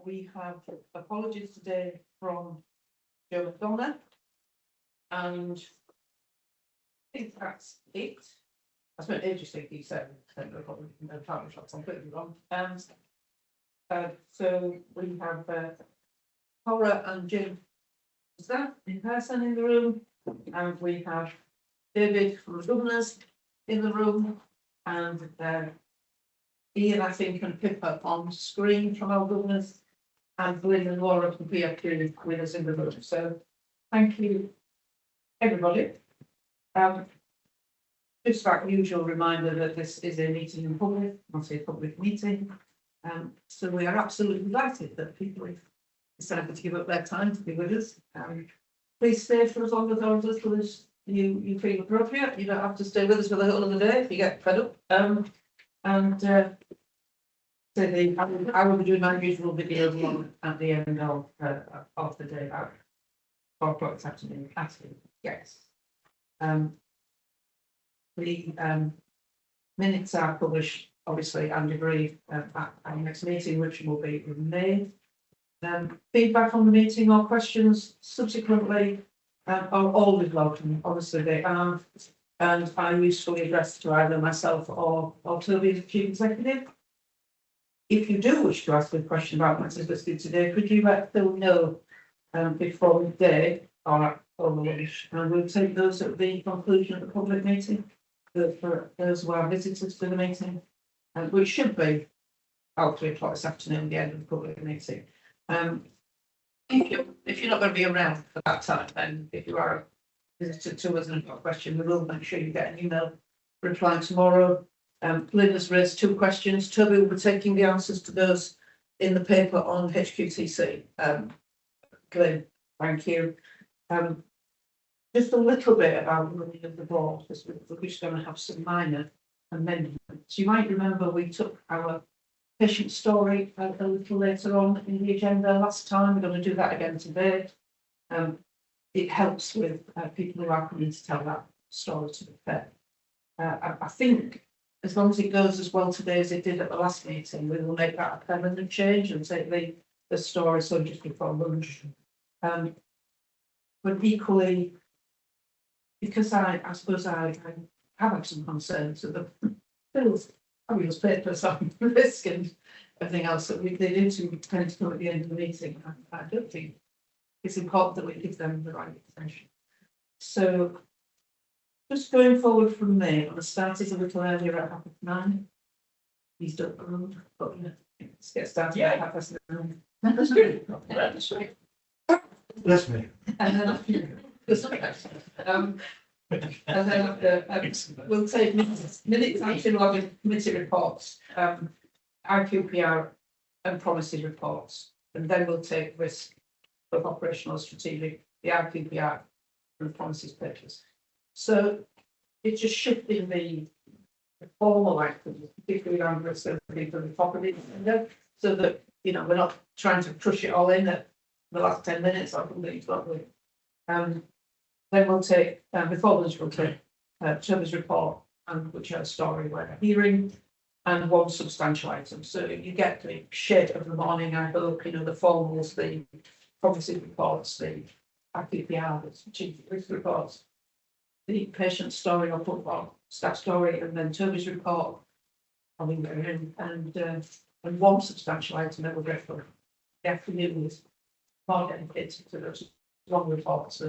We have apologies today from Joe McDonough, and I think that's it. I spent ages thinking so that's completely wrong. So we have Cora and Jim staff in person in the room, and we have David from the governors in the room, and Ian, I think, and Pippa on screen from our governors, and Lynn and Laura from PFQ with us in the room. So thank you, everybody. Just that usual reminder that this is a meeting in public, not a public meeting. So we are absolutely delighted that people have decided to give up their time to be with us. Please stay for as long as you feel appropriate. You don't have to stay with us for the whole of the day if you get fed up. I will be doing my usual video at the end of the day about 4 o'clock this afternoon. Yes. The minutes are published, obviously, and agreed at our next meeting, which will be in May. Feedback on the meeting or questions subsequently are always welcome. Obviously, they are, and are usefully addressed to either myself or Toby, the Chief Executive. If you do wish to ask a question about matters listed today, could you let Phil know before the day or the lunch, and we'll take those at the conclusion of the public meeting for those who are visitors to the meeting, which should be about 3 o'clock this afternoon, the end of the public meeting. If you're not going to be around for that time, then if you are a visitor to us and have got a question, we will make sure you get an email reply tomorrow. Lynn has raised 2 questions. Toby will be taking the answers to those in the paper on HQTC. Glenn, thank you. Just a little bit about running of the board, because we're just going to have some minor amendments. You might remember we took our patient story a little later on in the agenda last time. We're going to do that again today. It helps with people who are coming to tell that story, to be fair. I think as long as it goes as well today as it did at the last meeting, we will make that a permanent change and take the story so just before lunch. But equally, because I suppose I have had some concerns that the bills, obvious papers on risk and everything else that they do tend to come at the end of the meeting. I don't think it's important that we give them the right attention. So just going forward from May, I'm going to start it a little earlier at 9:30. Please don't go, but let's get started at 9:30. That's good. Bless me. And then we'll take minutes action logging committee reports, IQPR and policy reports, and then we'll take risk of operational strategic, the IQPR and policies papers. So it's just shifting the formal items, particularly around risk to the top of the agenda, so that we're not trying to push it all in at the last 10 minutes or something. Then we'll take before this we'll take Toby's report, and which has a story where a hearing and 1 substantial item. So you get the shape of the morning. I hope the formals, the policy reports, the IPPR, the strategic risk reports, the patient story or football staff story, and then Toby's report. And 1 substantial item that we'll get from the afternoon is more dedicated to those long reports.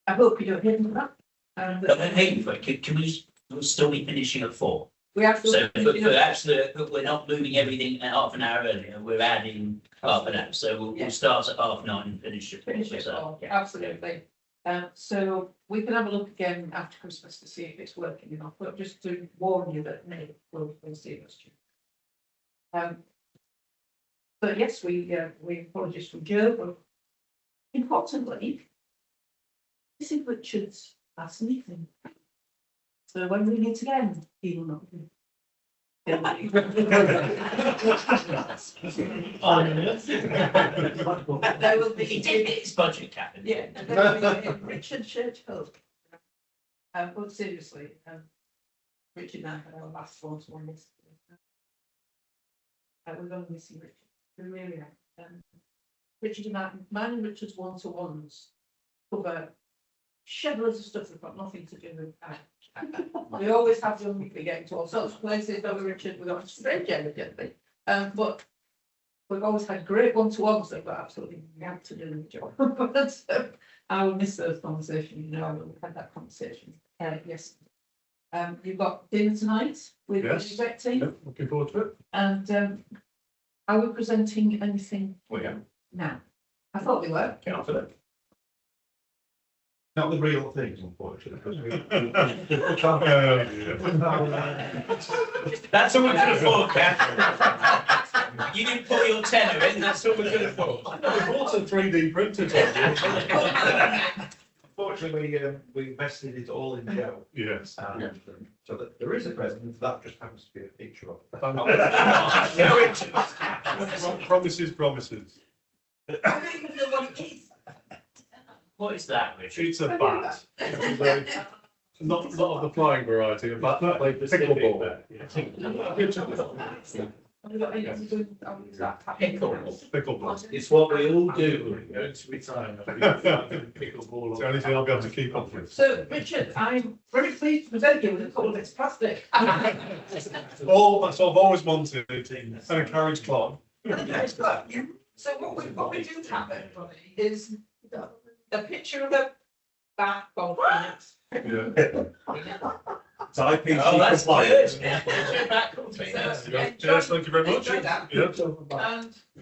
I hope you don't hear from that. Can we still be finishing at 4? We have to. So but we're not moving everything at half an hour earlier. We're adding half an hour. So we'll start at 9:30 and finish at 4. Yeah, absolutely. So we can have a look again after Christmas to see if it's working enough. But just to warn you that May we'll see this. But yes, we apologise from Joe. But importantly, this is Richard's last meeting. So when we meet again, he will not be. There will be. He did hit his budget cap. Yeah, there will be Richard Churchill. But seriously, Richard and I had our last one-to-one yesterday. we're going to miss you, Richard. We really are. Richard and mine and Richard's one-to-ones cover shed loads of stuff that's got nothing to do with we always have them, we get to all sorts of places, don't we, Richard? We've got a strange evidently. But we've always had great one-to-ones that got absolutely nothing to do with the job. But I will miss those conversations, you know, we've had that conversation. Yes. You've got dinner tonight with the Yes. exec team. Yep, looking forward to it. And are we presenting anything Well, yeah. now? I thought we were. Can't fit it. Not the real things, unfortunately. That's all we can afford, Kath. You didn't put your tenner in, that's all we can afford. I bought a 3D printer. Unfortunately, we invested it all in Joe. Yes. So that there is a present, that just happens to be a picture of. Promises, promises. I don't even know what it is. What is that, Richard? It's a bat. Not of the flying variety, a bat like pickleball. Pickleball. It's what we all do when we go to retirement. Pickleball. It's the only thing I'll be able to keep up with. So, Richard, I'm very pleased to present you with a couple of bits of plastic. All that's what I've always wanted, and a carriage clock. So what we do have, everybody, is a picture of a bat from Phoenix. Yeah. It's IPC Oh, that's compliant. good. Yeah, picture back on me. Yes, thank you very much. Enjoy that. Yeah.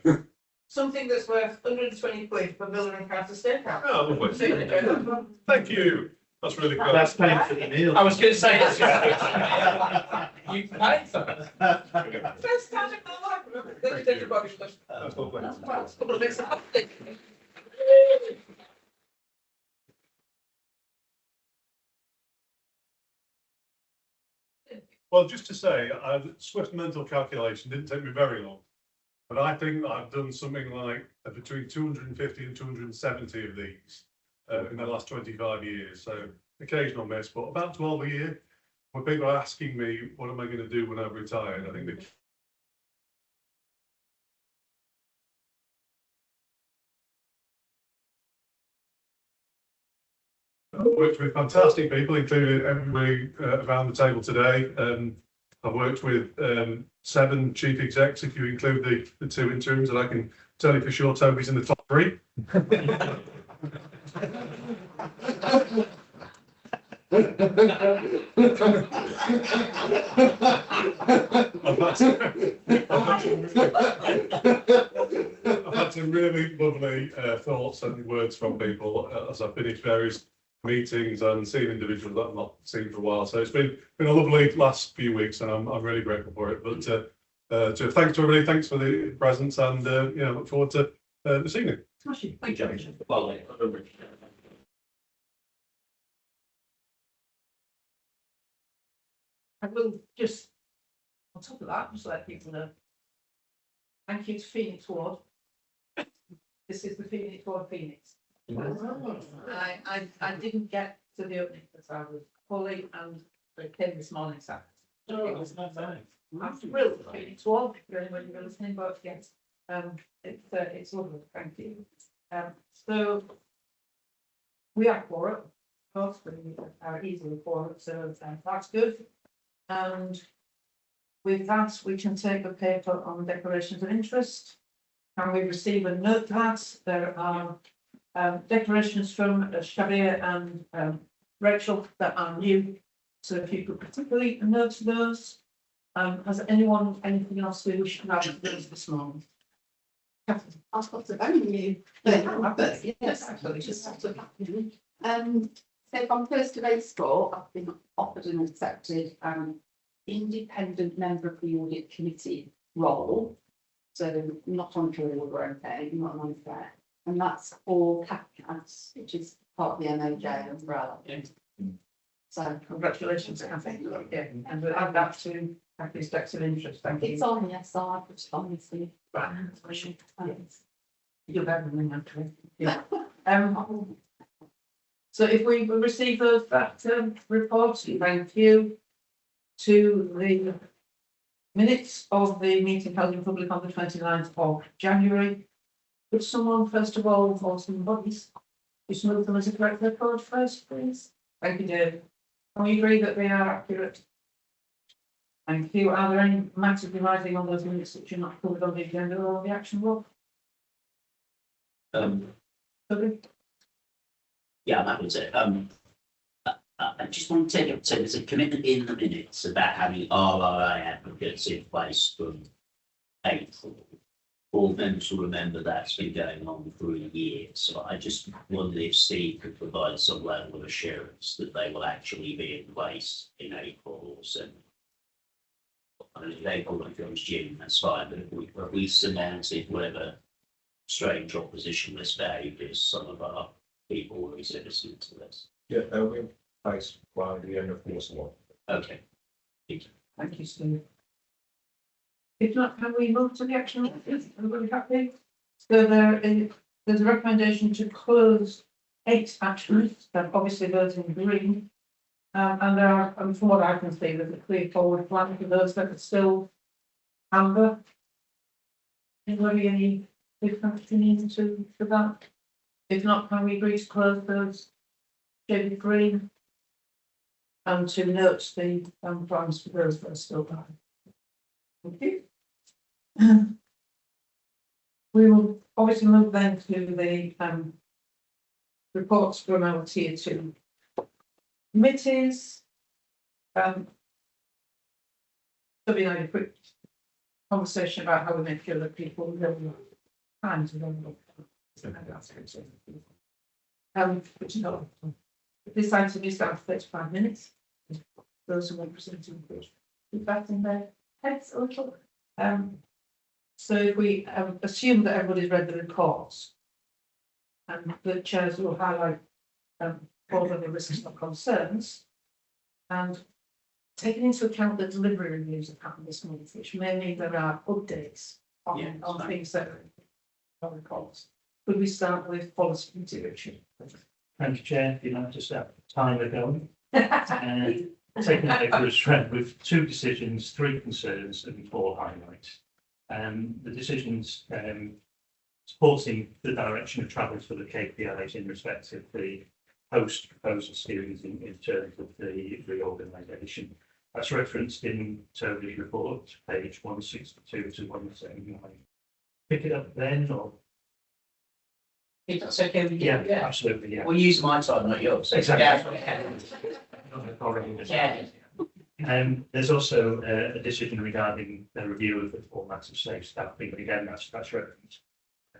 And something that's worth 120 quid for Miller and Carter Steakhouse. Oh, lovely. So you enjoy that one. Thank you. That's really good. That's paying for the meal. I was going to say that's you paid for it. First time in my life, remember? Thank you. Everybody was- That's lovely. Well, it's a couple of bits of plastic. Well, just to say, swift mental calculation didn't take me very long. But I think that I've done something like between 250 and 270 of these in the last 25 years. So occasional miss, but about 12 a year. When people are asking me, what am I going to do when I've retired? I think the worked with fantastic people, including everybody around the table today. I've worked with 7 chief execs, if you include the 2 interims, and I can tell you for sure Toby's in the top 3. I've had some really lovely thoughts and words from people as I've finished various meetings and seen individuals that I've not seen for a while. So it's been a lovely last few weeks, and I'm really grateful for it. But thanks to everybody, thanks for the presence, and look forward to this evening. Smashing. Thank you, Richard. Well, I will just, on top of that, just let people know. Thank you to Phoenix Ward. This is the Phoenix Ward Phoenix. I didn't get to the opening because I was poorly and I came this morning, so. I'm thrilled for Phoenix Ward, if anybody you're listening, but yes, it's lovely, thank you. So we are quorum, of course, we are easily quorum, so that's good. And with that, we can take the paper on declarations of interest. And we receive a note that there are declarations from Shabir and Rachel that are new. So if you could particularly note those. Has anyone anything else we wish to add to those this morning? Catherine? I've got a very new, but yes, actually, just sort of. So from 1st of April, I've been offered and accepted independent member of the audit committee role. So not on board or anything, not on fair. And that's for CAPCAS, which is part of the MOJ umbrella. Yeah. So Congratulations, Catherine. Yeah, and we'll add that to Catherine's decks of interest. Thank you. it's on the SR, which obviously. Right. You're better than that, actually. Yeah. So if we receive that report, thank you to the Minutes of the meeting held in public on the 29th of January. Would someone first of all, or some bodies, just move them as a correct record first, please? Thank you, Dave. Can we agree that they are accurate? Thank you. Are there any matters arising on those minutes that you're not covered on the agenda or the action log? Okay. Yeah, that was it. I just want to take it, so there's a commitment in the minutes about having RRI advocates in place from April. All members will remember that's been going on for a year, so I just wondered if Steve could provide some level of assurance that they will actually be in place in April or so. I mean, if April becomes June, that's fine, but if we surmounted whatever strange opposition misbehaviours some of our people will be citizens to this. Yeah, they'll be in place by the end of quarter one. Okay. Thank you, Steve. If not, can we move to the action? Is everybody happy? So there's a recommendation to close 8 actions, obviously those in green. And there are, and from what I can see, there's a clear forward plan for those that are still amber. Anybody any different opinion to that? If not, can we agree to close those shaded green? And to note the plans for those that are still there. Thank you. We will obviously move then to the reports from our tier 2 committees. So we had a quick conversation about how we make sure that people know time to go. Which is all. This item is about 35 minutes. Those who are presenting that in their heads a little. So if we assume that everybody's read the reports, and the chairs will highlight all of the risks and concerns, and taking into account the delivery reviews that happened this month, which may mean there are updates on things that are on reports. Could we start with policy consideration? Thank you, Chair. You know, just that time ago. Taking a paper as read with 2 decisions, 3 concerns and 4 highlights. The decisions supporting the direction of travel for the KPIs in respect of the post-proposal series in terms of the reorganisation. That's referenced in Toby's report, page 162 to 179. Pick it up then, or? If that's okay with you? Yeah, absolutely, yeah. We'll use my time, not yours. Exactly. Yeah. There's also a decision regarding the review of the formats of safe staffing, but again, that's referenced.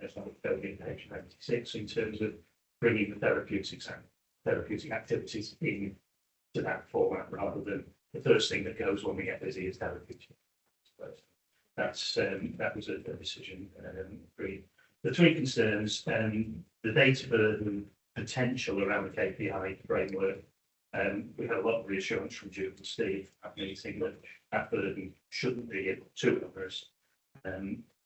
It's on page 96 in terms of bringing the therapeutic activities in to that format rather than the first thing that goes when we get busy is therapeutic. That was a decision agreed. The 3 concerns, the data burden potential around the KPI framework. We had a lot of reassurance from Jude and Steve at meeting that burden shouldn't be too onerous.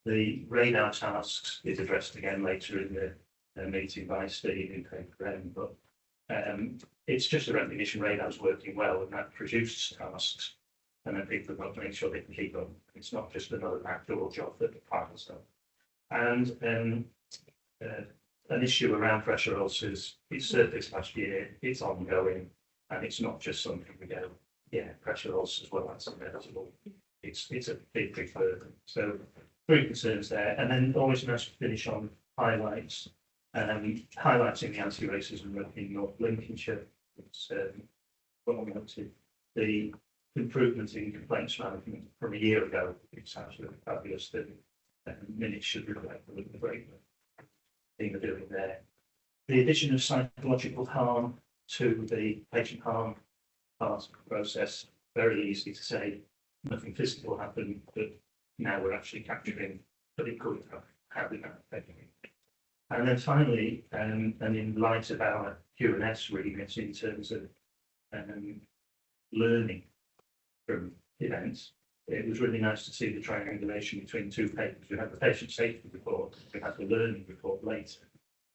The radar tasks is addressed again later in the meeting by Steve in paper M, but it's just a recognition radar's working well and that produces tasks, and then people have got to make sure they can keep up. It's not just another backdoor job that piles up. And an issue around pressure ulcers, it surfaced last year, it's ongoing, and it's not just something we go, yeah, pressure ulcers, well, that's inevitable. It's a big burden. So 3 concerns there, and then always nice to finish on highlights. Highlighting the anti-racism work in North Lincolnshire. It's what we up to. The improvement in complaints management from a year ago. It's absolutely fabulous. The minutes should reflect the great thing they're doing there. The addition of psychological harm to the patient harm part of the process. Very easy to say nothing physical happened, but now we're actually capturing that it could have. How did that affect me? And then finally, and in light of our Q&S remit in terms of learning from events, it was really nice to see the triangulation between 2 papers. We had the patient safety report, we had the learning report later,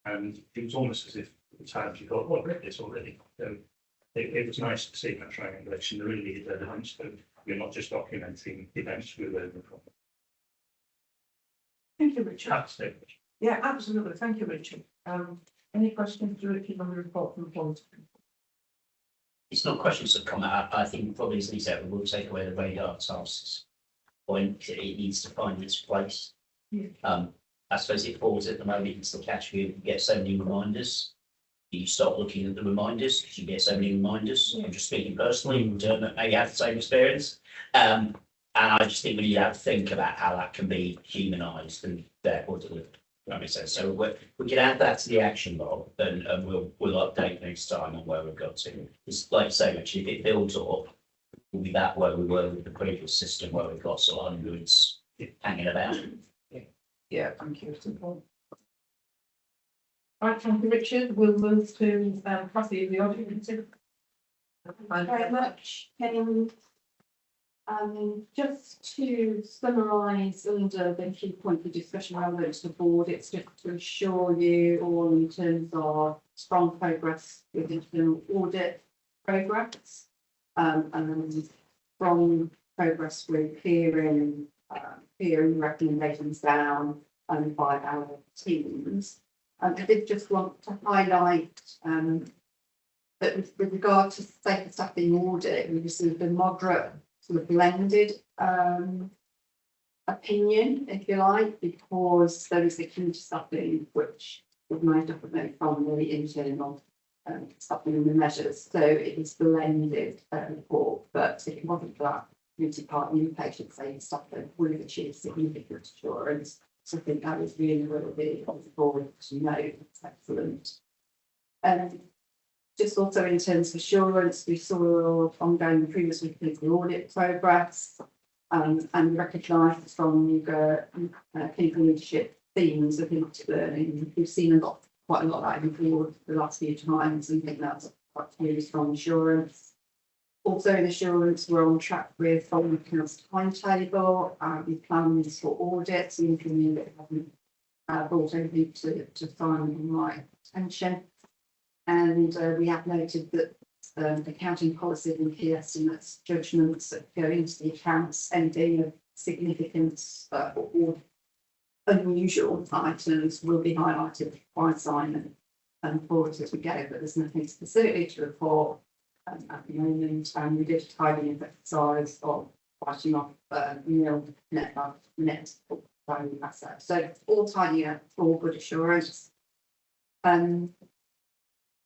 and it was almost as if at the time you thought, well, I've read this already. So it was nice to see that triangulation. There really is evidence of we're not just documenting events we're learning from. Thank you, Richard. That's it. Yeah, absolutely. Thank you, Richard. Any questions to Richard on the report from the policy? It's not questions that come out. I think probably as Lee said, we will take away the radar tasks point. It needs to find its place. Yeah. I suppose it falls at the moment into the category of you get so many reminders. You start looking at the reminders because you get so many reminders. I'm just speaking personally, Dermot maybe have the same experience. And I just think we need to have to think about how that can be humanised and therefore delivered. That makes sense. So we can add that to the action log and we'll update next time on where we've got to. It's like so much, if it builds up, we'll be back where we were with the previous system where we've got sort of hundreds hanging about. Yeah, thank you. Right, thank you, Richard. We'll move to Cathy, the audience. Thank you very much, Kenny. Just to summarise under the key point of discussion relevant to the board, it's just to assure you all in terms of strong progress with internal audit progress, and then strong progress with clearing recommendations down by our teams. I did just want to highlight that with regard to safer staffing audit, we received a moderate sort of blended opinion, if you like, because there is a huge staffing which was made up of from the internal staffing and the measures. So it is blended report, but if it wasn't for that multi-part new patient safety staffing, would have achieved significant assurance. So I think that was really, really important to know. It's excellent. Just also in terms of assurance, we saw ongoing improvements with clinical audit progress and recognised the strong clinical leadership themes of innovative learning. We've seen quite a lot of that in the board the last few times, and I think that's quite really strong assurance. Also in assurance, we're on track with following the council timetable. We plans for audits, and anything that haven't brought anything to final and right attention. And we have noted that the accounting policy and key estimates, judgments that go into the accounts, anything of significance or unusual items will be highlighted by Simon and for us as we go, but there's nothing specifically to report at the moment. And we did a tidying exercise of writing off nil net value assets. So all tidying up for good assurance.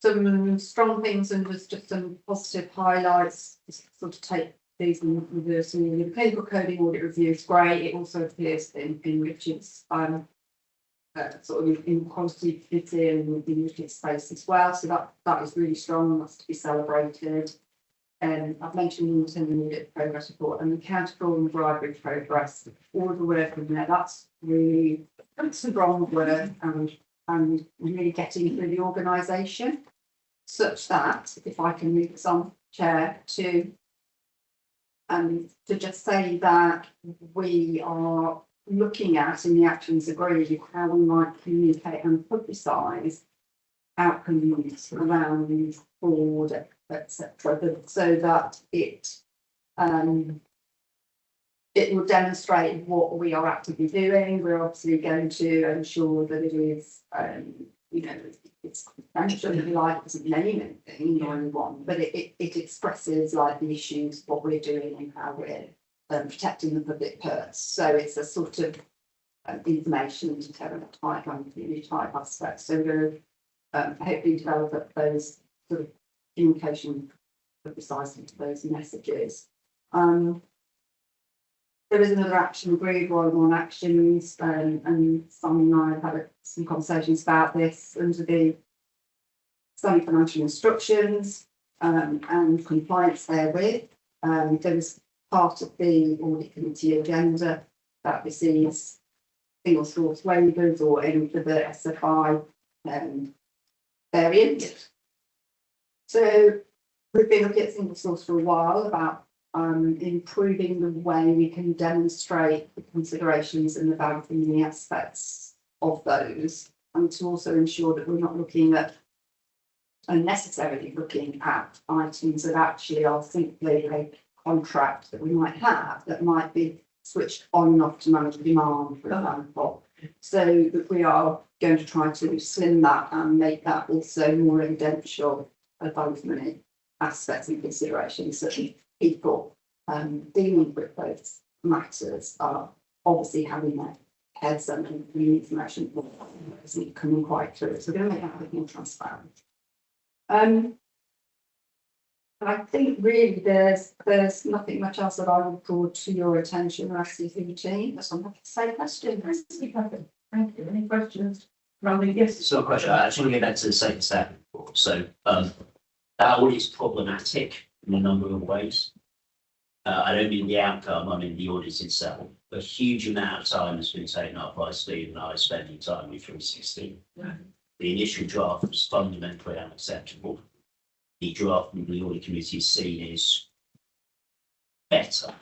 Some strong things and there's just some positive highlights. Just sort of take these in reverse. The clinical coding audit review is great. It also appears in Richard's sort of in quality fitting and in Richard's space as well. So that is really strong. That's to be celebrated. I've mentioned the internal audit progress report and the counter fraud and bribery progress. All the work in there. That's really strong work and really getting through the organisation, such that if I can move this on, Chair, to just say that we are looking at in the actions agreed how we might communicate and publicise outcomes around fraud, etc., so that it will demonstrate what we are actively doing. We're obviously going to ensure that it is, it's confidential, if you like, it doesn't name anything or anyone, but it expresses like the issues, what we're doing and how we're protecting the public purse. So it's a sort of information to tell type and community type aspects. So we're hopefully develop those sort of communication precisely to those messages. There is another action agreed, on actions, and Simon and I have had some conversations about this under the standard financial instructions and compliance therewith. There was part of the audit committee agenda that receives single source waivers or any of the SFI variant. So we've been looking at single source for a while about improving the way we can demonstrate the considerations and the value and the aspects of those, and to also ensure that we're not looking at unnecessarily looking at items that actually are simply contract that we might have that might be switched on and off to manage demand, for example. So that we are going to try to slim that and make that also more evidential advance money aspects and considerations that people dealing with those matters are obviously having their heads and the information isn't coming quite through. So we're going to make that a bit more transparent. I think really there's nothing much else that I would draw to your attention, RCV team. That's all I have to say. Questions? Thank you. Any questions? Randy, yes. So a question, I actually want to get back to the safe staff report. So, that audit's problematic in a number of ways. I don't mean the outcome, I mean the audit itself. A huge amount of time has been taken up by Steve and I spending time with 360. The initial draft was fundamentally unacceptable. The draft from the audit committee is seen as better.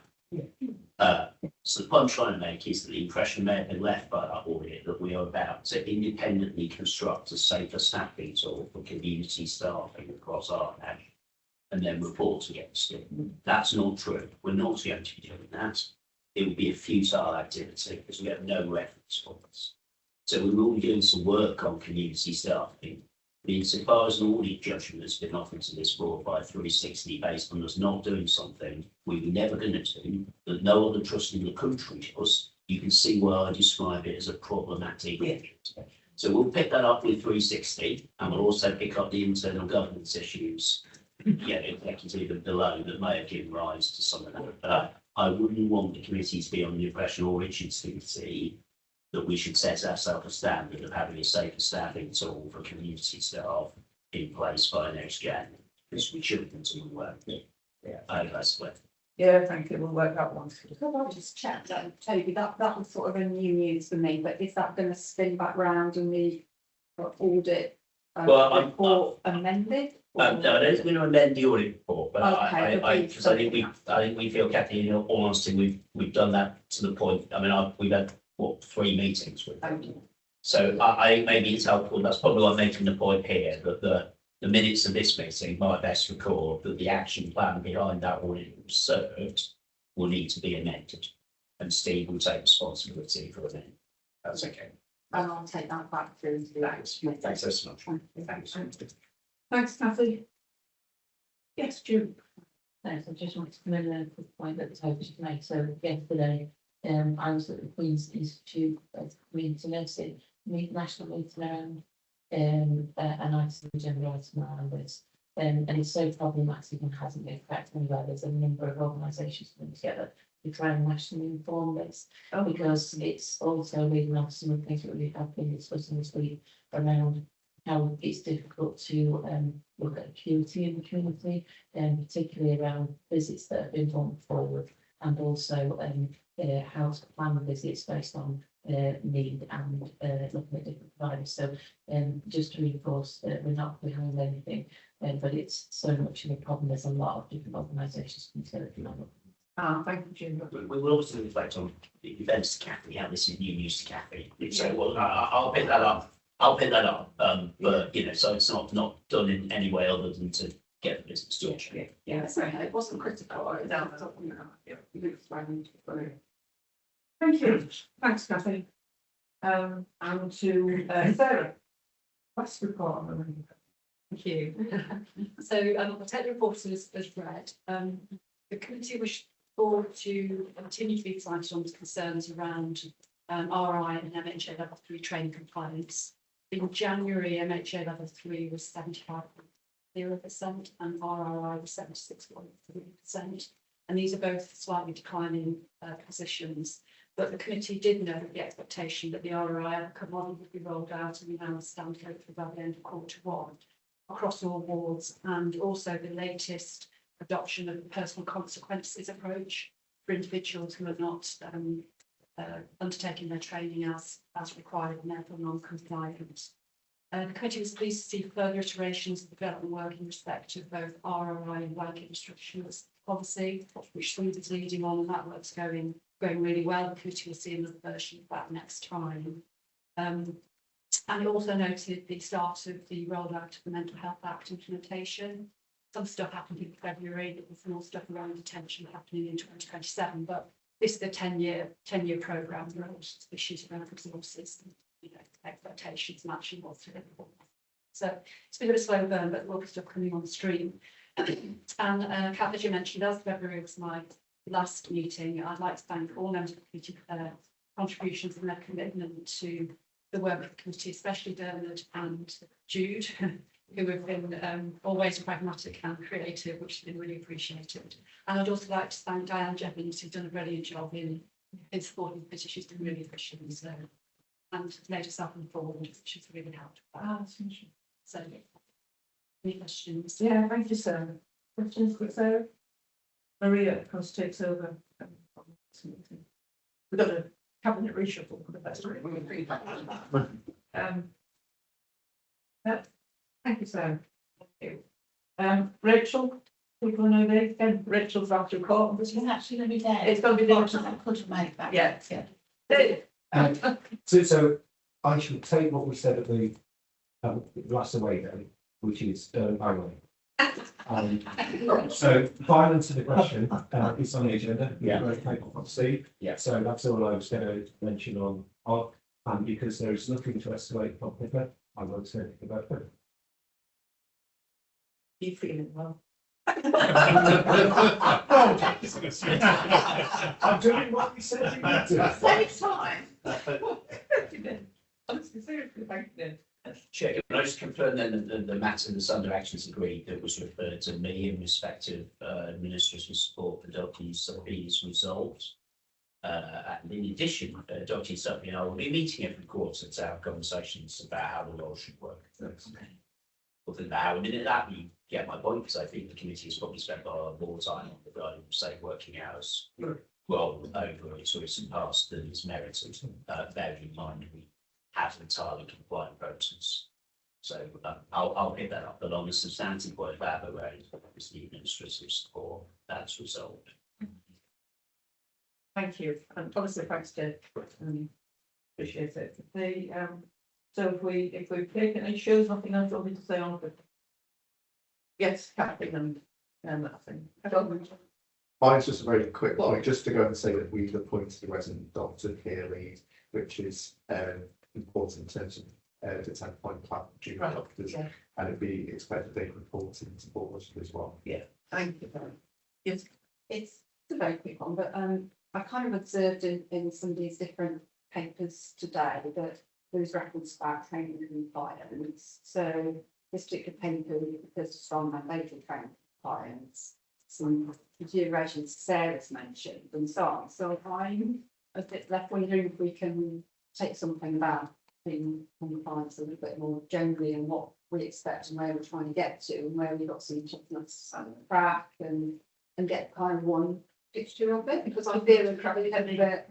So the point I'm trying to make is that the impression may have been left by that audit that we are about to independently construct a safer staffing tool for community staffing across RDaSH and then report against it. That's not true. We're not going to be doing that. It would be a futile activity because we have no reference points. So we will be doing some work on community staffing. Insofar as an audit judgment has been offered to this board by 360 based on us not doing something we were never going to do, that no other trust in the country does, you can see why I describe it as a problematic. So we'll pick that up with 360 and we'll also pick up the internal governance issues, executive and below, that may have given rise to some of that. But I wouldn't want the committee to be on the impression, or Richard's committee, that we should set ourselves a standard of having a safer staffing tool for community staff in place by next January, because we should continue working. I hope that's clear. Yeah, thank you. We'll work out one. Could I just check that, Toby, that was sort of a new news for me, but is that going to spin back round in the audit report amended? No, I don't think we're going to amend the audit report, but Okay, because I think we feel, Kathy, in all honesty, we've done that to the point. I mean, we've had 3 meetings with them. So I think maybe it's helpful. That's probably why I'm making the point here that the minutes of this meeting might best record that the action plan behind that audit was served will need to be amended, and Steve will take responsibility for it. That's okay. And I'll take that back through. Thanks. Thanks so much. Thanks. Thanks, Kathy. Yes, June. Thanks, I just wanted to come in a quick point that Toby just made. So yesterday, I was at the Queen's Institute community nursing national meeting around and I see the general item around this. And it's so problematic and hasn't been correct anywhere. There's a number of organisations coming together to try and nationally inform this, because it's also leading on to some of the things that we have been discussing this week around how it's difficult to look at acuity in the community, and particularly around visits that have been brought forward, and also how to plan visits based on need and looking at different providers. So just to reinforce that we're not behind anything, but it's so much of a problem. There's a lot of different organisations considered. Thank you, June. We will also reflect on the events to Kathy, how this is new news to Kathy. So well, I'll pick that up. But so it's not done in any way other than to get the business done. Yeah, sorry, it wasn't critical. It was Thank you. Thanks, Kathy. And to Sarah. Last report. Thank you. So I'll take the report as read. The committee wished forward to continue to be excited on the concerns around RI and MHA level 3 training compliance. In January, MHA level 3 was 75.0% and RRI was 76.3%. And these are both slightly declining positions. But the committee did note the expectation that the RRI outcome model would be rolled out, and we now stand hopefully by the end of Q1 across all wards, and also the latest adoption of the personal consequences approach for individuals who are not undertaking their training as required and therefore non-compliant. The committee was pleased to see further iterations of the development work in respect of both RRI and blanket instructions policy, which Steve is leading on, and that work's going really well. The committee will see another version of that next time. And it also noted the start of the rollout of the Mental Health Act implementation. some stuff happened in February, there's more stuff around detention happening in 2027, but this is a 10-year programme, there are lots of issues around resources, and, you know, expectations matching what's available. So it's been a bit of a slow burn, but there'll be stuff coming on the stream. And Kath, as you mentioned, as February was my last meeting, I'd like to thank all members of the committee for their contributions and their commitment to the work of the committee, especially Dermot and Jude, who have been always pragmatic and creative, which has been really appreciated. And I'd also like to thank Diane Jevons, who's done a brilliant job in supporting the committee. She's been really efficient, so, and made herself informed, which has really helped. So, any questions? Yeah, thank you, Sarah. Questions for Sarah? Maria, of course, takes over. We've got a cabinet reshuffle for the best. Thank you, Sarah. Thank you. Rachel, people know they again. Rachel's after court. It's actually going to be there. It's going to be there. I couldn't make that. Yeah, yeah. So I shall take what we said at the last away day, which is banging. So violence and aggression is on the agenda. Yeah. Steve. Yeah. So that's all I was going to mention on and because there is nothing to escalate from Pippa, I won't say anything about it. You feeling well? I'm doing what we said you would do. Same time. Honestly, seriously, thank you. Chair, can I just confirm then that the matter that's under actions agreed that was referred to me in respect of administrative support for documents is resolved. And in addition, documents something I will be meeting every quarter to have conversations about how the law should work. Other than how a minute that you get my point, because I think the committee has probably spent a lot more time on regarding, say, working hours rather than over its recent past than its merited, bearing in mind we have an entirely compliant process. So I'll pick that up, but on the substantive point about the road, is the administrative support, that's resolved. Thank you, and obviously thanks to appreciate it. So if we've taken any shows, nothing else on me to say on it. Yes, Kathy and that thing. Mine's just a very quick point, just to go and say that we've appointed a resident doctor care lead, which is important in terms of the 10-point plan for junior doctors, Yeah. and it'd be expected they report into board as well. Thank you. Yes. It's a very quick one, but I kind of observed in some of these different papers today that there is reference about training and compliance. So this particular paper refers to strong mandatory training compliance, some considerations Sarah's mentioned and so on. So I'm a bit left wondering if we can take something about being compliance a little bit more generally and what we expect and where we're trying to get to and where we've got some chickens on the track and get kind of one picture of it, because I feel we're probably a bit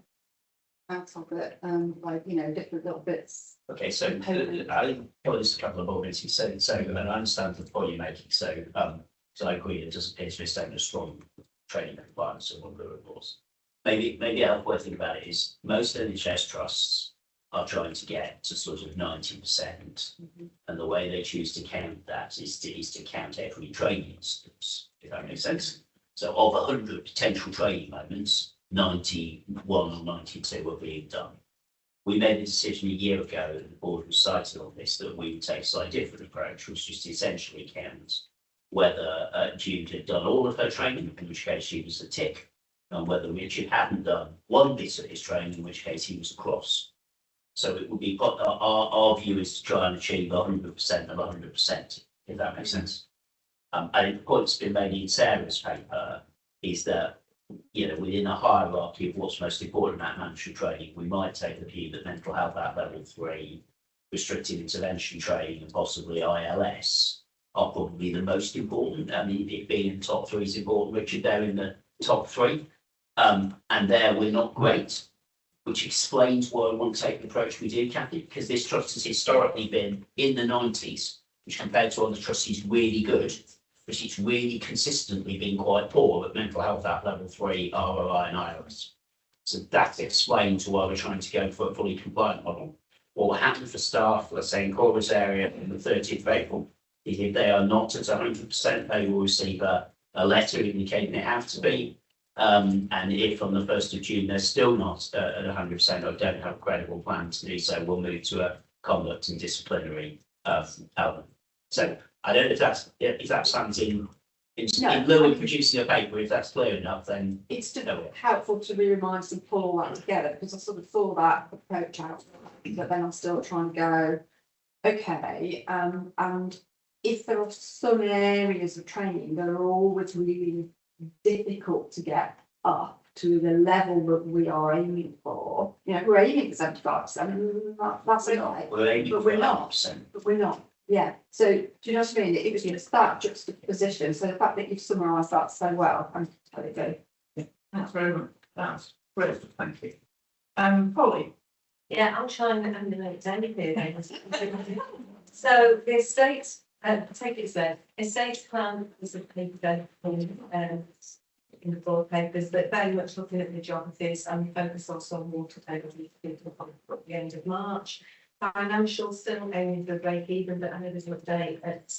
out of it, like, you know, different little bits. Okay, so I cover this a couple of more minutes. So and I understand the point you're making. So I agree. It does appear to be a statement of strong training compliance of one of the reports. Maybe a helpful way to think about it is most NHS trusts are trying to get to sort of 90%, and the way they choose to count that is to count every training instance, if that makes sense. So of 100 potential training moments, 91 or 92 are being done. We made a decision a year ago, and the board was cited on this, that we would take a slightly different approach, which is to essentially count whether Jude had done all of her training, in which case she was a tick, and whether Richard hadn't done one bit of his training, in which case he was a cross. So it would be, our view is to try and achieve 100% of 100%, if that makes sense. I think the point that's been made in Sarah's paper is that, you know, within a hierarchy of what's most important about mandatory training, we might take the view that mental health at level 3, restricted intervention training, and possibly ILS are probably the most important. I mean, it being in the top 3 is important. Richard, they're in the top 3, and there we're not great, which explains why we want to take the approach we do, Kathy, because this trust has historically been in the 90s, which compared to other trusts is really good, but it's really consistently been quite poor at mental health at level 3, ROI and ILS. So that explains why we're trying to go for a fully compliant model. What will happen for staff, let's say in Corbett's area on the 30th of April, If they are not at 100%, they will receive a letter indicating they have to be. And if on the 1st of June they're still not at 100% or don't have a credible plan to do so, we'll move to a conduct and disciplinary element. So I don't know if that stands in lieu of producing a paper. If that's clear enough, then It's just helpful to be reminded and pull all that together, because I sort of thought that approach out, but then I'm still trying to go, okay, and if there are some areas of training that are always really difficult to get up to the level that we are aiming for, we're aiming for 75%, that's okay, we're aiming but for we're not. 100%. But we're not. Yeah, so do you know what I mean? It was just that juxtaposition. So the fact that you've summarised that so well, I'm totally good. Thanks very much. That's great. Thank you. Polly. Yeah, I'll try and emulate anything. So the estate, take it as there, estate plan is a paper in the board papers, but very much looking at the geographies and focus also on water table at the end of March. Financial still aiming for break even, but I know there's an update at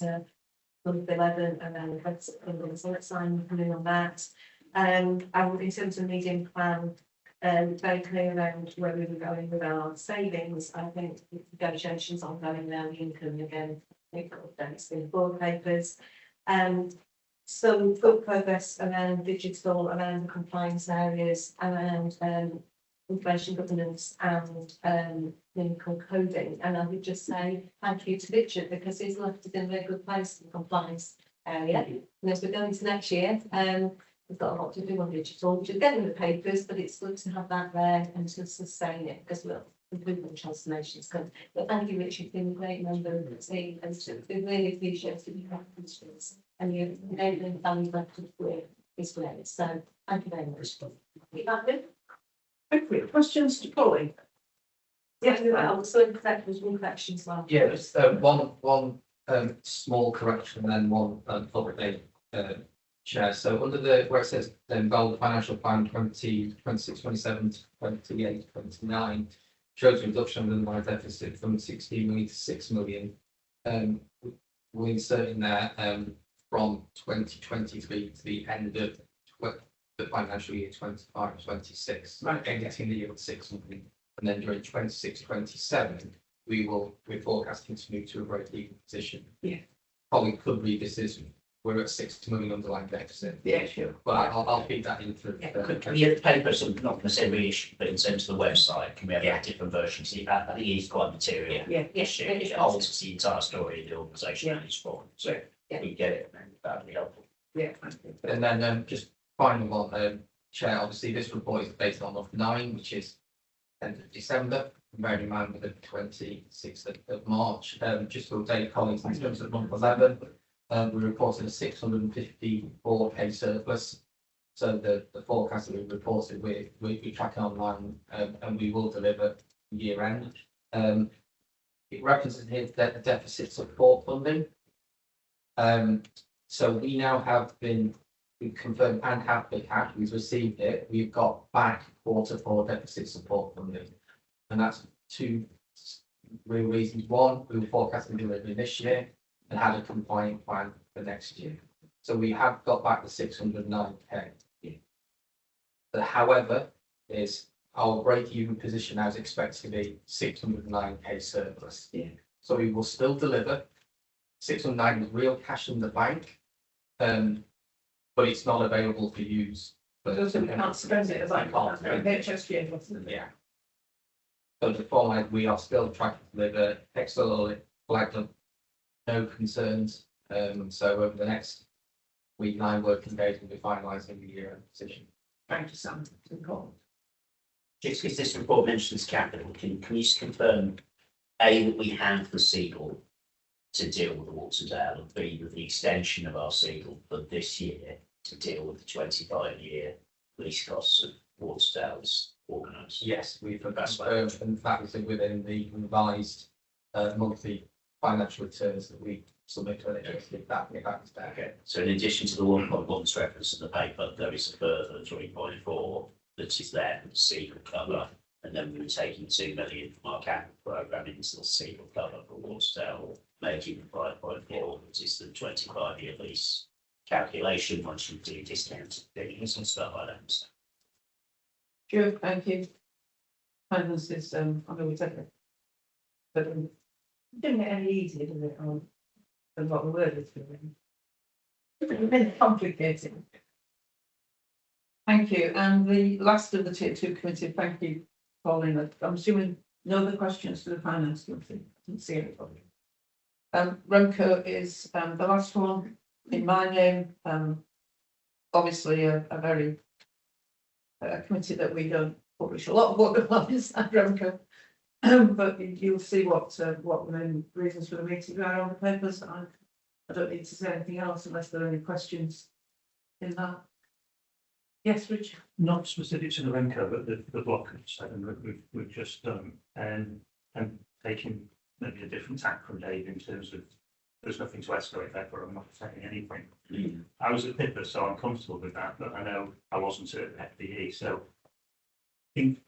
month 11 and then the solid sign coming on that. And in terms of medium plan, very clear around where we were going with our savings. I think negotiations ongoing now, the income again, we've got updates in the board papers. Some good progress around digital, around the compliance areas, around information governance and clinical coding. And I would just say thank you to Richard, because he's left us in a very good place in the compliance area. And as we go into next year, we've got a lot to do on digital, which is getting the papers, but it's good to have that there and to sustain it, because we'll improvement transformations come. But thank you, Richard, you've been a great member of the team, and we really appreciate that you have questions and you're enabling family left with this great. So thank you very much. Thank you. Questions to Polly? Yeah, well, so there's one correction as well. Yeah, just one small correction and then one public share. So under where it says involved financial plan 26, 27, 28, 29 shows a reduction in the underlying deficit from 16 million to 6 million. We're inserting there from 2023 to the end of the financial year 25-26, exiting the year at 6 million, and then during 26-27 we're forecasting to move to a break-even position. Yeah. Probably could read this as we're at 6 million underlying deficit. Yeah, sure. But I'll feed that into. Can we have the paper, not necessarily reissue, but in terms of the website, can we have a different version? See, I think it is quite material. Yeah. Issue. It holds the entire story of the organisation Yeah. and its form. So we get it, then that'd be helpful. Yeah, thank you. And then just final one, Chair, obviously this report is based on month 9, which is end of December, bearing in mind with the 26th of March. Just to update colleagues in terms of month 11, we reported a 654k surplus. So the forecast that we reported, we track online and we will deliver year end. It references here that the deficit support funding. So we now have we've confirmed and have been had, we've received it. We've got back Q4 deficit support funding. And that's two real reasons. One, we were forecasting delivery this year and had a compliant plan for next year. So we have got back the 609k. But however, is our break-even position now is expected to be 609k surplus. Yeah. So we will still deliver 609 is real cash in the bank, but it's not available for use. But also we can't spend it as I can't. Yeah. So the format, we are still tracking to deliver external flagged up, no concerns. So over the next week, 9 working days, we'll be finalising the year-end position. Thank you, Sam. Just because this report mentions capital, can you just confirm A, that we have the seagull to deal with the Waterdale, and B, with the extension of our seagull for this year to deal with the 25-year lease costs of Waterdale's organised? Yes, we've confirmed, and that is within the revised monthly financial returns that we submit to NHS. That is there. Okay, so in addition to the 1.1 reference in the paper, there is a further 3.4 that is there for the seagull cover, and then we were taking 2 million from our capital programme into the seagull cover for Waterdale making the 5.4, which is the 25-year lease calculation once you do discounted things and stuff. I don't understand. Sure, thank you. Finance is, I know we take it. But doing it any easier, does it? Than what the word is doing. It's been complicated. Thank you. And the last of the tier 2 committee, thank you, Pauline. I'm assuming no other questions to the finance committee. I didn't see anybody. Remco is the last one in my name. Obviously a very committee that we don't publish a lot of work on inside Remco. But you'll see what the main reasons for the meeting are on the papers. I don't need to say anything else unless there are any questions in that. Yes, Richard. Not specific to the Renko, but the block of 7 that we've just done, and taking maybe a different tack from Dave in terms of there's nothing to escalate therefore I'm not saying anything. I was at Pippa, so I'm comfortable with that, but I know I wasn't at FDE, so I think,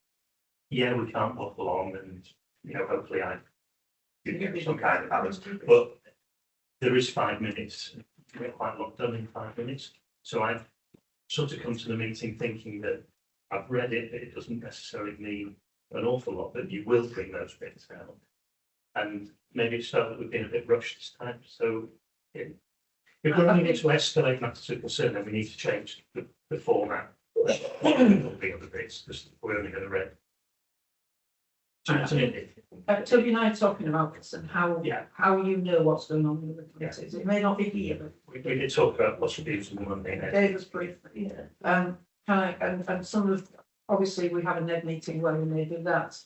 yeah, we can't waffle on, and hopefully I did get some kind of balance, but there is 5 minutes. We get quite a lot done in 5 minutes, so I've sort of come to the meeting thinking that I've read it, but it doesn't necessarily mean an awful lot, but you will bring those bits out. And maybe it's felt that we've been a bit rushed this time. So if we're only going to escalate matters to concern, then we need to change the format. The other bits, because we're only going to read. Toby and I are talking about this and how you know what's going on with the committees. It may not be here. We did talk about what's abuse and Monday. Dave was briefly, yeah. And some of, obviously we have a NED meeting where we may do that.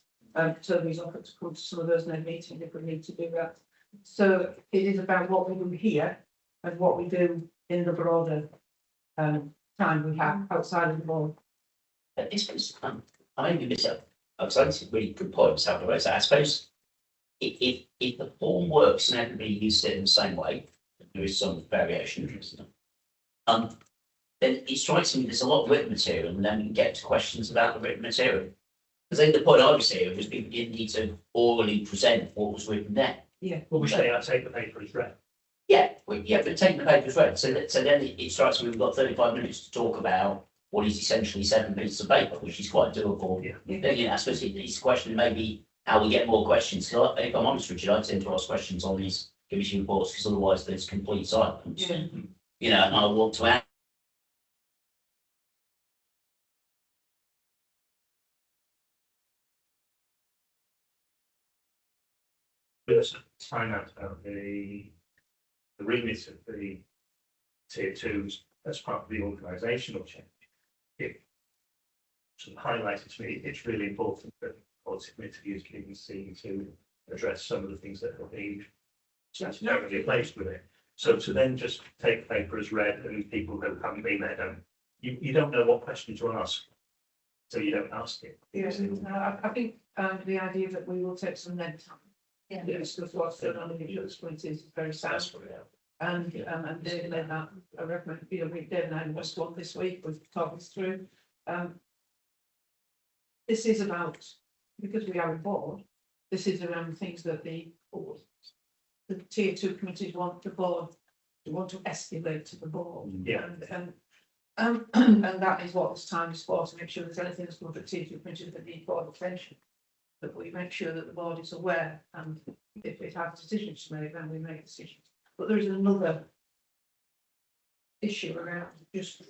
Toby's offered to come to some of those NED meetings if we need to do that. So it is about what we do here and what we do in the broader time we have outside of the board. I maybe miss it. Because I think it's a really good point, Sam, I suppose if the form works and everybody uses it in the same way, there is some variation, isn't there? Then it strikes me there's a lot of written material, and then we can get to questions about the written material. Because I think the point I was saying was people didn't need to orally present what was written there. Yeah. Well, we say I take the paper as read. Yeah, but taking the paper as read. So then it strikes me we've got 35 minutes to talk about what is essentially 7 pieces of paper, which is quite doable. I suppose it's a question maybe how we get more questions. Because if I'm honest, Richard, I tend to ask questions on these commission reports because otherwise there's complete silence. And I want to add. Find out about the remit of the tier 2s as part of the organisational change. It sort of highlighted to me it's really important that the policy committee is being seen to address some of the things that have been statutorily replaced with it. So to then just take the paper as read and people who haven't been there you don't know what questions to ask, so you don't ask it. Yes, I think the idea that we will take some NED time. Yeah, discuss what's going on in the insurance committees is very sad. And Dave led that. I recommend, Dave and I was one this week, we've talked this through. This is about, because we are a board, this is around things that the tier 2 committees want the board to want to escalate to the board. Yeah. And that is what this time is for, to make sure there's anything that's going to tier 2 committees that need board attention. That we make sure that the board is aware, and if it has decisions to make, then we make decisions. But there is another issue around just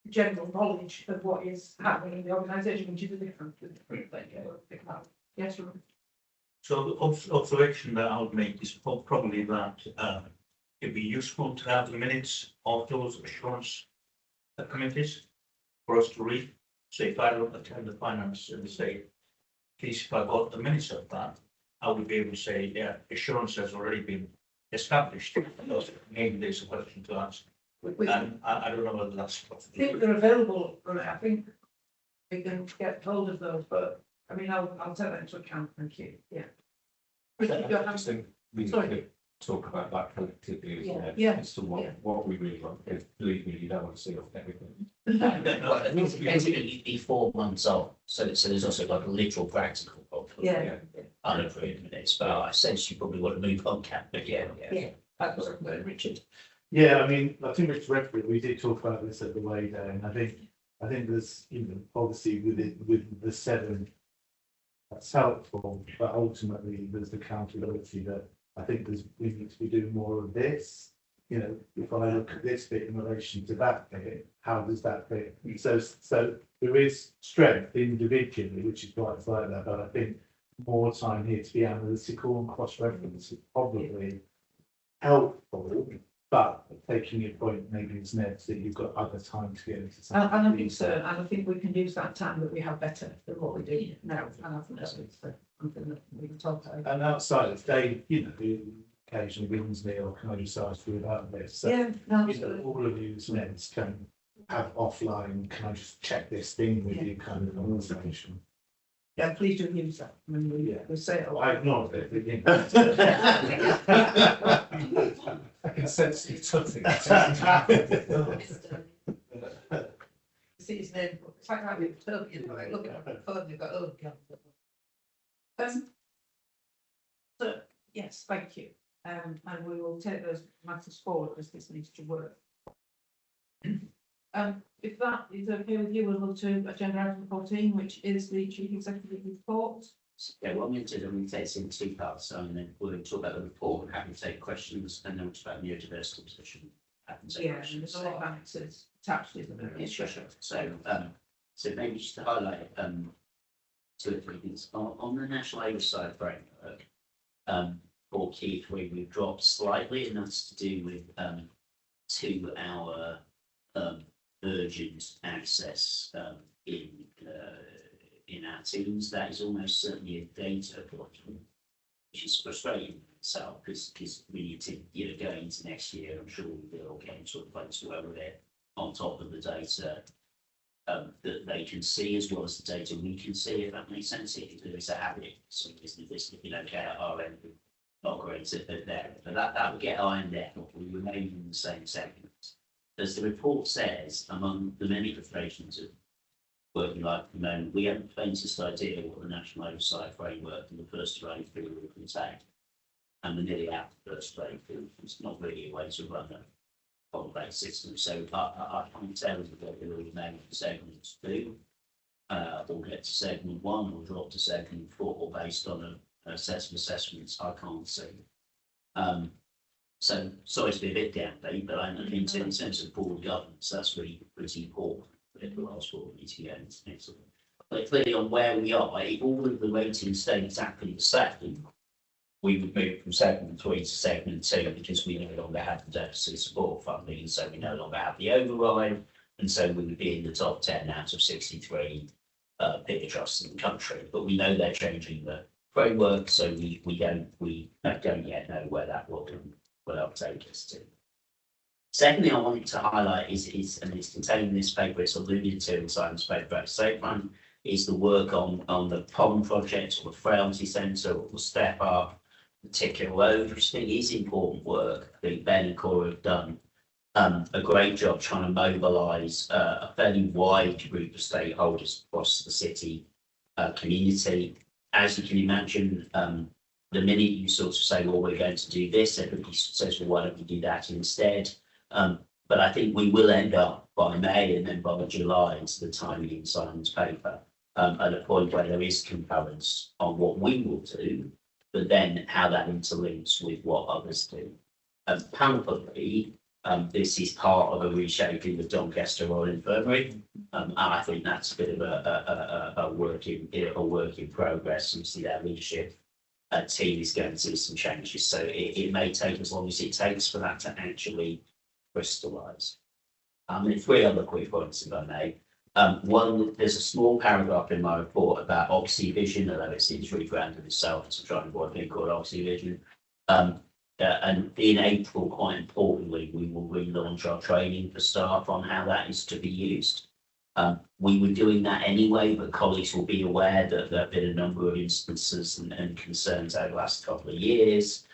general knowledge of what is happening in the organisation, which is a different thing. Yes, Ron? So the observation that I would make is probably that it'd be useful to have the minutes of those assurance committees for us to read. So if I don't attend the finance and say, if I got the minutes of that, I would be able to say, yeah, assurance has already been established. Maybe there's a question to ask. And I don't know whether that's. I think they're available. I think we can get hold of those, but I mean, I'll take that into account. Thank you. Yeah. I just think we need to talk about that collectively, isn't it? Yeah. As to what we really want. Because believe me, you don't want to see off everything. Well, I think it's going to be 4 months old, so there's also like a literal practical problem. Yeah. unapproved minutes, but I sense you probably want to move on, Cap, but yeah. Yeah. That's Richard. Yeah, I mean, I think Mr. Redford, we did talk about this at the way down. I think there's, you know, obviously with the 7, that's helpful, but ultimately there's the accountability that I think we need to be doing more of this. You know, if I look at this bit in relation to that bit, how does that fit? So there is strength individually, which is quite like that, but I think more time here to be analytical and cross-reference is probably helpful, but taking your point maybe is next that you've got other time to get into And I something. think so, and I think we can use that time that we have better than what we do now, and I think that's something that we can talk about. And outside of day, you know, occasionally wins me or can I decide to do without this? So, Yeah, no, you know, all of you Neds can have offline, can I just check this thing with you kind of conversation. yeah, please do use that. I mean, we say it a lot. I ignored it, but you know. I can sense you tutting. See his name, it's like how we've told you, like looking at the phone, you've got, oh, God. So, yes, thank you. And we will take those matters forward as this needs to work. If that is okay with you, we'll move to agenda item 14, which is the chief executive report. Yeah, what I'm going to do, I'm going to take this in 2 parts, and then we're going to talk about the report, and happy to take questions, and then we'll talk about neurodiversity position. Happy to take Yeah, and questions. there's a lot of answers attached, isn't there? Yeah, sure. So maybe just to highlight 2 or 3 things on the national oversight framework. For key 3, we've dropped slightly, and that's to do with 2-hour urgent access in our teams. That is almost certainly a data problem, which is frustrating in itself because we need to, go into next year. I'm sure we'll get into a place where we're on top of the data that they can see as well as the data we can see, if that makes sense. If there is a habit, so if we don't get at our end, not great at there, but that will get ironed out. We remain in the same segment. As the report says, among the many frustrations of working life at the moment, we haven't the faintest idea what the national oversight framework and the first of April will contain. And we're nearly out of the first of April. It's not really a way to run a whole-based system. So I can't tell you what will remain for segment 2. We'll get to segment 1 or drop to segment 4 based on a set of assessments I can't see. So sorry to be a bit downbeat, but I think in terms of board governance, that's really pretty important. It will ask for me to go into next one. But clearly on where we are, if all of the ratings stay exactly the same, we would move from segment 3 to segment 2 because we no longer have the deficit support funding, and so we no longer have the override, and so we would be in the top 10 out of 63 bigger trusts in the country. But we know they're changing the framework, so we don't yet know where that will take us to. Secondly, I wanted to highlight is and it's contained in this paper, it's alluded to in Simon's paper at Safe One, is the work on the POM project or the Frailty Centre or the Step Up, the Ticket Road, which I think is important work. I think Ben and Cora have done a great job trying to mobilise a fairly wide group of stakeholders across the city community. As you can imagine, the minute you sort of say, well, we're going to do this, everybody says, well, why don't we do that instead? But I think we will end up by May and then by July, into the timing in Simon's paper, at a point where there is concurrence on what we will do, but then how that interlinks with what others do. Palpably, this is part of a reshaping of Doncaster Royal Infirmary, and I think that's a bit of a work in progress. And see, our leadership team is going to see some changes, so it may take as long as it takes for that to actually crystallise. And 3 other quick points, if I may. One, there's a small paragraph in my report about Oxyvision, although it seems rebranded itself to try and avoid being called Oxyvision. And in April, quite importantly, we will relaunch our training for staff on how that is to be used. We were doing that anyway, but colleagues will be aware that there have been a number of instances and concerns over the last couple of years.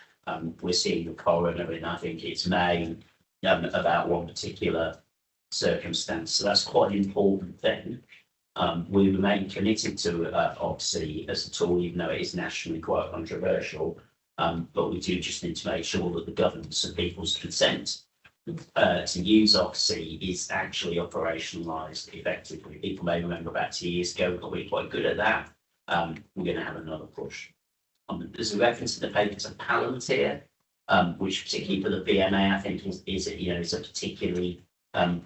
We're seeing the coroner in, I think it's May, about one particular circumstance. So that's quite an important thing. We remain committed to Oxy as a tool, even though it is nationally quite controversial. But we do just need to make sure that the governance and people's consent to use Oxy is actually operationalised effectively. People may remember about 2 years ago, we got really quite good at that. We're going to have another push. There's a reference in the paper to Palantir, which particularly for the BMA, I think is a particularly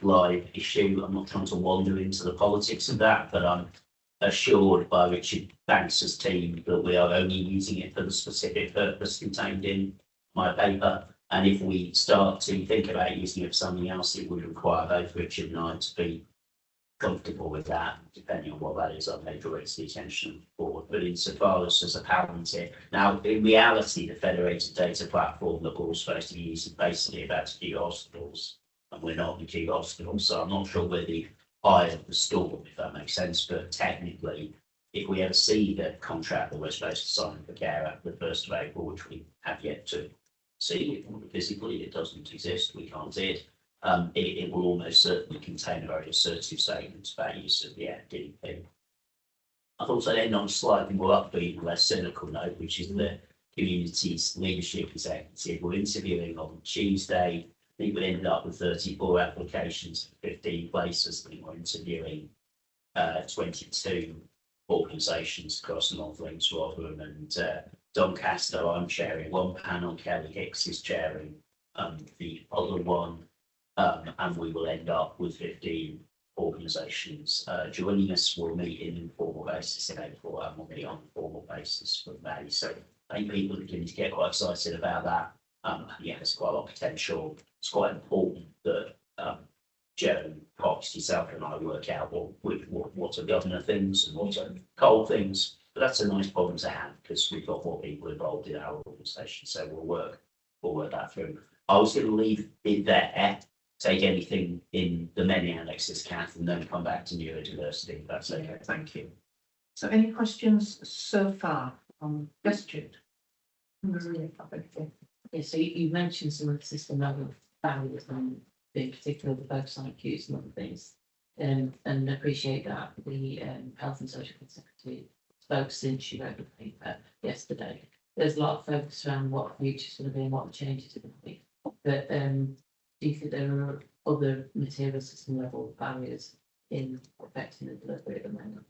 live issue. I'm not trying to wander into the politics of that, but I'm assured by Richard Banks's team that we are only using it for the specific purpose contained in my paper. And if we start to think about using it for something else, it would require both Richard and I to be comfortable with that, depending on what that is. I've made direct the attention forward. But insofar as a Palantir, now in reality, the federated data platform that we're all supposed to be using basically about to keep hospitals, and we're not the key hospitals, so I'm not sure we're the eye of the storm, if that makes sense. But technically, if we ever see the contract that we're supposed to sign for care after the 1st of April, which we have yet to see physically, it doesn't exist, we can't see it. It will almost certainly contain a very assertive statement about use of the DP. I thought I'd end on a slightly more upbeat and less cynical note, which is the community's leadership executive. We're interviewing on Tuesday. I think we ended up with 34 applications for 15 places. I think we're interviewing 22 organisations across North Links, Rotherham and Doncaster. I'm chairing one panel, Kelly Hicks is chairing the other one, and we will end up with 15 organisations joining us. We'll meet in informal basis in April and we'll meet on a formal basis from May. So I think people are beginning to get quite excited about that. Yeah, there's quite a lot of potential. It's quite important that Joe, Cox, yourself and I work out what are governor things and what are coal things. But that's a nice problem to have because we've got more people involved in our organisation. So we'll work that through. I was going to leave it there, take anything in the many annexes, Kath, and then come back to neurodiversity. If that's okay. Thank you. So any questions so far on Jude? Yeah, so you mentioned some of the system level barriers and in particular the focus on queues and other things. And appreciate that the Health and Social Care Secretary spoke since she wrote the paper yesterday. There's a lot of focus around what the future's going to be and what the changes are going to be. But do you think there are other material system level barriers in affecting the delivery at the moment?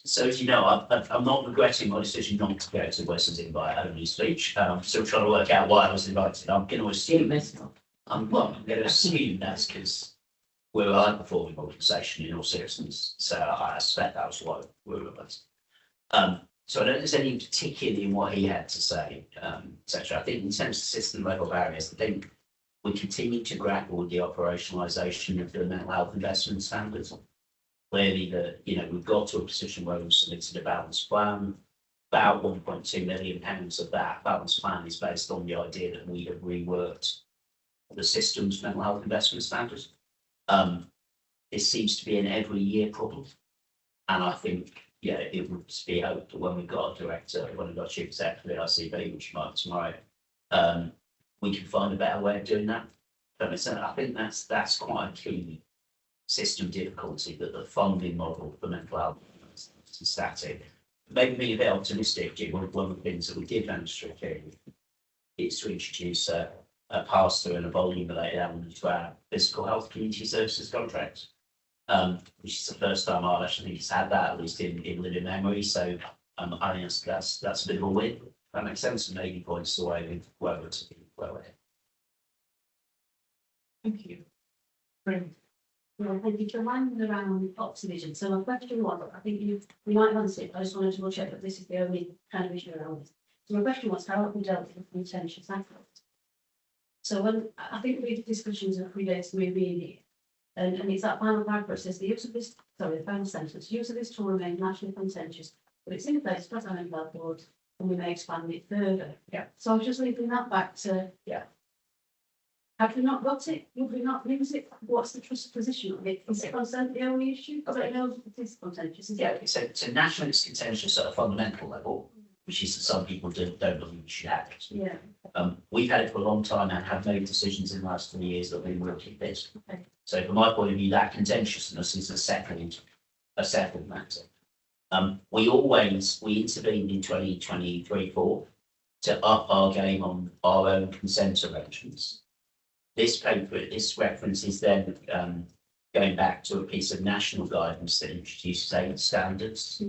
So as you know, I'm not regretting my decision not to go to Western's invite only speech. I'm still trying to work out why I was invited. I'm going to assume I'm going to assume that's because we're a high performing organisation in all seriousness. So I suspect that was why we were invited. So I don't think there's anything particularly in what he had to say, etc. I think in terms of system level barriers, I think we continue to grapple with the operationalisation of the mental health investment standards. Clearly, we've got to a position where we've submitted a balanced plan. About £1.2 million of that balanced plan is based on the idea that we have reworked the system's mental health investment standards. It seems to be an every year problem, and I think it would be hoped that when we've got a director, when we've got a chief executive at ICB, which might be tomorrow, we can find a better way of doing that. But I think that's quite a key system difficulty, that the funding model for mental health is static. Maybe being a bit optimistic, Jim, one of the things that we did manage to achieve is to introduce a pass-through and a volume-related element to our physical health community services contracts, which is the first time RDaSH, I think, has had that, at least in living memory. So I think that's a bit of a win. That makes sense, and maybe points the way with where we're to be well ahead. Thank you. Brilliant. Yeah, thank you. To remind around Optivision. So my question was, I think you might have answered it. I just wanted to double check that this is the only kind of issue around this. So my question was, how have we dealt with contentious aspects? So when I think we had discussions that predates me being here, and it's that final paragraph says the final sentence, use of this tool remains nationally contentious, but it's in place for our health board, and we may expand it further. Yeah. So I was just linking that back to have we not got it? Would we not use it? What's the trust position on it? Is it concerned the only issue? Because I know it is contentious. So nationally it's contentious at a fundamental level, which is that some people don't believe we should have it. Yeah. We've had it for a long time and have made decisions in the last 3 years that we will keep it. Okay. So from my point of view, that contentiousness is a settled matter. We intervened in 2023-4 to up our game on our own consent arrangements. This reference is then going back to a piece of national guidance that introduces 8 standards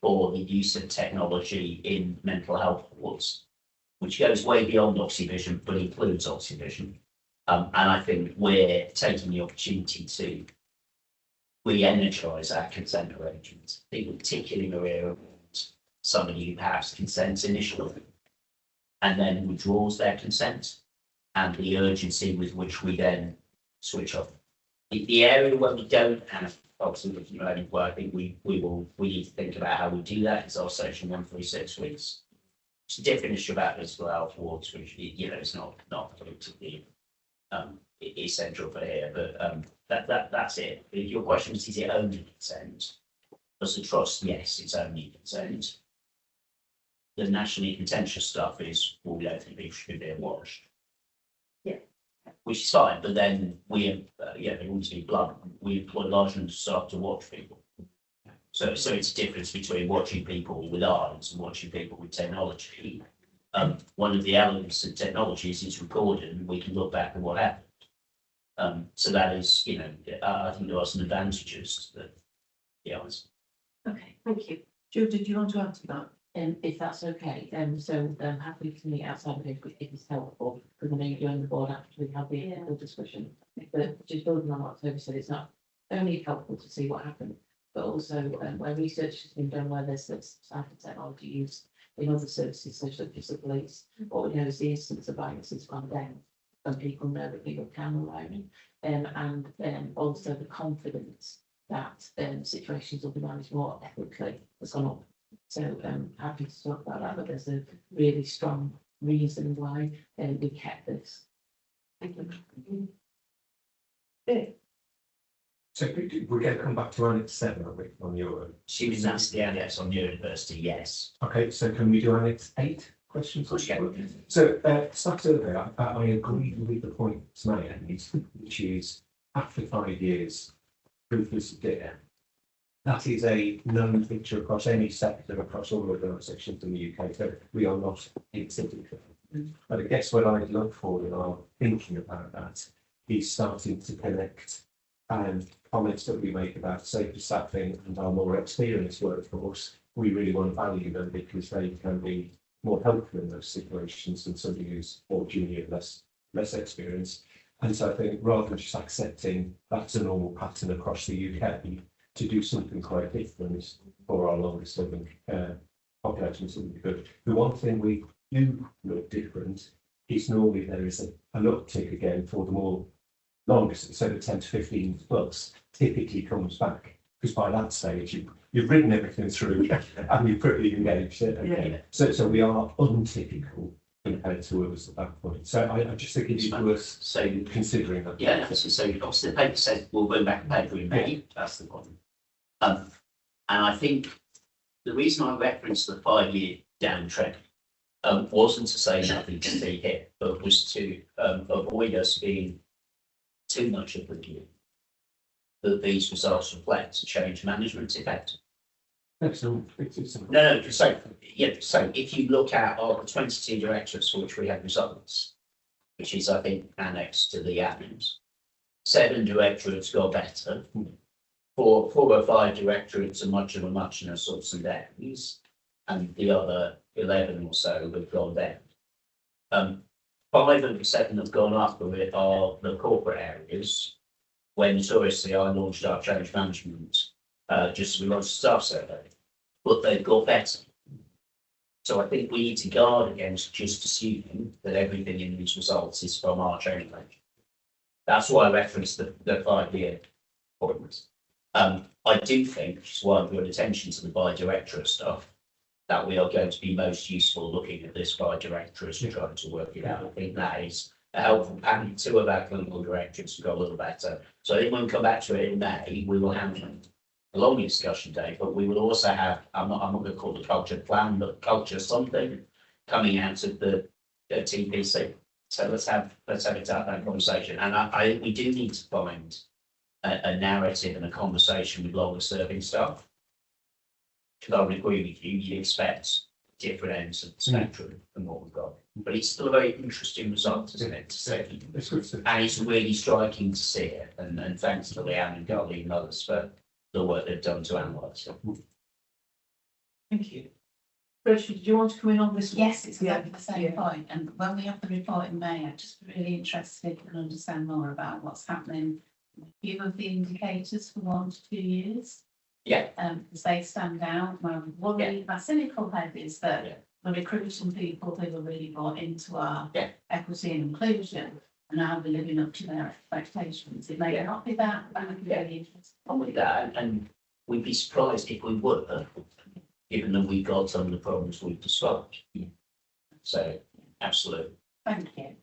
for the use of technology in mental health wards, which goes way beyond oxyvision, but includes oxyvision. And I think we're taking the opportunity to re-energise our consent arrangements. I think particularly around somebody who perhaps consents initially and then withdraws their consent, and the urgency with which we then switch off. The area where we don't have oxyvision learning, where I think we need to think about how we do that is our section 136 weeks. It's a different issue about physical health wards, which is not particularly essential for here, but that's it. If your question is it only consent? As a trust, yes, it's only consent. The nationally contentious stuff is, well, we don't think people should be being watched. Yeah. Which is fine, but then we, they want to be blunt, we employ large numbers of staff to watch people. So it's a difference between watching people with eyes and watching people with technology. One of the elements of technology is it's recorded and we can look back at what happened. So that is, I think there are some advantages to the honest. Okay, thank you. Jude, did you want to answer that? If that's okay, so happy to meet outside of it if it's helpful, because I know you joined the board after we had the discussion. But just building on what Toby said, it's not only helpful to see what happened, but also where research has been done, where there's cyber technology used in other services such as the police. What we know is the instance of violence has gone down, and people know that people can rely on, and also the confidence that situations will be managed more ethically has gone up. So happy to talk about that, but there's a really strong reason why we kept this. Thank you. So we're going to come back to Annex 7, are we, on your? She was asked the annex on university, yes. Okay, so can we do Annex 8 questions? Yeah. So, start earlier, I agree with the point Samaya made, which is after 5 years, proof is there. That is a known feature across any sector, across all organisations in the UK, so we are not atypical. But I guess what I look for in our thinking about that is starting to connect comments that we make about safer staffing and our more experienced workforce. We really want to value them because they can be more helpful in those situations than somebody who's more junior, less experienced. And so I think rather than just accepting that's a normal pattern across the UK, to do something quite different for our longest living populations would be good. The one thing we do look different is normally there is an uptick again for the more longest, so the 10 to 15 plus typically comes back, because by that stage you've written everything through and you're pretty engaged. Okay. Yeah. So we are untypical compared to others at that point. So I just think it's worth considering that. Yeah, so obviously the paper said we'll bring back a paper in May. That's the point. And I think the reason I referenced the 5-year downtrend wasn't to say nothing to be hit, but was to avoid us being too much of the view that these results reflect a change management effect. Excellent. No. So if you look at our 22 directorates for which we have results, which is I think annexed to the admins, 7 directorates got better. 4 or 5 directorates are much of a muchness, ups and downs, and the other 11 or so have gone down. 5 of the 7 have gone up are the corporate areas. When notoriously I launched our change management, just as we launched a staff survey, but they've got better. So I think we need to guard against just assuming that everything in these results is from our change management. That's why I referenced the 5-year point. I do think, which is why I'm drawing attention to the by-directorate stuff, that we are going to be most useful looking at this by-directorate and trying to work it out. I think that is a helpful panel. 2 of our clinical directors have got a little better. So I think when we come back to it in May, we will have a long discussion day, but we will also have, I'm not going to call it a culture plan, but culture something coming out of the TPC. So let's have that conversation, and we do need to find a narrative and a conversation with longer serving staff. Because I would agree with you, you expect different ends of the spectrum than what we've got. But it's still a very interesting result, isn't it, to see? It's good to And it's really striking to see it, and thanks to Leanne and Gully and others for the work they've done to analyse it. Thank you. Rachel, did you want to come in on this? Yes, it's exactly the Yeah. same point. And when we have the report in May, I'm just really interested and understand more about what's happening. A few of the indicators for 1 to 2 years. Yeah. Because they stand out. My worry, my cynical head is that Yeah. we're recruiting people who are really bought into our Yeah. equity and inclusion, and now we're living up to their expectations. It may Yeah. not be that, but I'm really interested. Not with that, and we'd be surprised if we were, given that we've got some of the problems we've described. So, absolutely. Thank you.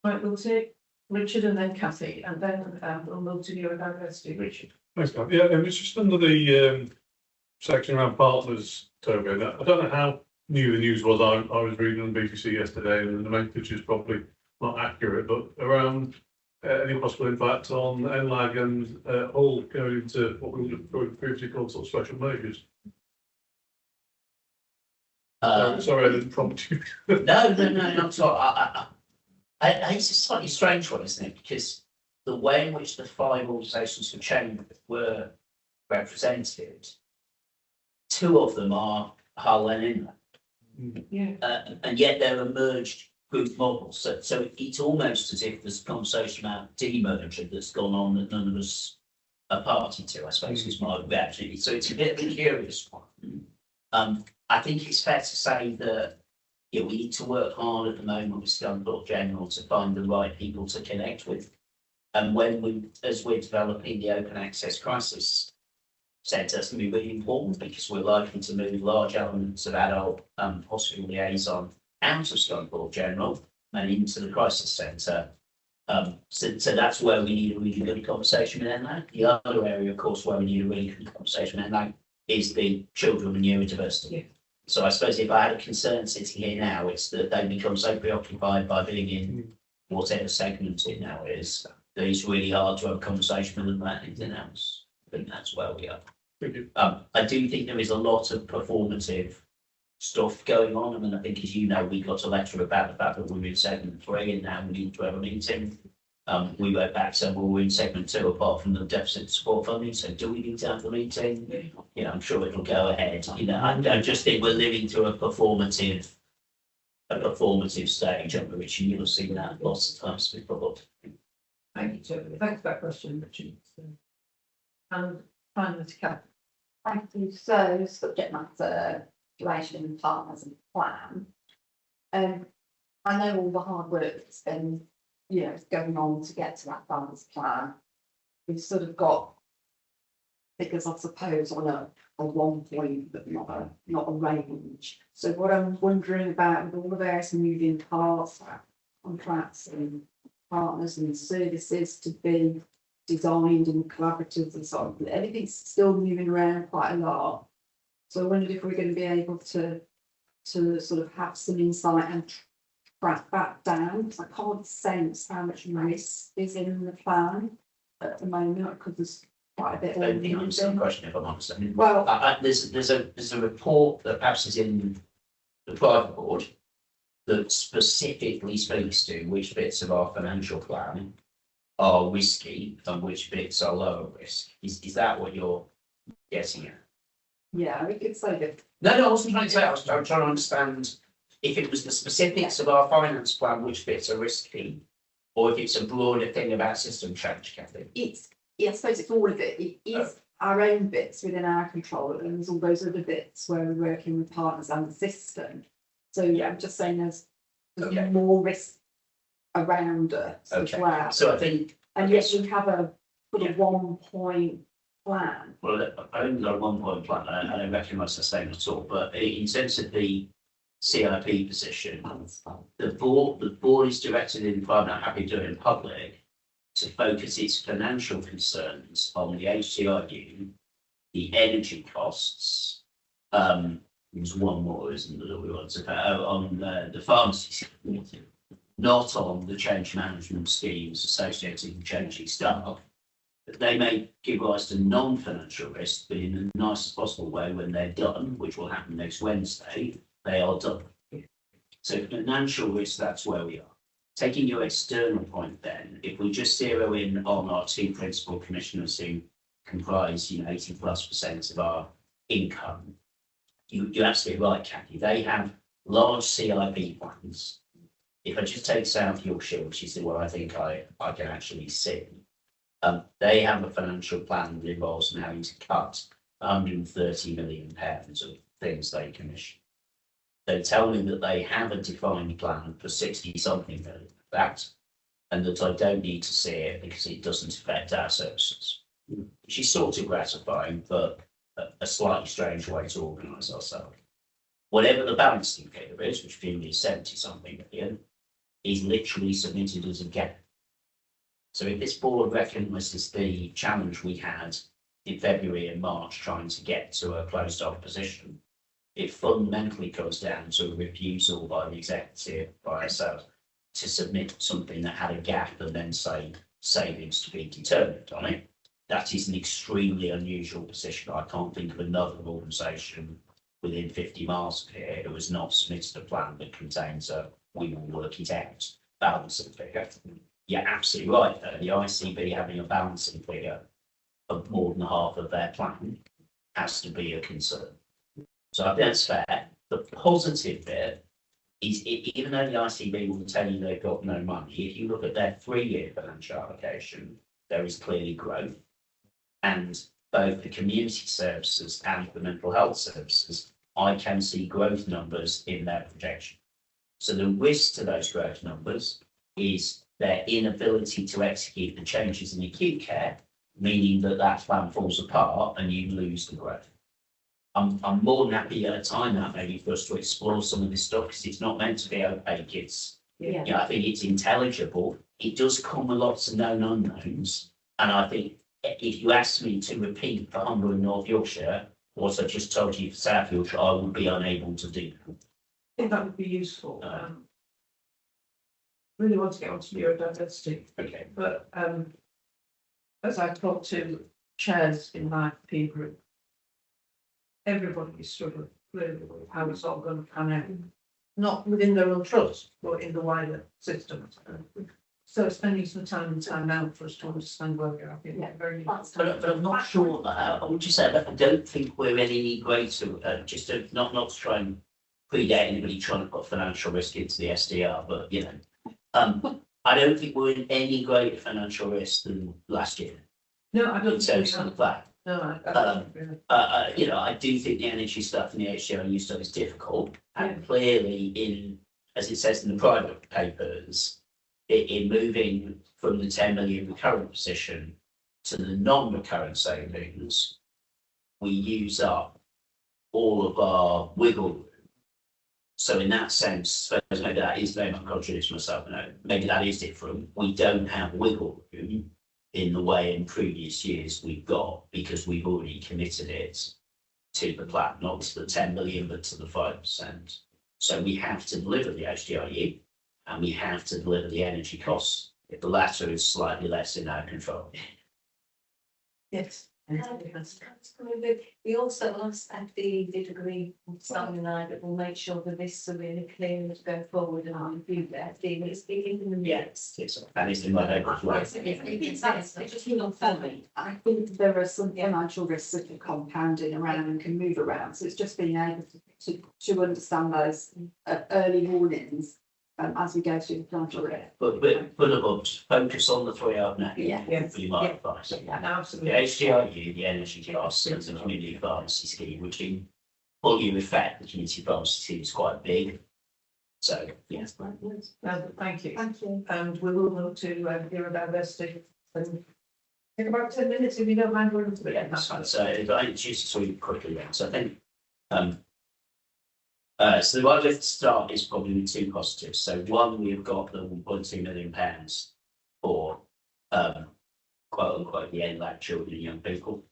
Right, we'll take Richard and then Cathy, and then we'll move to neurodiversity. Richard. Thanks, Glenn. Yeah, and it's just under the section around partners, Toby. And I don't know how new the news was. I was reading on BBC yesterday, and the message is probably not accurate, but around any possible impact on NLAG and Hull going into what we would have previously called sort of special measures. Sorry, I didn't prompt you. No, sorry. It's a slightly strange one, isn't it? Because the way in which the 5 organisations of change were represented, 2 of them are Hull and Inland. Yeah. And yet they're a merged group model. So it's almost as if there's a conversation about demerger that's gone on that none of us are party to, I suppose, is my reaction. So it's a bit of a curious one. I think it's fair to say that we need to work hard at the moment with Scunthorpe General to find the right people to connect with. And as we're developing the open access crisis centre, it's going to be really important because we're likely to move large elements of adult hospital liaison out of Scunthorpe General and into the crisis centre. So that's where we need a really good conversation with NLAG. The other area, of course, where we need a really good conversation with NLAG is the children and neurodiversity. Yeah. So I suppose if I had a concern sitting here now, it's that they become so preoccupied by being in whatever segment it now is, that it's really hard to have a conversation with them about anything else. I think that's where we are. Thank you. I do think there is a lot of performative stuff going on. I mean, I think, as you know, we got a letter about the fact that we're in segment 3 and now we need to have a meeting. We went back saying, well, we're in segment 2 apart from the deficit support funding. So do we need to have the meeting? You know, I'm sure it'll go ahead. You know, I just think we're living through a performative stage, under which you'll have seen that lots of times before. Thank you, Toby. Thanks for that question, Richard. And finally, to Cathy. Thank you. So subject matter, duration, partners and plan. I know all the hard work that's been, going on to get to that balanced plan. We've sort of got figures, I suppose, on a 1 point, but not a range. So what I'm wondering about with all the various moving parts, contracts and partners and services to be designed and collaborative and so on, everything's still moving around quite a lot. So I wondered if we're going to be able to sort of have some insight and track that down, because I can't sense how much risk is in the plan at the moment, because there's quite a bit. I don't think I'm asking the question, if I'm honest. I mean, Well, there's a report that perhaps is in the private board that specifically speaks to which bits of our financial plan are risky and which bits are lower risk. Is that what you're getting at? yeah, it's like a No, I wasn't trying to say. I was trying to understand if it was the specifics of our finance plan, which bits are risky, or if it's a broader thing about system change, Kathy. I suppose it's all of it. It is our own bits within our control, and there's all those other bits where we're working with partners and the system. So yeah, I'm just saying there's more risk around us as well. So I think, and yet we have a sort of 1 point plan. well, I only got a 1 point plan. I don't recognise the same at all. But in terms of the CIP position, the board is directed in private. I'm happy to do it in public to focus its financial concerns on the HCIU, the energy costs. There's one more, isn't there, that we want to on the pharmacy. not on the change management schemes associated with changing staff. But they may give rise to non-financial risk, but in the nicest possible way when they're done, which will happen next Wednesday, they are done. So financial risk, that's where we are. Taking your external point then, if we just zero in on our two principal commissioners who comprise, 80+% of our income, you're absolutely right, Kathy. They have large CIP plans. If I just take South Yorkshire, which is the one I think I can actually see, they have a financial plan that involves them having to cut £130 million of things they commission. They tell me that they have a defined plan for 60-something million of that, and that I don't need to see it because it doesn't affect our services, which is sort of gratifying, but a slightly strange way to organise ourselves. Whatever the balancing figure is, which for me is 70-something million, is literally submitted as a gap. So if this board recognises the challenge we had in February and March trying to get to a closed off position, it fundamentally comes down to a refusal by the executive, by ourselves, to submit something that had a gap and then say savings to be determined on it. That is an extremely unusual position. I can't think of another organisation within 50 miles of here who has not submitted a plan that contains a we will work it out balancing figure. You're absolutely right. The ICB having a balancing figure of more than half of their plan has to be a concern. So I think that's fair. The positive bit is even though the ICB will tell you they've got no money, if you look at their 3-year financial allocation, there is clearly growth. And both the community services and the mental health services, I can see growth numbers in their projection. So the risk to those growth numbers is their inability to execute the changes in acute care, meaning that that plan falls apart and you lose the growth. I'm more than happy at a time out maybe for us to explore some of this stuff because it's not meant to be opaque. It's, I think it's intelligible. It does come with lots of known unknowns. And I think if you ask me to repeat for Humber and North Yorkshire, what I just told you for South Yorkshire, I would be unable to do. I think that would be useful. Really want to get onto neurodiversity. Okay. But as I talk to chairs in my peer group, everybody is struggling really with how it's all going to pan out. Not within their own trust, but in the wider system. So spending some time and time out for us to understand where we are. I think very But I'm not sure that, I would just say that I don't think we're any greater, just to not to try and predate anybody trying to put financial risk into the SDR, but I don't think we're in any greater financial risk than last year. No, I don't. In terms of that. No, I do think the energy stuff and the HDRU stuff is difficult, and clearly as it says in the private papers, in moving from the 10 million recurrent position to the non-recurrent savings, we use up all of our wiggle room. So in that sense, maybe that is very much contradicting myself. Maybe that is different. We don't have wiggle room in the way in previous years we've got because we've already committed it to the plan, not to the 10 million, but to the 5%. So we have to deliver the HDRU and we have to deliver the energy costs. If the latter is slightly less in our control. Yes. We also last FD did agree with Simon and I that we'll make sure that this is really clear as we go forward and I'll review the FD. It's in the minutes. Yes, and it's in my paper as well. I think there are some financial risks that are compounding around and can move around. So it's just being able to understand those early warnings as we go through the financial risk. But focus on the 3 I've named. Yes. For my advice. Absolutely. The HDRU, the energy costs, and the community pharmacy scheme, which in full year effect, the community pharmacy scheme is quite big. So, yes. Thank you. Thank you. And we will move to neurodiversity. Take about 10 minutes if you don't mind running to Yeah, that's fine. So if I introduce it really quickly then. So I think so the right way to start is probably with 2 positives. So one, we've got the £1.2 million for quote unquote the NLAB children and young people.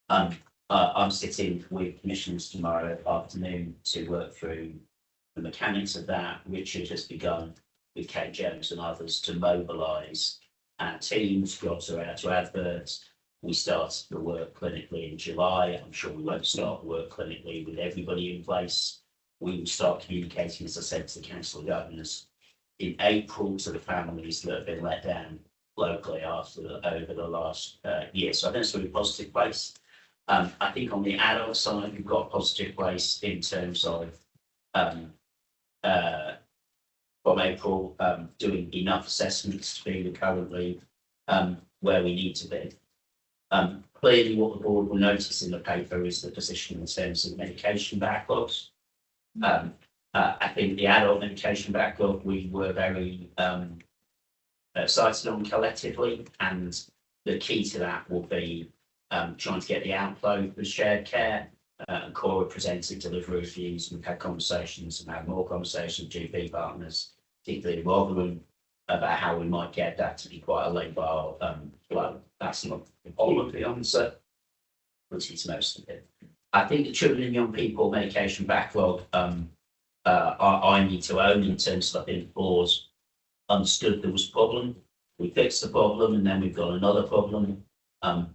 I'm sitting with commissioners tomorrow afternoon to work through the mechanics of that. Richard has begun with Kate Jones and others to mobilise our teams, jobs are out to adverts. We started the work clinically in July. I'm sure we won't start the work clinically with everybody in place. We will start communicating, as I said, to the Council of Governors in April to the families that have been let down locally over the last year. So I think it's a really positive place. I think on the adult side, we've got a positive place in terms of from April doing enough assessments to be currently where we need to be. Clearly, what the board will notice in the paper is the position in terms of medication backlogs. I think the adult medication backlog we were very excited on collectively, and the key to that will be trying to get the outflow for shared care. And Cora presented delivery reviews. We've had conversations and had more conversations with GP partners, particularly Rotherham, about how we might get that to be quite a labile flow. That's not all of the answer, but it's most of it. I think the children and young people medication backlog I need to own in terms of I think the board understood there was a problem. We fixed the problem and then we've got another problem.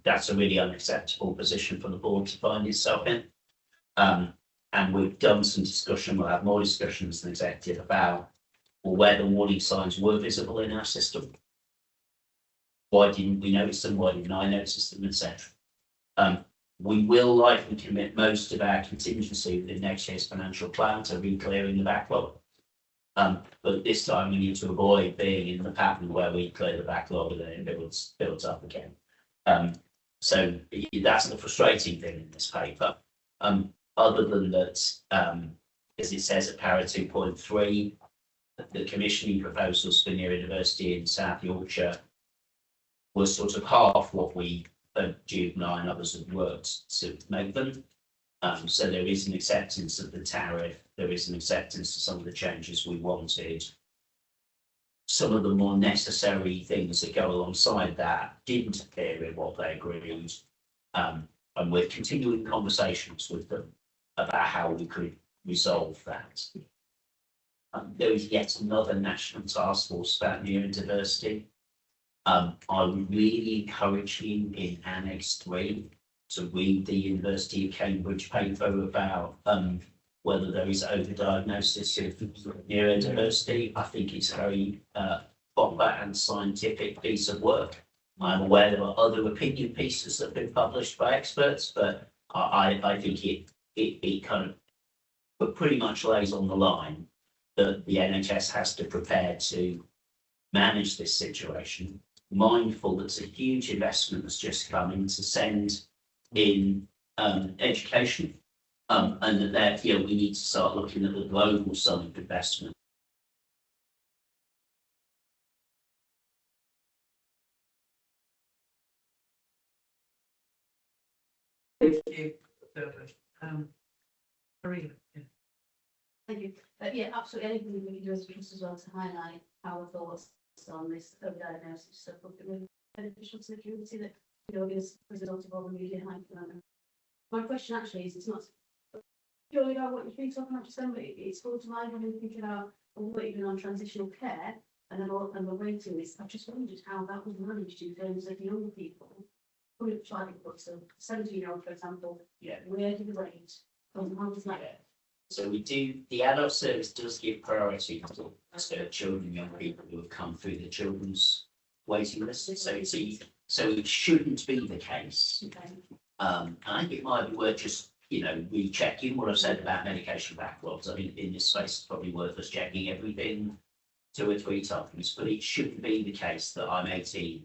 That's a really unacceptable position for the board to find itself in. And we've done some discussion, we'll have more discussions than executive about where the warning signs were visible in our system. Why didn't we notice them? Why didn't I notice them, etc. We will likely commit most of our contingency within next year's financial plan to re-clearing the backlog. But this time we need to avoid being in the pattern where we clear the backlog and then it builds up again. So that's the frustrating thing in this paper. Other than that, as it says at para 2.3, the commissioning proposals for Near University in South Yorkshire were sort of half what we, Juvenile and others, have worked to make them. So there is an acceptance of the tariff, there is an acceptance of some of the changes we wanted. Some of the more necessary things that go alongside that didn't appear in what they agreed. And we're continuing conversations with them about how we could resolve that. There is yet another national task force about neurodiversity. I would really encourage you in Annex 3 to read the University of Cambridge paper about whether there is overdiagnosis of neurodiversity. I think it's a very proper and scientific piece of work. I'm aware there are other opinion pieces that have been published by experts, but I think it kind of pretty much lays on the line that the NHS has to prepare to manage this situation, mindful that it's a huge investment that's just come in to send in education, and that therefore we need to start looking at the global sum of investment. Thank you. Maria. Thank you. Yeah, absolutely. Anything we can do as a trust as well to highlight our thoughts on this overdiagnosis stuff would be really beneficial to the community that, you know, is a result of all the media hype. My question actually is, it's not purely about what you've been talking about just then, but it's all to mind when we're thinking about what you're doing on transitional care and then all and the waiting list. I've just wondered how that was managed in terms of younger people. So 17-year-old, for example, where do we wait? How does that? So we do, the adult service does give priority to children and young people who have come through the children's waiting list. So it shouldn't be the case. Okay. And I think it might be worth just, you know, rechecking what I've said about medication backlogs. I mean, in this space, it's probably worth us checking everything 2 or 3 times, but it shouldn't be the case that I'm 18,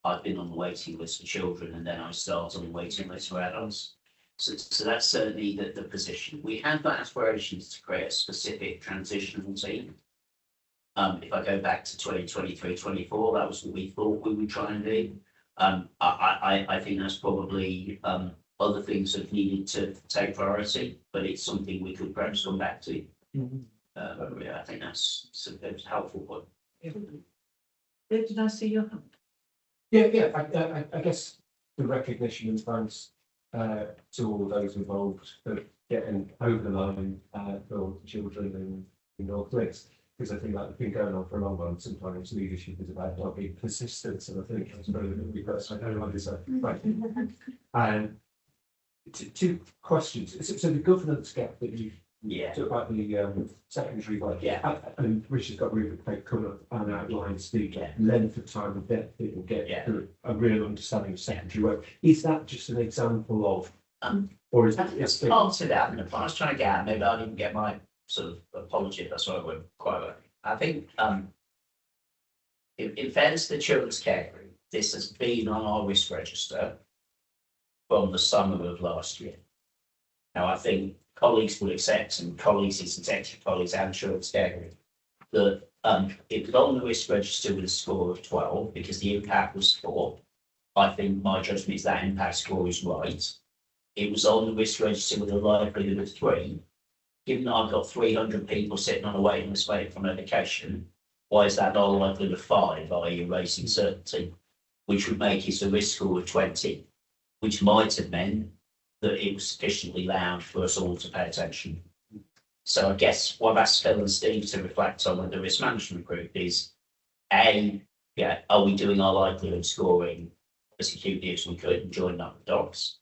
I've been on the waiting list for children, and then I start on the waiting list for adults. So that's certainly the position. We have got aspirations to create a specific transitional team. If I go back to 2023-24, that was what we thought we would try and do. I think that's probably other things have needed to take priority, but it's something we could perhaps come back to. I think that's a helpful point. Dave, did I see your hand? Yeah. I guess the recognition and thanks to all those involved for getting over the line for children in North Wales. because I think that's been going on for a long time. Sometimes leadership is about not being persistent, and I think that's better than because I don't like this. Right. And two questions. So the governance gap that you Yeah, talked about the secondary budget. Yeah. And Richard's got really good come up and outlines the Yeah. length of time and depth it will get Yeah. to a real understanding of secondary work. Is that just an example of, or is it? it's part of that, and if I was trying to get at, maybe I didn't get my sort of apology, that's why I went quite well. I think, in fairness to the children's care group, this has been on our risk register from the summer of last year. Now, I think colleagues will accept, and colleagues, his executive colleagues and children's care group, that it was on the risk register with a score of 12 because the impact was 4. I think my judgment is that impact score is right. It was on the risk register with a likelihood of 3. Given that I've got 300 people sitting on a waiting list waiting for medication, why is that not a likelihood of 5, i.e. erasing certainty, which would make it a risk score of 20, which might have meant that it was sufficiently loud for us all to pay attention. So I guess what I've asked Phil and Steve to reflect on with the risk management group is, A, are we doing our likelihood scoring as acutely as we could and joining up with docs?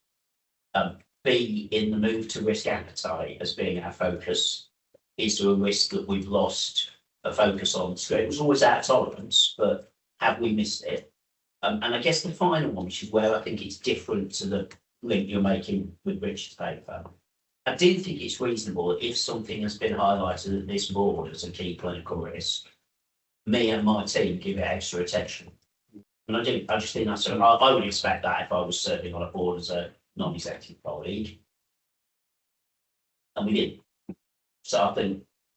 B, in the move to risk appetite as being our focus, is there a risk that we've lost a focus on? So it was always our tolerance, but have we missed it? And I guess the final one, which is where I think it's different to the link you're making with Richard's paper. I do think it's reasonable if something has been highlighted at this board as a key clinical risk, me and my team give it extra attention. And I just think that's, I would expect that if I was serving on a board as a non-executive colleague. And we did. So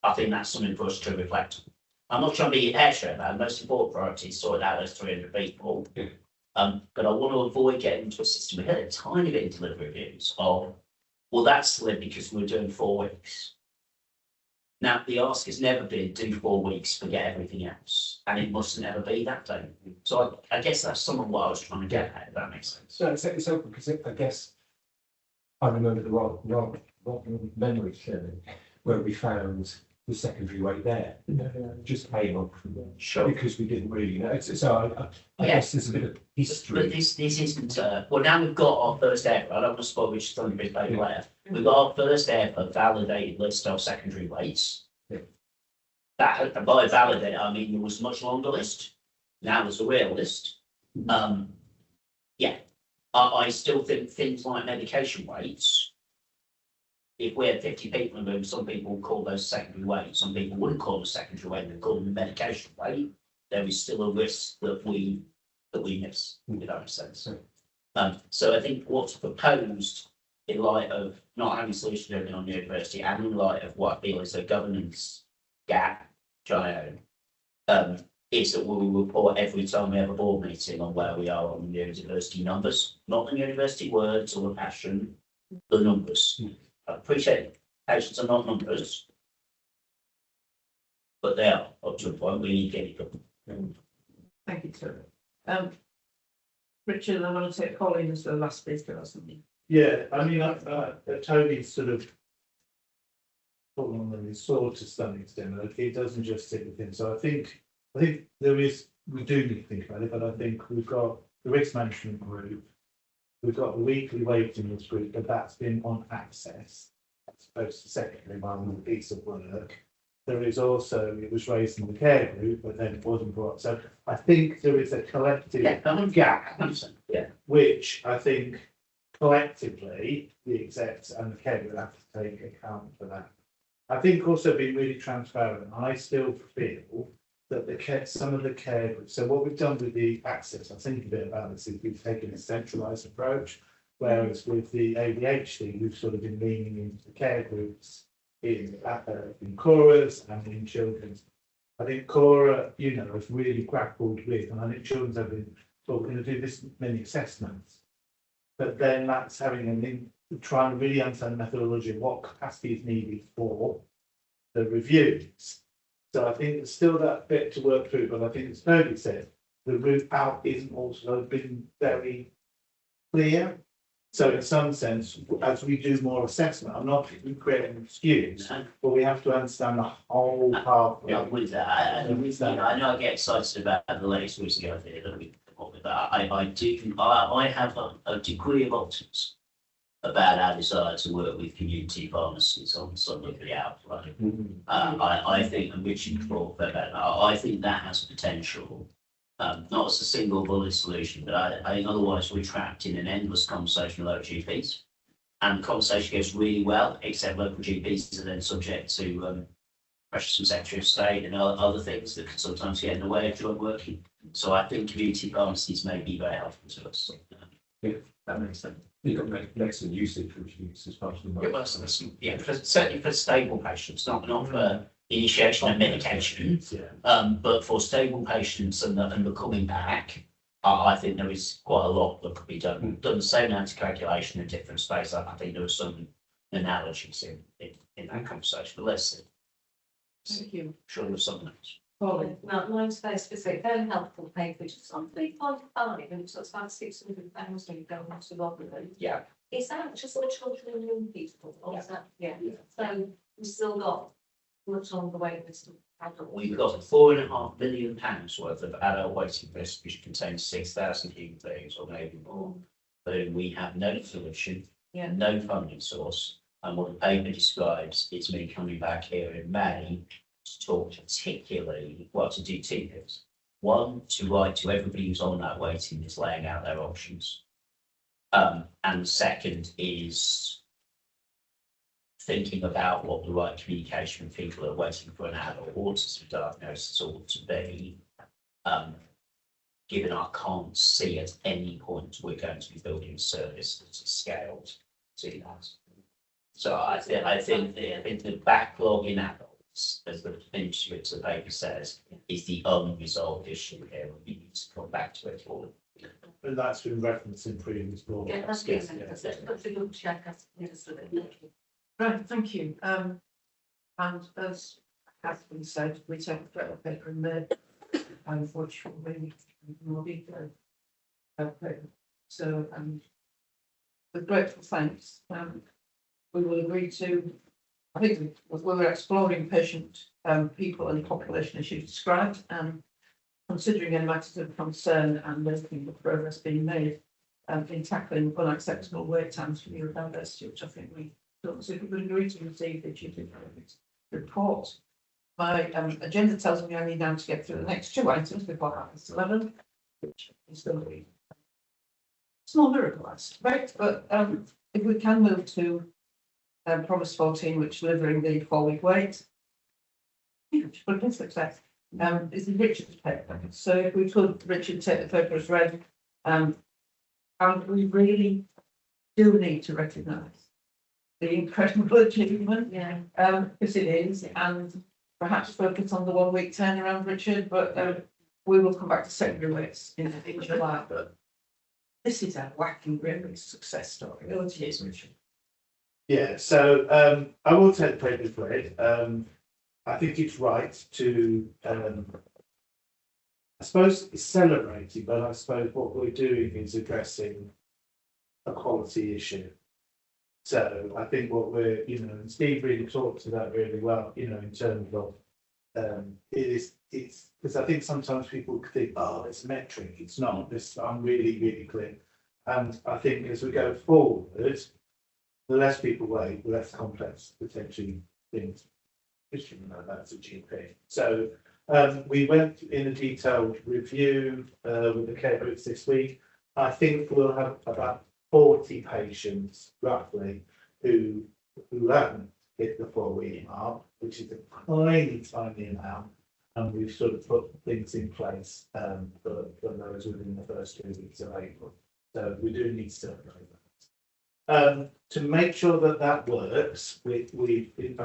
I think that's something for us to reflect. I'm not trying to be extra about it. Most important priority is sorting out those 300 people. But I want to avoid getting into a system. We had a tiny bit in delivery reviews of, well, that's slim because we're doing 4 weeks. Now, the ask has never been do 4 weeks, forget everything else. And it mustn't ever be that day. So I guess that's some of what I was trying to get at, if that makes sense. So it's open because I guess I remember the wrong memory sermon where we found the secondary weight there, just came up from there. Sure. Because we didn't really know. So I guess there's a bit of history. But this isn't, well, now we've got our first ever, I don't want to spoil which is on the big paper later. We've got our first ever validated list of secondary weights. That, and by validate, I mean there was a much longer list. Now there's a real list. I still think things like medication weights. If we had 50 people in the room, some people would call those secondary weights, some people wouldn't call them secondary weight, they'd call them medication weight. There is still a risk that we miss, if that makes sense. So I think what's proposed in light of not having solution to on the university and in light of what I feel is a governance gap, which I own, is that we will report every time we have a board meeting on where we are on the university numbers, not the university words or the passion, the numbers. I appreciate patients are not numbers, but they are up to a point we need to get it done. Thank you, sir. Richard, I want to take Colin as the last speaker or something. Yeah, I mean, Tony's sort of put on the sort of stunning extent. It doesn't just sit with him. So I think there is, we do need to think about it, but I think we've got the risk management group. We've got the weekly waiting list group, but that's been on access as opposed to secondary one piece of work. There is also, it was raised in the care group, but then it wasn't brought. So I think there is a collective gap, which I think collectively the execs and the care group have to take account for that. I think also being really transparent, I still feel that some of the care groups, so what we've done with the access, I think a bit about this, is we've taken a centralised approach, whereas with the ADHD, we've sort of been leaning into the care groups in Cora's and in children's. I think Cora, has really grappled with, and I think children's have been, we're going to do this many assessments, but then that's trying to really understand the methodology of what capacity is needed for the reviews. So I think there's still that bit to work through, but I think as Toby said, the route out isn't also been very clear. So in some sense, as we do more assessment, I'm not creating an excuse, but we have to understand the whole pathway. Yeah, with that, I know I get excited about the latest whiskey idea that we come up with that. I have a degree of optimism about our desire to work with community pharmacies on some of the outline. I think, and Richard talked about that, I think that has potential. Not as a single bullet solution, but I think otherwise we're trapped in an endless conversation with local GPs. And the conversation goes really well, except local GPs are then subject to pressures from Secretary of State and other things that can sometimes get in the way of joint working. So I think community pharmacies may be very helpful to us. Yeah, that makes sense. You've got to make some usage, which is as much as Yeah, certainly for stable patients, not for initiation of medication, but for stable patients and the coming back, I think there is quite a lot that could be done. Done the same anticoagulation in a different space. I think there was some analogies in that conversation, but let's see. Thank you. Sure, there's something else. Polly. Now, mine's very specific, very helpful paper, which is on 3.5, and so it's about 600,000 going to Rotherham. Yeah. Is that just for children and young people, or is that, yeah, so we've still got much on the way with some adults. We've got £4.5 million worth of adult waiting list, which contains 6,000 human beings or maybe more. But we have no solution, no funding source. And what the paper describes is me coming back here in May to talk particularly, to do two things. One, to write to everybody who's on that waiting list, laying out their options. And second is thinking about what the right communication with people who are waiting for an adult autism diagnosis ought to be, given I can't see at any point we're going to be building a service that's scaled to that. So I think the backlog in adults, as the finish of the paper says, is the unresolved issue here. We need to come back to it all. But that's been referenced in previous board. Yeah, that's good, that's a good check, that's understood it. Right, thank you. And as has been said, we take the federal paper in there, unfortunately, more detail. Okay, so with grateful thanks, we will agree to, I think we were exploring patient, people and population issues described, and considering any matters of concern and making the progress being made in tackling unacceptable wait times for neurodiversity, which I think we don't see if we would agree to receive the duty report. My agenda tells me I need now to get through the next two items before 11, which is going to be a small miracle, I suspect, but if we can move to Promise 14, which delivering the 4-week wait, which would be success. Is in Richard's paper. So if we could, Richard, take the paper as read, and we really do need to recognise the incredible achievement, because it is, and perhaps focus on the 1-week turnaround, Richard, but we will come back to secondary weights in July, but this is a wacky, really success story. Over to you, Richard. Yeah, so I will take the paper as read. I think it's right to, I suppose it's celebrating, but I suppose what we're doing is addressing a quality issue. So I think what we're, and Steve really talked to that really well, in terms of it's because I think sometimes people think, oh, it's a metric. It's not. I'm really, really clear. And I think as we go forward, the less people wait, the less complex potentially things. That's a GP. So we went in a detailed review with the care groups this week. I think we'll have about 40 patients roughly who haven't hit the 4-week mark, which is a tiny amount. And we've sort of put things in place for those within the first 2 weeks of April. So we do need to celebrate that. To make sure that works, I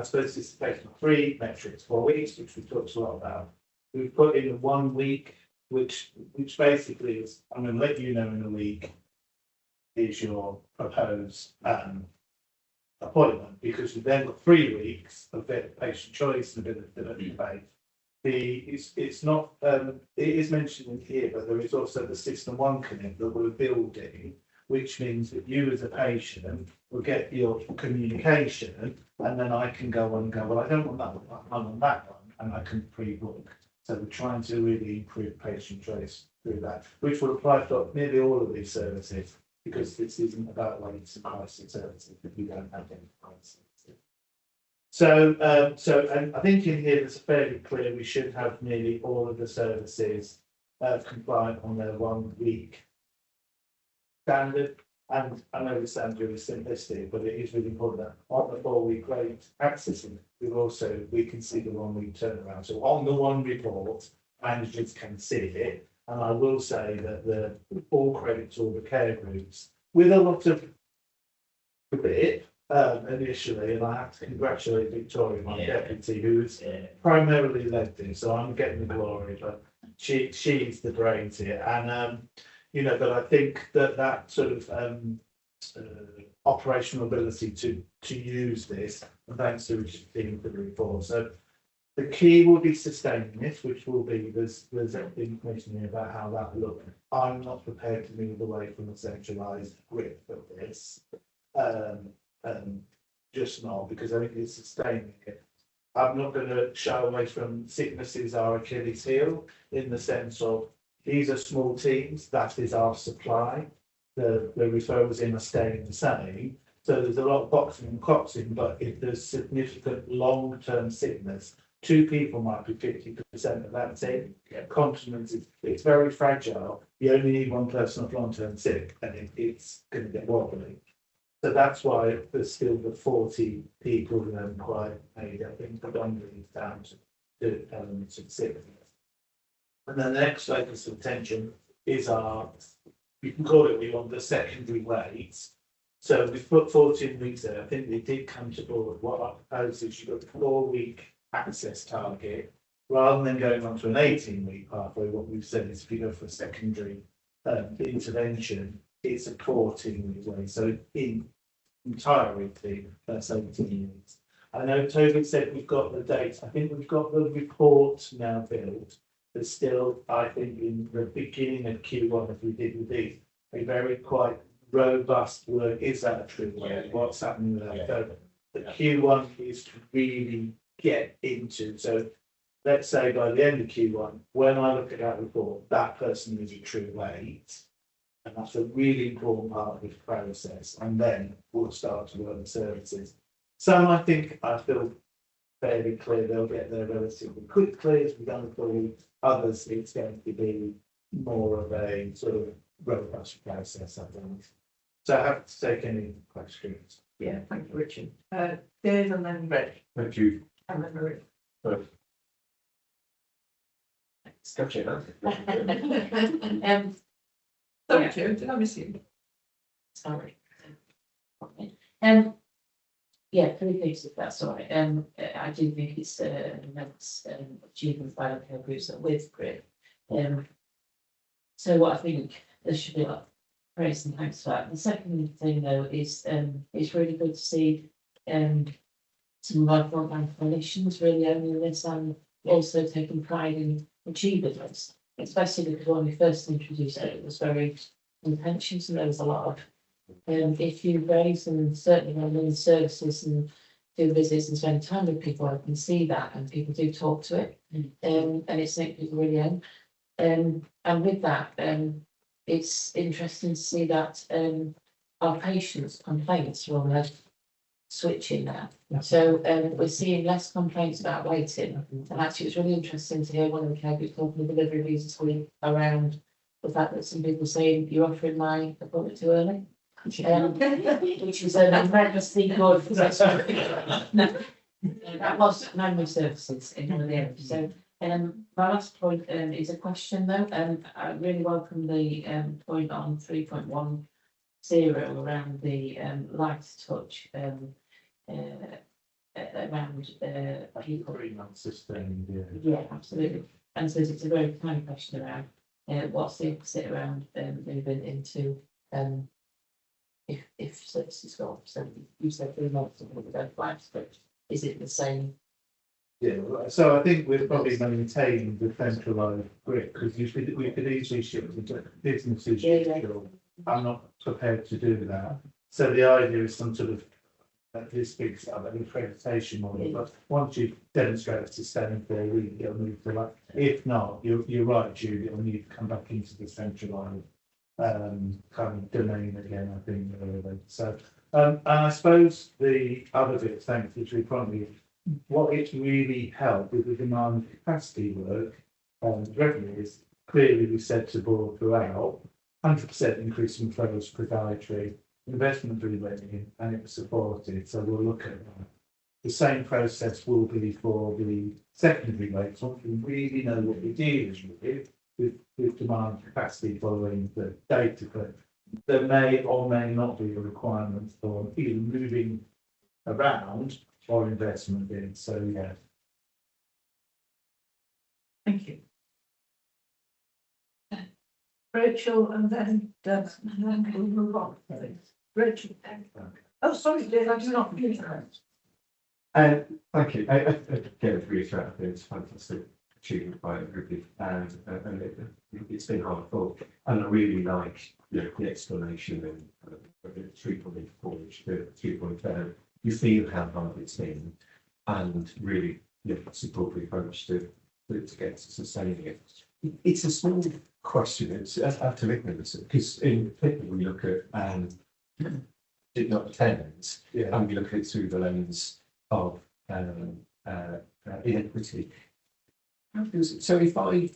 suppose it's based on 3 metrics: 4 weeks, which we talked a lot about. We've put in 1 week, which basically is, I'm going to let you know in a week is your proposed appointment, because you've then got 3 weeks of patient choice and a bit of debate. It's not, it is mentioned in here, but there is also the System 1 clinic that we're building, which means that you as a patient will get your communication, and then I can go on and go, well, I don't want that one, I want that one, and I can pre-book. So we're trying to really improve patient choice through that, which will apply for nearly all of these services, because this isn't about waits and pricing services, if we don't have any pricing. So, and I think in here it's fairly clear we should have nearly all of the services compliant on their 1 week standard. And I know this sounds really simplistic, but it is really important that on the 4 week rate accessing, we can see the 1 week turnaround. So on the one report, managers can see it. And I will say that all credit to all the care groups, with a lot of bit initially, and I have to congratulate Victoria, my deputy, who's primarily led this, so I'm getting the glory, but she's the brains here. And you know, but I think that sort of operational ability to use this, and thanks to Richard Dean for the report. So the key will be sustaining this, which will be there's information here about how that looks. I'm not prepared to move away from a centralised grip of this. Just not, because I think it's sustaining it. I'm not going to shy away from sicknesses are Achilles heel, in the sense of these are small teams, that is our supply. The referrals in are staying the same. So there's a lot of boxing and cloxing, but if there's significant long-term sickness, 2 people might be 50% of that team. Continence it's very fragile. You only need 1 person off long-term sick, and it's going to get wobbly. So that's why there's still the 40 people who haven't quite made, I think, predominantly down to elements of sickness. And then the next focus of attention is you can call it, we want the secondary weights. So we've put 14 weeks there. I think they did come to board. What I propose is you've got a 4 week access target, rather than going on to an 18 week pathway. What we've said is if you go for a secondary intervention, it's a 14 week way. So in entirety, that's 18 weeks. I know Toby said we've got the dates. I think we've got the report now built. But still, I think in the beginning of Q1, if we did with these, a very quite robust work. Is that a true way? What's happening with that? So the Q1 is to really get into. So let's say by the end of Q1, when I look at that report, that person is a true weight. And that's a really important part of the process. And then we'll start to work the services. Some I feel fairly clear they'll get there relatively quickly as we've done for others. It's going to be more of a sort of robust process, I think. So I have to take any questions. Yeah, thank you, Richard. Dave and then Rick. Thank you. And then Rick. Gotcha. Sorry, Joe, did I miss you? Sorry. Yeah, 3 things if that's all right. I do think it's an immense achievement by the care groups that with GRIP. So what I think there should be a lot of praise and thanks for that. The second thing though is it's really good to see some of our frontline clinicians really owning this and also taking pride in achieving this, especially because when we first introduced it, it was very contentious and there was a lot of issue raised, and certainly when I'm in services and do visits and spend time with people, I can see that and people do talk to it, and it's something people really own. And with that, it's interesting to see that our patients' complaints will have switching now. So we're seeing less complaints about waiting, and actually it's really interesting to hear one of the care groups talking the delivery recently around the fact that some people saying you're offering my appointment too early. Which is tremendously good. That was memory services in one of the areas. So my last point is a question though. I really welcome the point on 3.10 around the light touch around people. 3 months sustained, Yeah, absolutely. And so it's a very kind question around what's the opposite around moving into if services go up, so you said 3 months and we go flat, but is it the same? Yeah, so I think we'll probably maintain the centralised grip because we could easily shift into business as usual I'm not prepared to do that. So the idea is some sort of, this speaks about an accreditation model, but once you've demonstrated sustainability, it'll move to that. If not, you're right, Jude, it'll need to come back into the centralised kind of domain again, I think, really. So, and I suppose the other bit, thanks, which we probably, what it's really helped with the demand capacity work, revenues, clearly we said to board throughout, 100% increase in flows per dietary, investment revenue, and it was supported, so we'll look at that. The same process will be for the secondary rates, once we really know what we're dealing with demand capacity following the data, but there may or may not be a requirement for either moving around or investment in, so yeah. Thank you. Rachel and then Deb, and then we'll move on, please. Rachel. Oh, sorry, Dave, I do not give that. Thank you. Again, to reiterate, I think it's fantastic achievement by everybody, and it's been hard fought. And I really like the explanation in 3.4, which 3.0. You feel how hard it's been, and really support the approach to get to sustaining it. It's a small question. It's out of ignorance, because in particular we look at did not attend, and we look at it through the lens of inequity. So if I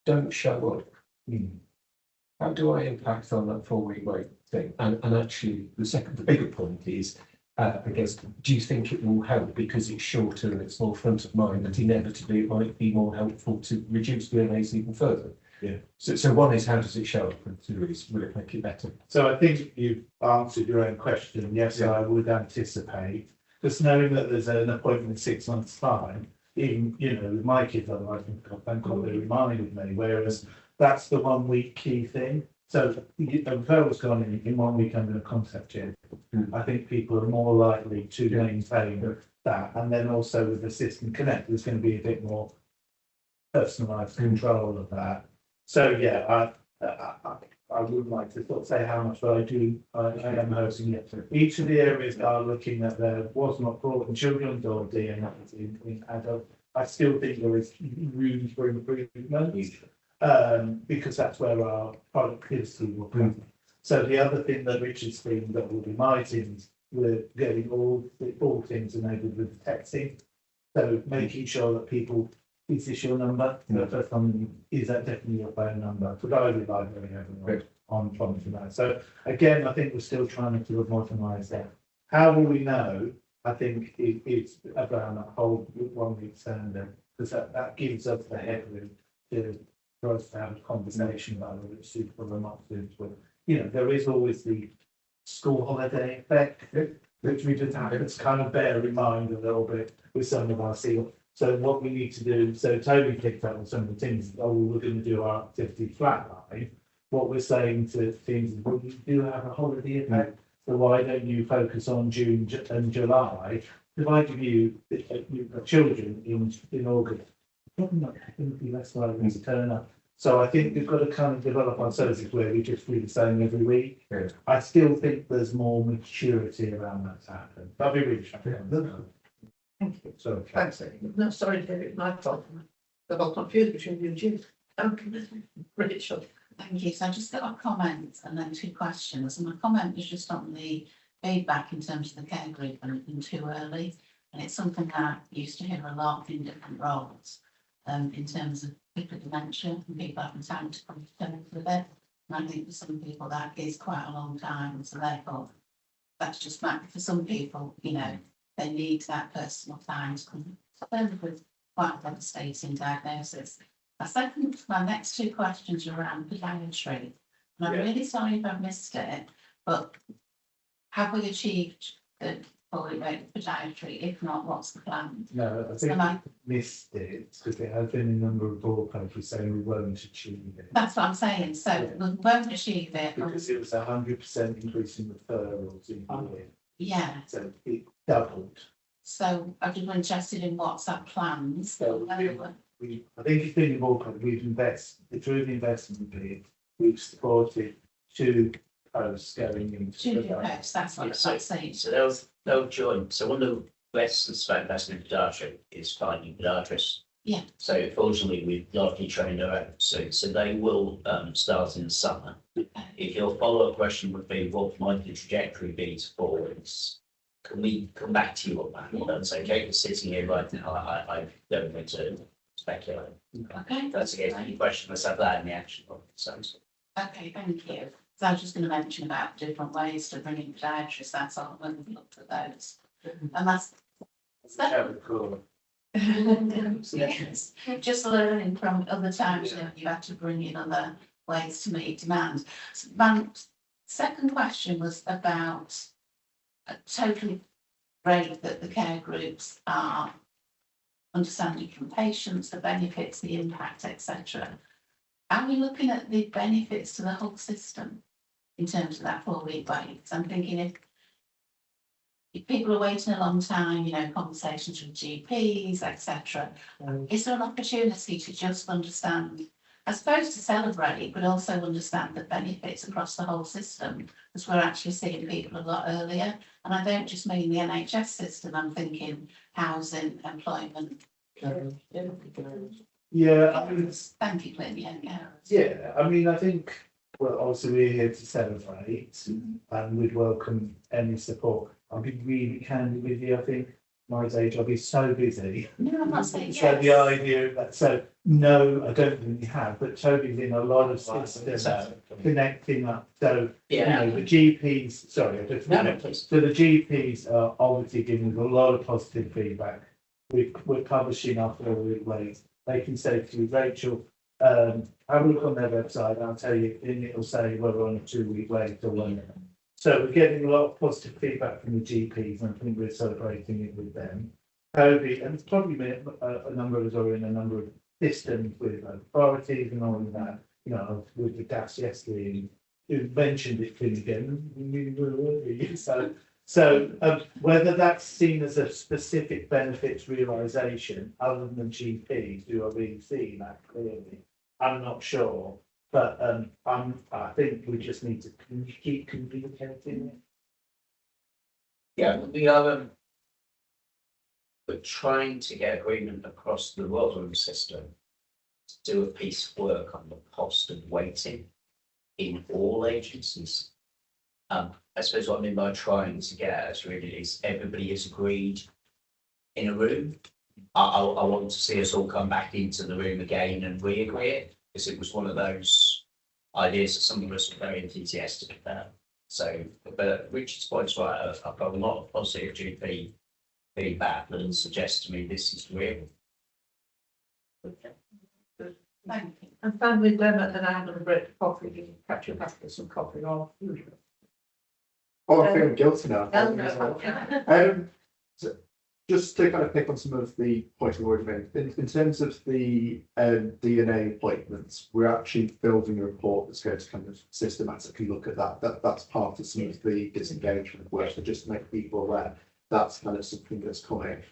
don't show up, how do I impact on that 4-week wait thing? And actually, the bigger point is, I guess, do you think it will help because it's shorter and it's more front of mind, that inevitably it might be more helpful to reduce the delays even further? Yeah. So one is, how does it show up, and two is, will it make it better? So I think you've answered your own question. Yes, I would anticipate, just knowing that there's an appointment in 6 months' time, even, with my kids, I think, thank God they reminded me, whereas that's the 1 week key thing. So a referral's gone in 1 week under a concept check. I think people are more likely to maintain that. And then also with the System Connect, there's going to be a bit more personalised control of that. So I would like to sort of say how much, but I am hosting it. Each of the areas that are looking at there was not brought in children or DNA in adults. I still think there is room for improvement, because that's where our productivity will come. So the other thing that Richard's theme that will be my teams, we're getting all things enabled with texting. So making sure that people, is this your number? The first one, is that definitely your phone number? But I would like everyone on from tonight. So again, I think we're still trying to modernize that. How will we know? I think it's around that whole 1 week standard, because that gives us the headroom for us to have a conversation about whether it's suitable or not suitable. There is always the school holiday effect, which we just have to kind of bear in mind a little bit with some of our seal. So what we need to do, so Toby picked up on some of the things, we're going to do our activity flatline. What we're saying to teams is, well, you do have a holiday effect, so why don't you focus on June and July? If I give you children in August, probably not going to be less likely to turn up. So I think we've got to kind of develop our services where we just do the same every week. Yeah. I still think there's more maturity around that to happen. That'd be really interesting. Thank you. So Thanks, David. No, sorry, David, my fault. I got confused between you and Jim. Rachel. Thank you. So I just got a comment and then 2 questions. And my comment was just on the feedback in terms of the care group and too early. And it's something that I used to hear a lot in different roles, in terms of people with dementia and people having time to come to terms with it. And I think for some people that is quite a long time. So therefore, that's just for some people, they need that personal time to come to terms with quite a devastating diagnosis. My next 2 questions are around podiatry. And I'm really sorry if I've missed it, but have we achieved the fully rated podiatry? If not, what's the plan? No, I think I missed it because it has been a number of board papers saying we won't achieve it. That's what I'm saying. So we won't achieve it because it was 100% increase in referrals in the year. Yeah. So it doubled. So I'm just interested in what's that plans. So I think it's been important. We've invested through the investment bid. We've supported 2 posts going into. Junior posts, that's what So- I'm saying. So they'll join, so one of the lessons about investment in data is finding the address. Yeah. So fortunately, we've largely trained our own, so they will start in the summer. If your follow-up question would be, what might the trajectory be to forwards? Can we come back to you on that? Well, that's okay, we're sitting here right now, I don't want to speculate. Okay, That's again, any question, let's have that in the action. So, okay, thank you. So I was just going to mention about different ways to bring in podiatrists, that's all, when we've looked at those. And that's. Yes, just learning from other times, you have to bring in other ways to meet demand. So my second question was about totally great that the care groups are understanding from patients, the benefits, the impact, etc. Are we looking at the benefits to the whole system in terms of that 4-week wait? Because I'm thinking if people are waiting a long time, conversations with GPs, etc. Is there an opportunity to just understand, I suppose to celebrate, but also understand the benefits across the whole system? Because we're actually seeing people a lot earlier. And I don't just mean the NHS system, I'm thinking housing, employment. Yeah, I mean, Thank you, Clint, yeah. yeah, I mean, I think, well, obviously we're here to celebrate and we'd welcome any support. I'll be really candid with you, I think my day job is so busy. No, I'm not saying So the yes. idea of that, so no, I don't think we have, but Toby's in a lot of systems connecting up. So, the GPs, sorry, I just. No, please. So the GPs are obviously giving us a lot of positive feedback. We're publishing our 4-week ways. They can say to you, Rachel, have a look on their website and I'll tell you, and it'll say we're on a 2-week wait or 1. So we're getting a lot of positive feedback from the GPs and I think we're celebrating it with them. Toby, and it's probably been a number of us are in a number of systems with authorities and all of that. With the DAS yesterday, who mentioned it to me again. So whether that's seen as a specific benefits realisation other than GPs who are being seen that clearly, I'm not sure. But I think we just need to keep communicating it. Yeah, we are. We're trying to get agreement across the Rotherham system to do a piece of work on the cost of waiting in all agencies. I suppose what I mean by trying to get us really is everybody is agreed in a room. I want to see us all come back into the room again and re-agree it, because it was one of those ideas that some of us were very enthusiastic about. So, but Richard's point's right, I've got a lot of positive GP feedback that suggests to me this is real. Thank you. And family dinner and I'm going to break coffee, you can catch your back with some coffee or. Oh, I'm feeling guilty now. No. So just to kind of pick on some of the points we've already made, in terms of the DNA appointments, we're actually building a report that's going to kind of systematically look at that. That's part of some of the disengagement work, so just to make people aware that's kind of something that's coming.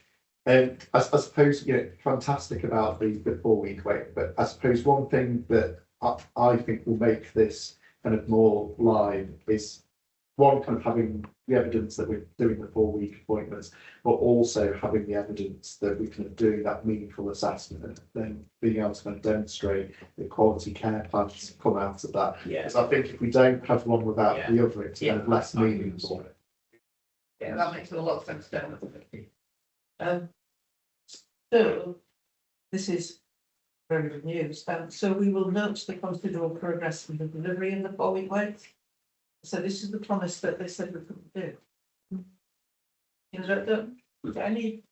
I suppose, fantastic about the 4-week wait, but I suppose one thing that I think will make this kind of more live is one, kind of having the evidence that we're doing the 4-week appointments, but also having the evidence that we're kind of doing that meaningful assessment and then being able to kind of demonstrate the quality care plans come out of that. Yeah. Because I think if we don't have one without the other, it's kind of less meaningful. Yeah, that makes a lot of sense, definitely. So, this is very good news. So we will note the considerable progress in the delivery in the 4-week wait. So this is the promise that they said we couldn't do. Don't any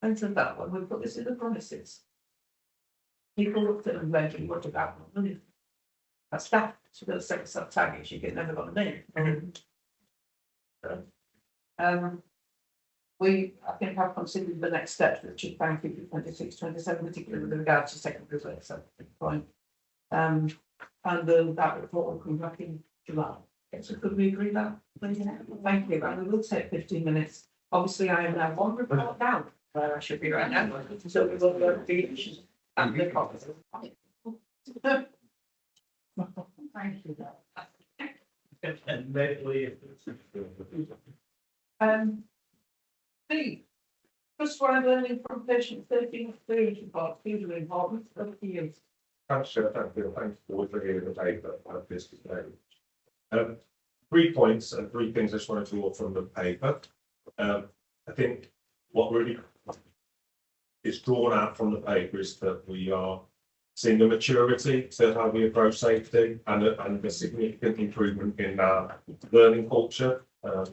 sense of that when we put this in the promises. People looked at them later, what about money? That's that. So they'll set us up tagging, you get never got a name. I think I've considered the next steps, which is banking for 26-27, particularly with regard to secondary works at this point. And that report will come back in July. So could we agree that? Thank you, and we will take 15 minutes. Obviously, I am now one report down where I should be right now. So we will go to each and the copies. Thank you. And maybe. Steve, just what I'm learning from patient safety experience report, hugely important, up to you. Thanks for hearing the paper of this today. 3 points and 3 things I just want to draw from the paper. I think what really is drawn out from the paper is that we are seeing the maturity to how we approach safety and a significant improvement in our learning culture. The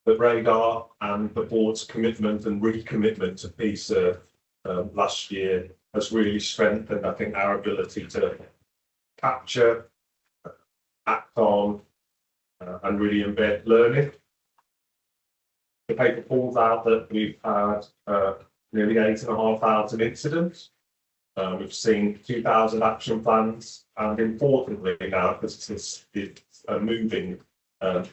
RDaSH and the board's commitment and recommitment to PISA last year has really strengthened, I think, our ability to capture, act on, and really embed learning. The paper pulls out that we've had nearly 8,500 incidents. We've seen 2,000 action plans, and importantly now, because it's a moving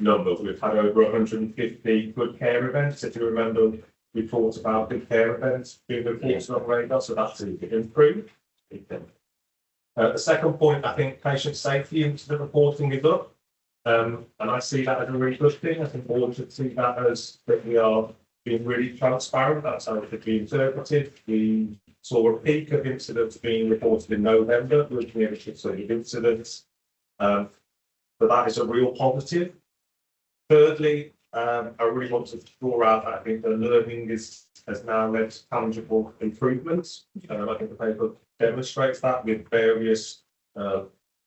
number, we've had over 150 good care events. If you remember, we talked about good care events being reported on RDaSH, so that's improved. The second point, I think patient safety incident reporting is up, and I see that as a really good thing. I think board should see that as that we are being really transparent. That's how it should be interpreted. We saw a peak of incidents being reported in November, looking at the incidents. But that is a real positive. Thirdly, I really want to draw out that I think the learning has now led to tangible improvements. I think the paper demonstrates that with various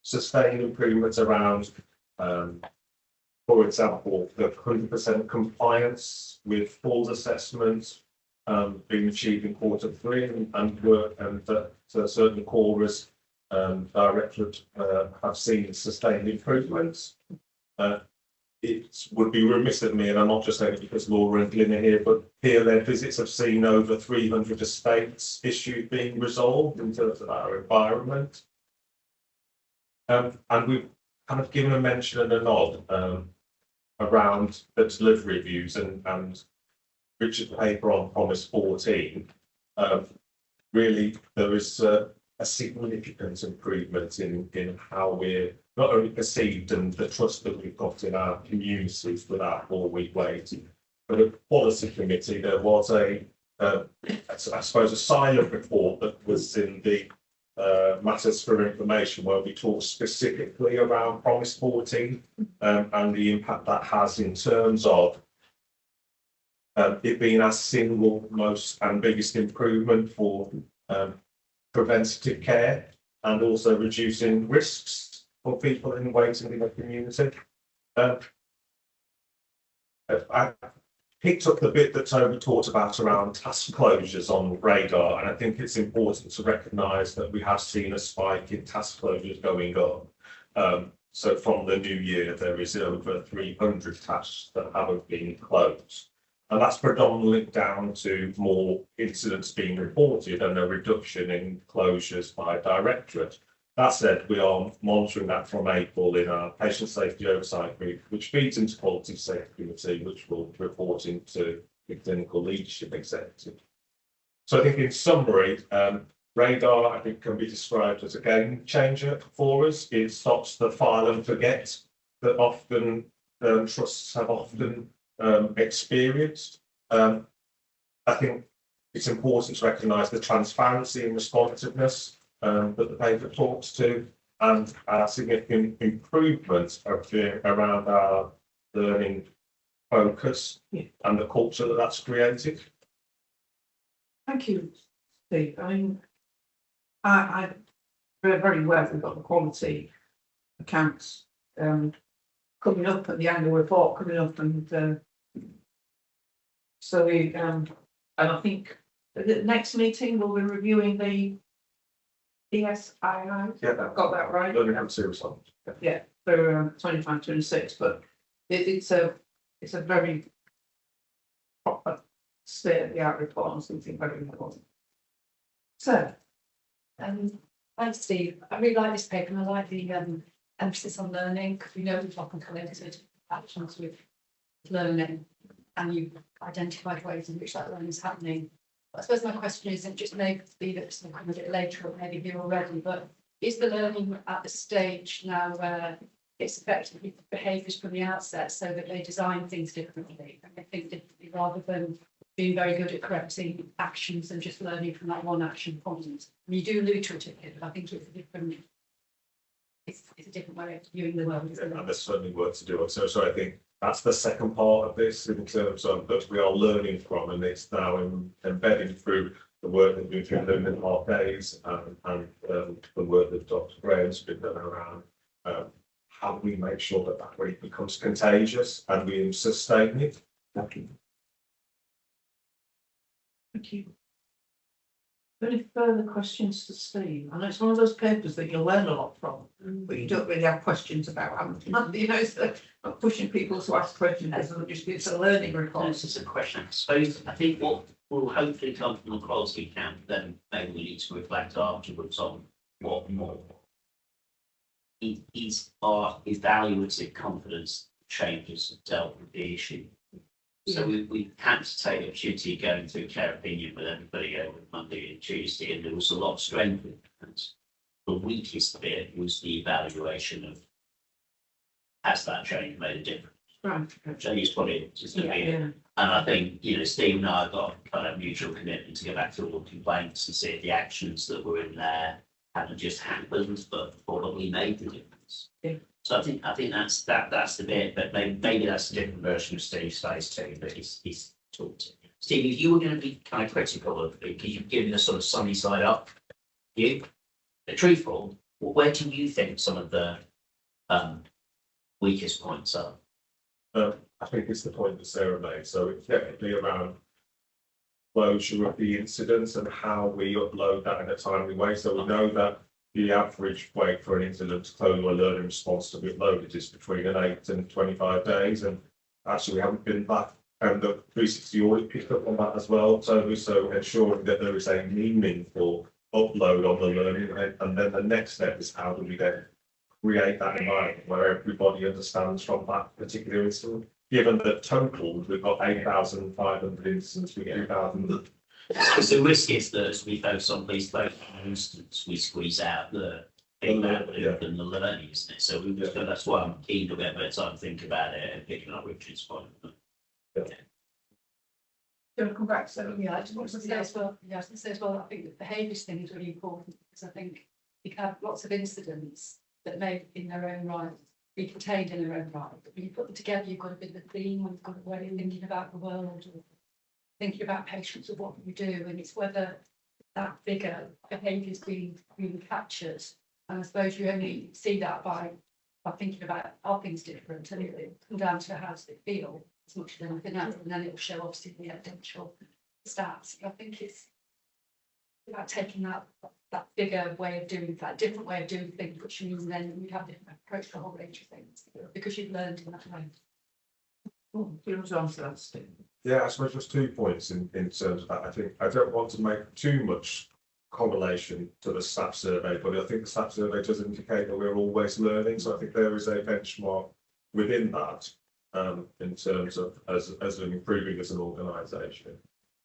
sustained improvements around, for example, the 100% compliance with falls assessments being achieved in Q3 and work and that certain corers directorate have seen sustained improvements. It would be remiss of me, and I'm not just saying it because Laura and Glyn are here, but peer-led visits have seen over 300 estates issues being resolved in terms of our environment. And we've kind of given a mention and a nod around the delivery reviews and Richard's paper on Promise 14. Really, there is a significant improvement in how we're not only perceived and the trust that we've got in our communities with our 4-week waiting. But a policy committee, there was I suppose, a silent report that was in the matters for information where we talk specifically around Promise 14 and the impact that has in terms of it being our single most and biggest improvement for preventative care and also reducing risks for people in waiting in the community. I picked up the bit that Toby talked about around task closures on RDaSH, and I think it's important to recognise that we have seen a spike in task closures going up. So from the new year, there is over 300 tasks that haven't been closed. And that's predominantly down to more incidents being reported and a reduction in closures by directorate. That said, we are monitoring that from April in our patient safety oversight group, which feeds into quality safety committee, which will report into the clinical leadership executive. So I think in summary, RDaSH, I think, can be described as a game changer for us. It stops the file and forget that often trusts have often experienced. I think it's important to recognise the transparency and responsiveness that the paper talks to, and our significant improvements around our learning focus and the culture that that's created. Thank you, Steve. I mean, I very well we've got the quality accounts coming up and the annual report coming up, and so we and I think the next meeting we'll be reviewing the ESII. Yeah, I've got that right. Learning and serious. Yeah, for 25-26, but it's a very proper state of the art report on something very important. So, thanks, Steve. I really like this paper, and I like the emphasis on learning, because we know we've often collated actions with learning, and you've identified ways in which that learning is happening. But I suppose my question is, and just maybe that's a bit later, or maybe here already, but is the learning at the stage now where it's affecting behaviours from the outset so that they design things differently and they think differently rather than being very good at correcting actions and just learning from that one action point. And you do allude to it here, but I think it's a different, it's a different way of viewing the world. And there's certainly work to do. So I think that's the second part of this in terms of that we are learning from, and it's now embedded through the work that we've been doing in RDaSH and the work that Dr. Graham's been done around how do we make sure that that really becomes contagious and we sustain it. Thank you. Thank you. Any further questions to Steve? I know it's one of those papers that you'll learn a lot from, but you don't really have questions about, you know, so not pushing people to ask questions, it's a learning report. This is a question. I suppose I think what will hopefully come from the quality camp, then maybe we need to reflect afterwards on what more is our evaluative confidence changes dealt with the issue. So we had to take the opportunity of going through care opinion with everybody over Monday and Tuesday, and there was a lot of strength in that. The weakest bit was the evaluation of has that change made a difference? Right. So he's put it just and I think, you know, Steve and I have got kind of mutual commitment to go back to all the complaints and see if the actions that were in there haven't just happened, but probably made the difference. Yeah. So I think that's the bit, but maybe that's a different version of Steve's phase two that he's talked to. Steve, if you were going to be kind of critical of it, because you've given a sort of sunny side up view, the truthful, where do you think some of the weakest points are? I think it's the point that Sarah made. So it's definitely around closure of the incidents and how we upload that in a timely way. So we know that the average wait for an incident to close or a learning response to be uploaded is between 8 and 25 days. And actually we haven't been back, and the 360 audit picked up on that as well. So ensuring that there is a meaningful upload on the learning, and then the next step is how do we then create that environment where everybody understands from that particular incident. Given that total, we've got 8,500 incidents with 2,000. Because the risk is that as we focus on these instances, we squeeze out the feedback and the learning, isn't it? So that's why I'm keen to get a bit of time to think about it and picking up Richard's point. Do you want to come back? So Yeah, I just want to say as well, I think the behaviours thing is really important because I think you can have lots of incidents that may in their own right be contained in their own right, but when you put them together, you've got a bit of a theme, and you've got a way of thinking about the world, or thinking about patients of what you do, and it's whether that bigger behaviour is being really captured. And I suppose you only see that by thinking about are things different, and it comes down to how does it feel as much as anything else, and then it will show obviously the evidential stats. I think it's about taking that bigger way of doing that, different way of doing things, which means then you have a different approach to a whole range of things because you've learned in that way. do you want to answer that, Steve? Yeah, I suppose just 2 points in terms of that. I think I don't want to make too much correlation to the SAP survey, but I think the SAP survey does indicate that we're always learning. So I think there is a benchmark within that in terms of as improving as an organisation.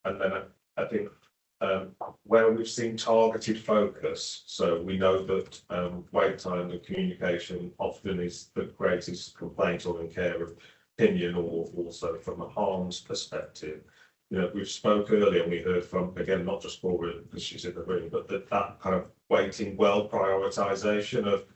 And then I think where we've seen targeted focus, so we know that wait time and communication often is the greatest complaint or in care of opinion, or also from a harms perspective. You know, we spoke earlier and we heard from, again, not just Cora because she's in the room, but that kind of waiting well prioritisation of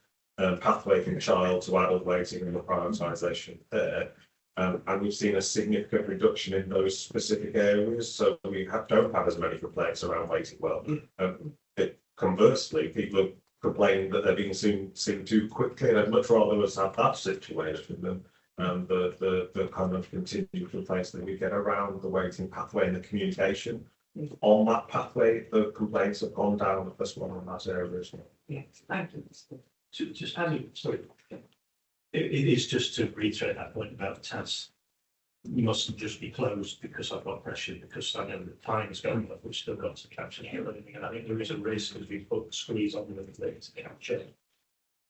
pathway from child to adult waiting and the prioritisation there. And we've seen a significant reduction in those specific areas. So we don't have as many complaints around waiting well. Conversely, people are complaining that they're being seen too quickly, and I'd much rather us have that situation than the kind of continued complaints that we get around the waiting pathway and the communication. On that pathway, the complaints have gone down as well in that area as well. Yes, thank you. Just sorry. It is just to reiterate that point about TAS. You mustn't just be closed because I've got pressure, because I know the time is going up, we've still got to capture everything. And I think there is a risk as we put the squeeze on them to capture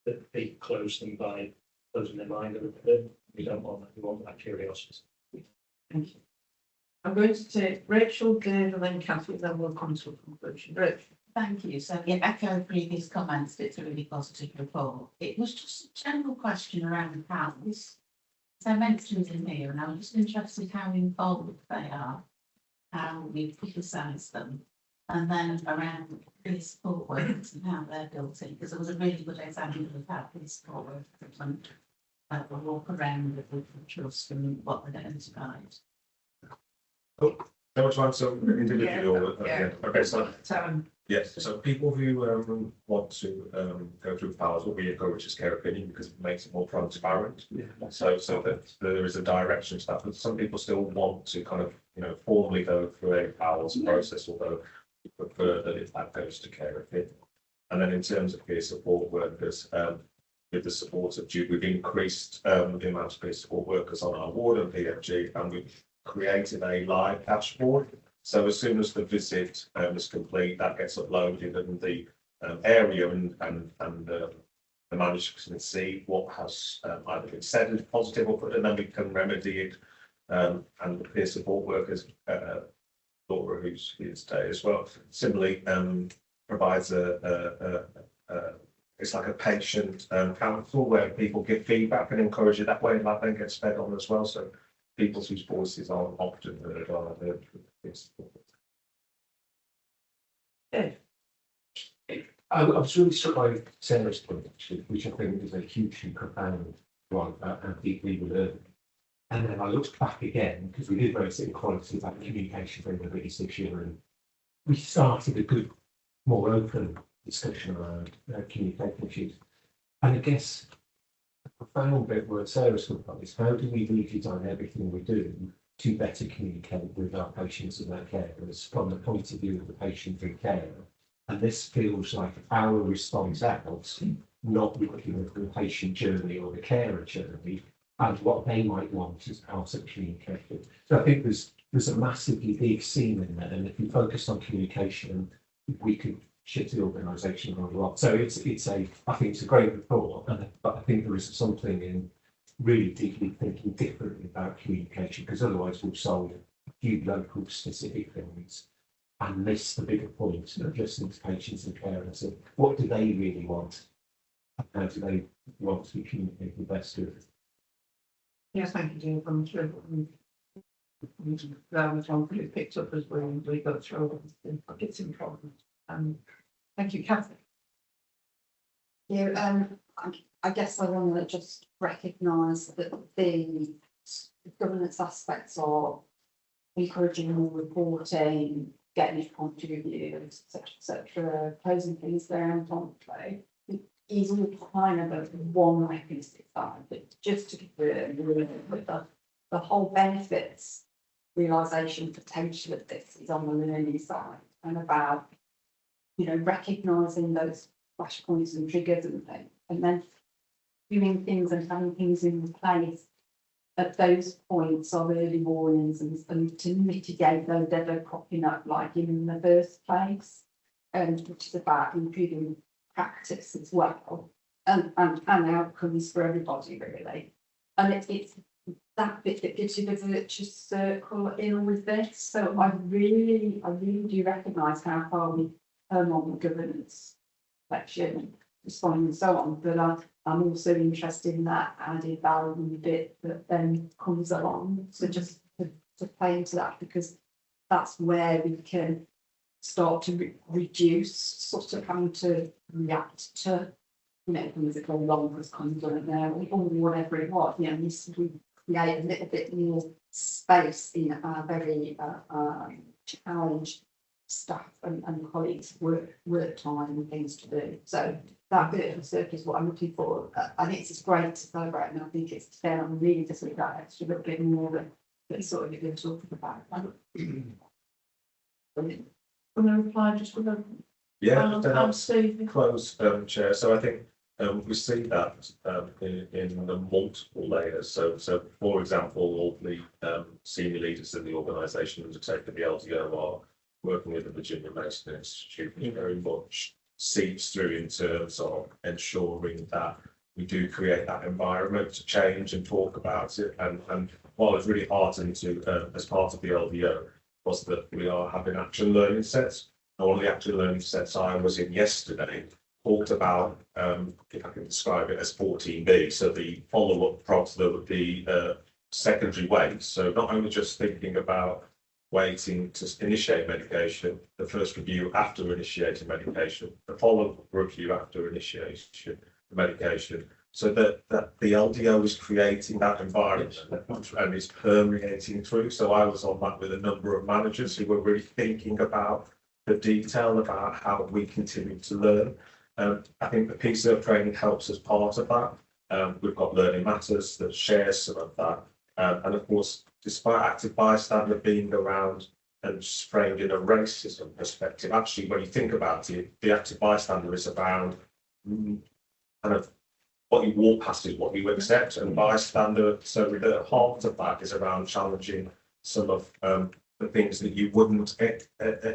that they close them by closing their mind a little bit. We don't want that, we want that curiosity. Thank you. I'm going to take Rachel, Dave, and then Cathy, then we'll come to a conclusion. Rachel. Thank you. So, yeah, echo previous comments, it's a really positive report. It was just a general question around PALs. As I mentioned in here, and I was just interested how involved they are, how we criticise them, and then around the support workers and how they're built in, because there was a really good example of how the support workers and the walk around with the trust and what they're going to provide. How much want some individual? Yeah. Okay, so Um, yes, so people who want to go through PALS, what we encourage is care opinion because it makes it more transparent. So that there is a direction to that, but some people still want to kind of, formally go through a PALS process, although we prefer that that goes to care opinion. And then in terms of peer support workers, with the support of Duke, we've increased the amount of peer support workers on our ward and PFG, and we've created a live dashboard. So as soon as the visit is complete, that gets uploaded and the area and the manager can see what has either been said as positive or good, and then we can remedy it. And the peer support workers, Laura, who's here today as well, similarly provides it's like a patient council where people give feedback and encourage it that way, and that then gets fed on as well. So people whose voices aren't often heard are heard. I was really struck by Sarah's point, actually, which I think is a hugely profound one and deeply relevant. And then I looked back again, because we did raise inequality about communication being the biggest issue, and we started a good, more open discussion around communication issues. And I guess the profound bit where Sarah's talked about is how do we redesign everything we do to better communicate with our patients and their carers from the point of view of the patient and carer. And this feels like our response out, not looking at the patient journey or the carer journey and what they might want as part of communication. So I think there's a massively big seam in there, and if we focus on communication, we could shift the organisation around a lot. So I think it's a great report, but I think there is something in really deeply thinking differently about communication, because otherwise we'll solve a few local specific things and miss the bigger point of listening to patients and carers and what do they really want and how do they want to be communicated best with. yes, thank you, Dean, from that was one really picked up as we go through it's in problem. Thank you, Catherine. Yeah, I guess I want to just recognise that the governance aspects are encouraging more reporting, getting it contributors, etc., closing things down promptly. Is all kind of a one mechanistic side, but just to give the whole benefits realisation potential of this is on the learning side and about recognising those flashpoints and triggers and things, and then doing things and having things in place at those points of early warnings and to mitigate those that are cropping up like in the first place, and which is about improving practice as well and outcomes for everybody really. And it's that bit that gives you the virtuous circle in all of this. So I really do recognise how far we come on the governance section, responding and so on, but I'm also interested in that added value bit that then comes along. So just to play into that, because that's where we can start to reduce sort of having to react to things that go wrong as conduct there or whatever it was. We create a little bit more space in our very challenged staff and colleagues work time and things to do. So that bit of the circuit is what I'm looking for. I think it's great to celebrate, and I think it's fair. I'm really just looking at that extra little bit more than sort of you've been talking about. I'm going to reply just with a close, Chair. So I think we see that in the multiple layers. So for example, all the senior leaders in the organisation undertaking the LDO are working with the Virginia Mason Institute, which very much seeps through in terms of ensuring that we do create that environment to change and talk about it. And while it's really heartened to, as part of the LDO, was that we are having action learning sets And one of the active learning sets I was in yesterday talked about, if I can describe it as 14B, so the follow-up process, the secondary weights. So not only just thinking about waiting to initiate medication, the first review after initiating medication, the follow-up review after initiation of medication, so that the LDO is creating that environment and is permeating through. So I was on that with a number of managers who were really thinking about the detail about how we continue to learn. I think the PCERT training helps as part of that. We've got Learning Matters that shares some of that. And of course, despite active bystander being around and framed in a racism perspective, actually, when you think about it, the active bystander is around kind of what you walk past is what you accept, and bystander, so the heart of that is around challenging some of the things that you wouldn't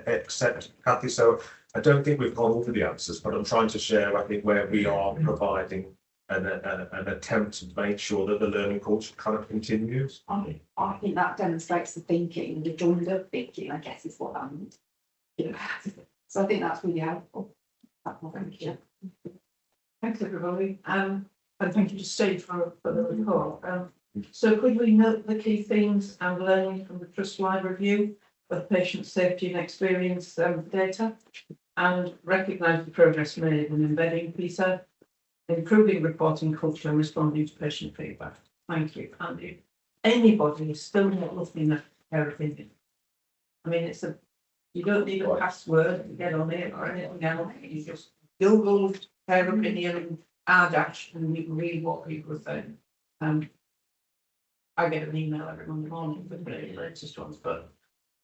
accept, Kathy. So I don't think we've got all of the answers, but I'm trying to share, I think, where we are providing an attempt to make sure that the learning culture kind of continues. I think that demonstrates the thinking, the joined up thinking, I guess is what so I think that's really helpful. Thank you. Thanks, everybody. And thank you to Steve for the report. So could we note the key themes and learning from the trust-wide review of patient safety and experience data, and recognise the progress made in embedding PISA, improving reporting culture and responding to patient feedback? Thank you. And if anybody is still not looking at their opinion, I mean, you don't need a password to get on it or anything else. You just Google their opinion and RDaSH and you can read what people are saying. I get an email every Monday morning with the latest ones, but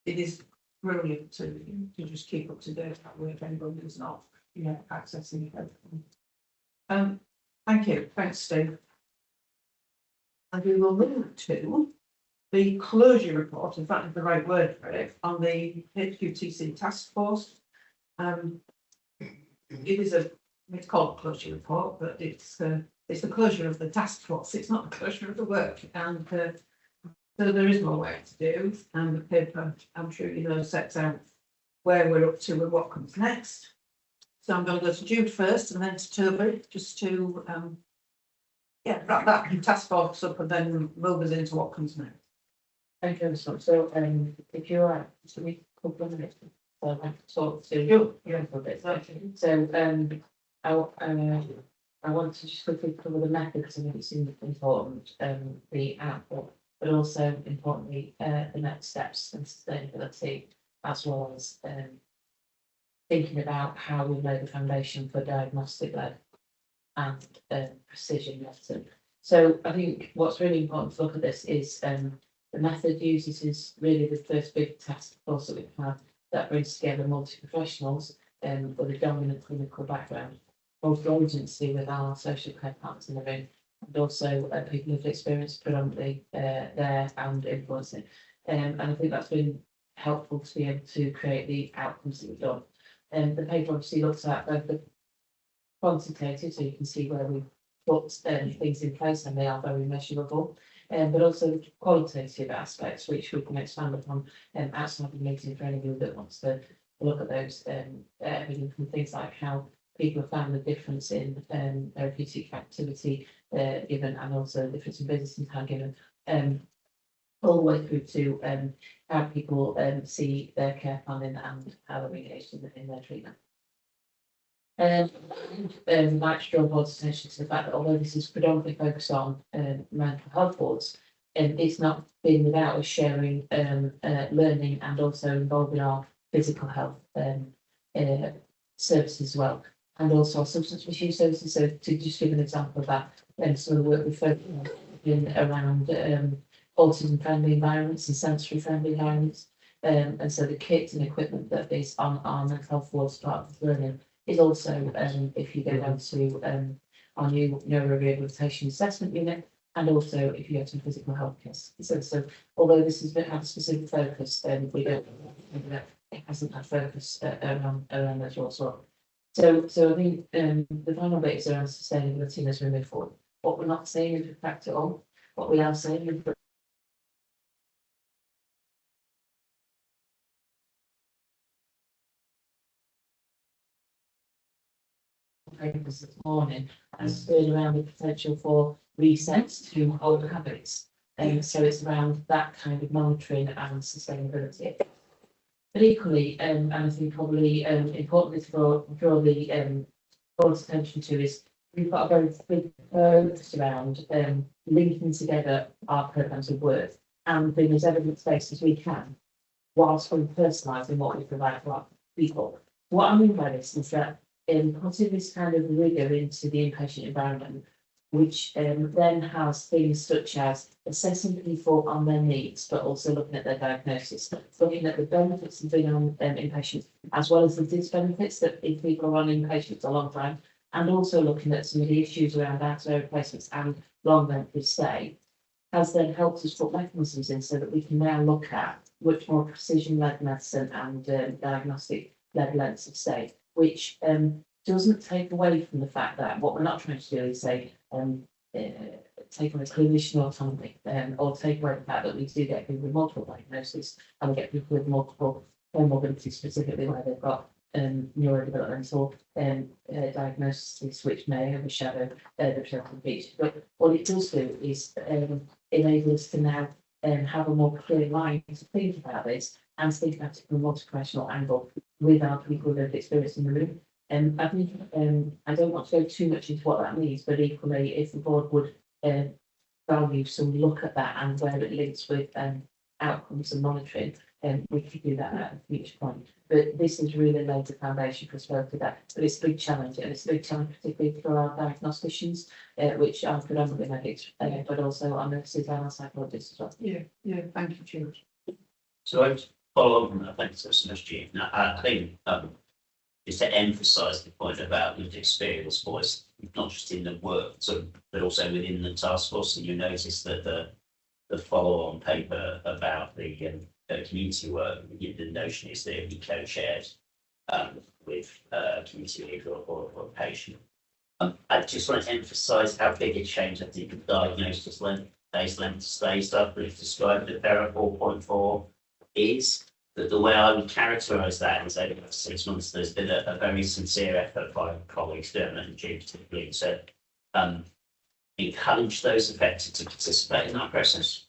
it is brilliant to just keep up to date that way if anybody is not accessing it. Thank you. Thanks, Steve. And we will move to the closure report, if that is the right word for it, on the HQTC task force. It's called a closure report, but it's the closure of the task force. It's not the closure of the work, and so there is more work to do. And the paper, I'm sure you know, sets out where we're up to and what comes next. So I'm going to go to Jude first, and then to Toby, just to wrap that task force up, and then move us into what comes next. Thank you so much. So if you're right, so we couple of minutes. So I talk to you for a bit. So I want to just quickly cover the method because I think it's important, the output, but also importantly the next steps and sustainability, as well as thinking about how we lay the foundation for diagnostic-led and precision medicine. So I think what's really important to look at this is the method used is really the first big task force that we've had that brings together multi-professionals with a dominant clinical background, both agency with our social care partners in the room, and also people who've experienced predominantly there and influencing. And I think that's been helpful to be able to create the outcomes that we've done. The paper obviously looks at both the quantitative, so you can see where we've put things in place and they are very measurable, but also the qualitative aspects, which we can expand upon outside the meeting for anybody that wants to look at those, everything from things like how people have found the difference in therapeutic activity given, and also the difference in business and time given, all the way through to how people see their care planning and how they're engaged in their treatment. I'd like to draw board's attention to the fact that although this is predominantly focused on mental health boards, it's not been without us sharing learning and also involving our physical health services as well, and also our substance misuse services. So to just give an example of that, some of the work we've focused on around autism friendly environments and sensory friendly environments, and so the kit and equipment that is on our mental health boards part of the learning is also, if you go down to our new neuro rehabilitation assessment unit, and also if you go to physical health care. So although this has had a specific focus, we don't, it hasn't had focus around those as well. So I think the final bit is around sustainability as we move forward. What we're not saying is we factor on. What we are saying is papers this morning and spurred around the potential for resets to old habits. And so it's around that kind of monitoring and sustainability. But equally, and I think probably importantly to draw the board's attention to is we've got a very big focus around linking together our programmes of work and being as evidence-based as we can, whilst we're personalising what we provide to our people. What I mean by this is that putting this kind of rigour into the inpatient environment, which then has things such as assessing people on their needs, but also looking at their diagnosis, looking at the benefits of being on inpatient, as well as the disbenefits that if people are on inpatient for a long time, and also looking at some of the issues around out-of-hours placements and long length of stay, has then helped us put mechanisms in so that we can now look at much more precision-led medicine and diagnostic-led lengths of stay, which doesn't take away from the fact that what we're not trying to do is say take away clinician autonomy or take away the fact that we do get people with multiple diagnoses and we get people with multiple comorbidities, specifically where they've got neurodevelopmental diagnoses which may overshadow the potential feature. But what it does do is enable us to now have a more clear line to think about this and think about it from a multi-professional angle with our people who have experience in the room. I think I don't want to go too much into what that means, but equally, if the board would value some look at that and where it links with outcomes and monitoring, we could do that at a future point. But this is really laid the foundation for us to work with that. But it's a big challenge, and it's a big challenge particularly for our diagnosticians, which are predominantly medics, but also our nurses and our psychologists as well. Yeah, thank you, George. So I just follow on from that, thanks so much, Chief. Now, I think just to emphasise the point about lived experience voice, not just in the work, but also within the task force. And you notice that the follow-on paper about the community work, the notion is that it be co-chaired with community leader or patient. I just want to emphasise how big a change I think the diagnosis length, days length of stay stuff we've described at Para 4.4 is. That the way I would characterise that is over the last 6 months, there's been a very sincere effort by colleagues, Dermot and Jim particularly, to encourage those affected to participate in that process.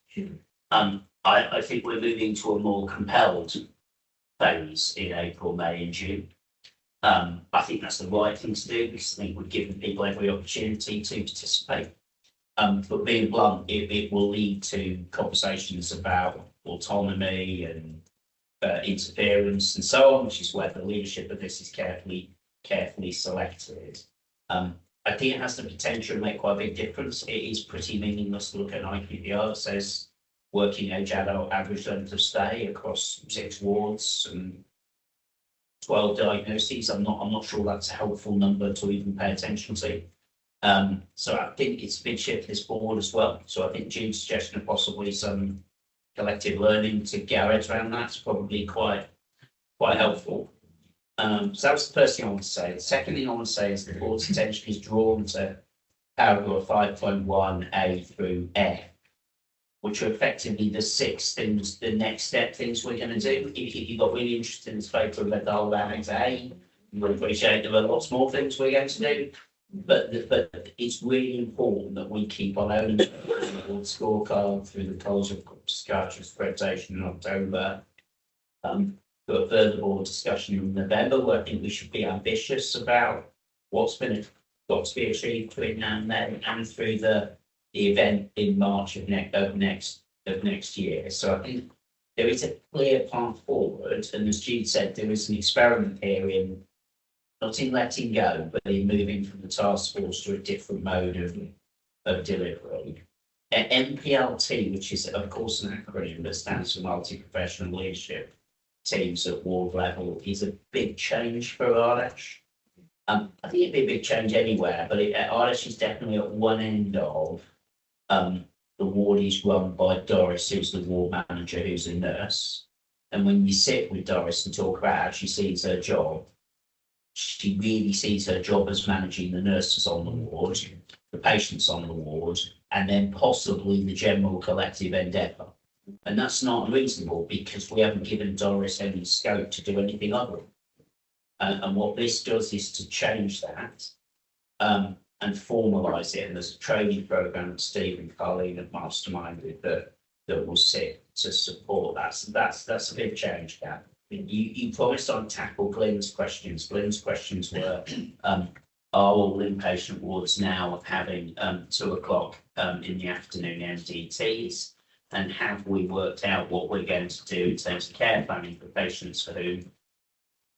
I think we're moving to a more compelled phase in April, May and June. I think that's the right thing to do because I think we've given people every opportunity to participate. But being blunt, it will lead to conversations about autonomy and interference and so on, which is where the leadership of this is carefully selected. I think it has the potential to make quite a big difference. It is pretty meaningless to look at an IQVR that says working age adult average length of stay across 6 wards and 12 diagnoses. I'm not sure that's a helpful number to even pay attention to. So I think it's a big shift for this board as well. So I think Jim's suggestion of possibly some collective learning to get our heads around that's probably quite helpful. So that was the first thing I want to say. The second thing I want to say is the board's attention is drawn to paragraph 5.1A through F, which are effectively the 6 things, the next step things we're going to do. If you got really interested in this paper and read the whole Annex A, you would appreciate there are lots more things we're going to do. But it's really important that we keep on owning the board scorecard through the College of Psychiatrists accreditation in October. To a further board discussion in November, where I think we should be ambitious about what's got to be achieved between now and then, and through the event in March of next year. So I think there is a clear path forward, and as Jude said, there is an experiment here in not in letting go, but in moving from the task force to a different mode of delivery. MPLT, which is of course an acronym that stands for multi-professional leadership teams at ward level, is a big change for RDaSH. I think it'd be a big change anywhere, but RDaSH is definitely at one end of the ward is run by Doris, who's the ward manager, who's a nurse. And when you sit with Doris and talk about how she sees her job, she really sees her job as managing the nurses on the ward, the patients on the ward, and then possibly the general collective endeavour. And that's not unreasonable because we haven't given Doris any scope to do anything other. And what this does is to change that and formalise it. And there's a training programme that Steve and Colleen have masterminded that will sit to support that. So that's a big change, Gab. You promised I'd tackle Glenn's questions. Glenn's questions were, are all inpatient wards now having 2 o'clock in the afternoon MDTs? And have we worked out what we're going to do in terms of care planning for patients for whom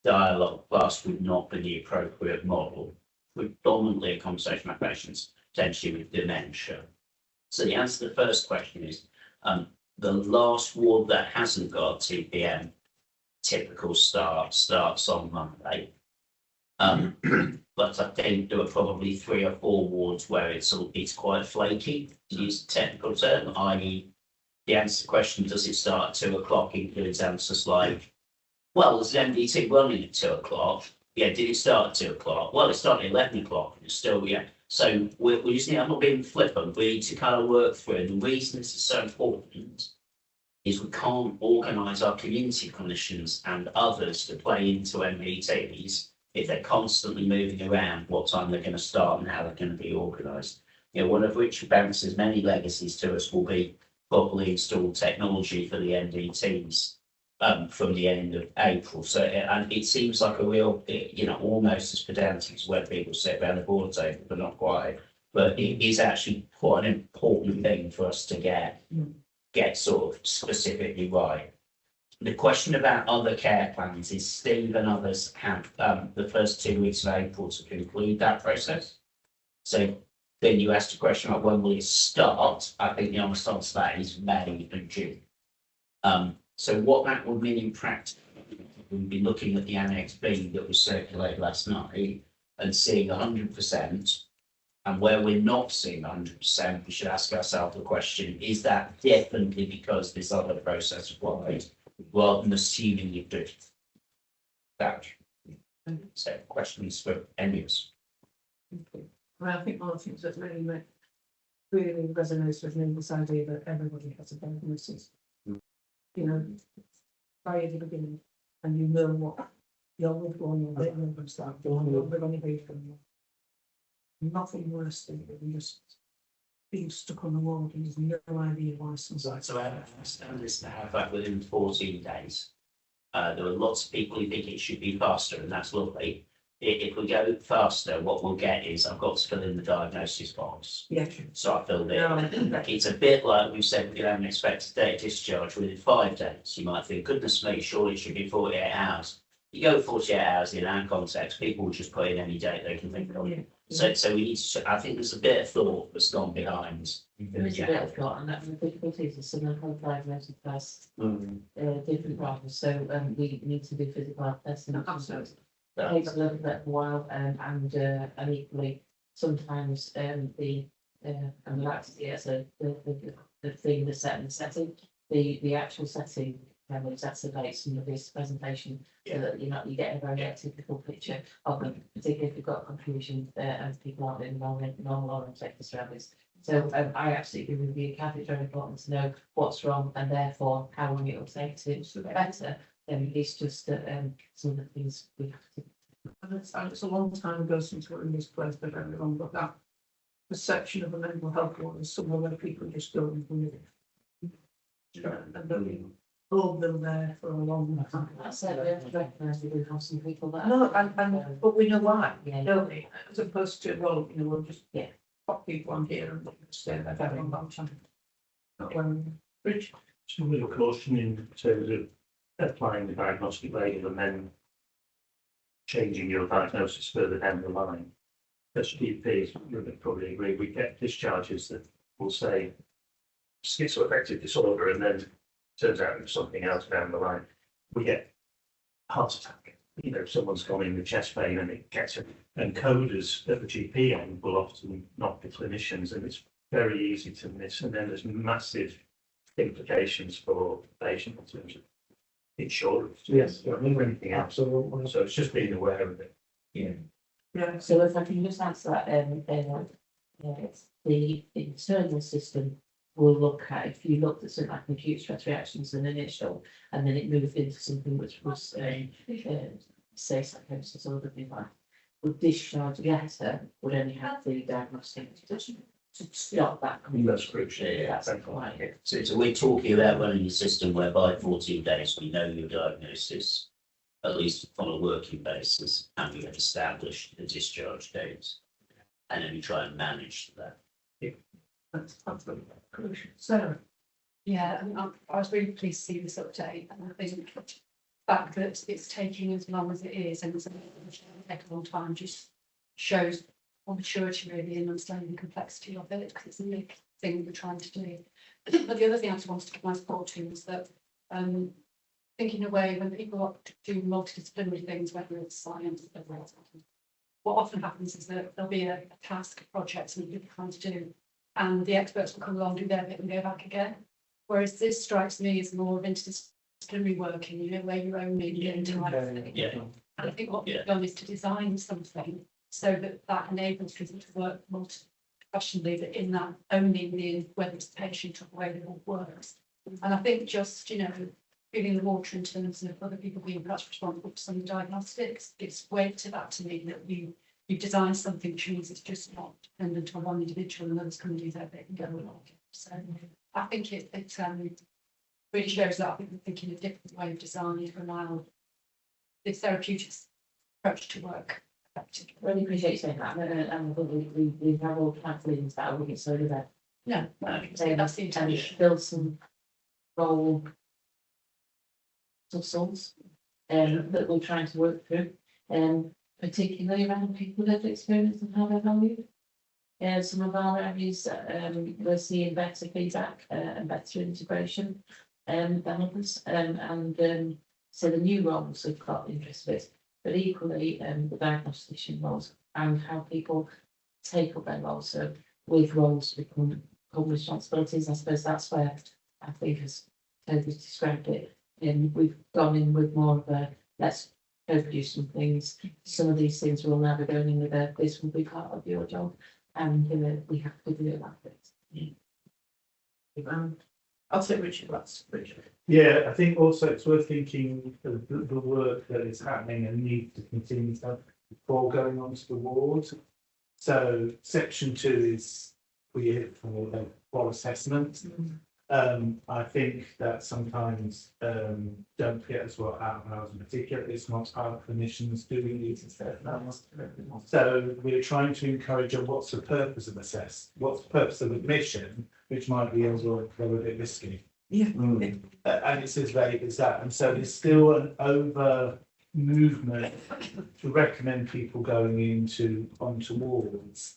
dialogue plus would not be the appropriate model? Predominantly a conversation about patients potentially with dementia. So the answer to the first question is the last ward that hasn't got TPM typical starts on Monday. But I think there are probably 3 or 4 wards where it's quite flaky, to use a technical term, i.e. the answer to the question, does it start at 2 o'clock, includes answers like, well, there's an MDT running at 2 o'clock. Yeah, did it start at 2 o'clock? Well, it started at 11 o'clock, and it's still, yeah. So we just need, I'm not being flippant, we need to kind of work through it. And the reason this is so important is we can't organise our community clinicians and others to play into MDTs if they're constantly moving around what time they're going to start and how they're going to be organised. You know, one of which bounces many legacies to us will be properly installed technology for the MDTs from the end of April. So and it seems like a real, you know, almost as pedantic as where people sit around the board table, but not quite. But it is actually quite an important thing for us to get sort of specifically right. The question about other care plans is Steve and others have the first 2 weeks of April to conclude that process. So then you asked a question about when will it start? I think the honest answer to that is May and June. So what that would mean in practice, we'd be looking at the Annex B that was circulated last night and seeing 100%. And where we're not seeing 100%, we should ask ourselves the question, is that definitely because this other process applied, rather than assuming you do that? So questions for any of us. Well, I think one of the things that really resonates with me is this idea that everybody has a diagnosis. You know, right at the beginning, and you know what your loved one or their loved one's like, you're going to be from nothing worse than just being stuck on the wall and there's no idea why something. So I understand this to have that within 14 days. There are lots of people who think it should be faster, and that's lovely. If we go faster, what we'll get is I've got to fill in the diagnosis box. Yeah. So I filled it. It's a bit like we've said, we have an expected date of discharge within 5 days. You might think, goodness me, surely it should be 48 hours. You go 48 hours in our context, people will just put in any date they can think of. Yeah. So we need to, I think there's a bit of thought that's gone behind. There is a bit of thought, and that's the difficulties of some of the diagnosis first, different problems. So we need to do physical health testing. Absolutely. It takes a little bit of a while, and equally sometimes the and that's so the thing that's set in the setting, the actual setting exacerbates some of this presentation, so that you get a very typical picture of them, particularly if you've got confusion and people aren't in normal oriented surroundings. So I absolutely agree with you, Kathy. It's very important to know what's wrong and therefore how long it will take to better. It's just that some of the things we have to. And it's a long time ago since we're in this place, but everyone, but that perception of a mental health ward is somewhere where people just go and live. And don't hold them there for a long time. That's it, we have to recognise we do have some people that. No, but we know why, don't we? As opposed to, well, we'll just pop people on here and stay there for a long time. Not when Rich. Some real caution in terms of applying the diagnostic label and then changing your diagnosis further down the line. As GPs would probably agree, we get discharges that will say schizoaffective disorder, and then turns out it's something else down the line. We get heart attack. Someone's gone in with chest pain and it gets it. And coders at the GP end will often not be clinicians, and it's very easy to miss. And then there's massive implications for the patient in terms of insurance. Yes, or anything else. So it's just being aware of it. Yeah. So if I can just answer that, the internal system will look at, if you looked at something like acute stress reactions and initial, and then it moved into something which was say psychosis or something like the discharge letter would only have the diagnostic to stop that. That's crucial. Yeah, That's quite. So we're talking about running a system whereby 14 days we know your diagnosis, at least on a working basis, and we have established the discharge dates. And then we try and manage that. That's absolutely crucial. Sarah? Yeah, and I was really pleased to see this update, and I think the fact that it's taking as long as it is, and it's going to take a long time, just shows more maturity really in understanding the complexity of it, because it's a big thing we're trying to do. But the other thing I just wanted to give my support to is that thinking away when people do multidisciplinary things, whether it's science, whether it's what often happens is that there'll be a task, a project, something people are trying to do, and the experts will come along, do their bit and go back again. Whereas this strikes me as more of interdisciplinary working, you know, where you're owning the entire thing. Yeah. And I think what we've done is to design something so that that enables people to work multi-professionally, but in that owning the, whether it's the patient or the way it all works. And I think just, you know, feeling the water in terms of other people being perhaps responsible for some of the diagnostics, it's weight to that to me that you've designed something which means it's just not dependent on one individual and others can do their bit and go along. So I think it really shows that I think we're thinking a different way of design to allow this therapeutic approach to work effectively. Really appreciate you saying that, and we have all planned things that I wouldn't say that. No, that's the intention. Build some role sorts that we're trying to work through, particularly around people with lived experience and how they're valued. Some of our areas we're seeing better feedback and better integration than others, and so the new roles have got interest in it, but equally the diagnostician roles and how people take up their roles. So with roles become responsibilities, I suppose that's where I think, as Toby's described it, we've gone in with more of a let's co-produce some things. Some of these things will never go in with this will be part of your job, and we have to do it like this. I'll say Richard last. Richard. Yeah, I think also it's worth thinking of the work that is happening and needs to continue before going on to the ward. So section 2 is we hit for the qual assessment. I think that sometimes don't forget as well out of hours in particular, it's not our clinicians doing these assessments. So we're trying to encourage what's the purpose of what's the purpose of admission, which might be as well a bit risky. Yeah. And it's as vague as that. And so there's still an over movement to recommend people going onto wards.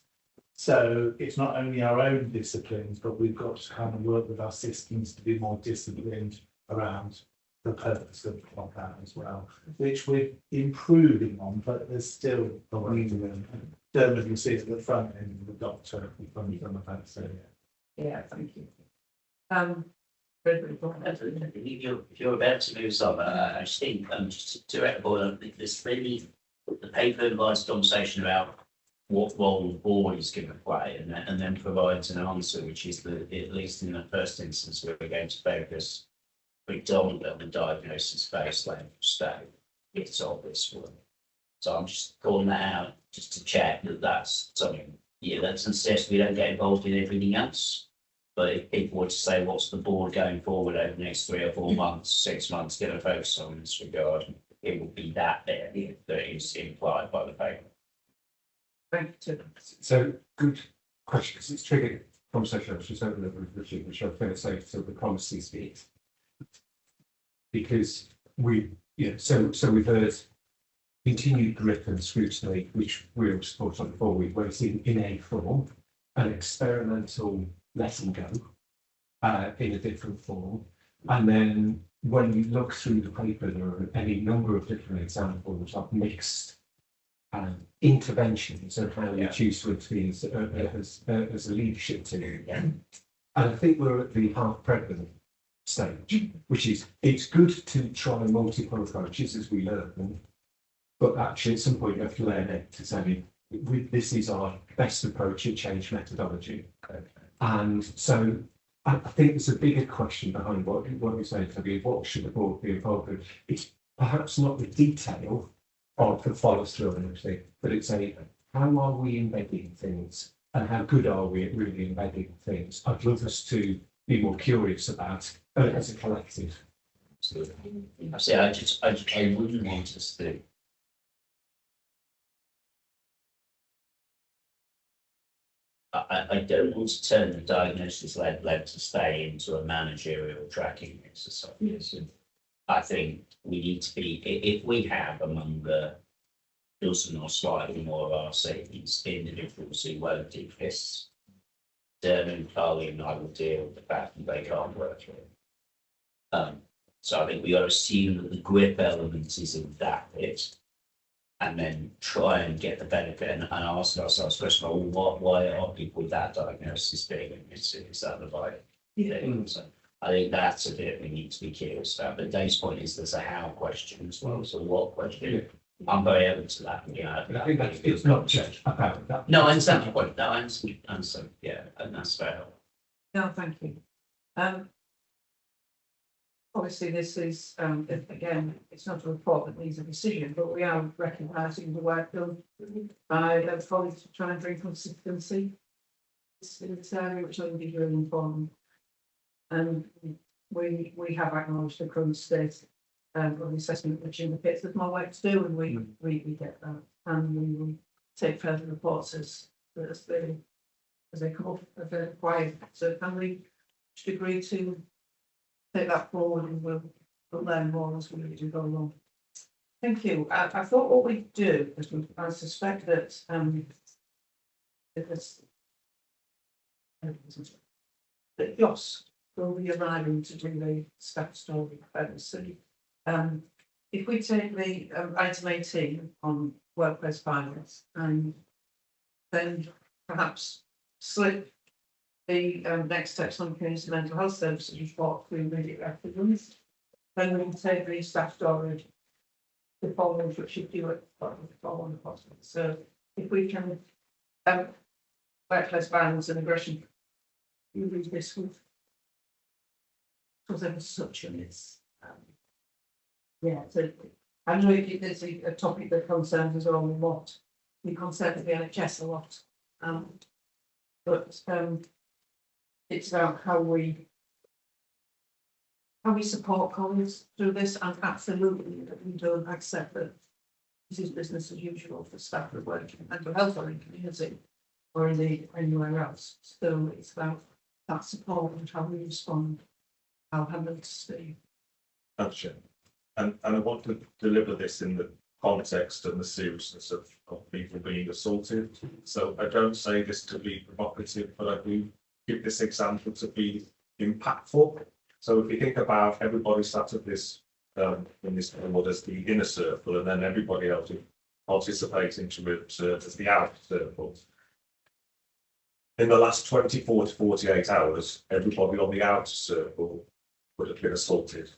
So it's not only our own disciplines, but we've got to kind of work with our systems to be more disciplined around the purpose of that as well, which we're improving on, but there's still a way to go. Dermot, you see at the front end of the doctor, from that, so Yeah, thank you. If you're about to move on, I just think just to direct the board, I think there's really the paper invites a conversation about what role the board is going to play, and then provides an answer, which is that at least in the first instance, we're going to focus predominantly on the diagnosis phase level state. It's obvious one. So I'm just calling that out just to check that that's something. Yeah, that's suggest we don't get involved in everything else. But if people were to say, what's the board going forward over the next 3 or 4 months, 6 months, going to focus on in this regard, it will be that there that is implied by the paper. Thank you. So good question, because it's triggered conversation I was just over with Richard, which I'm going to say to the promises bit. Because so we've heard continued grip and scrutiny, which we all support on before where it's in a form, an experimental letting go in a different form. And then when you look through the paper, there are any number of different examples of mixed interventions and how you choose to intervene as a leadership team. And I think we're at the half pregnant stage, which is it's good to try multiple approaches as we learn them, but actually at some point you have to learn it to say this is our best approach at change methodology. And so I think there's a bigger question behind what you're saying, Toby. What should the board be involved in? It's perhaps not the detail follows through and everything, but it's a, how are we embedding things and how good are we at really embedding things? I'd love us to be more curious about as a collective. I say, I wouldn't want us to. I don't want to turn the diagnosis-led to stay into a managerial tracking exercise. I think we need to be, if we have among the dozen or slightly more of our savings individuals who won't do this, then Carly and I will deal with the fact that they can't work here. So I think we got to assume that the grip element is in that bit, and then try and get the benefit and ask ourselves first of all, why are people with that diagnosis being admitted? Is that the right thing? So I think that's a bit we need to be curious about. But Dave's point is there's a how question as well. So what question? I'm very open to that. Yeah, I think that's, it's not just about that. No, I understand your point. No, I understand. Yeah, and that's fair. No, thank you. Obviously, this is, again, it's not a report that needs a decision, but we are recognising the work done by colleagues to try and bring consistency in this area, which I think is really important. And we have acknowledged the current state of the assessment, which indicates there's more work to do, and we get that, and we will take further reports as they come up as they're required. So can we just agree to take that forward, and we'll learn more as we go along. Thank you. I thought what we'd do is I suspect that that Joss will be arriving to do the staff story fairly soon. If we take the item 18 on workplace violence and then perhaps slip the next text on community mental health services report through immediate afterwards, then we can take the staff storage, the following which should do it for one possible. So if we can workplace violence and aggression, you read this with because there was such a miss. Yeah, so I know it's a topic that concerns us all a lot. We concern the NHS a lot. But it's about how we support colleagues through this, and absolutely that we don't accept that this is business as usual for staff that work in mental health or in community or indeed anywhere else. So it's about that support and how we respond. I'll hand it to Steve. Gotcha. And I want to deliver this in the context and the seriousness of people being assaulted. So I don't say this to be provocative, but I do give this example to be impactful. So if you think about everybody sat at this in this board as the inner circle, and then everybody else who participating to observe as the outer circle. In the last 24 to 48 hours, everybody on the outer circle would have been assaulted.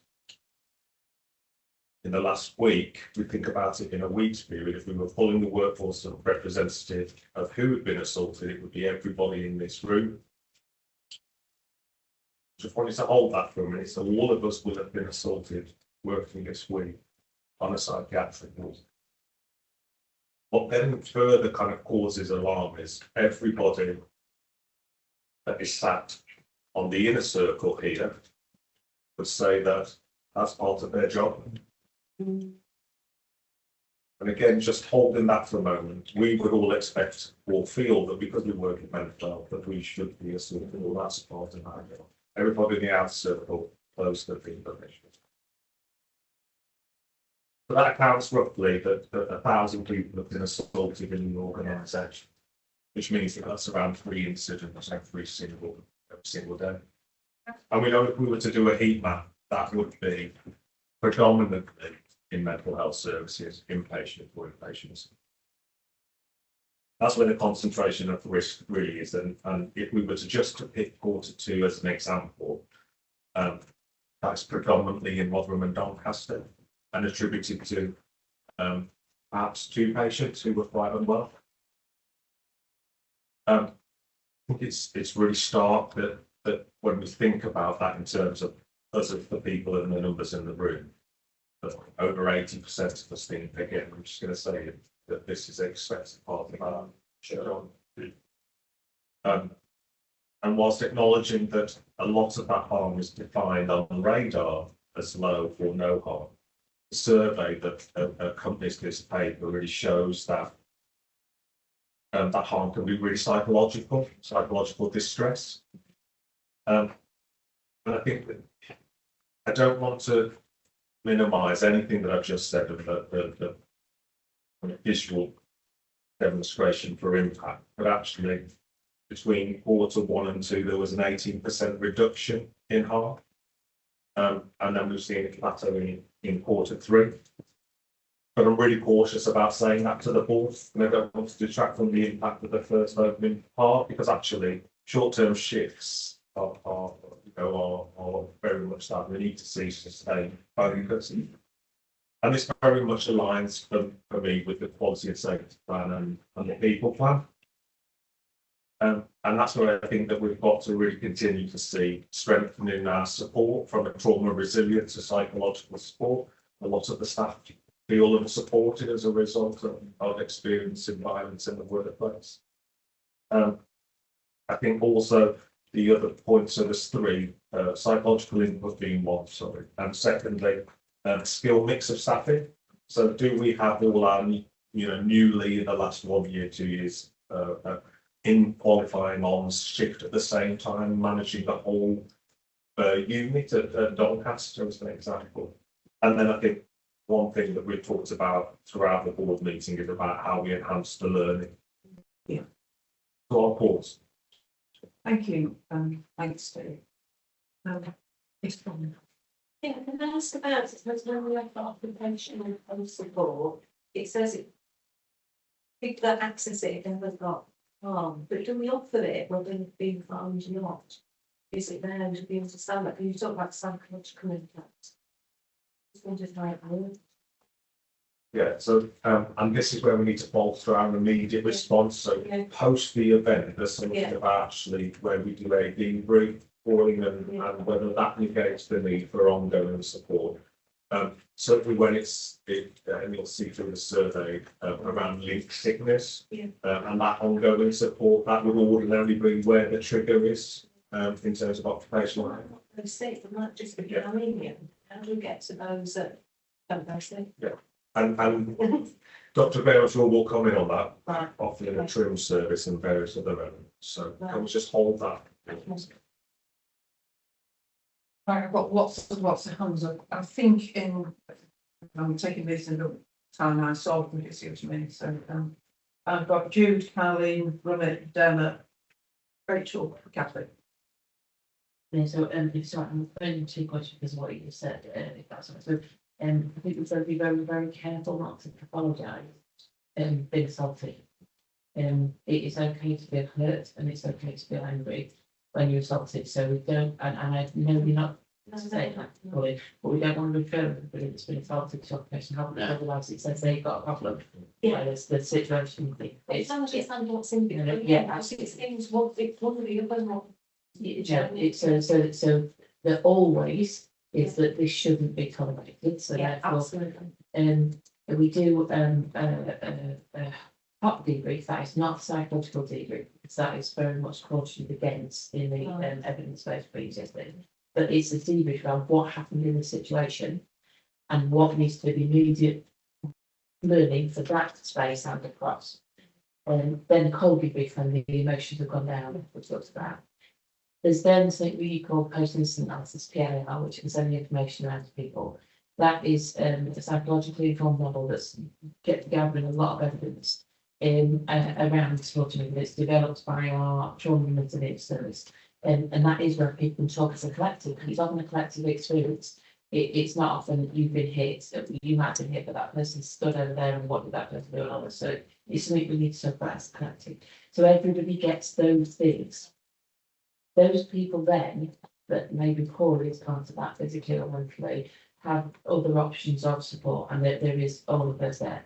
In the last week, we think about it in a week's period, if we were pulling the workforce of representative of who had been assaulted, it would be everybody in this room. Just wanted to hold that for a minute. So all of us will have been assaulted working this week on a psychiatric ward. What then further kind of causes alarm is everybody that is sat on the inner circle here would say that that's part of their job. And again, just holding that for a moment, we would all expect or feel that because we work in mental health, that we should be assaulted, or that's part of our job. Everybody in the outer circle close to the permission. So that accounts roughly that 1,000 people have been assaulted in the organisation, which means that that's around 3 incidents every single day. And we know if we were to do a heat map, that would be predominantly in mental health services, inpatient or inpatients. That's where the concentration of risk really is. And if we were to just to pick Q2 as an example, that's predominantly in Rotherham and Doncaster and attributed to perhaps 2 patients who were quite unwell. I think it's really stark that when we think about that in terms of us as the people and the numbers in the room, over 80% of us think, again, I'm just going to say that this is an expensive part of our show. And whilst acknowledging that a lot of that harm is defined on radar as low or no harm, the survey that accompanies this paper really shows that that harm can be really psychological distress. And I think that I don't want to minimise anything that I've just said of the visual demonstration for impact, but actually between Q1 and 2 there was an 18% reduction in harm, and then we've seen it plateauing in Q3. But I'm really cautious about saying that to the board, and I don't want to detract from the impact of the first opening part, because actually short-term shifts are very much that we need to see sustained focus. And this very much aligns for me with the quality of safety plan and the people plan. And that's where I think that we've got to really continue to see strengthening our support from a trauma resilience to psychological support. A lot of the staff feel unsupported as a result of experiencing violence in the workplace. I think also the other points, so there's 3, psychological input being one, and secondly, skill mix of staffing. So do we have all our, newly in the last 1 year, 2 years, in qualifying on shift at the same time, managing the whole unit at Doncaster as an example? And then I think one thing that we've talked about throughout the board meeting is about how we enhance the learning. Yeah. So I'll pause. Thank you, thanks, Steve. It's fine. Yeah, can I ask about it, because when we have occupational and support, it says it, people that access it never got harm, but do we offer it when they've been harmed or not? Is it there to be understand that? Can you talk about psychological impact? Just wondered how it works. Yeah, so and this is where we need to bolster our immediate response. So post the event, there's something about actually where we do a debrief and whether that negates the need for ongoing support. Certainly when and you'll see through the survey around linked sickness and that ongoing support, that would ordinarily be where the trigger is in terms of occupational health. Those sick, they might just be Armenian. How do we get to those that don't go sick? Yeah. And Dr. Bales will comment on that, offering a trim service and various other elements. So can we just hold that? Right, I've got lots of hands up. I think I'm taking this in the time I saw from you, see what you mean. So I've got Jude, Carleen, Rummet, Dermot, Rachel, Kathy. Yeah, so I'm only 2 questions because of what you said, if that's all right. So I think we've got to be very, very careful not to pathologise being assaulted. It is okay to be hurt and it's okay to be angry when you're assaulted. So we don't, and I know we're not saying that fully, but we don't want to refer everybody that's been assaulted to occupational health, otherwise it says they've got a problem. Yeah, there's the situation. It's what's in it. Yeah, it's things what it's one of the other one. Yeah, it's so the always is that this shouldn't be tolerated. So therefore, absolutely. We do hot debrief. That is not psychological debrief, because that is very much cautioned against in the evidence-based previously. But it's a debrief around what happened in the situation and what needs to be immediate learning for that space and across. Then the cold debrief when the emotions have gone down, we talked about. There's then something we call post-incident analysis, PIR, which is sending information around to people. That is a psychologically informed model that's gathering a lot of evidence around distortion. It's developed by our trauma mitigation service, and that is where people can talk as a collective. It's often a collective experience. It's not often that you've been hit. You might have been hit, but that person stood over there, and what did that person do? And so it's something we need to talk about as a collective. So everybody gets those things. Those people then that may be poorly as part of that physically or mentally have other options of support, and there is all of those there.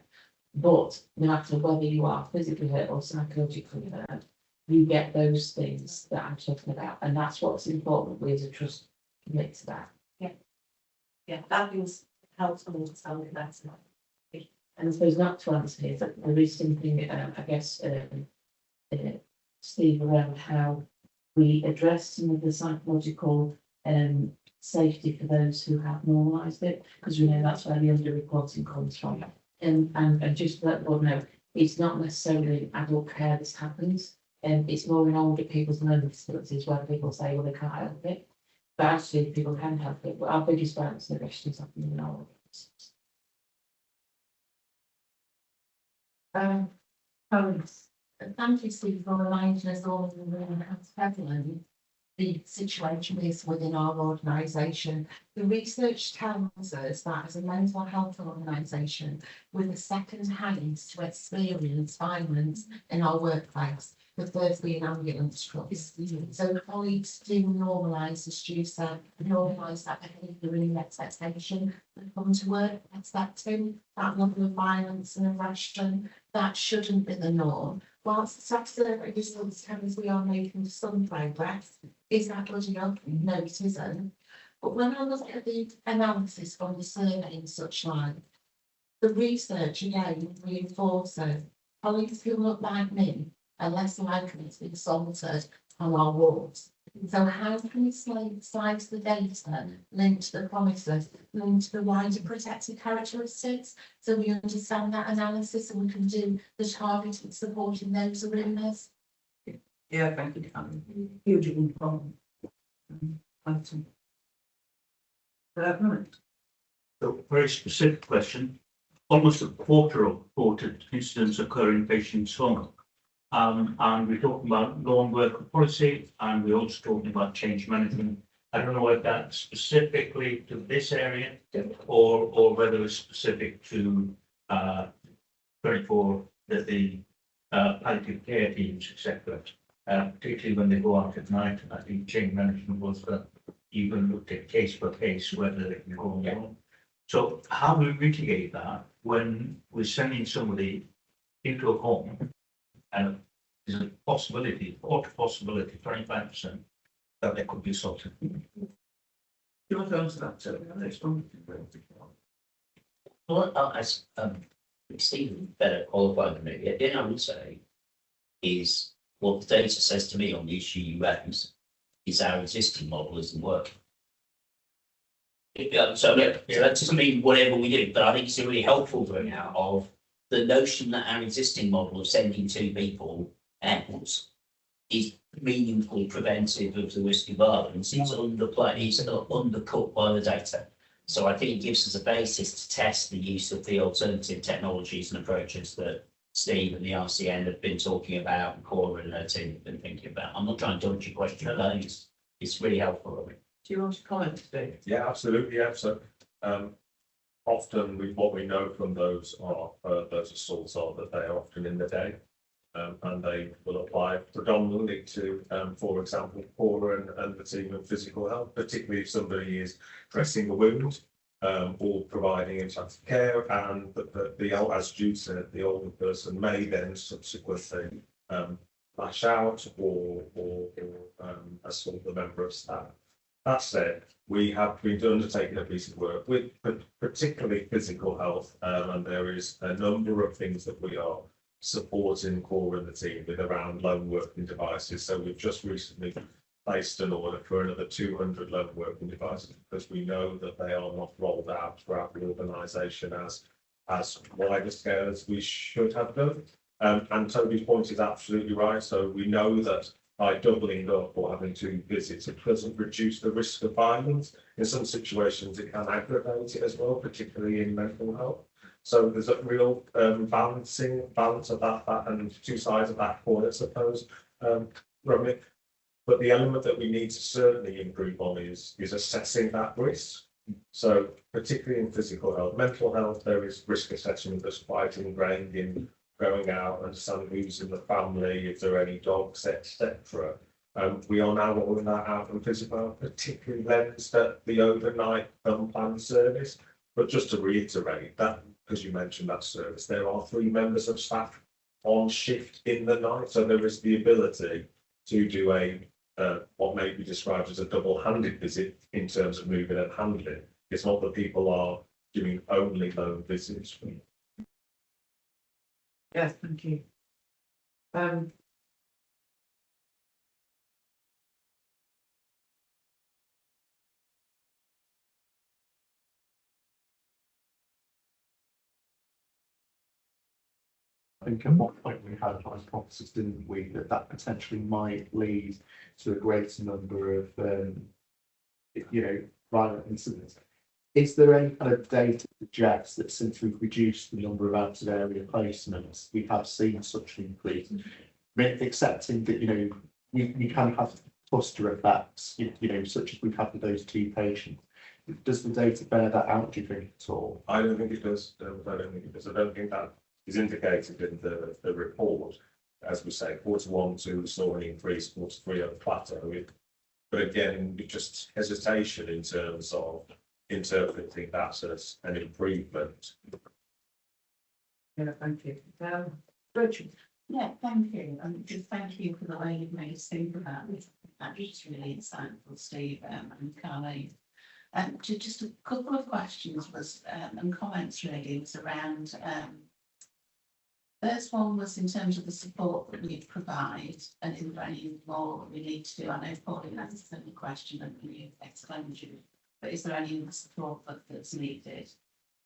But no matter whether you are physically hurt or psychologically hurt, you get those things that I'm talking about, and that's what's important. We as a trust commit to that. Yeah, that was helps them understand it better. And I suppose not to answer here, but there is something, I guess, Steve, around how we address some of the psychological safety for those who have normalised it, because we know that's where the under-reporting comes from. And just to let the board know, it's not necessarily adult care this happens, it's more in older people's learning disabilities where people say, well, they can't help it. But actually, people can help it. But our biggest violence and aggression is happening in our lives. Thank you, Steve, for reminding us all of the room how prevalent the situation is within our organisation. The research tells us that as a mental health organisation, we're the second highest to experience violence in our workplace, the first being ambulance trucks. So colleagues do normalise, as Stu said, normalise that behaviour and expectation and come to work expecting that level of violence and aggression. That shouldn't be the norm. Whilst the statutory results tell us we are making some progress, is that good enough? No, it isn't. But when I look at the analysis from the survey and such like, the research again reinforces colleagues who look like me are less likely to be assaulted on our wards. So how can we slide the data linked to the promises, linked to the wider protected characteristics, so we understand that analysis and we can do the targeted support in those arenas? Yeah, thank you. Huge problem. Item. So very specific question. Almost a quarter of reported incidents occur in patients' home. And we're talking about lone worker policy, and we're also talking about change management. I don't know if that's specifically to this area or whether it's specific to 24 the palliative care teams, etc. Particularly when they go out at night. I think change management was even looked at case by case whether they can go on. So how do we mitigate that when we're sending somebody into a home and there's a possibility, 25%, that they could be assaulted? You want to answer that, sir? Next one. Well, as Stephen better qualified than me, the thing I would say is what the data says to me on the issue you raise is our existing model isn't working. So that doesn't mean whatever we do, but I think it's a really helpful bring out of the notion that our existing model of sending two people out is meaningfully preventive of the risk of violence. It's undercut by the data. So I think it gives us a basis to test the use of the alternative technologies and approaches that Steve and the RCN have been talking about, and Cora and her team have been thinking about. I'm not trying to dodge your question, but I think it's really helpful. Do you want to comment, Steve? Yeah, absolutely. Yeah. So often what we know from those assaults are that they are often in the day. And they will apply predominantly to, for example, Cora and the team of physical health, particularly if somebody is dressing a wound or providing intensive care, and as Jude said, the older person may then subsequently lash out or assault the member of staff. That said, we have been undertaking a piece of work with particularly physical health, and there is a number of things that we are supporting Cora and the team with around lone working devices. So we've just recently placed an order for another 200 lone working devices because we know that they are not rolled out throughout the organisation as wide a scale as we should have done. And Toby's point is absolutely right. So we know that by doubling up or having two visits, it doesn't reduce the risk of violence. In some situations, it can aggravate it as well, particularly in mental health. So there's a real balance of that and two sides of that coin, I suppose, Romy. But the element that we need to certainly improve on is assessing that risk. So particularly in physical health, mental health, there is risk assessment that's quite ingrained in going out, understanding who's in the family, if there are any dogs, etc. We are now rolling that out in physical health, particularly lens that the overnight unplanned service. But just to reiterate that, because you mentioned that service, there are 3 members of staff on shift in the night, so there is the ability to do what may be described as a double-handed visit in terms of moving and handling. It's not that people are doing only home visits. Yes, thank you. I think at one point we had hypothesis, didn't we, that that potentially might lead to a greater number of, violent incidents. Is there any kind of data to suggest that since we've reduced the number of out of area placements, we have seen such an increase? I mean, accepting that, we can have cluster effects, such as we've had with those two patients. Does the data bear that out, do you think, at all? I don't think it does. I don't think it does. I don't think that is indicated in the report. As we say, Q1, we saw an increase, Q3 at a plateau. But again, just hesitation in terms of interpreting that as an improvement. Yeah, thank you. Rachel. Yeah, thank you. And just thank you for the way you've made us think about this. That was really insightful, Steve and Carly. Just a couple of questions and comments really was around. First one was in terms of the support that we provide, and is there any more that we need to do? I know Pauline answered the question and you explained you, but is there any other support that's needed?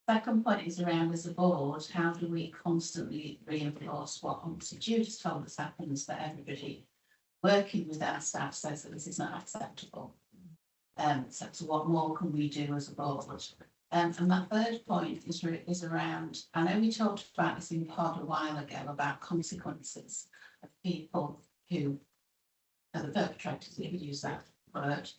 Second point is around as a board, how do we constantly reinforce what obviously Jude just told us happens, that everybody working with our staff says that this is not acceptable. So what more can we do as a board? And my third point is around, I know we talked about this in pod a while ago about consequences of people who are the perpetrators, if you use that word,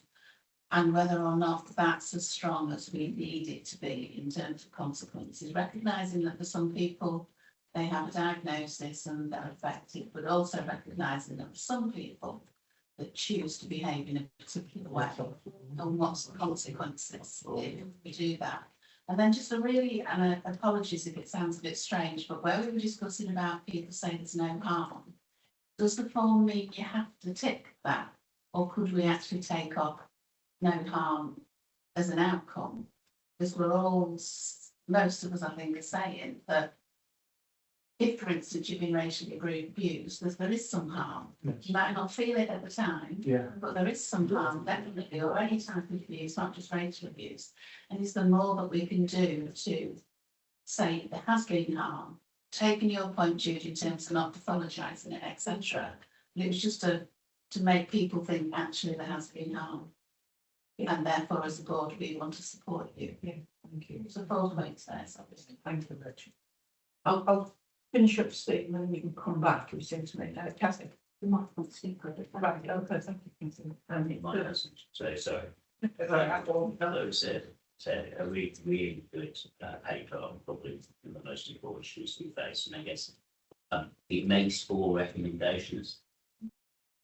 and whether or not that's as strong as we need it to be in terms of consequences, recognising that for some people they have a diagnosis and they're affected, but also recognising that for some people that choose to behave in a particular way, and what's the consequences if we do that. And then just and apologies if it sounds a bit strange, but where we were discussing about people saying there's no harm, does the form mean you have to tick that, or could we actually take off no harm as an outcome? Because we're all, most of us I think are saying that if, for instance, you've been racially abused, there is some harm. You might not feel it at the time, but there is some harm, definitely, or any type of abuse, not just racial abuse. And is there more that we can do to say there has been harm? Taking your point, Jude, in terms of not pathologising it, etc. It was just to make people think actually there has been harm. And therefore, as a board, we want to support you. Yeah, thank you. So 4 points there, obviously. Thank you, Rachel. I'll finish up, Steve, and then we can come back. You seem to me, Cathy. You might want to speak. Right, okay, thank you. So sorry. Hello, said a really good paper on probably the most important issues we face, and I guess it makes 4 recommendations.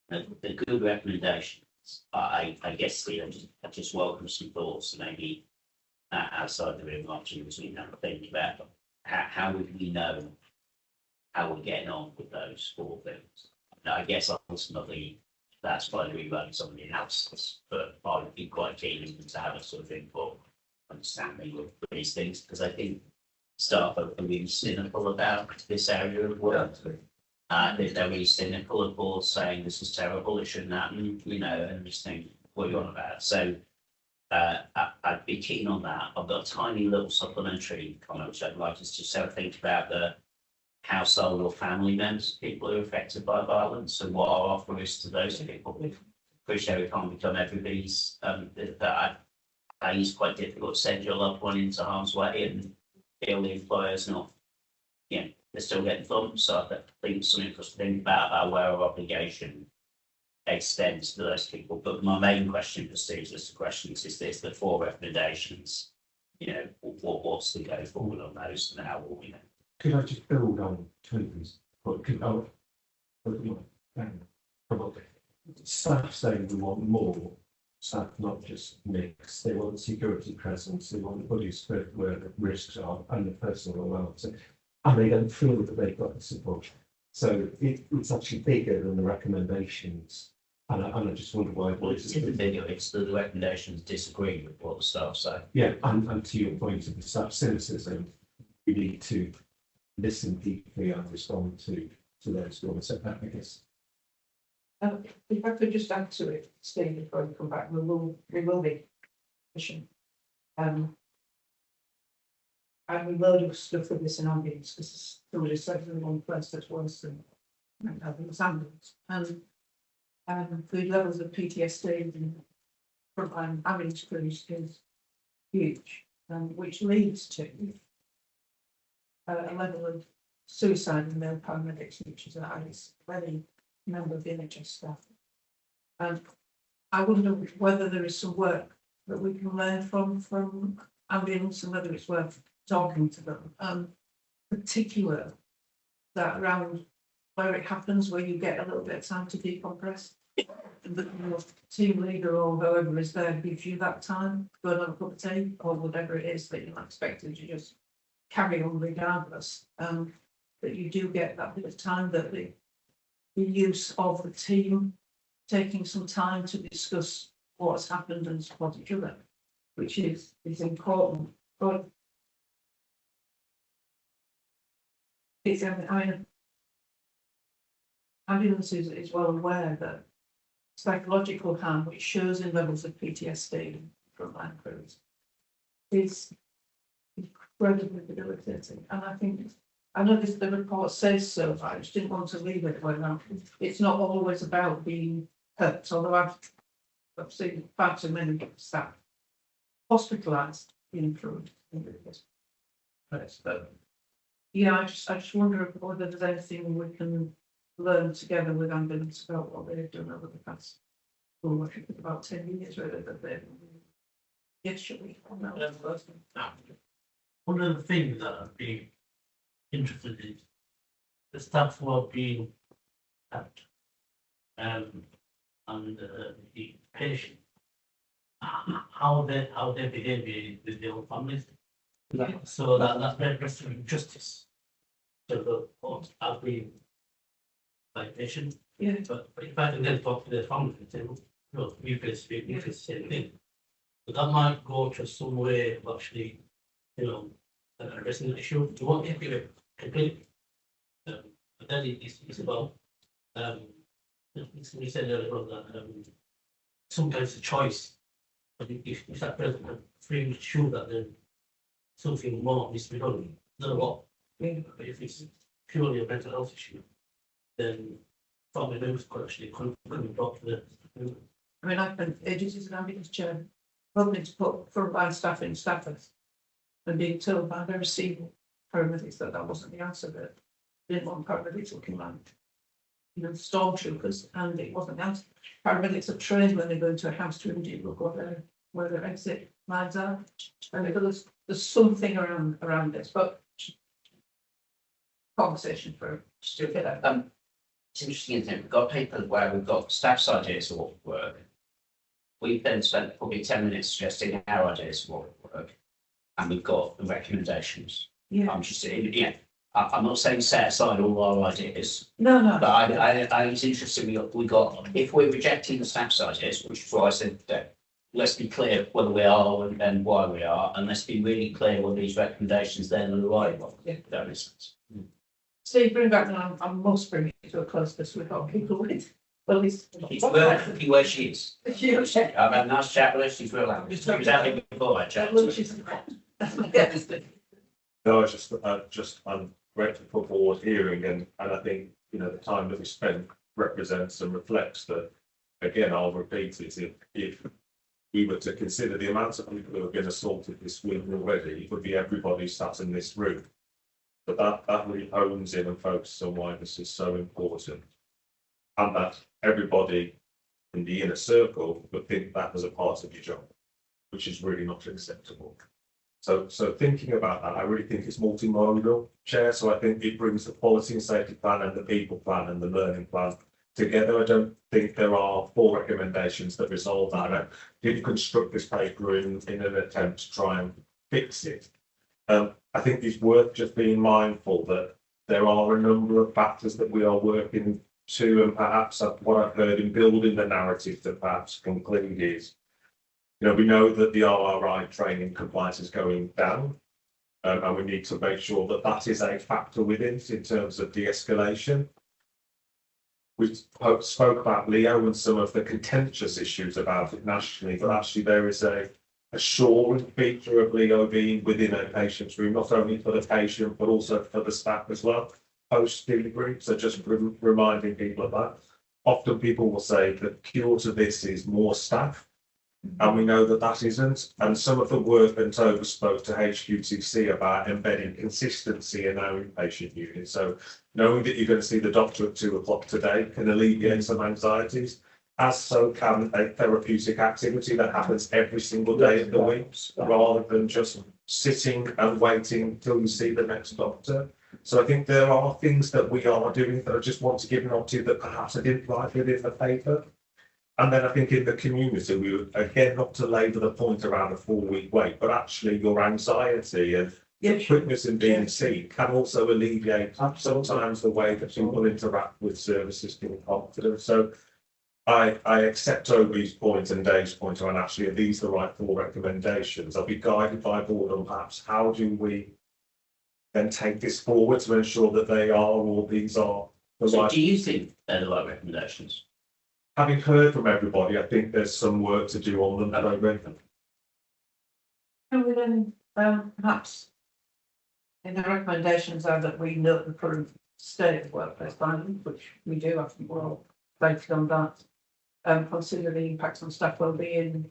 The good recommendations. I guess Steve, I just welcome some thoughts, maybe outside the room afterwards, we can think about how would we know how we're getting on with those 4 things. Now, I guess ultimately that's by rerunning some of the analysis, but I would be quite keen to have a sort of input, understanding of these things, because I think staff are really cynical about this area of work. They're really cynical of board saying this is terrible, it shouldn't happen, and just think, what are you on about? So I'd be keen on that. I've got a tiny little supplementary comment, which I'd like us to just have a think about the household or family members of people who are affected by violence and what our offer is to those people. Appreciate we can't become everybody's, that it's quite difficult to send your loved one into harm's way and feel the employer's not, they're still getting thumped. So I think something for us to think about where our obligation extends to those people. But my main question for Steve's list of questions is this: the 4 recommendations. What's the go forward on those, and how will we know? Could I just build on Tony's point? Staff saying we want more. Staff not just mix. They want security presence. They want bodies where the risks are and the personal allowance. And they don't feel that they've got the support. So it's actually bigger than the recommendations And I just wonder why. Well, it's in the video, it's the recommendations disagree with what the staff say. Yeah, and to your point of the staff cynicism, we need to listen deeply and respond to those who want to set that, I guess. If I could just add to it, Steve, before we come back, we will be pushing. And we will do stuff with this in ambulance, because somebody said in one place that's worse than ambulance. And the levels of PTSD and frontline ambulance crews is huge, which leads to a level of suicide in male paramedics, which is a very member of the NHS staff. And I wonder whether there is some work that we can learn from ambulance and whether it's worth talking to them. Particular that around where it happens, where you get a little bit of time to decompress. And the team leader or whoever is there gives you that time, go and have a cup of tea or whatever it is that you're not expected to just carry on regardless. That you do get that bit of time, that the use of the team taking some time to discuss what's happened and support each other, which is important. But it's, I mean, ambulance is well aware that psychological harm, which shows in levels of PTSD from line crews, is incredibly debilitating. And I know the report says so, but I just didn't want to leave it where it's not always about being hurt, although I've seen far too many staff hospitalised in food. But yeah, I just wonder whether there's anything we can learn together with ambulance about what they've done over the past, I think about 10 years, really, that they've. Yes, should we? One of the things that I've been interested in, the staff who are being helped, and the patient, how their behaviour is with their own families. So that's restoring justice. So the court have been by patient. Yeah. But if I can then talk to their family and say, no, you can speak, you can say the same thing. But that might go to some way of actually, addressing the issue. You won't get it completely. But then it's about we said earlier on that sometimes the choice. But if that person can freely show that then something more needs to be done, not a lot. But if it's purely a mental health issue, then family members could actually come and talk to the. I mean, I've been ages as an ambulance chair, hoping to put frontline staff in staffers and being told by very senior paramedics that wasn't the answer, that they didn't want paramedics looking like, stormtroopers, and it wasn't the answer. Paramedics are trained when they go into a house to indeed look where their exit lines are. And there's something around this, but conversation for It's interesting, isn't it? We've got papers where we've got staff's ideas of what would work. We've then spent probably 10 minutes suggesting our ideas of what would work. And we've got the recommendations. Yeah. I'm not saying set aside all our ideas. No. But I it's interesting, we got, if we're rejecting the staff's ideas, which is why I said that, let's be clear whether we are and why we are, and let's be really clear whether these recommendations then are the right ones. Yeah. That makes sense. Steve, bring back now. I must bring it to a close because we've got people with. Well, It's well where she is. I've had a nice chat with her. She's real happy. She was happy before I chat. No, I'm grateful for board hearing, and I think, the time that we spent represents and reflects that. Again, I'll repeat it, if we were to consider the amounts of people who have been assaulted this week already, it would be everybody sat in this room. But that really hones in and focuses on why this is so important. And that everybody in the inner circle would think that was a part of your job, which is really not acceptable. So thinking about that, I really think it's multimodal, Chair. So I think it brings the quality and safety plan and the people plan and the learning plan together. I don't think there are 4 recommendations that resolve that. I didn't construct this paper in an attempt to try and fix it. I think it's worth just being mindful that there are a number of factors that we are working Two, and perhaps what I've heard in building the narrative that perhaps conclude is, we know that the RRI training compliance is going down. And we need to make sure that that is a factor within it in terms of de-escalation. We spoke about Leo and some of the contentious issues about it nationally, but actually there is a assuring feature of Leo being within a patient's room, not only for the patient, but also for the staff as well, post-delivery. So just reminding people of that. Often people will say the cure to this is more staff. And we know that that isn't. And some of the work that Over spoke to HQTC about embedding consistency in our inpatient unit. So knowing that you're going to see the doctor at 2 o'clock today can alleviate some anxieties, as so can a therapeutic activity that happens every single day of the week, rather than just sitting and waiting till you see the next doctor. So I think there are things that we are doing that I just want to give an opportunity that perhaps I didn't write within the paper. And then I think in the community, we would, again, not to labour the point around a 4-week wait, but actually your anxiety and the quickness in being seen can also alleviate sometimes the way that people interact with services in confidence. So I accept Toby's point and Dave's point around actually, are these the right 4 recommendations? I'll be guided by board on perhaps how do we then take this forward to ensure that they are, or these are the So right. do you think they're the right recommendations? Having heard from everybody, I think there's some work to do on them. Can we then perhaps in the recommendations are that we note the current state of workplace violence, which we do, I think we're all voted on that. Consider the impacts on staff wellbeing,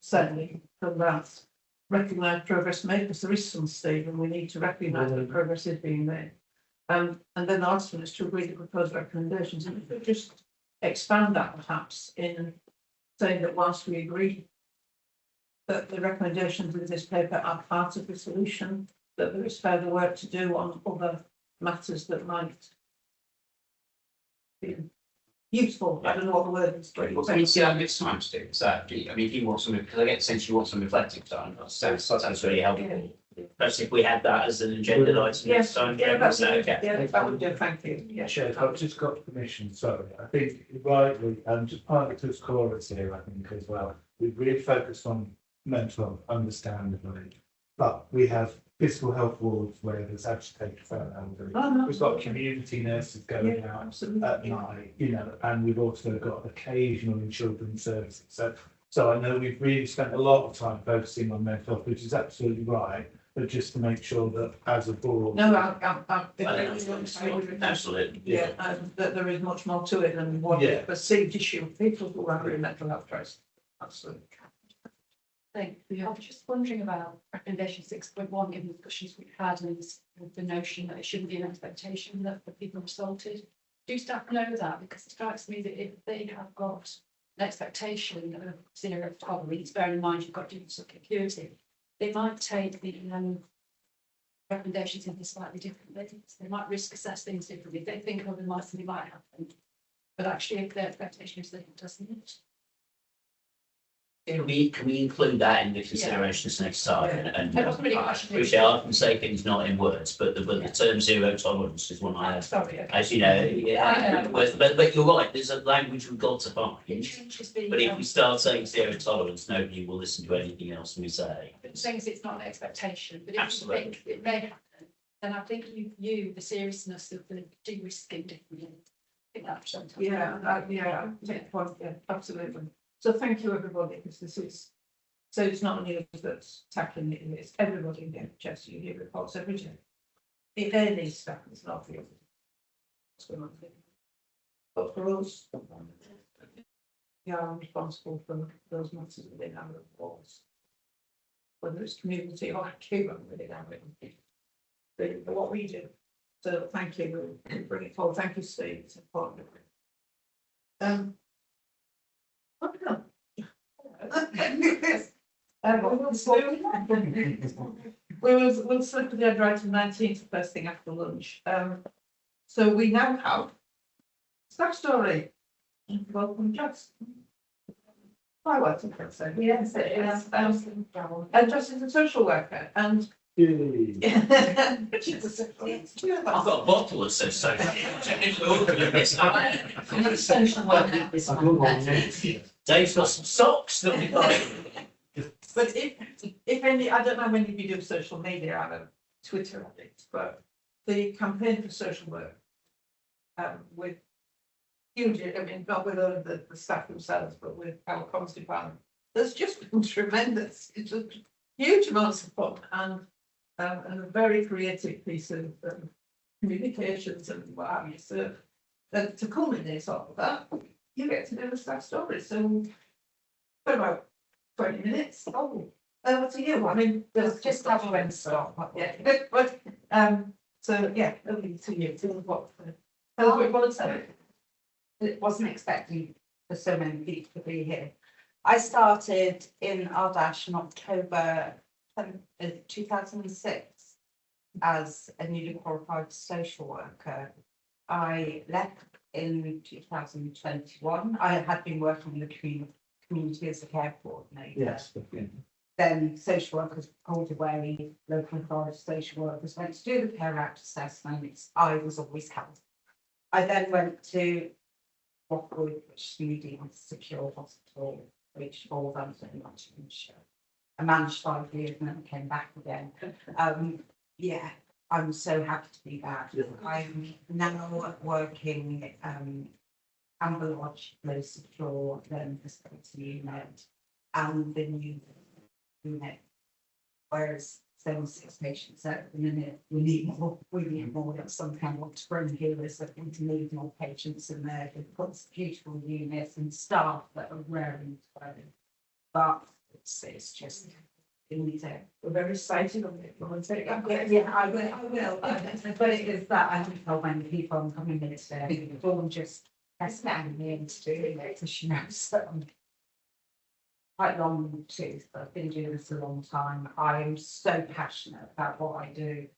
certainly from that. Recognise progress made, because there is some state and we need to recognise that progress is being made. And then the last one is to agree the proposed recommendations, and if we just expand that perhaps in saying that whilst we agree that the recommendations in this paper are part of the solution, that there is further work to do on other matters that might be useful. I don't know what the word is. Well, can you see that next time, Steve? I mean, if you want some, because I get the sense you want some reflective time, that's really helpful. Perhaps if we had that as an agenda item next time. That's okay. Yeah, that would do, thank you. Yeah. Chair, I've just got permission, sorry. I think rightly, just partly to its chorus here, I think as well. We've really focused on mental health, understandably, but we have physical health wards where there's agitated elderly. We've got community nurses going out at night, and we've also got occasional in children's services. So I know we've really spent a lot of time focusing on mental health, which is absolutely right. But just to make sure that as a board. No, absolutely. Yeah, that there is much more to it than what a perceived issue of people who are in mental health crisis. Absolutely. I was just wondering about recommendation 6.1, given the discussions we've had and the notion that it shouldn't be an expectation that the people are assaulted. Do staff know that? Because it strikes me that if they have got an expectation of 0 to 12 weeks, bearing in mind you've got different security, they might take the recommendations in slightly differently. So they might risk assess things differently. They think something might happen, but actually if their expectation is that it doesn't. Can we include that in the considerations next time? And It wasn't really a I question. appreciate I often say things not in words, but the term 0 tolerance is one I have. Sorry. As you know, but you're right, there's a language we've got to find. But if we start saying 0 tolerance, nobody will listen to anything else we say. The thing is, it's not an expectation, but if you think it may happen, then I think you view the seriousness of the de-risking differently. I think that's sometimes. Yeah, absolutely. So thank you, everybody, because this is, so it's not only us that's tackling it, it's everybody in the NHS. You hear reports every day. It needs stuff, it's not for you. But for us, we are responsible for those matters within our reports. Whether it's community or acute within our what we do. So thank you, we'll bring it forward. Thank you, Steve, it's important. We'll slip to the agenda item 19 first thing after lunch. So we now have staff story. Welcome, Jess. Hi, welcome, Jess. Yes, it is. And Jess is a social worker, and I've got a bottle of so. Social work is one. Dave's got some socks that we buy. But if any, I don't know when you do social media, I'm a Twitter addict, but the campaign for social work, with huge, I mean, not with all of the staff themselves, but with our comms department, there's just been tremendous, it's a huge amount of support and a very creative piece of communications and what have you. So to culminate all of that, you get to do the staff story. So for about 20 minutes. Oh, over to you. I mean, there's just have a rent stop. Yeah, but so yeah, over to you. Tell us what you want to say. It wasn't expecting for so many people to be here. I started in RDaSH in October 2006 as a newly qualified social worker. I left in 2021. I had been working in the community as a care coordinator. Yes. Then social workers pulled away, local authority social workers went to do the Care Act assessments. I was always held. I then went to Rockwood, which is medium secure hospital, which falls under Nottinghamshire. I managed 5 years and then came back again. Yeah, I'm so happy to be back. I'm now working Amber Lodge, low secure, then facility unit, and the new unit. Whereas 76 patients at the minute, we need more. That's something I want to bring here is that we need more patients in there. We've got beautiful units and staff that are raring to go. But it's just we need to. We're very excited on it. Yeah, I will. But it is that I haven't told many people I'm coming in today. Dawn just standing me into doing it, as she knows. So I'm quite long in the tooth, but I've been doing this a long time. I am so passionate about what I do.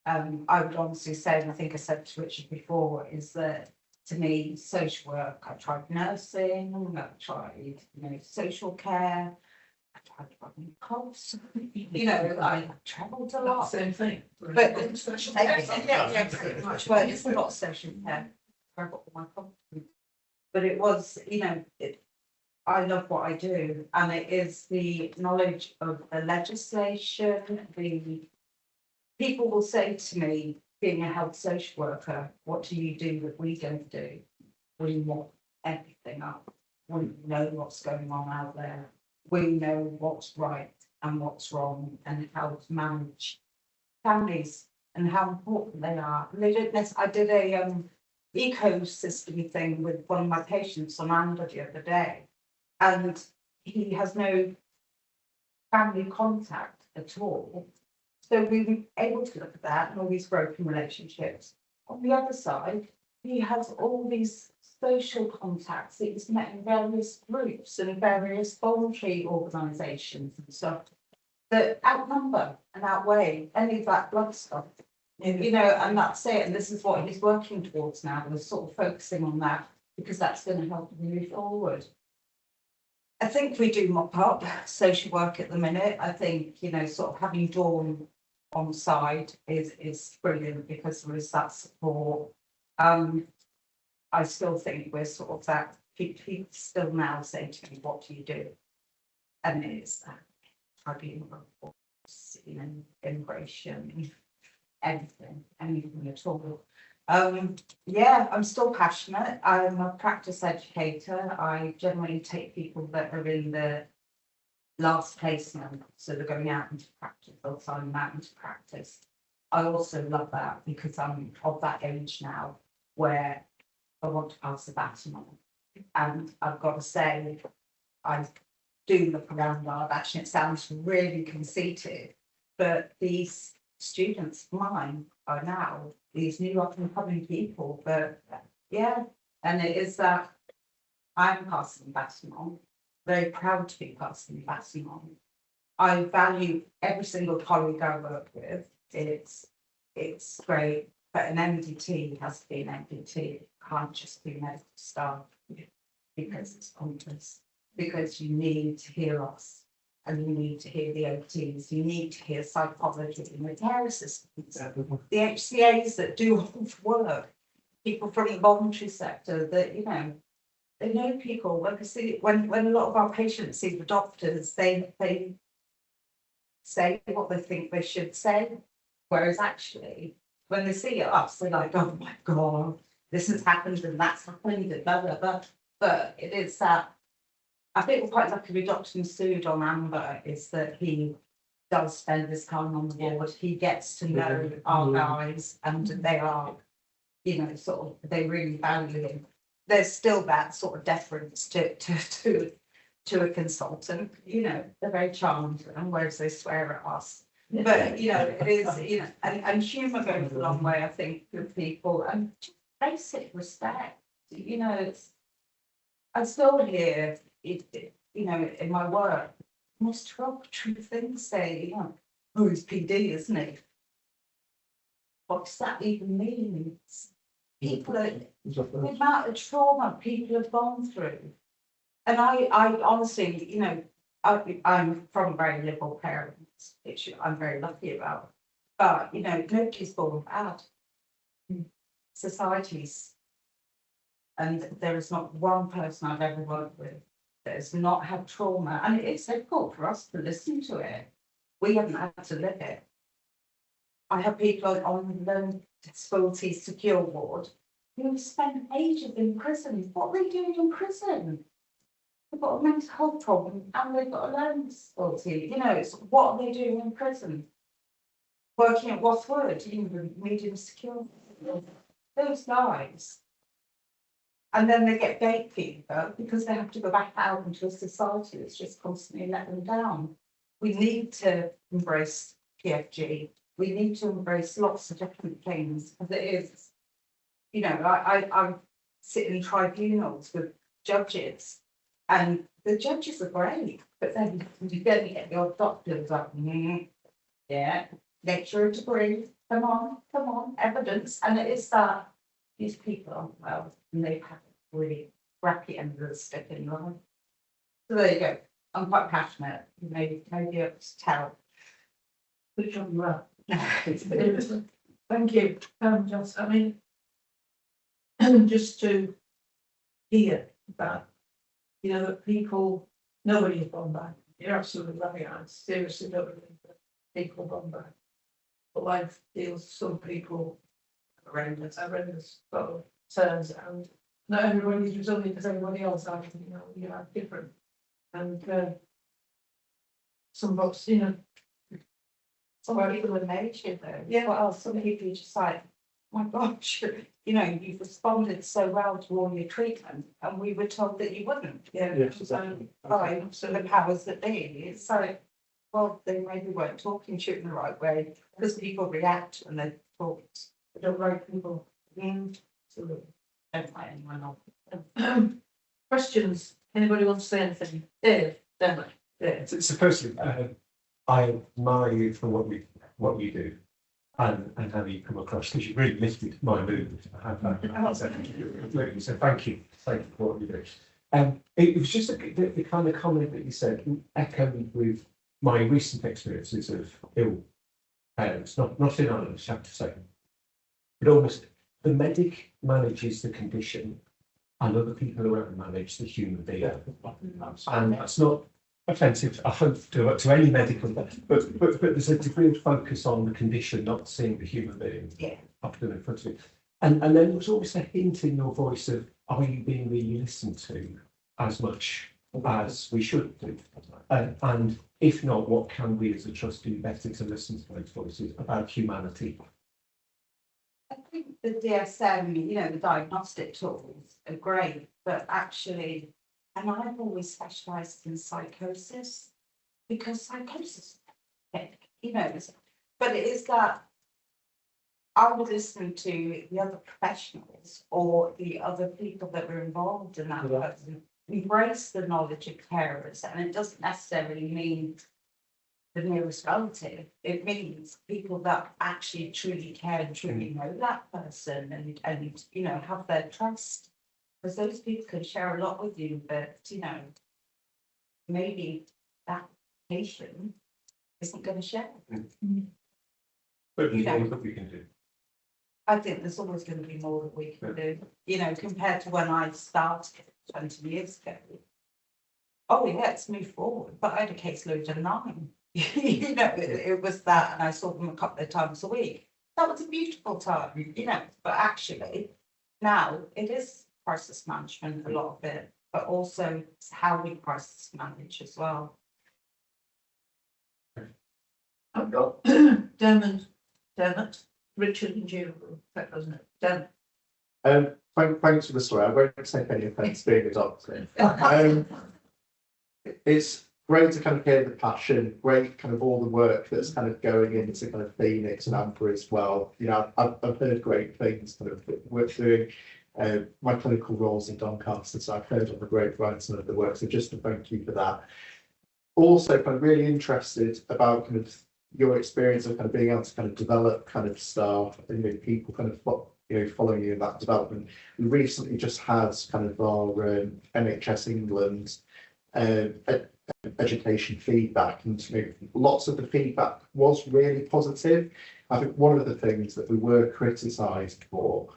I would honestly say, and I think I said to Richard before, is that to me, social work, I tried nursing, I tried, social care, I tried running coughs, I travelled a lot. Same thing. But yeah, pretty much. Well, it's not social care. I got all my confidence. But it was, I love what I do, and it is the knowledge of the legislation. The people will say to me, being a health social worker, what do you do that we don't do? We want everything up. We know what's going on out there. We know what's right and what's wrong, and how to manage families and how important they are. And they don't I did a ecosystem thing with one of my patients on Amber the other day, and he has no family contact at all. So we were able to look at that and all these broken relationships. On the other side, he has all these social contacts that he's met in various groups and various voluntary organisations and stuff that outnumber and outweigh any of that blood stuff. And that's it. And this is what he's working towards now. We're sort of focusing on that because that's going to help him move forward. I think we do mop up social work at the minute. I think, sort of having Dawn on side is brilliant because there is that support. I still think we're sort of that, people still now say to me, what do you do? And it's that tribunal, immigration, anything at all. Yeah, I'm still passionate. I'm a practice educator. I generally take people that are in the last placement, so they're going out into practice, they'll sign them out into practice. I also love that because I'm of that age now where I want to pass the baton on. And I've got to say, I do look around RDaSH, and it sounds really conceited, but these students of mine are now these new up and coming people. But yeah, and it is that I'm passing the baton on. Very proud to be passing the baton on. I value every single colleague I work with. It's great, but an MDT has to be an MDT. It can't just be medical staff because it's pointless. Because you need to hear us and you need to hear the OTs, you need to hear psychology and the care assistants, the HCAs that do all the work, people from the voluntary sector that, you know, they know people. When, when a lot of our patients see the doctors, they say what they think they should say, whereas actually, when they see us, they're like, oh my God, this has happened and that's happened and blah, blah, blah. But it is that, I think we're quite lucky with Dr. Masood on Amber is that he does spend his time on the board. He gets to know our guys and they are, you know, sort of, they really value him. There's still that sort of deference to a consultant, you know, they're very charmed and whereas they swear at us. But, you know, it is, you know, and humour goes a long way, I think, with people and just basic respect, you know, it's, I still hear it, you know, in my work, most derogatory things say, you know, oh, he's PD, isn't he? What does that even mean? People are, the amount of trauma people have gone through. And I honestly, you know, I'm from very liberal parents, which I'm very lucky about. But, you know, nobody's born bad. Societies. And there is not one person I've ever worked with that has not had trauma. And it's difficult for us to listen to it. We haven't had to live it. I have people on the disability secure ward who have spent ages in prison. What are they doing in prison? They've got a mental health problem and they've got a learning disability. You know, it's what are they doing in prison? Working at Wathwood, even medium secure. Those guys. And then they get gate fever because they have to go back out into a society that's just constantly letting them down. We need to embrace PFG. We need to embrace lots of different things because it is, you know, I sit in tribunals with judges and the judges are great, but then you get your doctors like, yeah, get your degree, come on, evidence. And it is that these people aren't well and they've had a really crappy end of the stick in life. So there you go. I'm quite passionate. You may be able to tell. Which one you are. Thank you, Joss. I mean, just to hear that, you know, that people, nobody has gone back. You're absolutely right. I seriously don't believe that people have gone back. But life deals some people horrendous sort of turns, and not everybody's resilient as everybody else. I think, you know, you are different, and some of us, you know. Some people amaze you though. Yeah. Well, some people are just like, oh my gosh, you know, you've responded so well to all your treatment, and we were told that you wouldn't. Yeah. Yes, So by the powers that be, it's like, well, they maybe weren't talking to you in the right way because people react when they talk. They don't like people. Absolutely. Don't like anyone else. Questions? Anybody want to say anything? Dave, Denver. Yeah. So firstly, I admire you for what you do and how you come across, because you've really lifted my mood. So thank you for what you do. It was just the kind of comment that you said, echoed with my recent experiences of ill parents, not in Ireland, I have to say, but almost the medic manages the condition and other people around manage the human being. And that's not offensive, I hope, to any medical, but there's a degree of focus on the condition, not seeing the human being up in front of you. And then there was always a hint in your voice of, are you being really listened to as much as we should do? And if not, what can we as a trust do better to listen to those voices about humanity? I think the DSM, you know, the diagnostic tools are great, but actually, and I've always specialised in psychosis because psychosis, you know, but it is that I would listen to the other professionals or the other people that were involved in that person, embrace the knowledge of carers, and it doesn't necessarily mean the nearest relative. It means people that actually truly care and truly know that person and you know, have their trust. Because those people can share a lot with you, but you know, maybe that education isn't going to share. But You know. what we can do. I think there's always going to be more that we can do, you know, compared to when I started 20 years ago. Oh, yeah, it's moved forward, but I had a caseload of 9. You know, it was that, and I saw them a couple of times a week. That was a beautiful time, you know, but actually now it is crisis management, a lot of it, but also it's how we crisis manage as well. I've got Dermot, Richard and Jill, that wasn't it? Dermot. Thanks for the story. I won't take any offence being a doctor. It's great to kind of hear the passion, great kind of all the work that's kind of going into kind of Phoenix and Amber as well. You know, I've heard great things kind of work doing. My clinical roles in Doncaster, so I've heard on the grapevine some of the work. So just to thank you for that. Also, kind of really interested about kind of your experience of kind of being able to kind of develop kind of staff and, you know, people kind of following you in that development. We recently just had kind of our NHS England education feedback, and, you know, lots of the feedback was really positive. I think one of the things that we were criticised for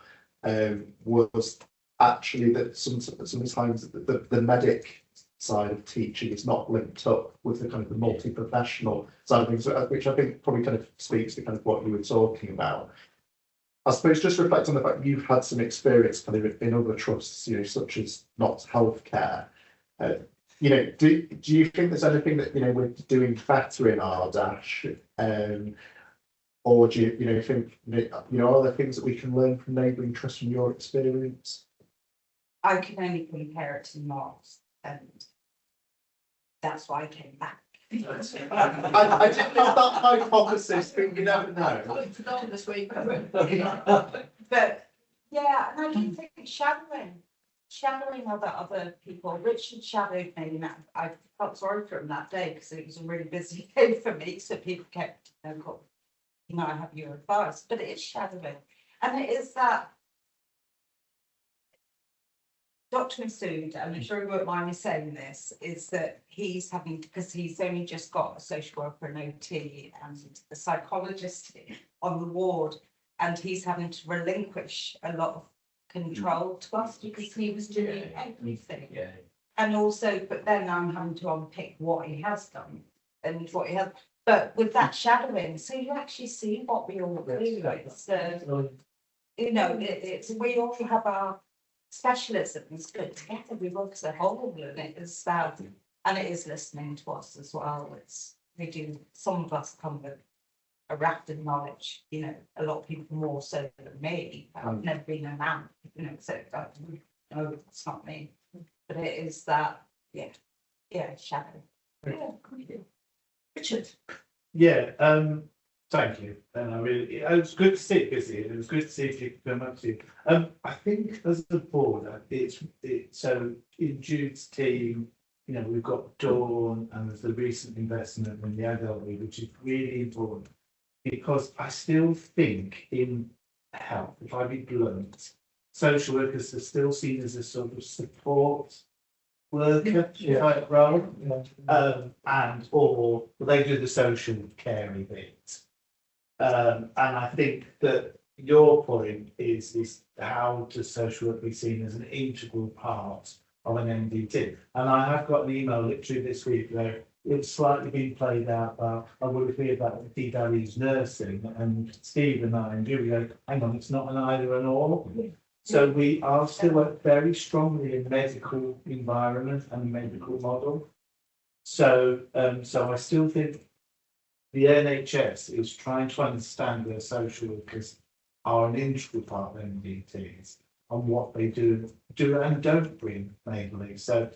was actually that sometimes the medic side of teaching is not linked up with the kind of the multi-professional side of things, which I think probably kind of speaks to kind of what you were talking about. I suppose just reflect on the fact you've had some experience kind of in other trusts, you know, such as Not Healthcare. You know, do you think there's anything that, you know, we're doing better in RDaSH, or do you think, you know, are there things that we can learn from neighbouring trusts from your experience? I can only compare it to Moss, and that's why I came back. I didn't have that hypothesis, but you never know. This week. But yeah, and I do think shadowing other people. Richard shadowed me, and I felt sorry for him that day because it was a really busy day for me. So people kept, you know, I have your advice, but it is shadowing, and it is that. Dr. Masood, and I'm sure he won't mind me saying this, is that he's having, because he's only just got a social worker and OT and a psychologist on the ward, and he's having to relinquish a lot of control to us because he was doing everything. Yeah. And also, but then I'm having to unpick what he has done and what he has, but with that shadowing, so you actually see what we all do. It's, you know, it's, we all have our specialisms, but together we work as a whole, and it is that, and it is listening to us as well. It's, we do, some of us come with a raft of knowledge, you know, a lot of people more so than me. I've never been a man, you know, so no, it's not me. But it is that, yeah, shadow. Yeah, Richard. Yeah, thank you. And I really, it was good to see it busy. It was good to see if you could come up to. I think as a board, it's so in Jude's team, you know, we've got Dawn and there's the recent investment in the adult league, which is really important because I still think in health, if I be blunt, social workers are still seen as a sort of support worker type role, and or they do the social caring bit. And I think that your point is how does social work be seen as an integral part of an MDT? And I have got an email literally this week where it's slightly been played out about, I would agree about the values nursing, and Steve and I and Julie go, hang on, it's not an either and all. So we are still very strongly in medical environment and medical model. So I still think the NHS is trying to understand where social workers are an integral part of MDTs and what they do and don't bring mainly. So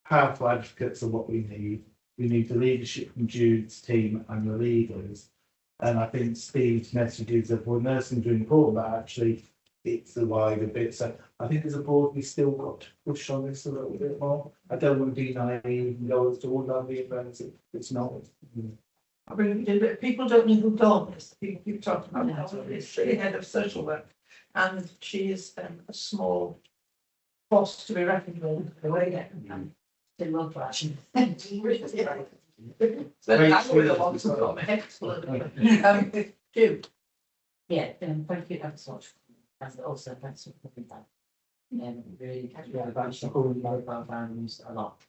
powerful advocates are what we need. We need the leadership from Jude's team and the leaders. And I think Steve's messages of, well, nursing is really important, but actually it's the wider bit. So I think as a board, we still got to push on this a little bit more. I don't want to be naive and go as to all that being relative. It's not. I really do, but people don't know who Dawn is. People keep talking about her. She's the head of social work, and she is a small force to be reckoned with. The way June. Yeah, thank you ever so much. And also thanks for putting that. Really, mobile values a lot.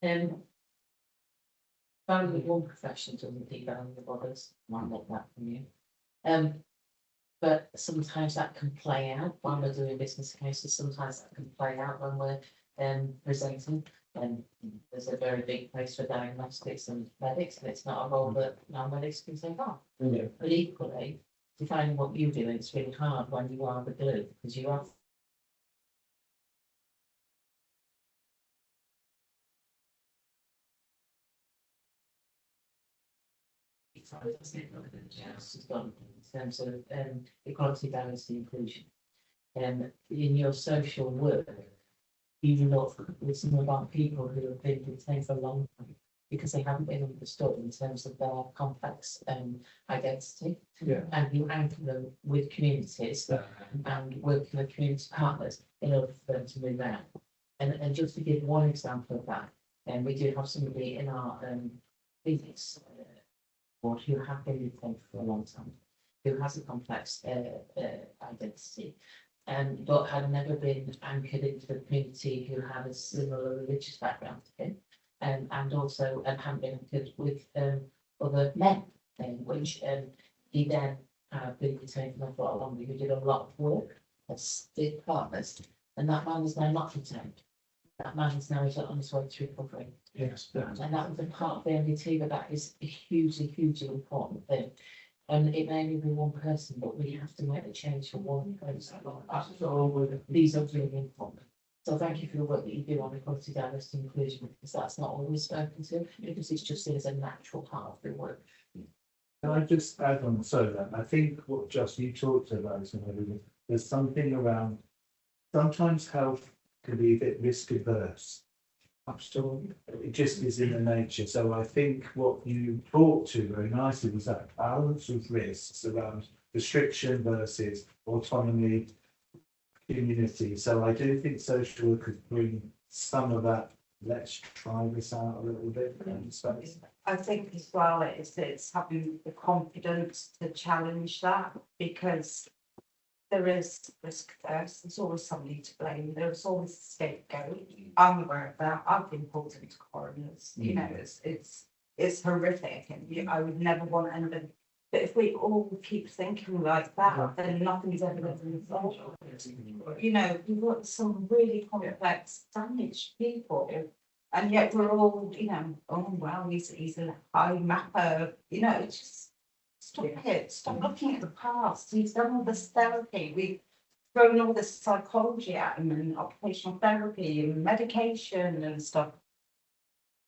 Value one profession doesn't devalue the others, might make that from you. But sometimes that can play out when we're doing business cases, sometimes that can play out when we're presenting. And there's a very big place for diagnostics and medics, and it's not a role that non-medics can take on. Yeah. But equally, defining what you do, it's really hard when you are the glue, because you are. It's done in terms of equality, balance, and inclusion. In your social work, you look with some of our people who have been detained for a long time because they haven't been understood in terms of their complex identity. Yeah. And you anchor them with communities and working with community partners in order for them to move out. And just to give one example of that, we do have somebody in our business board who have been detained for a long time, who has a complex identity. But had never been anchored into the community, who had a similar religious background to him, and also hadn't been anchored with other men, which he then been detained for a lot longer, who did a lot of work as big partners, and that man is now not detained. That man is now on his way to recovery. Yes. And that was a part of the MDT, but that is a hugely important thing. And it may only be one person, but we have to make the change for one person. These are really important. So thank you for the work that you do on equality, diversity, and inclusion, because that's not always spoken to, because it's just seen as a natural part of the work. Can I just add on so that I think what just you talked about is there's something around sometimes health can be a bit risk averse. Absolutely. It just is in the nature. So I think what you brought to very nicely was that balance of risks around restriction versus autonomy, community. So I do think social work could bring some of that. Let's try this out a little bit in space. I think as well it's having the confidence to challenge that, because there is risk first. There's always somebody to blame. There's always a scapegoat. I'm aware of that. I've been pulled into coroners. You know, it's horrific, and I would never want anybody. But if we all keep thinking like that, then nothing's ever going to resolve. You know, you've got some really complex, damaged people, and yet we're all, you know, oh well, he's a high mapper. You know, it's just. Stop it. Stop looking at the past. He's done all this therapy. We've thrown all this psychology at him and occupational therapy and medication and stuff.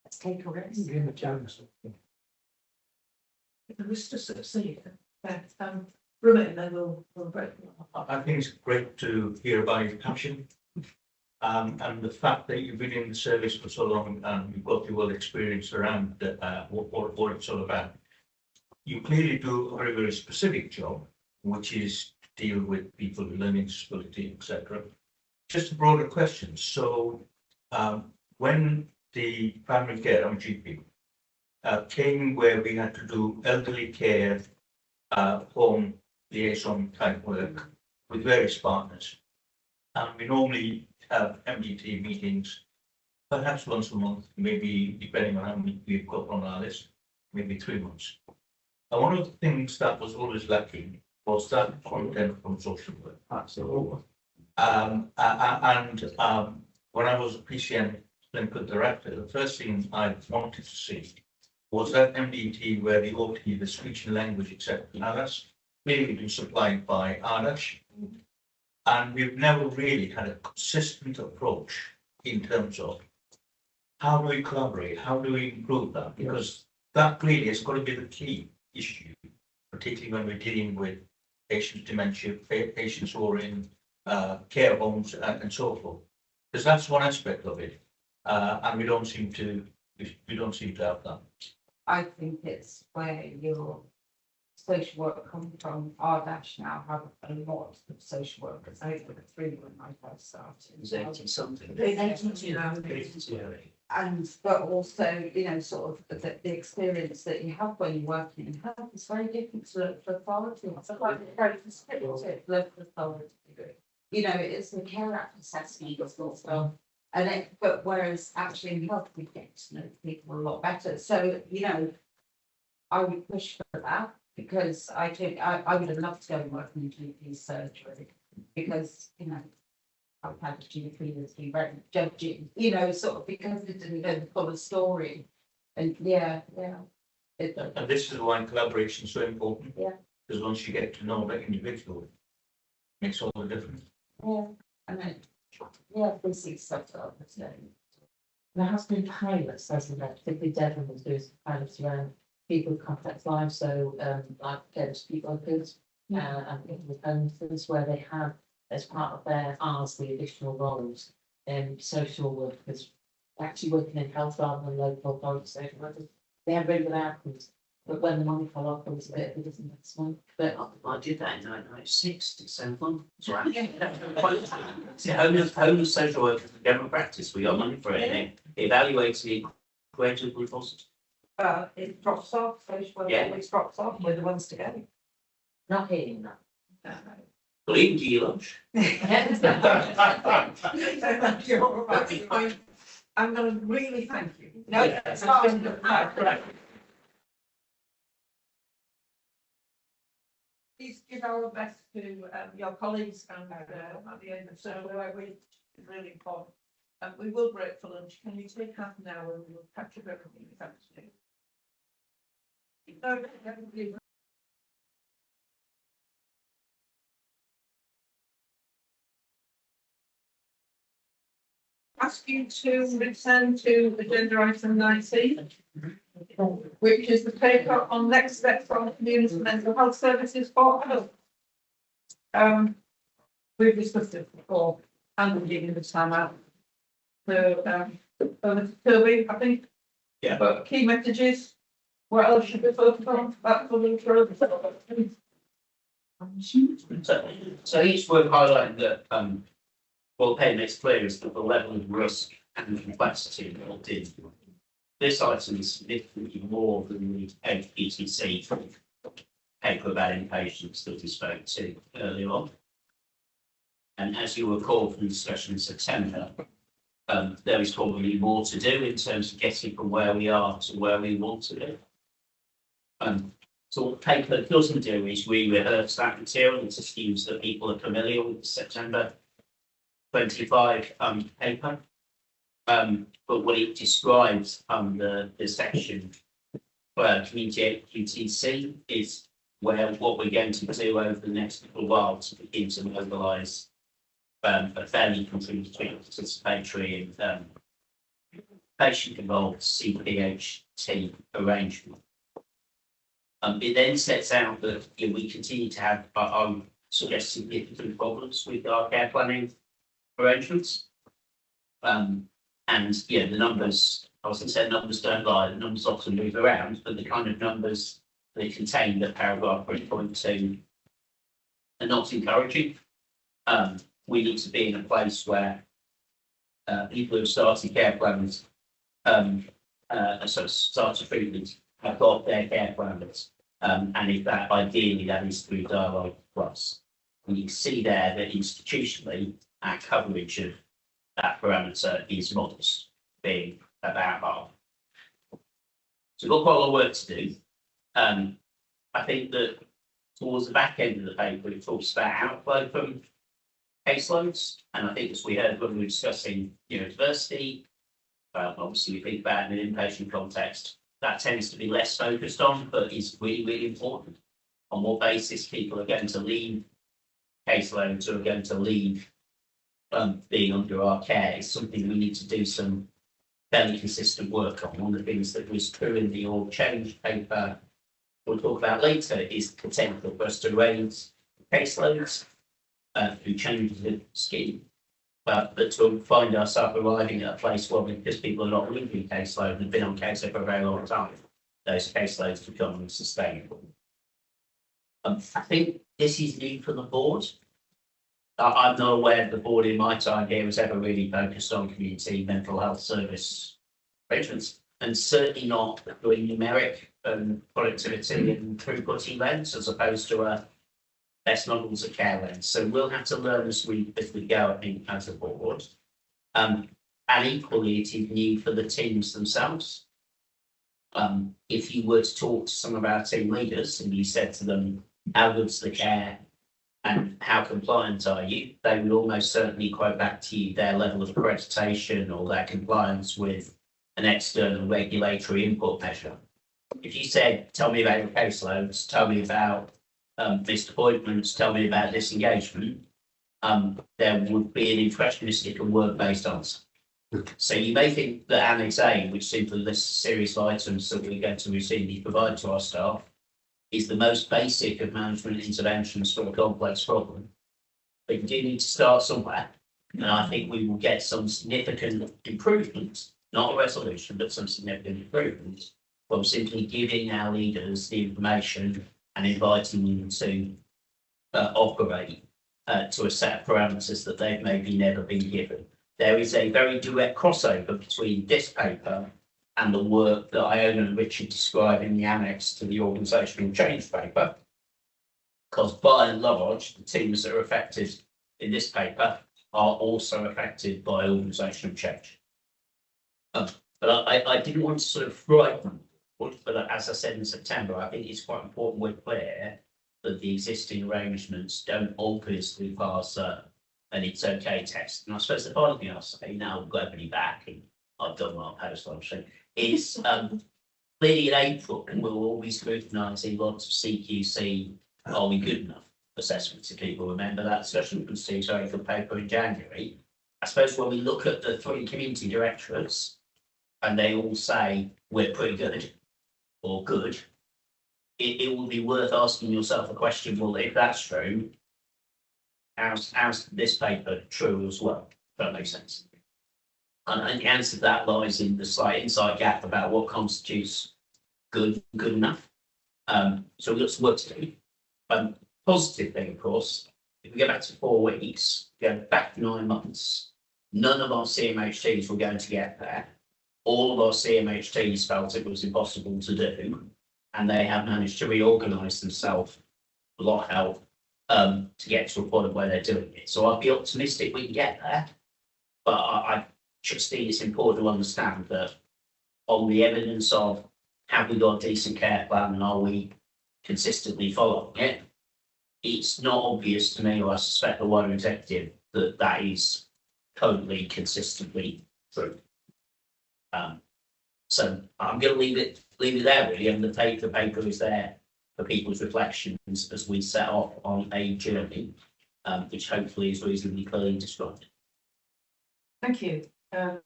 Let's take a risk. The risk to succeed. Run it and then we'll break. I think it's great to hear about your passion. And the fact that you've been in the service for so long and you've got the world experience around what it's all about. You clearly do a very specific job, which is to deal with people with learning disability, etc. Just a broader question. So, when the primary care, I'm GP, came where we had to do elderly care, home liaison type work with various partners, and we normally have MDT meetings, perhaps once a month, maybe depending on how many we've got on our list, maybe 3 months. And one of the things that was always lacking was that content from social work. Absolutely. When I was a PCN clinical director, the first thing I wanted to see was that MDT where the OT, the speech and language, etc. Now that's clearly been supplied by RDaSH, and we've never really had a consistent approach in terms of how do we collaborate, how do we improve that, because that really has got to be the key issue, particularly when we're dealing with patients with dementia, patients who are in care homes and so forth, because that's one aspect of it, and we don't seem to have that. I think it's where you're social work come from RDaSH now have a lot of social workers over the 3 when I first started. It's 80 something. It's 80 now. And but also, you know, sort of the experience that you have when you're working in health is very different to local authority. It's quite very prescriptive local authority. You know, it's the care act assessment as well. And but whereas actually in health we get to know people a lot better. So, you know, I would push for that because I would have loved to go and work in GP surgery because, you know, I've had a GP that's been very judging, you know, sort of because they didn't know the full story. And yeah. And this is why collaboration is so important. Yeah. Because once you get to know that individual, it makes all the difference. Yeah, and then, yeah, we see stuff that others don't. There has been pilots, hasn't there? Particularly Devon was doing some pilots around people with complex lives, so like people with kids and people with homelessness, where they have as part of their R's the additional roles, social workers actually working in health rather than local authority social workers. They have very good outcomes, but when the money fell off, it was a bit of a disinvestment. But I did that in 1996, it's so fun. See, homeless social workers in general practice, we got money for it, and it evaluates the incredibly positive. It drops off, social work Yeah. always drops off, we're the ones to go. not hearing that. Well, even to your lunch. I'm gonna really thank you. No, it's fine. Please give our best to your colleagues and at the end of survey, it's really important. We will break for lunch. Can you take half an hour and we'll catch up everything this afternoon? No, everybody. Ask you to return to agenda item 19, which is the paper on next steps on community mental health services for health. We've discussed it before, and we're giving the time out. So, Kirby, I think. Yeah. But key messages, what else should we focus on? That's for the So each worth highlighting that what Pay makes clear is that the level of risk and complexity involved in this item is significantly more than the HPTC paper about inpatients that we spoke to earlier on. And as you recall from the discussion in September, there is probably more to do in terms of getting from where we are to where we want to be. So what the paper doesn't do is re-rehearse that material. It assumes that people are familiar with the September 25 paper. But what it describes under the section where community HQTC is where what we're going to do over the next little while to begin to mobilise a fairly contributory participatory and patient-involved CPHT arrangement. It then sets out that we continue to have our significant problems with our care planning arrangements. And the numbers, I was going to say numbers don't lie, the numbers often move around, but the kind of numbers they contain that paragraph 3.2 are not encouraging. We need to be in a place where people who started care plans, started treatment, have got their care plans, and if that ideally that is through Dialogue Plus. And you can see there that institutionally our coverage of that parameter is modest, being about half. So we've got quite a lot of work to do. I think that towards the back end of the paper, it talks about outflow from caseloads, and I think as we heard when we were discussing diversity, obviously we think about in an inpatient context, that tends to be less focused on, but is really, really important. On what basis people are going to leave caseloads or are going to leave being under our care is something we need to do some fairly consistent work on. One of the things that was true in the org change paper we'll talk about later is the potential for us to raise caseloads through changes in scheme, but to find ourselves arriving at a place where because people are not leaving caseload and have been on caseload for a very long time, those caseloads become unsustainable. I think this is new for the board. I'm not aware the board in my time here was ever really focused on community mental health service arrangements, and certainly not doing numeric and productivity and throughputing lens as opposed to a best models of care lens. So we'll have to learn as we go, I think, as a board. And equally, it is new for the teams themselves. If you were to talk to some of our team leaders and you said to them, how good's the care and how compliant are you? They would almost certainly quote back to you their level of accreditation or their compliance with an external regulatory input measure. If you said, tell me about your caseloads, tell me about missed appointments, tell me about disengagement, there would be an impressionistic and word-based answer. So you may think that Annex A, which simply lists a series of items that we're going to routinely provide to our staff, is the most basic of management interventions for a complex problem. But you do need to start somewhere, and I think we will get some significant improvements, not a resolution, but some significant improvements from simply giving our leaders the information and inviting them to operate to a set of parameters that they've maybe never been given. There is a very direct crossover between this paper and the work that Iona and Richard describe in the annex to the organisational change paper, because by and large, the teams that are affected in this paper are also affected by organisational change. But I didn't want to sort of frighten, but as I said in September, I think it's quite important we're clear that the existing arrangements don't obviously pass an it's okay test. And I suppose the final thing I'll say, now we've got everybody back and I've done what I've had a so is clearly in April, we'll all be scrutinising lots of CQC, are we good enough assessments if people remember that discussion from Steve's very good paper in January. I suppose when we look at the 3 community directorates and they all say we're pretty good or good, it will be worth asking yourself a question, well, if that's true, how's this paper true as well? If that makes sense. And the answer to that lies in the slight insight gap about what constitutes good enough. So we've got some work to do. Positive thing, of course, if we go back to 4 weeks, go back 9 months, none of our CMHTs were going to get there. All of our CMHTs felt it was impossible to do, and they have managed to reorganise themselves, a lot of help, to get to a point where they're doing it. So I'd be optimistic we can get there, but I just think it's important to understand that on the evidence of have we got a decent care plan and are we consistently following it, it's not obvious to me, or I suspect the one executive, that that is totally consistently true. So I'm going to leave it there really, and the paper is there for people's reflections as we set off on a journey, which hopefully is reasonably clearly described. Thank you. I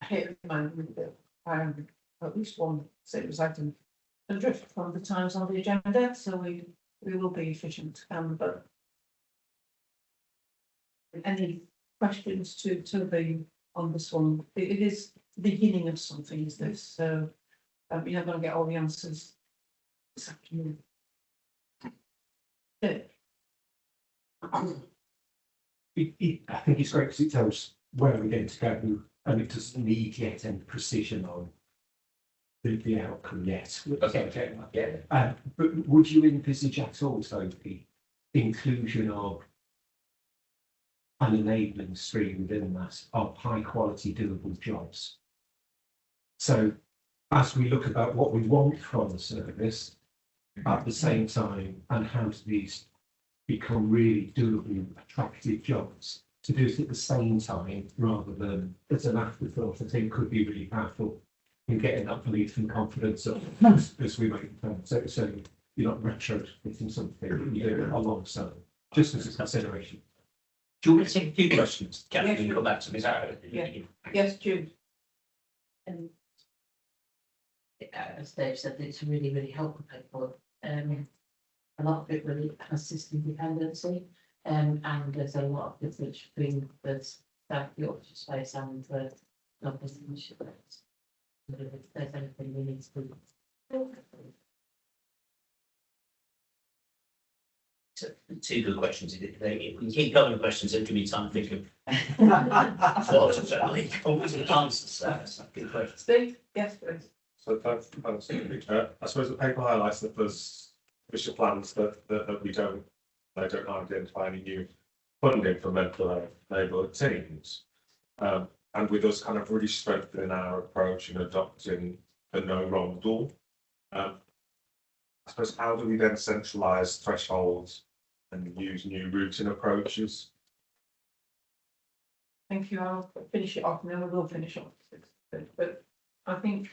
hate reminding that at least one serious item adrift from the times on the agenda, so we will be efficient. But any questions to the on this one? It is the beginning of something, is this? So you're not going to get all the answers this afternoon. Yeah. I think it's great because it tells where we're going to go, and it doesn't need yet any precision on the outcome yet. Okay. But would you envisage at all, so the inclusion of an enabling stream within that of high quality doable jobs? So as we look about what we want from the service at the same time, and how do these become really doable, attractive jobs, to do it at the same time rather than as an afterthought, I think could be really powerful in getting that belief and confidence up as we make them. So you're not retrofitting something, you do it alongside, just as a consideration. Do you want me to take a few questions, Catherine, and come back to Ms. Arrow? Yeah. Yes, Jude. And as Dave said, it's really, really helpful paper. A lot of it really assists dependency, and there's a lot of difference between the South Yorkshire space and the North initiatives. If there's anything we need to do. Two good questions. If we can keep going with questions, it'll give me time to think of what to come with the answers. So that's a good question. Steve? Yes, please. So thanks, I suppose the paper highlights that there's official plans that we don't identify any new funding for mental health neighbourhood teams. And with us kind of really strengthening our approach and adopting a no wrong door. I suppose how do we then centralise thresholds and use new routing approaches? Thank you. I'll finish it off and then we will finish off. But I think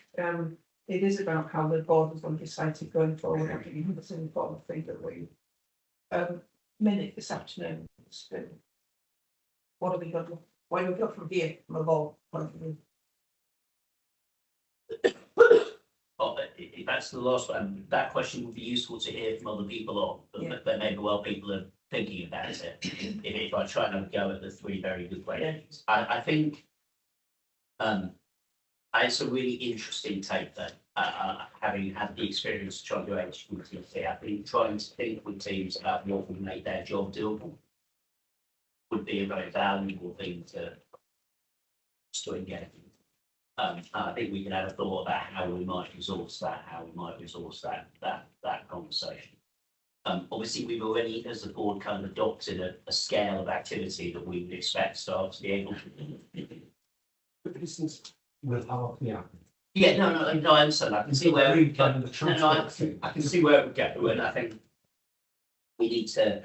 it is about how the board has going to decide to going forward. I think it's an important thing that we minute this afternoon. What are we going to, where we go from here from a board point of view? If that's the last one, that question would be useful to hear from other people on, but there may be well people are thinking about it. If I try and go at the three very good questions, I think it's a really interesting take that having had the experience of trying to HQT, I think trying to think with teams about what would make their job doable would be a very valuable thing to engage in. I think we can have a thought about how we might resource that, that conversation. Obviously, we've already, as a board, kind of adopted a scale of activity that we would expect staff to be able to. For instance, with our, yeah. Yeah, no, I understand. I can see where I can see where it would go, and I think we need to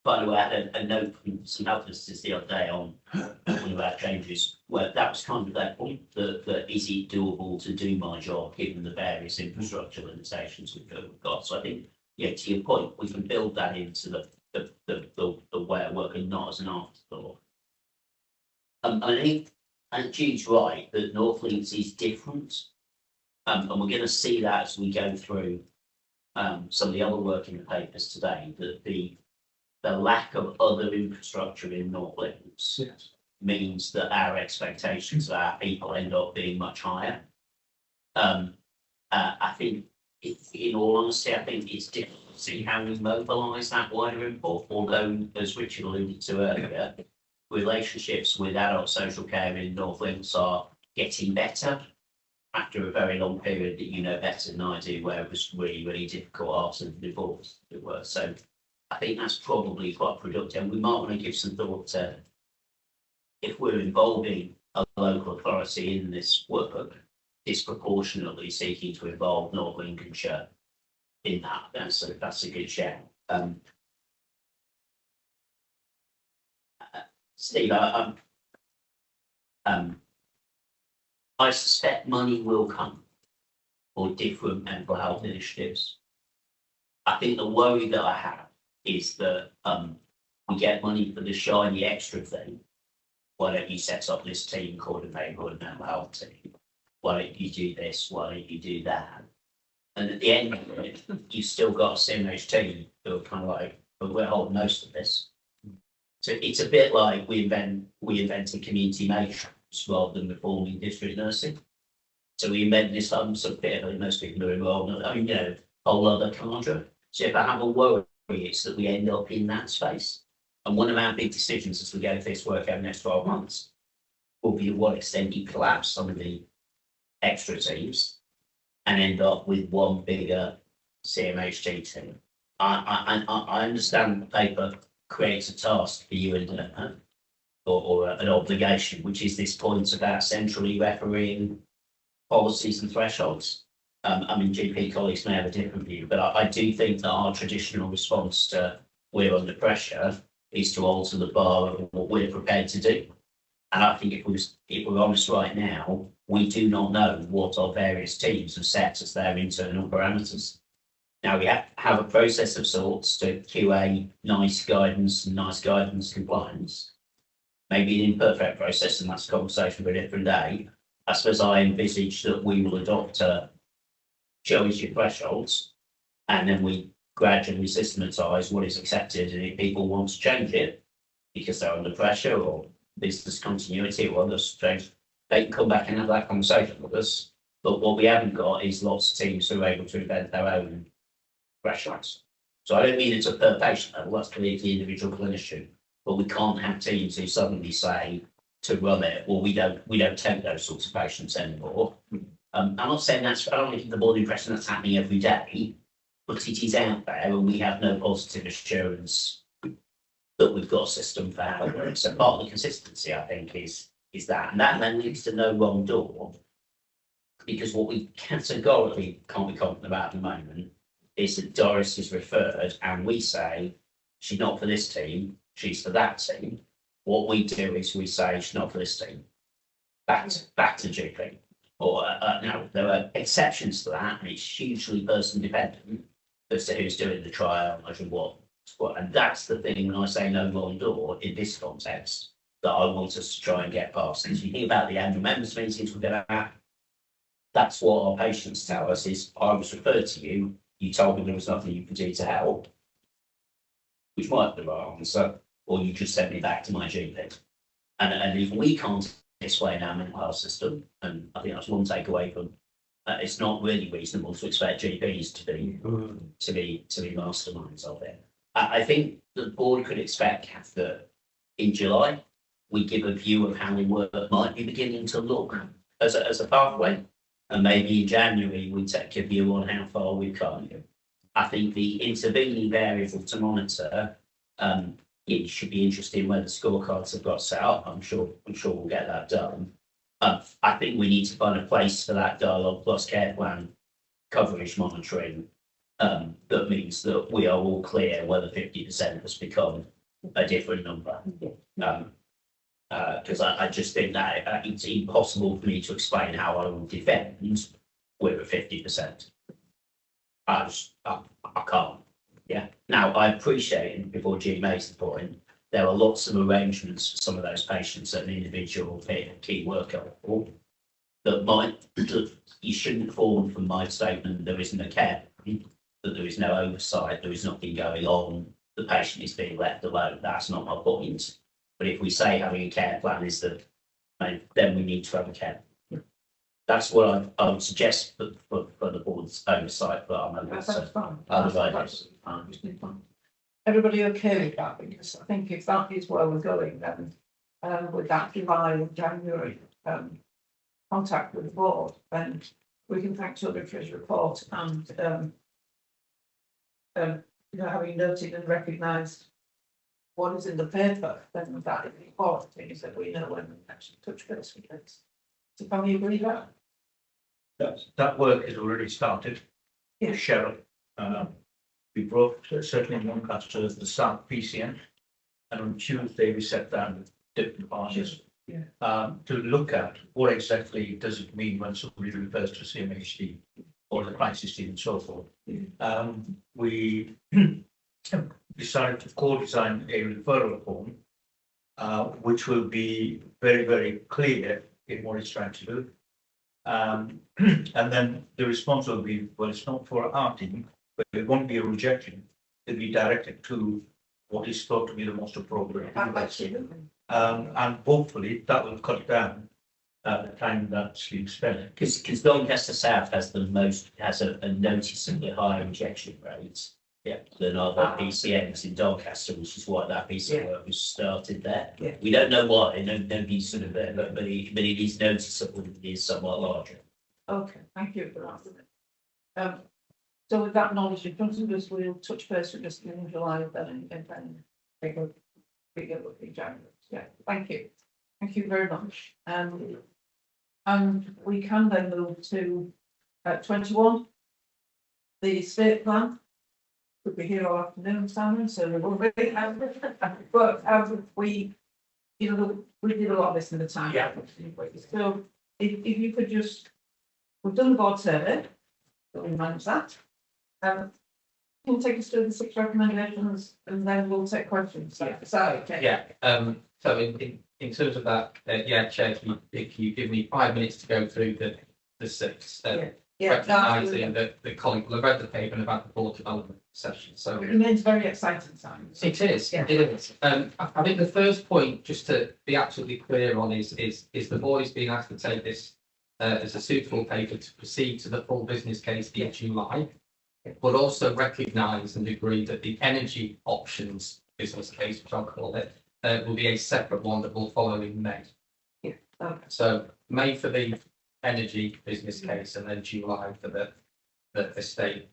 by the way, I had a note from some health visitors the other day on one of our changes, where that was kind of their point, that is it doable to do my job given the various infrastructure limitations we've got. So I think, yeah, to your point, we can build that into the way of working, not as an afterthought. I think, and Jude's right, that North Links is different, and we're going to see that as we go through some of the other work in the papers today, that the lack of other infrastructure in North Links means that our expectations of our people end up being much higher. I think, in all honesty, I think it's difficult to see how we mobilise that wider input, although, as Richard alluded to earlier, relationships with adult social care in North Links are getting better after a very long period that you know better than I do, where it was really, really difficult after the divorce, as it were. So I think that's probably quite productive. And we might want to give some thought to, if we're involving a local authority in this work, disproportionately seeking to involve North Lincolnshire in that. That's a good shout. Steve, I suspect money will come for different mental health initiatives. I think the worry that I have is that we get money for the shiny extra thing. Why don't you set up this team called a neighbourhood mental health team? Why don't you do this? Why don't you do that? And at the end of it, you've still got a CMH team who are kind of like, but we're holding most of this. So it's a bit like we invented community matrix rather than reforming district nursing. So we invented this sort of bit of, most people are involved, I mean, whole other cadre. So if I have a worry, it's that we end up in that space. And one of our big decisions as we go through this work over the next 12 months will be to what extent you collapse some of the extra teams and end up with one bigger CMHG team. I understand the paper creates a task for you and or an obligation, which is this point about centrally refereeing policies and thresholds. I mean, GP colleagues may have a different view, but I do think that our traditional response to we're under pressure is to alter the bar of what we're prepared to do. And I think if we're honest right now, we do not know what our various teams have set as their internal parameters. Now we have a process of sorts to QA nice guidance compliance. Maybe an imperfect process, and that's a conversation for a different day. I suppose I envisage that we will adopt show us your thresholds, and then we gradually systematise what is accepted, and if people want to change it because they're under pressure or business continuity or other strange, they can come back and have that conversation with us. But what we haven't got is lots of teams who are able to invent their own thresholds. So I don't mean it's a per patient level, that's clearly the individual clinician, but we can't have teams who suddenly say to run it, well, we don't take those sorts of patients anymore. I'm not saying that's, I don't want to give the board the impression that's happening every day, but it is out there and we have no positive assurance that we've got a system for how it works. So part of the consistency, I think, is that, and that then leads to no wrong door. Because what we categorically can't be confident about at the moment is that Doris is referred and we say, she's not for this team, she's for that team. What we do is we say, she's not for this team. Back to GP. Or now there are exceptions to that, and it's hugely person dependent as to who's doing the trial and what. And that's the thing when I say no wrong door in this context that I want us to try and get past. Because you think about the annual members meetings we're going to have, that's what our patients tell us is, I was referred to you, you told me there was nothing you could do to help, which might be the right answer, or you just sent me back to my GP. And if we can't explain our mental health system, and I think that's one takeaway from it's not really reasonable to expect GPs to be masterminds of it. I think the board could expect, Kath, that in July we give a view of how the work might be beginning to look as a pathway, and maybe in January we take a view on how far we've come. I think the intervening variable to monitor, it should be interesting where the scorecards have got set up. I'm sure we'll get that done. I think we need to find a place for that dialogue plus care plan coverage monitoring. That means that we are all clear whether 50% has become a different number. Because I just think that it's impossible for me to explain how I will defend with a 50%. I can't. Yeah. Now I appreciate, and before G makes the point, there are lots of arrangements for some of those patients at an individual key worker level that you shouldn't form from my statement there isn't a care, that there is no oversight, there is nothing going on, the patient is being left alone. That's not my point. But if we say having a care plan is that, then we need to have a care. That's what I would suggest for the board's oversight, but I'm open to other ideas. Everybody okay with that? Because I think if that is where we're going, then with that July and January contact with the board, then we can thank Children for his report and having noted and recognised what is in the paper, then that is the important thing is that we know when we actually touch base with it. So can we agree with that? That work has already started. Yeah. Cheryl, we brought certainly in Doncaster the South PCN, and on Tuesday we sat down with different parties to look at what exactly does it mean when somebody refers to CMHD or the crisis team and so forth. We decided to co-design a referral form, which will be very, very clear in what it's trying to do. And then the response will be, well, it's not for our team, but it won't be a rejection. It'll be directed to what is thought to be the most appropriate. And hopefully that will cut down the time that sleep spent. Because Doncaster South has a noticeably higher rejection rate than other PCNs in Doncaster, which is why that piece of work was started there. We don't know why, nobody's sort of there, but it is noticeable that it is somewhat larger. Okay, thank you for that. So with that knowledge in front of us, we'll touch base with us in July then and then take a bigger look in January. Yeah, thank you. Thank you very much. And we can then move to 21, the estate plan. We'll be here all afternoon, Simon, so we will be. But we did a lot of this in the time. Yeah. So if you could just, we've done the board survey, so we manage that. Can you take us through the 6 recommendations and then we'll take questions? Okay. Yeah. So in terms of that, Chair, if you give me 5 minutes to go through the 6, recognising that the colleague will have read the paper and about the board development session. So it remains very exciting time. It is. It is. I think the first point, just to be absolutely clear on, is the board is being asked to take this as a suitable paper to proceed to the full business case in July. but also recognise and agree that the energy options business case, which I'll call it, will be a separate one that will follow in May. Yeah, okay. So May for the energy business case and then July for the estate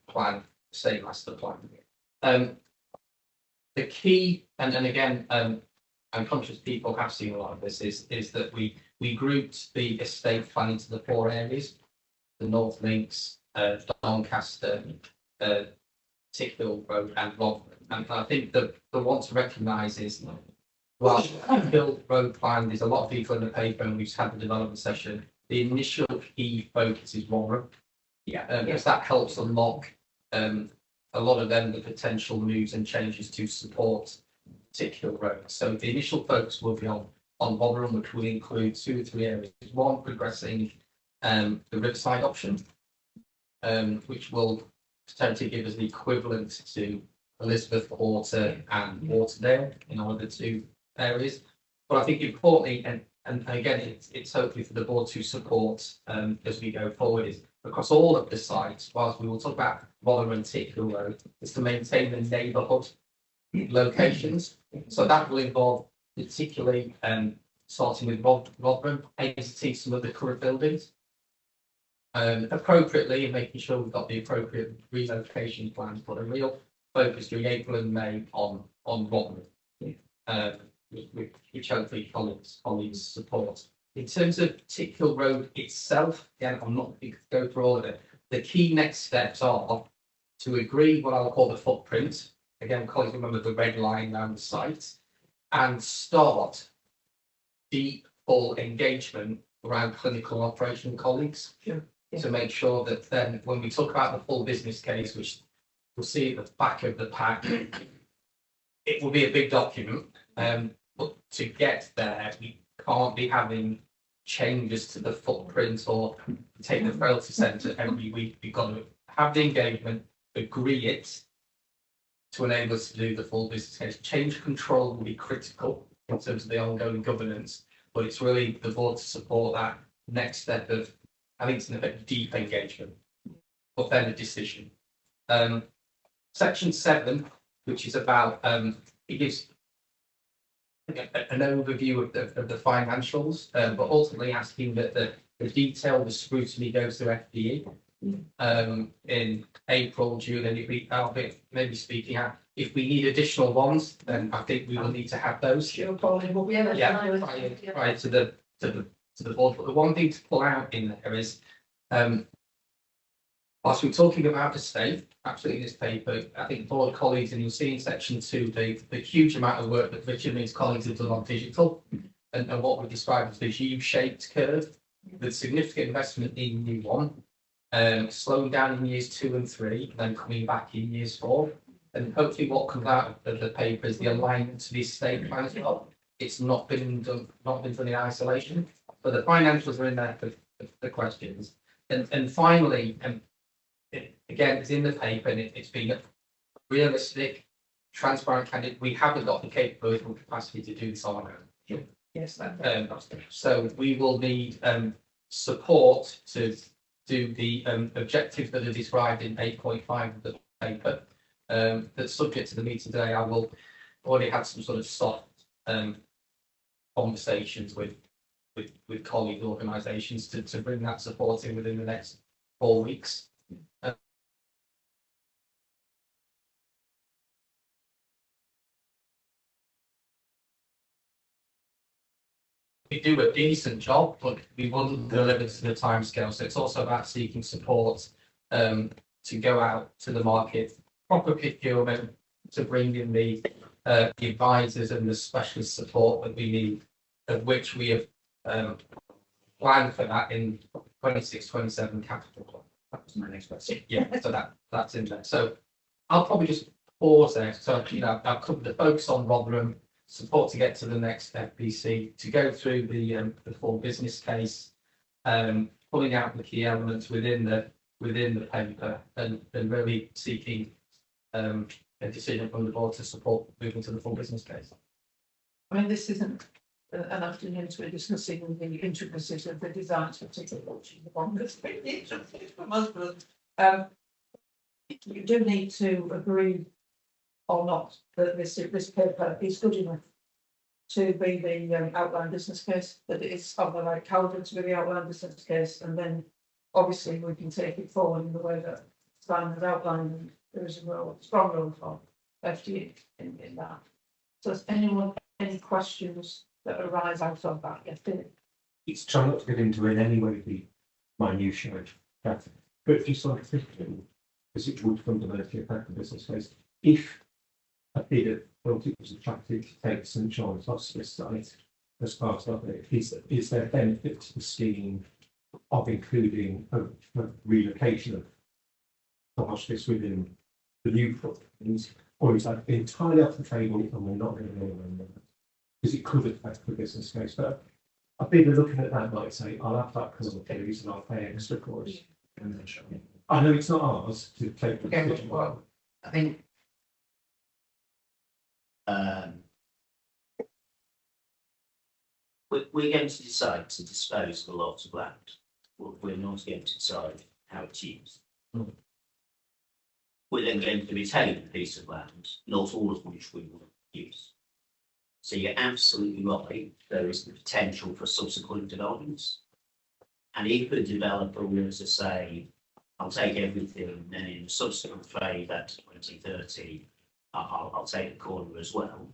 master plan. The key, and again, I'm conscious people have seen a lot of this, is that we grouped the estate plan into the 4 areas: the North Links, Doncaster, Tickhill Road and Rotherham. And I think the one to recognise is, well, Tickhill Road plan, there's a lot of people in the paper and we've had the development session. The initial key focus is Rotherham. Yeah, because that helps unlock a lot of the potential moves and changes to support Tickhill Road. So the initial focus will be on Rotherham, which will include 2 or 3 areas. One, progressing the Riverside option, which will potentially give us the equivalent to Elizabeth Water and Waterdale in our other 2 areas. But I think importantly, and again, it's hopefully for the board to support as we go forward, is across all of the sites, whilst we will talk about Rotherham and Tickhill Road, is to maintain the neighbourhood locations. So that will involve particularly starting with Rotherham, exiting some of the current buildings appropriately and making sure we've got the appropriate relocation plans, but a real focus during April and May on Rotherham, which hopefully colleagues support. In terms of Tickhill Road itself, again, I'm not going to go through all of it. The key next steps are to agree what I'll call the footprint. Again, colleagues remember the red line around the site, and start deep, full engagement around clinical and operational colleagues. Sure. Yeah. To make sure that then when we talk about the full business case, which we'll see at the back of the pack, it will be a big document. But to get there, we can't be having changes to the footprint or take the frailty centre every week. We've got to have the engagement, agree it to enable us to do the full business case. Change control will be critical in terms of the ongoing governance, but it's really the board to support that next step of, I think it's in effect deep engagement, but then a decision. Section 7, which is about, it gives an overview of the financials, but ultimately asking that the detail, the scrutiny goes to FDE in April, June, and I'll be maybe speaking out. If we need additional ones, then I think we will need to have those. Sure, Pauline, we'll be able to. Prior to the board. But the one thing to pull out in there is, whilst we're talking about the state, absolutely in this paper, I think board colleagues, and you'll see in section 2, the huge amount of work that Richard and his colleagues have done on digital, and what we described as the U-shaped curve, with significant investment in year 1, slowing down in years 2 and 3, and then coming back in years 4. And hopefully what comes out of the paper is the alignment to the estate plan as well. It's not been done in isolation, but the financials are in there for the questions. And finally, again, it's in the paper and it's been realistic, transparent candidate. We haven't got the capability or capacity to do this on our own. Yes, so we will need support to do the objectives that are described in 8.5 of the paper. That's subject to the meeting today. I will already have some sort of soft conversations with colleague organisations to bring that support in within the next 4 weeks. We do a decent job, but we wouldn't deliver to the timescale. So it's also about seeking support to go out to the market, proper procurement, to bring in the advisors and the specialist support that we need, of which we have planned for that in 26-27 capital plan. That was my next question. Yeah, so that's in there. So I'll probably just pause there. So I've covered the focus on Rotherham, support to get to the next FPC, to go through the full business case, pulling out the key elements within the paper, and really seeking a decision from the board to support moving to the full business case. I mean, this isn't an afternoon to be discussing the intricacies of the designs, particularly which is the one that's really interesting for most of us. you do need to agree or not that this paper is good enough to be the outline business case, that it is of the right calibre to be the outline business case, and then obviously we can take it forward in the way that Simon has outlined, and there is a strong role for FD in that. So has anyone any questions that arise out of that? Yes, David? It's trying not to get into in any way the minutiae of that, but just like thinking, because it would fundamentally affect the business case. If a bidder felt it was attractive to take St John's Hospice site as part of it, is there benefit to the scheme of including a relocation of the hospice within the new footprint, or is that entirely off the table and we're not going to go around that? Because it could affect the business case. But a bidder looking at that might say, I'll have that colour please and I'll pay extra for it. I know it's not ours to take the decision. Well, I think we're going to decide to dispose of a lot of land. We're not going to decide how it's used. We're then going to retain a piece of land, not all of which we will use. So you're absolutely right, there is the potential for subsequent developments. And if a developer was to say, I'll take everything, then in the subsequent phase at 2030, I'll take the corner as well.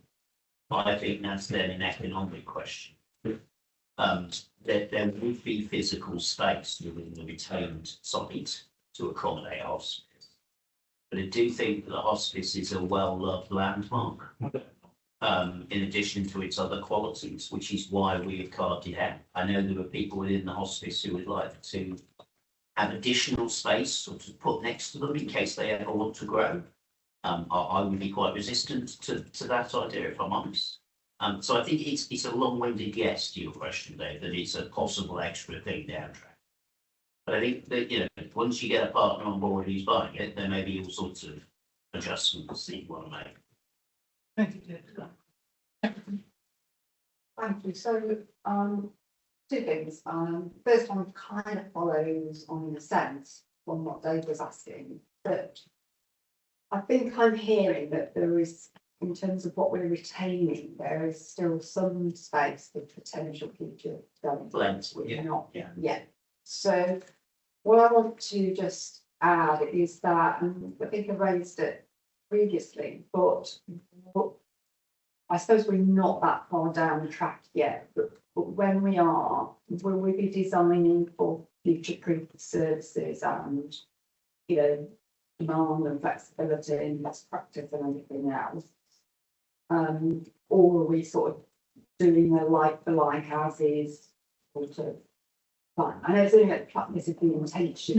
I think that's then an economic question. There would be physical space within the retained site to accommodate hospice. But I do think that the hospice is a well-loved landmark, in addition to its other qualities, which is why we have carved it out. I know there are people within the hospice who would like to have additional space sort of put next to them in case they ever want to grow. I would be quite resistant to that idea, if I'm honest. So I think it's a long-winded yes to your question, Dave, that it's a possible extra thing down track. But I think that, once you get a partner on board who's buying it, there may be all sorts of adjustments that you want to make. Thank you, David. Thank you. So, two things. First one kind of follows on in a sense from what Dave was asking, but I think I'm hearing that there is, in terms of what we're retaining, there is still some space for potential future development. We're not yet. So what I want to just add is that, and I think I raised it previously, but I suppose we're not that far down the track yet, but when we are, will we be designing for future-proof services and, demand and flexibility and best practice and everything else? Or are we sort of doing a like for like as is sort of fine? I know it's only like this is the intention,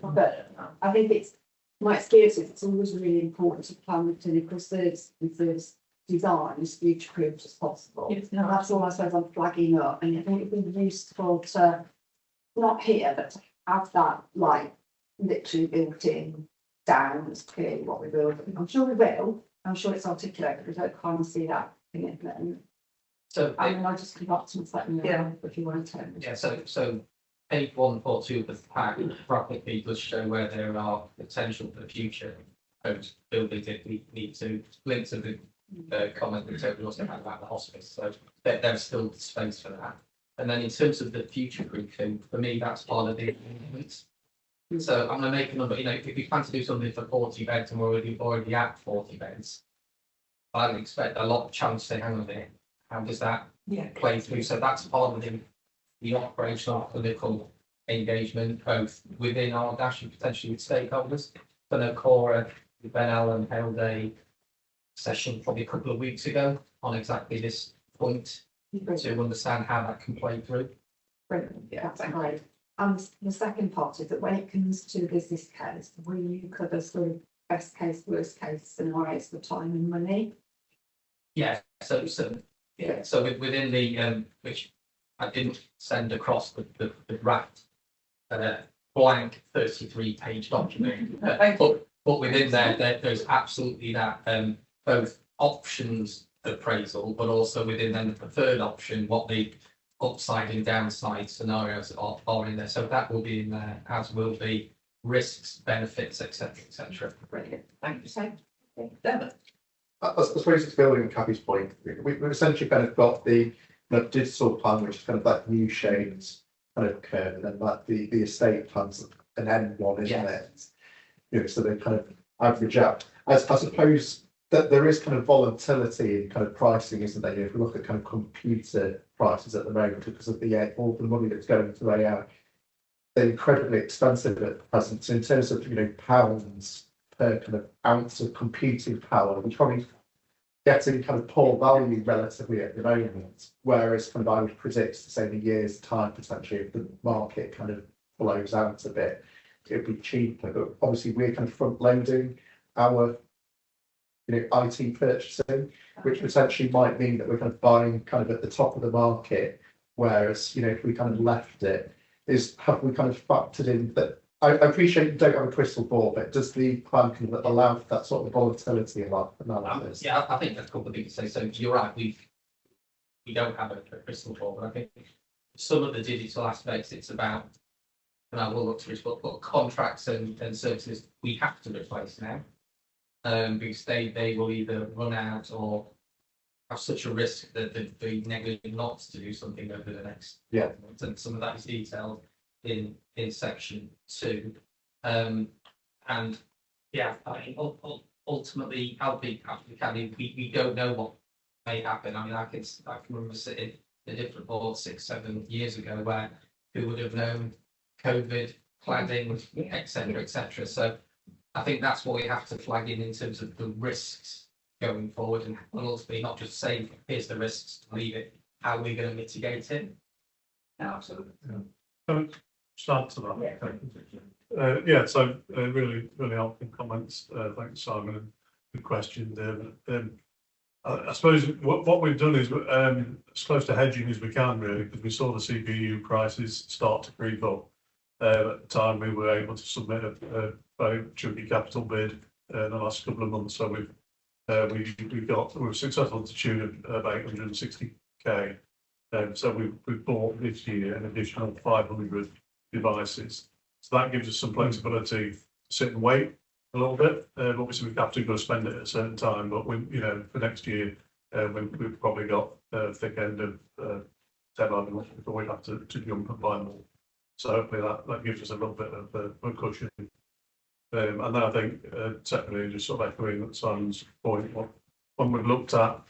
but I think it's my experience is it's always really important to plan the clinical service and service design as future proof as possible. That's all I suppose I'm flagging up, and I think it'd be useful to not here, but to have that like literally built in down as clearly what we're building. I'm sure we will. I'm sure it's articulated, but I don't kind of see that in it. So I'll just come back to this let me know if you want to. Yeah, so page 142 of the pack graphically does show where there are potential for future homes buildings if we need to link to the comment that Toby also had about the hospice. So there's still space for that. And then in terms of the future proofing, for me that's part of the agreement. So I'm going to make a number, if we plan to do something for 40 beds and we're already at 40 beds, I would expect a lot of challenge to say, hang on a minute, how does that play through? So that's part of the operational political engagement, both within RDaSH and potentially with stakeholders. I know Cora, Ben Allen held a session probably a couple of weeks ago on exactly this point to understand how that can play through. Brilliant, yeah, that's great. And the second part is that when it comes to the business case, will you cover sort of best case, worst case scenarios for time and money? Yeah, so within the which I didn't send across the draft blank 33-page document, but within there's absolutely that both options appraisal, but also within then the preferred option, what the upside and downside scenarios are in there. So that will be in there, as will be risks, benefits, etc. Brilliant, thank you, Sam. Devon. I suppose it's building on Cabby's point. We've essentially kind of got the digital plan, which is kind of like new shades kind of curve, and then like the estate plan's an end one, isn't it? You know, so they kind of average out. I suppose that there is kind of volatility in kind of pricing, isn't there? You know, if we look at kind of computer prices at the moment, because of the all the money that's going to AI, they're incredibly expensive at present. So in terms of, you know, pounds per kind of ounce of computing power, we're probably getting kind of poor value relatively at the moment. Whereas kind of I would predict, say in a year's time, potentially, if the market kind of blows out a bit, it'd be cheaper. But obviously we're kind of front loading our, you know, IT purchasing, which potentially might mean that we're kind of buying kind of at the top of the market. Whereas, you know, if we kind of left it, have we kind of factored in that? I appreciate you don't have a crystal ball, but does the plan kind of allow for that sort of volatility in our analysis? Yeah, I think that's a couple of things to say. So you're right, we don't have a crystal ball, but I think some of the digital aspects, it's about, and I will look to this, but contracts and services we have to replace now, because they will either run out or have such a risk that they negligent not to do something over the next month, and some of that is detailed in section 2, and yeah, I mean ultimately, I'll be candid, we don't know what may happen. I mean, I can remember sitting in a different board 6-7 years ago where who would have known COVID, cladding, etc. So I think that's what we have to flag in terms of the risks going forward, and ultimately not just say here's the risks, leave it, how we're going to mitigate it. Absolutely. Start to that. Yeah, so really helpful comments. Thanks, Simon, and good question there. I suppose what we've done is as close to hedging as we can, really, because we saw the CPU prices start to creep up. At the time, we were able to submit a very chunky capital bid in the last couple of months. So we were successful to tune about 860k. So we've bought this year an additional 500 devices. So that gives us some flexibility to sit and wait a little bit. Obviously, we have to go spend it at a certain time, but you know, for next year, we've probably got a thick end of 10 months before we have to jump and buy more. So hopefully that gives us a little bit of a cushion. And then I think secondly, just sort of echoing Simon's point, when we've looked at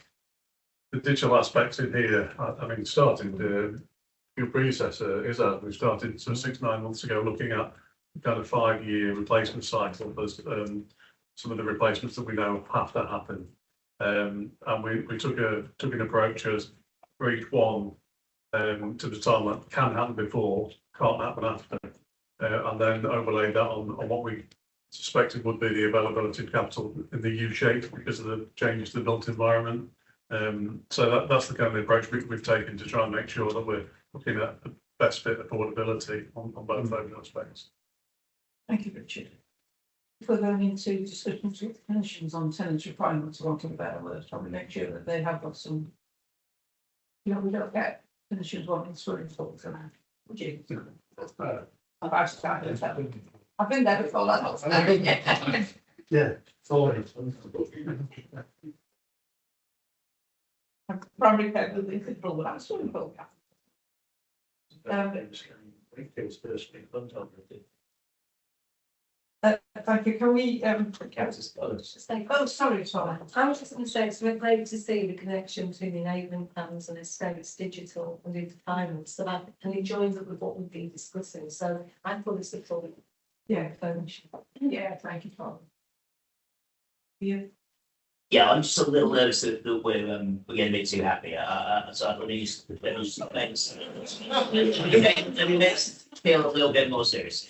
the digital aspects in here, I mean, started your predecessor is that we started sort of 6-9 months ago looking at kind of 5-year replacement cycle. There's some of the replacements that we know have to happen, and we took an approach as for each one to the time that can happen before, can't happen after, and then overlaid that on what we suspected would be the availability of capital in the U shape because of the changes to the built environment. So that's the kind of approach we've taken to try and make sure that we're looking at the best fit affordability on both those aspects. Thank you, Richard. If we're going into discussions with clinicians on tenants' requirements, I want to better words, probably make sure that they have got some. You know, we don't get clinicians wanting swimming pools around, would you? I've started that. I've been there before, that's not. Yeah, it's always. Primary care building control without swimming pool. Thank you. Can we oh, sorry. I was just going to say it's really great to see the connection between enabling plans and estates, digital and interfinance. So that and it joins up with what we've been discussing. So I fully support it. Yeah, yeah, thank you, Paul. You? Yeah, I'm just a little nervous that we're getting a bit too happy. So let me just feel a little bit more serious.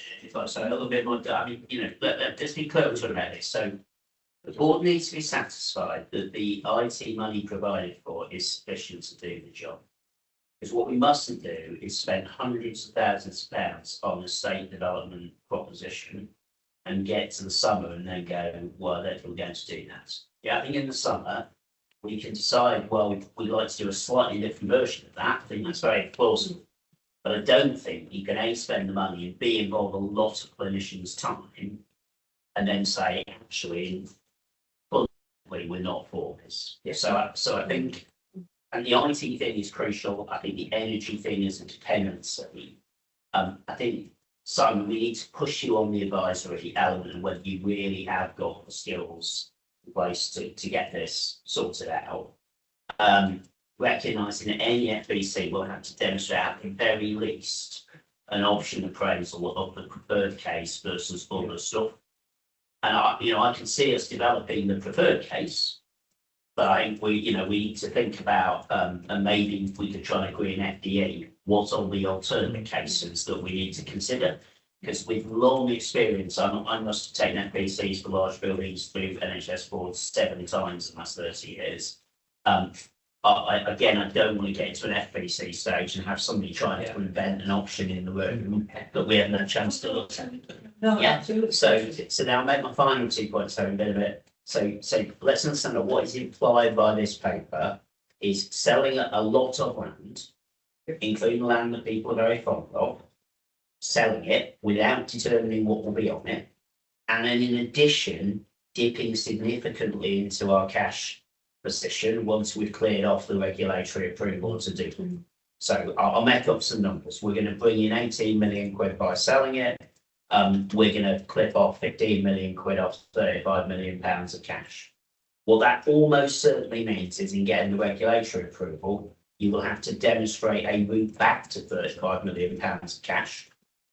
So a little bit more. I mean, you know, let's be clear about this. So the board needs to be satisfied that the IT money provided for is sufficient to do the job. Because what we mustn't do is spend hundreds of thousands of pounds on a state development proposition and get to the summer and then go, well, we're going to do that. Yeah, I think in the summer we can decide, well, we'd like to do a slightly different version of that. I think that's very plausible. But I don't think you can A, spend the money and B, involve a lot of clinicians' time and then say, actually, we're not for this. So I think, and the IT thing is crucial. I think the energy thing is a dependency. I think, Simon, we need to push you on the advisory element, whether you really have got the skills in place to get this sorted out. Recognising that any FBC will have to demonstrate at the very least an option appraisal of the preferred case versus other stuff. And I can see us developing the preferred case, but I think we need to think about, and maybe we could try and agree an FDE, what are the alternate cases that we need to consider? Because with long experience, I must have taken FBCs for large buildings through NHS boards 7 times in the last 30 years. I don't want to get into an FBC stage and have somebody trying to invent an option in the room that we haven't had a chance to look at. No, Yeah. absolutely. So now I'll make my final 2 points here in a bit of it. So let's understand that what is implied by this paper is selling a lot of land, including land that people are very fond of, selling it without determining what will be on it, and then in addition, dipping significantly into our cash position once we've cleared off the regulatory approval to do. So I'll make up some numbers. We're going to bring in 18 million quid by selling it. We're going to clip off 15 million quid off 35 million pounds of cash. What that almost certainly means is in getting the regulatory approval, you will have to demonstrate a route back to 35 million pounds of cash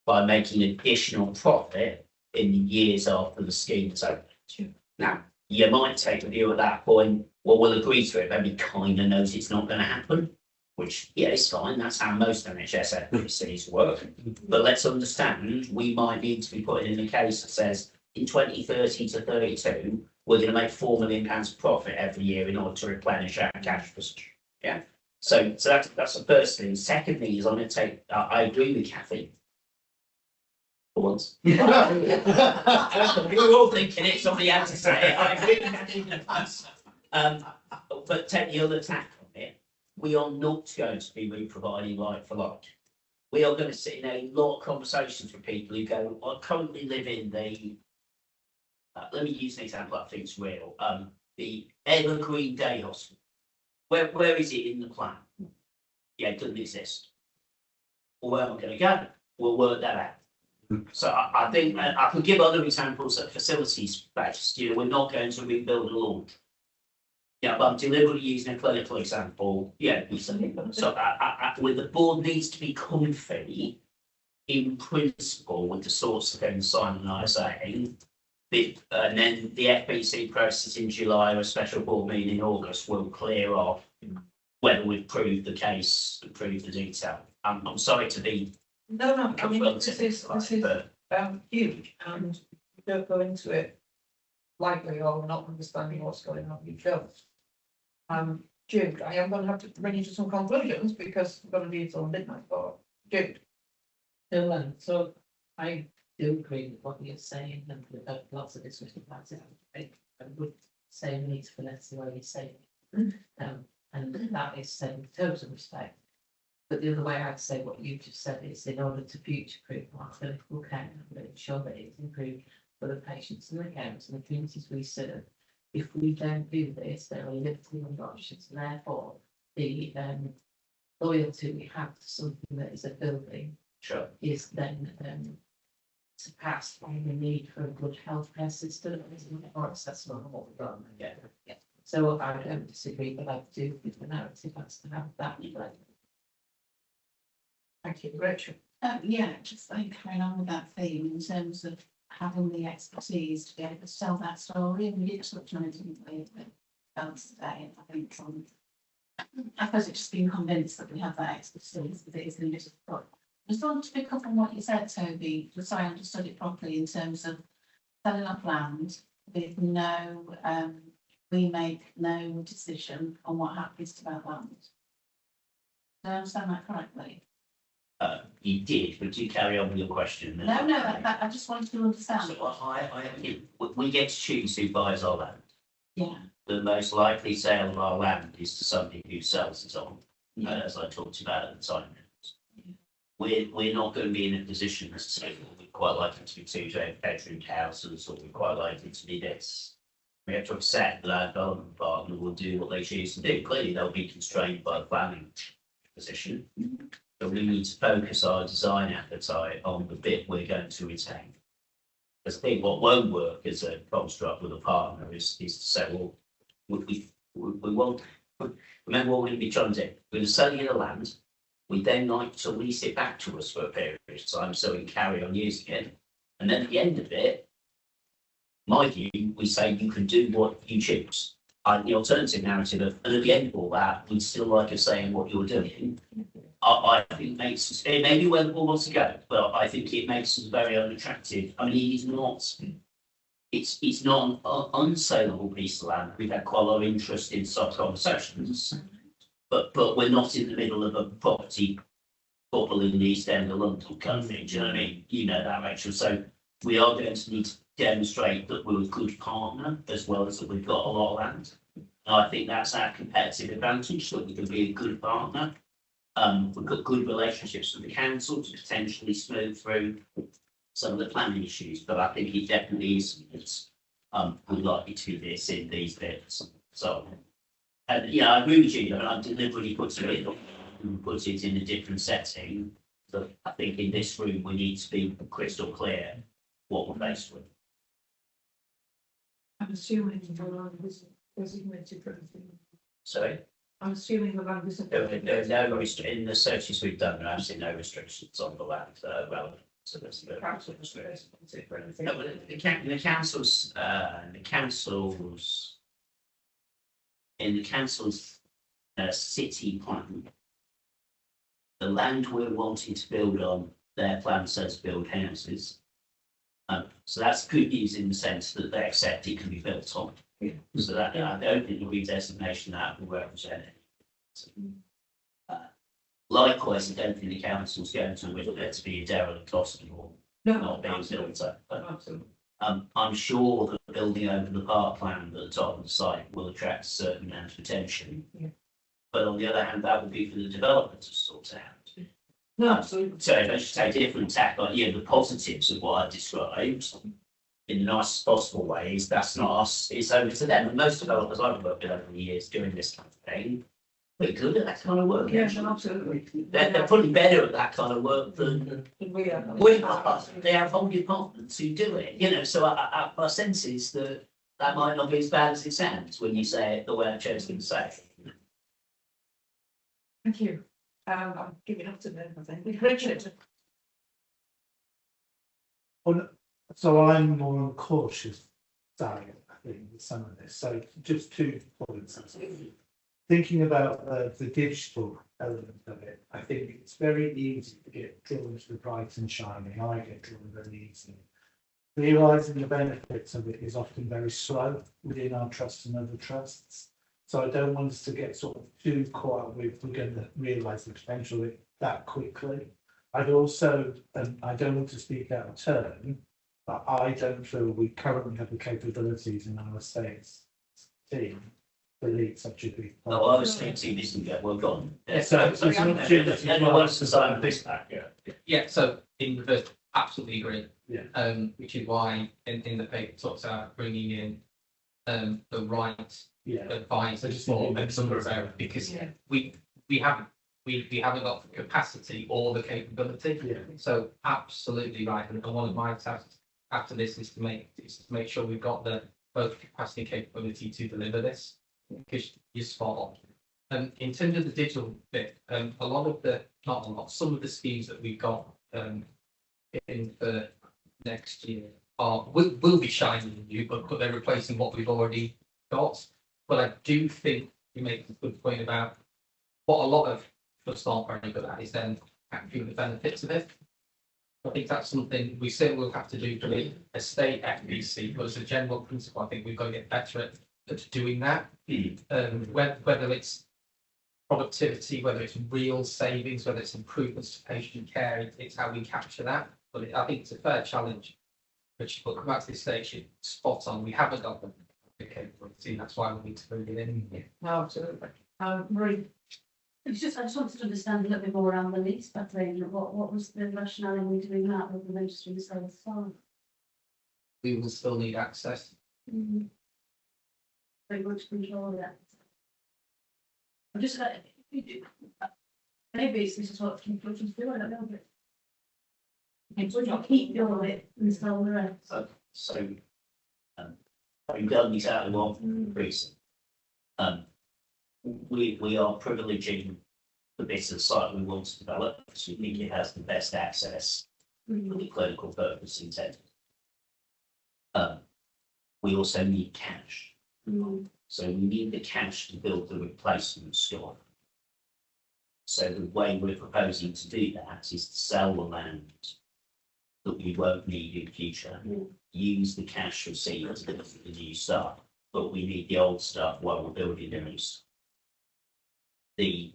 by making additional profit in the years after the scheme is over. Now, you might take the view at that point, well, we'll agree to it, but we kind of knows it's not going to happen, which, yeah, it's fine. That's how most NHS FBCs work. But let's understand, we might need to be putting in a case that says in 2030 to 32, we're going to make £4 million profit every year in order to replenish our cash position. Yeah. So that's the first thing. Second thing is I agree with Kathy. For once. We were all thinking it, somebody had to say it. I agree with Kathy. But take the other tack on it. We are not going to be re-providing like for like. We are going to sit in a lot of conversations with people who go, I currently live in the, let me use an example I think is real, the Evergreen Day Hospital. Where is it in the plan? Yeah, it doesn't exist. Well, where am I going to go? We'll work that out. So I think I could give other examples of facilities based. We're not going to rebuild a laundry. Yeah, but I'm deliberately using a clinical example. Yeah, so where the board needs to be comfy in principle with the sorts of things Simon and I are saying. And then the FBC process in July or a special board meeting in August will clear off whether we've proved the case and proved the detail. I'm sorry to be. No, I mean, this is huge, and you don't go into it lightly or not understanding what's going on, you don't. Jude, I am going to have to bring you to some conclusions because we're going to be till midnight, but Jude. So I do agree with what you're saying, and lots of discussion about it. I would say we need to finesse the way you say it. And that is said with total respect. But the other way I'd say what you just said is in order to future-proof our clinical care and ensure that it's improved for the patients and the carers and the communities we serve. If we don't do this, there are limited number of options, and therefore the loyalty we have to something that is a building is then surpassed by the need for a good healthcare system or accessible and what we've got. Yeah. So I don't disagree, but I do think the narrative has to have that. Thank you, Rachel. Yeah, just like carrying on with that theme in terms of having the expertise to be able to tell that story. And we did touch on it, didn't we, today. I think I suppose it's just being convinced that we have that expertise, that it is going to be difficult. I just wanted to pick up on what you said, Toby, so I understood it properly in terms of selling up land with no, we make no decision on what happens to that land. Did I understand that correctly? You did, but do carry on with your question. No, I just wanted to understand. So we get to choose who buys our land. Yeah. The most likely sale of our land is to somebody who sells it on, as I talked about at the time. we're not going to be in a position to say, well, we'd quite like it to be two-bedroom houses, or we'd quite like it to be this. We have to accept that our development partner will do what they choose to do. Clearly, they'll be constrained by the planning position. But we need to focus our design appetite on the bit we're going to retain. Because I think what won't work as a construct with a partner is to say, well, we won't, remember what we'd be trying to do. We're going to sell you the land. We then like to lease it back to us for a period of time so we can carry on using it. And then at the end of it, my view, we say you can do what you choose. The alternative narrative of, and at the end of all that, we'd still like us saying what you're doing. I think makes us, it may be where the ball wants to go, but I think it makes us very unattractive. I mean, it's not an unsaleable piece of land. We've had quite a lot of interest in such conversations, but we're not in the middle of a property bubble in the East End of London kind of thing. Do you know what I mean? You know that, Rachel. So we are going to need to demonstrate that we're a good partner as well as that we've got a lot of land. And I think that's our competitive advantage, that we can be a good partner. We've got good relationships with the council to potentially smooth through some of the planning issues, but I think it definitely is, we'd likely to do this in these bits. So, and yeah, I agree with you, and I deliberately put it in a different setting. But I think in this room, we need to be crystal clear what we're faced with. I'm assuming the land is designated for anything. Sorry? I'm assuming the land isn't. In the searches we've done, there are actually no restrictions on the land relevant to this. The council is designated for anything. No, but the council's in the council's city plan, the land we're wanting to build on, their plan says build houses. So that's good news in the sense that they accept it can be built on. Yeah. So that I don't think the redesignation that will represent it. Likewise, I don't think the council's going to will it to be a derelict hospital, not being built up. I'm sure that the building over the park land at the top of the site will attract a certain amount of attention. Yeah. But on the other hand, that would be for the developer to sort out. No, absolutely. So if I should take a different tack on, the positives of what I described in the nicest possible ways, that's not us, it's over to them. And most developers I've worked with over the years doing this kind of thing, we're good at that kind of work. Yeah, absolutely. They're probably better at that kind of work than we are. They have whole departments who do it, so our sense is that that might not be as bad as it sounds when you say it the way I've chosen to say it. Thank you. I'm giving up to them, I think. Richard. So I'm more on the cautious side, I think, with some of this. So just 2 points. Thinking about the digital element of it, I think it's very easy to get drawn to the bright and shiny. I get drawn very easily. Realising the benefits of it is often very slow within our trusts and other trusts. So I don't want us to get sort of too caught up with we're going to realise the potential of it that quickly. I'd also, I don't want to speak out of turn, but I don't feel we currently have the capabilities in our estates team to lead such a big. No, I was thinking this can get well gone. Yeah, so it's an opportunity. Yeah, so in reverse, absolutely agree. Yeah. Which is why in the paper talks about bringing in the right advisors for a number of areas, because we haven't got the capacity or the capability. Yeah. So absolutely right. And one of my tasks after this is to make sure we've got the both capacity and capability to deliver this, because you're spot on. In terms of the digital bit, a lot of the, not a lot, some of the schemes that we've got in for next year will be shiny new, but they're replacing what we've already got. But I do think you make a good point about what a lot of trusts aren't very good at is then capturing the benefits of it. I think that's something we still will have to do for the estate FBC, but as a general principle, I think we've got to get better at doing that. Whether it's productivity, whether it's real savings, whether it's improvements to patient care, it's how we capture that. But I think it's a fair challenge. Which, but come back to this station, spot on. We haven't got the capability. That's why we need to bring it in. No, absolutely. Marie. I just wanted to understand a little bit more around the lease back then. What was the rationale in doing that with the registering the sale farm? We will still need access. Very much control that. I'm just like, maybe this is what conclusions do, I don't know, but. Would you keep doing it and sell the rest? So, having done this out of one reason, we are privileging the bit of the site we want to develop because we think it has the best access for the clinical purpose intended. We also need cash. So we need the cash to build the replacement store. So the way we're proposing to do that is to sell the land that we won't need in future, use the cash received to build the new stuff, but we need the old stuff while we're building the new stuff. The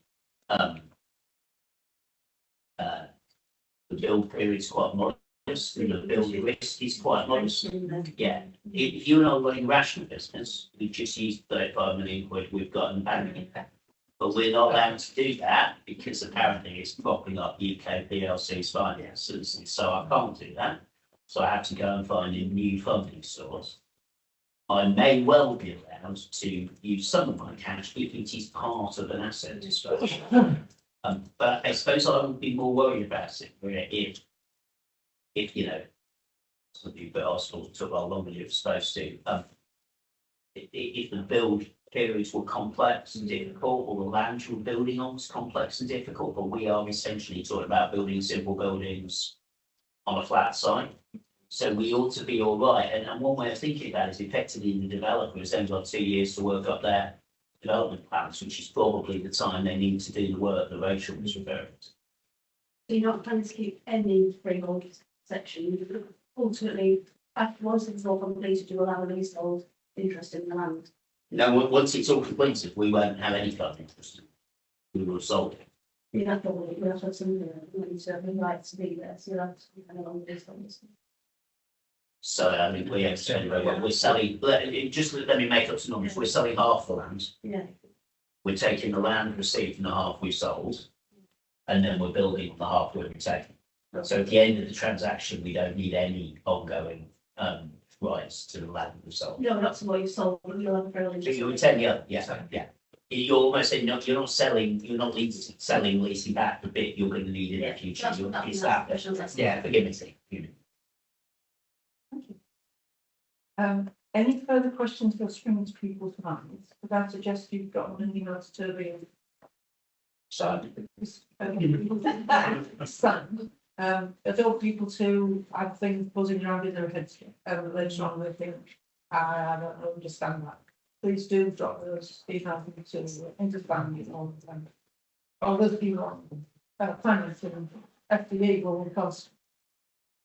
build period is quite modest, and the build risk is quite modest. Yeah, if you're not running rational business, we just use 35 million quid we've got in the bank. But we're not allowed to do that because apparently it's propping up UK PLC's finances, and so I can't do that. So I have to go and find a new funding source. I may well be allowed to use some of my cash if it is part of an asset disposal. But I suppose I would be more worried about it where if you know, something but hospital took how longer than it was supposed to. If the build periods were complex and difficult, or the land you're building on was complex and difficult, but we are essentially talking about building simple buildings on a flat site. So we ought to be all right. And one way of thinking about it is effectively the developer has then got 2 years to work up their development plans, which is probably the time they need to do the work that Rachel was referring to. So you're not planning to keep any freehold section, ultimately, after once it's all completed, you will have a leasehold interest in the land. No, once it's all completed, we won't have any club interest. We will have sold it. You have to have some, right to be there, so you'll have to kind of on the leasehold. So I mean, we're selling, let me make up some numbers. We're selling half the land. Yeah. We're taking the land received and the half we sold, and then we're building on the half we're taking. So at the end of the transaction, we don't need any ongoing rights to the land we sold. No, not to what you sold, but you'll have a fairly. So you would tell you, yeah. You're almost saying, no, you're not selling, you're not leasing back the bit you're going to need in the future. It's that. Yeah, forgive me. Any further questions that spring to people's minds? Could I suggest you've got anything else to be? I don't want people to have things buzzing around in their heads later on. They think, I don't understand that. Please do drop those emails to understand or those people on finance and FDE will because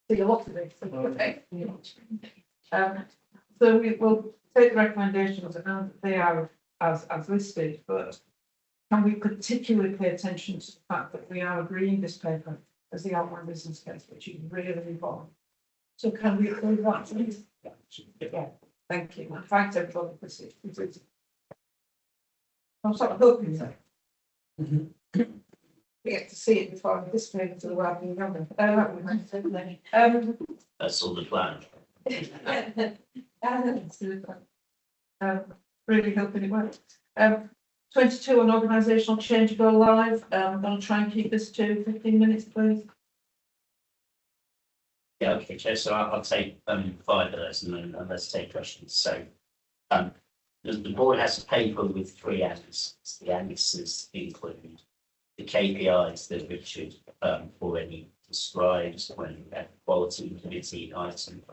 see a lot of it. So we will take the recommendations and they are as listed, but can we particularly pay attention to the fact that we are agreeing this paper as the outline business case, which is really important. So can we approve that, please? Yeah, thank you. And thanks everybody for this. I'm sort of hoping that we get to see it before this paper to the world in That's all the plan. Really hoping it works. 22 on organisational change go live. I'm going to try and keep this to 15 minutes, please. Yeah, okay, Chair. So I'll take 5 of those and then let's take questions. So the board has a paper with 3 annexes. The annexes include the KPIs that Richard already described when we had quality committee item.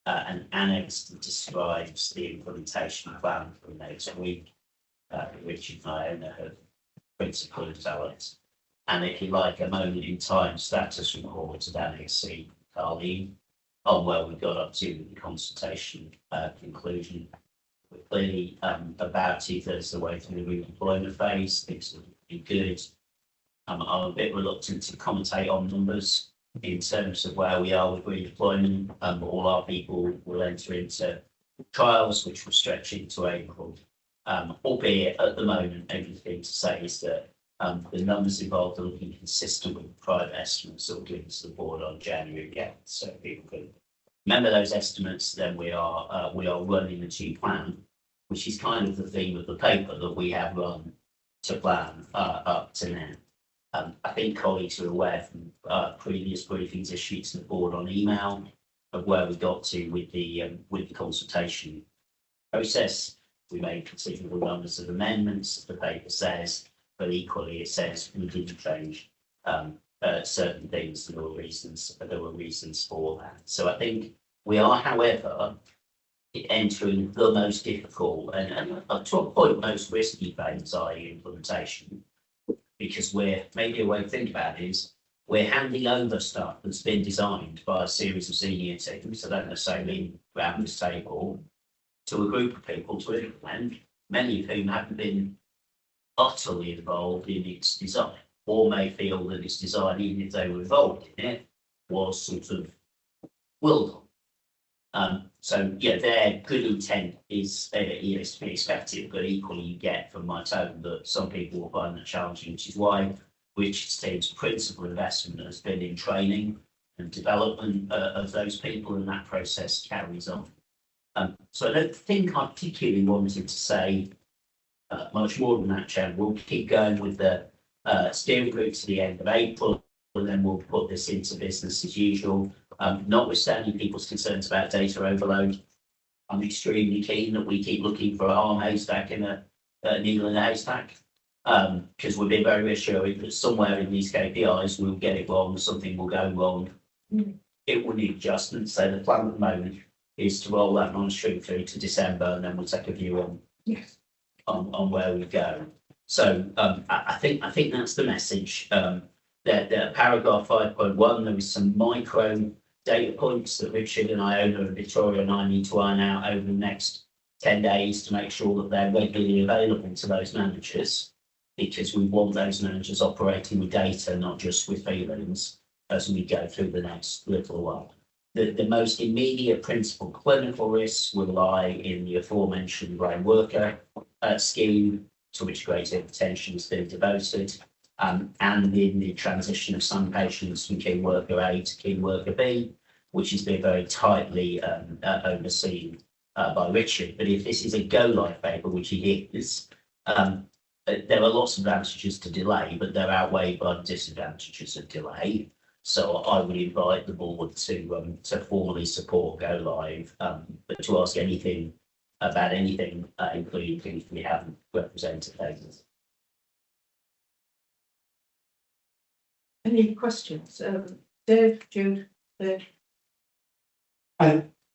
An annex that describes the implementation plan for next week. Richard and I have principally developed. And if you like, a moment in time status report at Annex C, Carleen, on where we got up to the consultation conclusion. We're clearly about 2/3 of the way through the redeployment phase. Things are looking good. I'm a bit reluctant to commentate on numbers in terms of where we are with redeployment. All our people will enter into trials, which will stretch into April. Albeit at the moment, everything to say is that The numbers involved are looking consistent with private estimates that were given to the board on January again, so people can remember those estimates. Then we are running a G plan, which is kind of the theme of the paper that we have run to plan up to now. I think colleagues are aware from previous briefings issued to the board on email of where we got to with the consultation process. We made considerable numbers of amendments, the paper says, but equally it says we didn't change certain things. There were reasons for that. So I think we are, however, entering the most difficult and to a point most risky phase, i.e. implementation, because maybe a way to think about it is we're handing over stuff that's been designed by a series of senior teams, I don't necessarily around this table, to a group of people to implement, many of whom haven't been utterly involved in its design, or may feel that its design, even if they were involved in it, was sort of willed on. So yeah, their good intent is to be expected, but equally you get from my tone that some people will find that challenging, which is why Richard's team's principal investment has been in training and development of those people, and that process carries on. So I don't think I particularly wanted to say much more than that, Chair. We'll keep going with the steering group to the end of April, and then we'll put this into business as usual. Notwithstanding people's concerns about data overload, I'm extremely keen that we keep looking for a harm haystack in a needle in a haystack, because we've been very reassuring that somewhere in these KPIs we'll get it wrong, something will go wrong. It will need adjustments. So the plan at the moment is to roll that monitoring through to December, and then we'll take a view on where we go. So I think that's the message. The paragraph 5.1, there is some micro data points that Richard and Iona and Victoria and I need to iron out over the next 10 days to make sure that they're regularly available to those managers, because we want those managers operating with data, not just with feelings, as we go through the next little while. The most immediate principal clinical risks will lie in the aforementioned brain worker scheme, to which greater attention has been devoted, and in the transition of some patients from key worker A to key worker B, which has been very tightly overseen by Richard. But if this is a go live paper, which it is, there are lots of advantages to delay, but they're outweighed by the disadvantages of delay. So I would invite the board to formally support go live, but to ask anything about anything, including things we haven't represented. Any questions? Dave, Jude, Dave?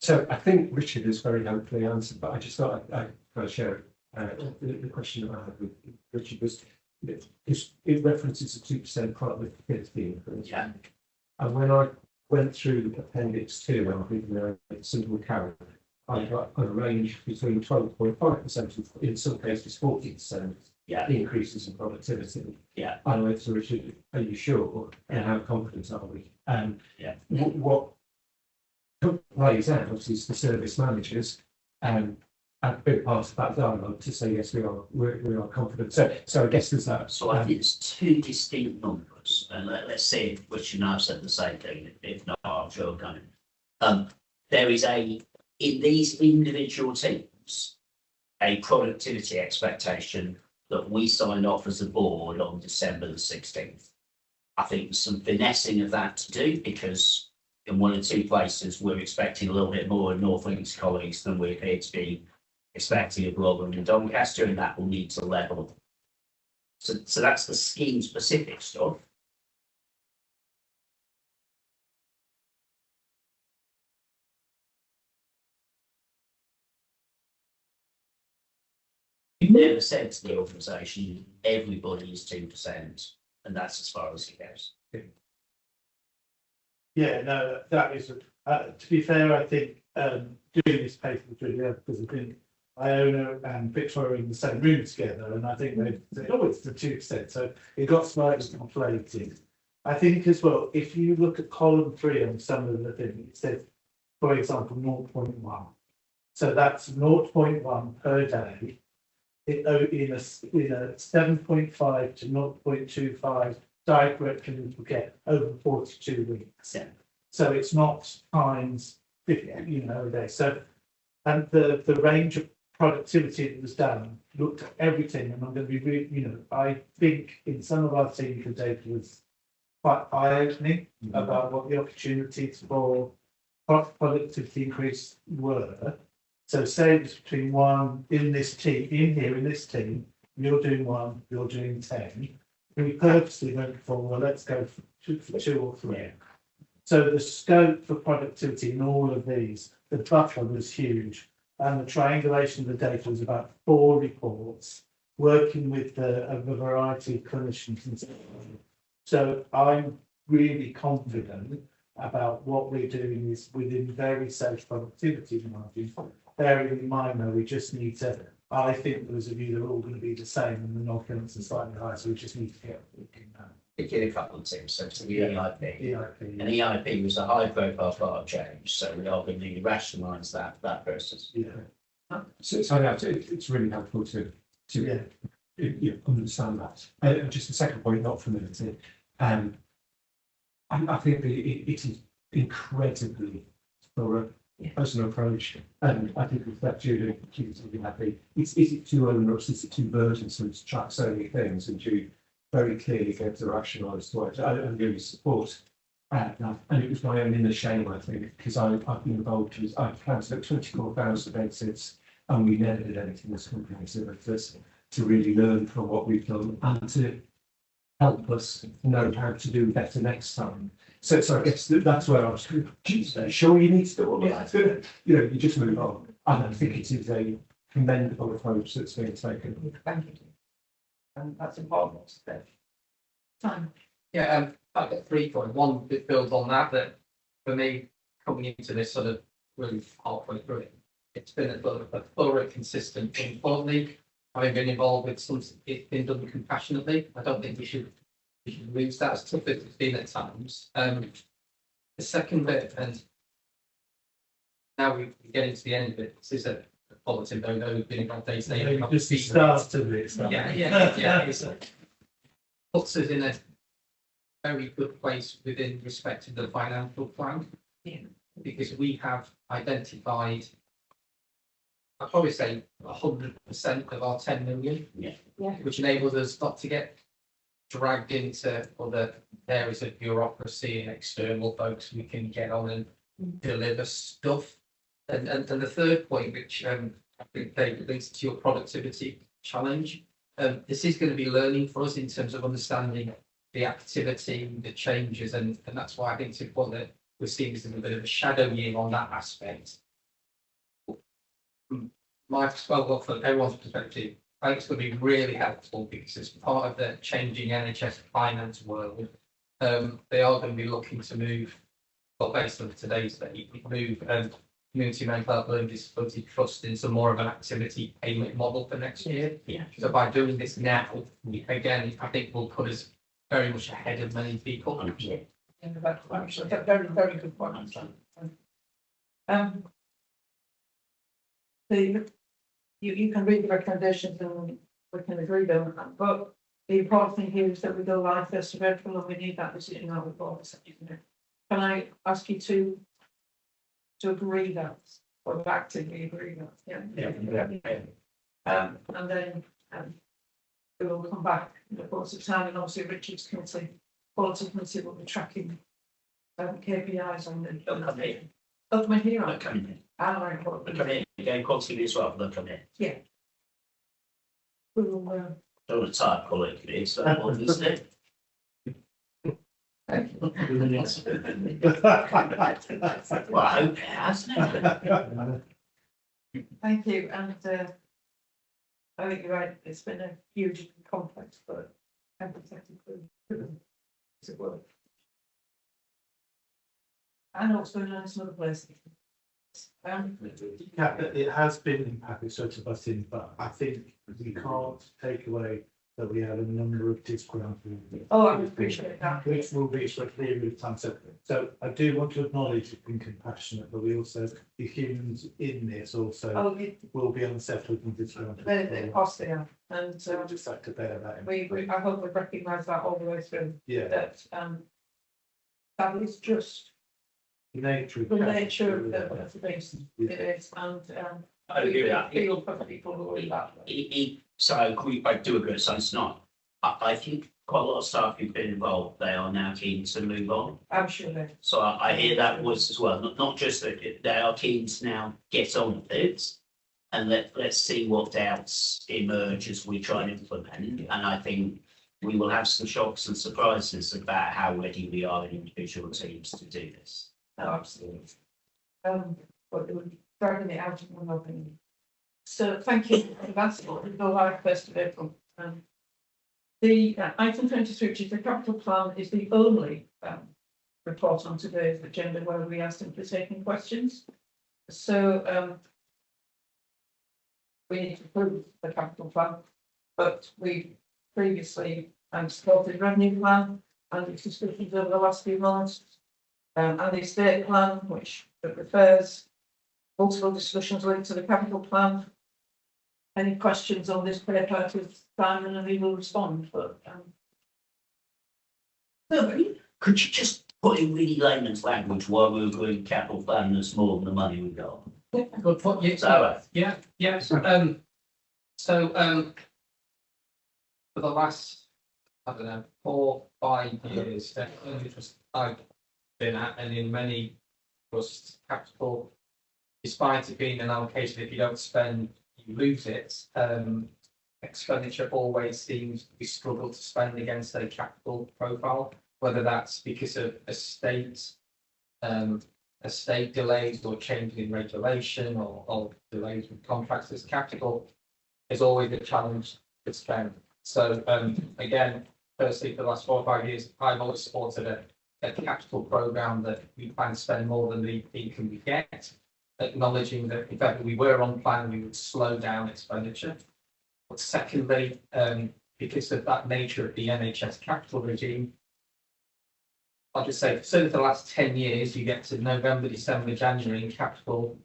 So I think Richard has very helpfully answered, but I just thought I'd share the question that I had with Richard was it references a 2% productivity increase. Yeah. And when I went through the appendix 2, and I think the simple carry, I got a range between 12.5% and in some cases 40% increases in productivity. Yeah. I went to Richard, are you sure? And how confident are we? What plays out is the service managers and a big part of that dialogue to say yes, we are confident. So I guess there's that. So I think it's two distinct numbers, and let's see if Richard and I have said the same thing. If not, I'm sure coming. There is in these individual teams a productivity expectation that we signed off as a board on December the 16th. I think there's some finessing of that to do, because in one or two places we're expecting a little bit more in North Links colleagues than we appear to be expecting of Rotherham and Doncaster, and that will need to level. So that's the scheme specific stuff. We've never said to the organisation everybody is 2%, and that's as far as it goes. Yeah, no, that is, to be fair, I think doing this paper was really helpful, because I think Iona and Victoria were in the same room together, and I think they said, oh, it's the 2%, so it got slightly inflated. I think as well, if you look at column 3 on some of the things, it says, for example, 0.1. So that's 0.1 per day in a 7.5 to 0.25 diet correction we will get over 42 weeks. Yeah. So it's not times 50, a day. So, and the range of productivity that was done looked at everything, and I'm going to be really, I think in some of our teams the data was quite eye-opening about what the opportunities for productivity increase were. So say it's between one in this team, in this team, you're doing 1, you're doing 10. We purposely went for, well, let's go for 2 or 3. So the scope for productivity in all of these, the buffer was huge. And the triangulation of the data was about 4 reports, working with a variety of clinicians and so on. So I'm really confident about what we're doing is within very safe productivity margins. Bearing in mind though, we just need to, I think those of you that are all going to be the same and the knockouts are slightly higher, so we just need to get looking at. Particularly a couple of things, so to the EIP. EIP. And EIP was a high profile part of change, so we are going to rationalise that process. Yeah. So it's really helpful to understand that. Just the second point, not for me. I think it is incredibly thorough as an approach, and I think with that Julie keeps me happy. Is it too onerous? Is it too burdensome to track so many things? And Julie very clearly gave the rationale as to why I really support that. And it was my own inner shame, I think, because I've been involved with, I've planned about 24,000 exits, and we never did anything as comprehensive as this to really learn from what we've done and to help us know how to do better next time. So I guess that's where I was going, geez, sure you need to do all that. You just move on. And I think it is a commendable approach that's being taken. Thank you. And that's important. Time. Yeah, I've got 3 points. One that builds on that for me, coming into this sort of really halfway through it, it's been a thorough, consistent, importantly, having been involved with some, it's been done compassionately. I don't think we should lose that as tough as it's been at times. The second bit, and now we get into the end of it, this is a positive note, though, we've been involved day to day. Just the start of it. Yeah. It puts us in a very good place within respect to the financial plan. Yeah. Because we have identified, I'd probably say 100% of our 10 million. Yeah. Which enables us not to get dragged into other areas of bureaucracy and external folks. We can get on and deliver stuff. And the third point, which I think links to your productivity challenge, this is going to be learning for us in terms of understanding the activity, the changes, and that's why I think it's important that we're seeing this as a bit of a shadow year on that aspect. From everyone's perspective, I think it's going to be really helpful because it's part of the changing NHS finance world. They are going to be looking to move, well, based on today's date, move Community Mental Health and Disability Trust into more of an activity payment model for next year. Yeah. So by doing this now, again, I think will put us very much ahead of many people. Very, very good point. You can read the recommendations and we can agree on that, but the important thing here is that we go live 1st of April and we need that decision out before the 2nd. Can I ask you to agree that, or actively agree that? Yeah. And then we will come back in the course of time, and obviously Richard's committee, quality committee will be tracking KPIs on the. They'll come in here, right? They'll come in. Very important. They'll come in, again, quantity as well, they'll come in. Yeah. We will. Don't want to type quality committee, so that one is it. Well, I hope it hasn't it? Thank you, and I think you're right, it's been a huge complex, but empathetically, it's a work. I know what's going on in some other places. It has been impacted, so to butt in, but I think we can't take away that we have a number of disgruntled. Oh, I appreciate that. Which will be for a period of time. So I do want to acknowledge being compassionate, but we also, the humans in this also Oh, will be unsettled and disgruntled. of course they are, and So we just have to bear that in. I hope we recognise that all the way through, Yeah. that is just The nature of. the nature of the beast, Yeah. it is, and I agree with that. feel for people who are in that. So I do agree, so it's not, I think quite a lot of staff who've been involved, they are now keen to move on. I'm sure they. So I hear that voice as well, not just that they are keen to now get on with it. And let's see what doubts emerge as we try and implement, and I think we will have some shocks and surprises about how ready we are in individual teams to do this. No, absolutely. But they were dragging it out in one opinion. So thank you for that. We'll go live 1st of April. The item 23, which is the capital plan, is the only report on today's agenda where we are simply taking questions. So we need to approve the capital plan, but we previously supported revenue plan and its discussions over the last few months. And the estate plan, which refers multiple discussions linked to the capital plan. Any questions on this paper with Simon and he will respond, but Could you just put in really layman's language why we're doing capital plan that's more than the money we got? Good point, yeah, So, yeah, for the last, I don't know, 4, 5 years, I've been at, and in many trusts, capital, despite it being an allocation, if you don't spend, you lose it. Expenditure always seems we struggle to spend against a capital profile, whether that's because of estate delays or changes in regulation or delays with contracts. As capital is always a challenge to spend. So again, firstly, for the last 4 or 5 years, I've always supported a capital program that we plan to spend more than the income we get, acknowledging that if ever we were on plan, we would slow down expenditure. But secondly, because of that nature of the NHS capital regime, I'll just say, certainly for the last 10 years, you get to November, December, January, and capital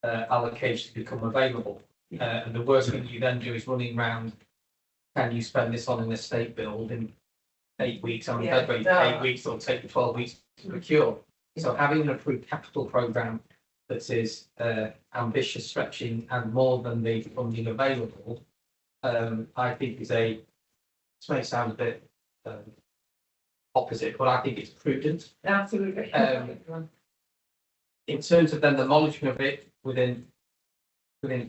allocations become available. And the worst thing you then do is running around, can you spend this on an estate build in 8 weeks? I mean, Yeah, wait, no. 8 weeks or take 12 weeks to procure. So having an approved capital programme that is ambitious, stretching, and more than the funding available, I think is this may sound a bit opposite, but I think it's prudent. absolutely. In terms of then the monitoring of it within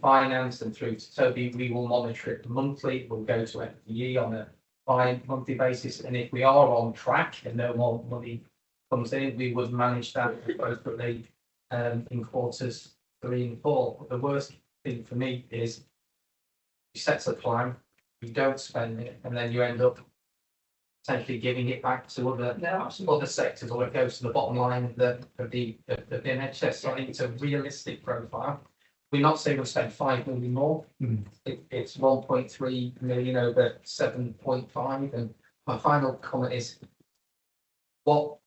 finance and through to Toby, we will monitor it monthly. We'll go to FDE on a bi-monthly basis, and if we are on track and no more money comes in, we would manage that appropriately in quarters 3 and 4. But the worst thing for me is you set a plan, you don't spend it, and then you end up potentially giving it back to other sectors, or it goes to the bottom line of the NHS. So I think it's a realistic profile. We're not saying we'll spend 5 million more. It's 1.3 million over 7.5. And my final comment is what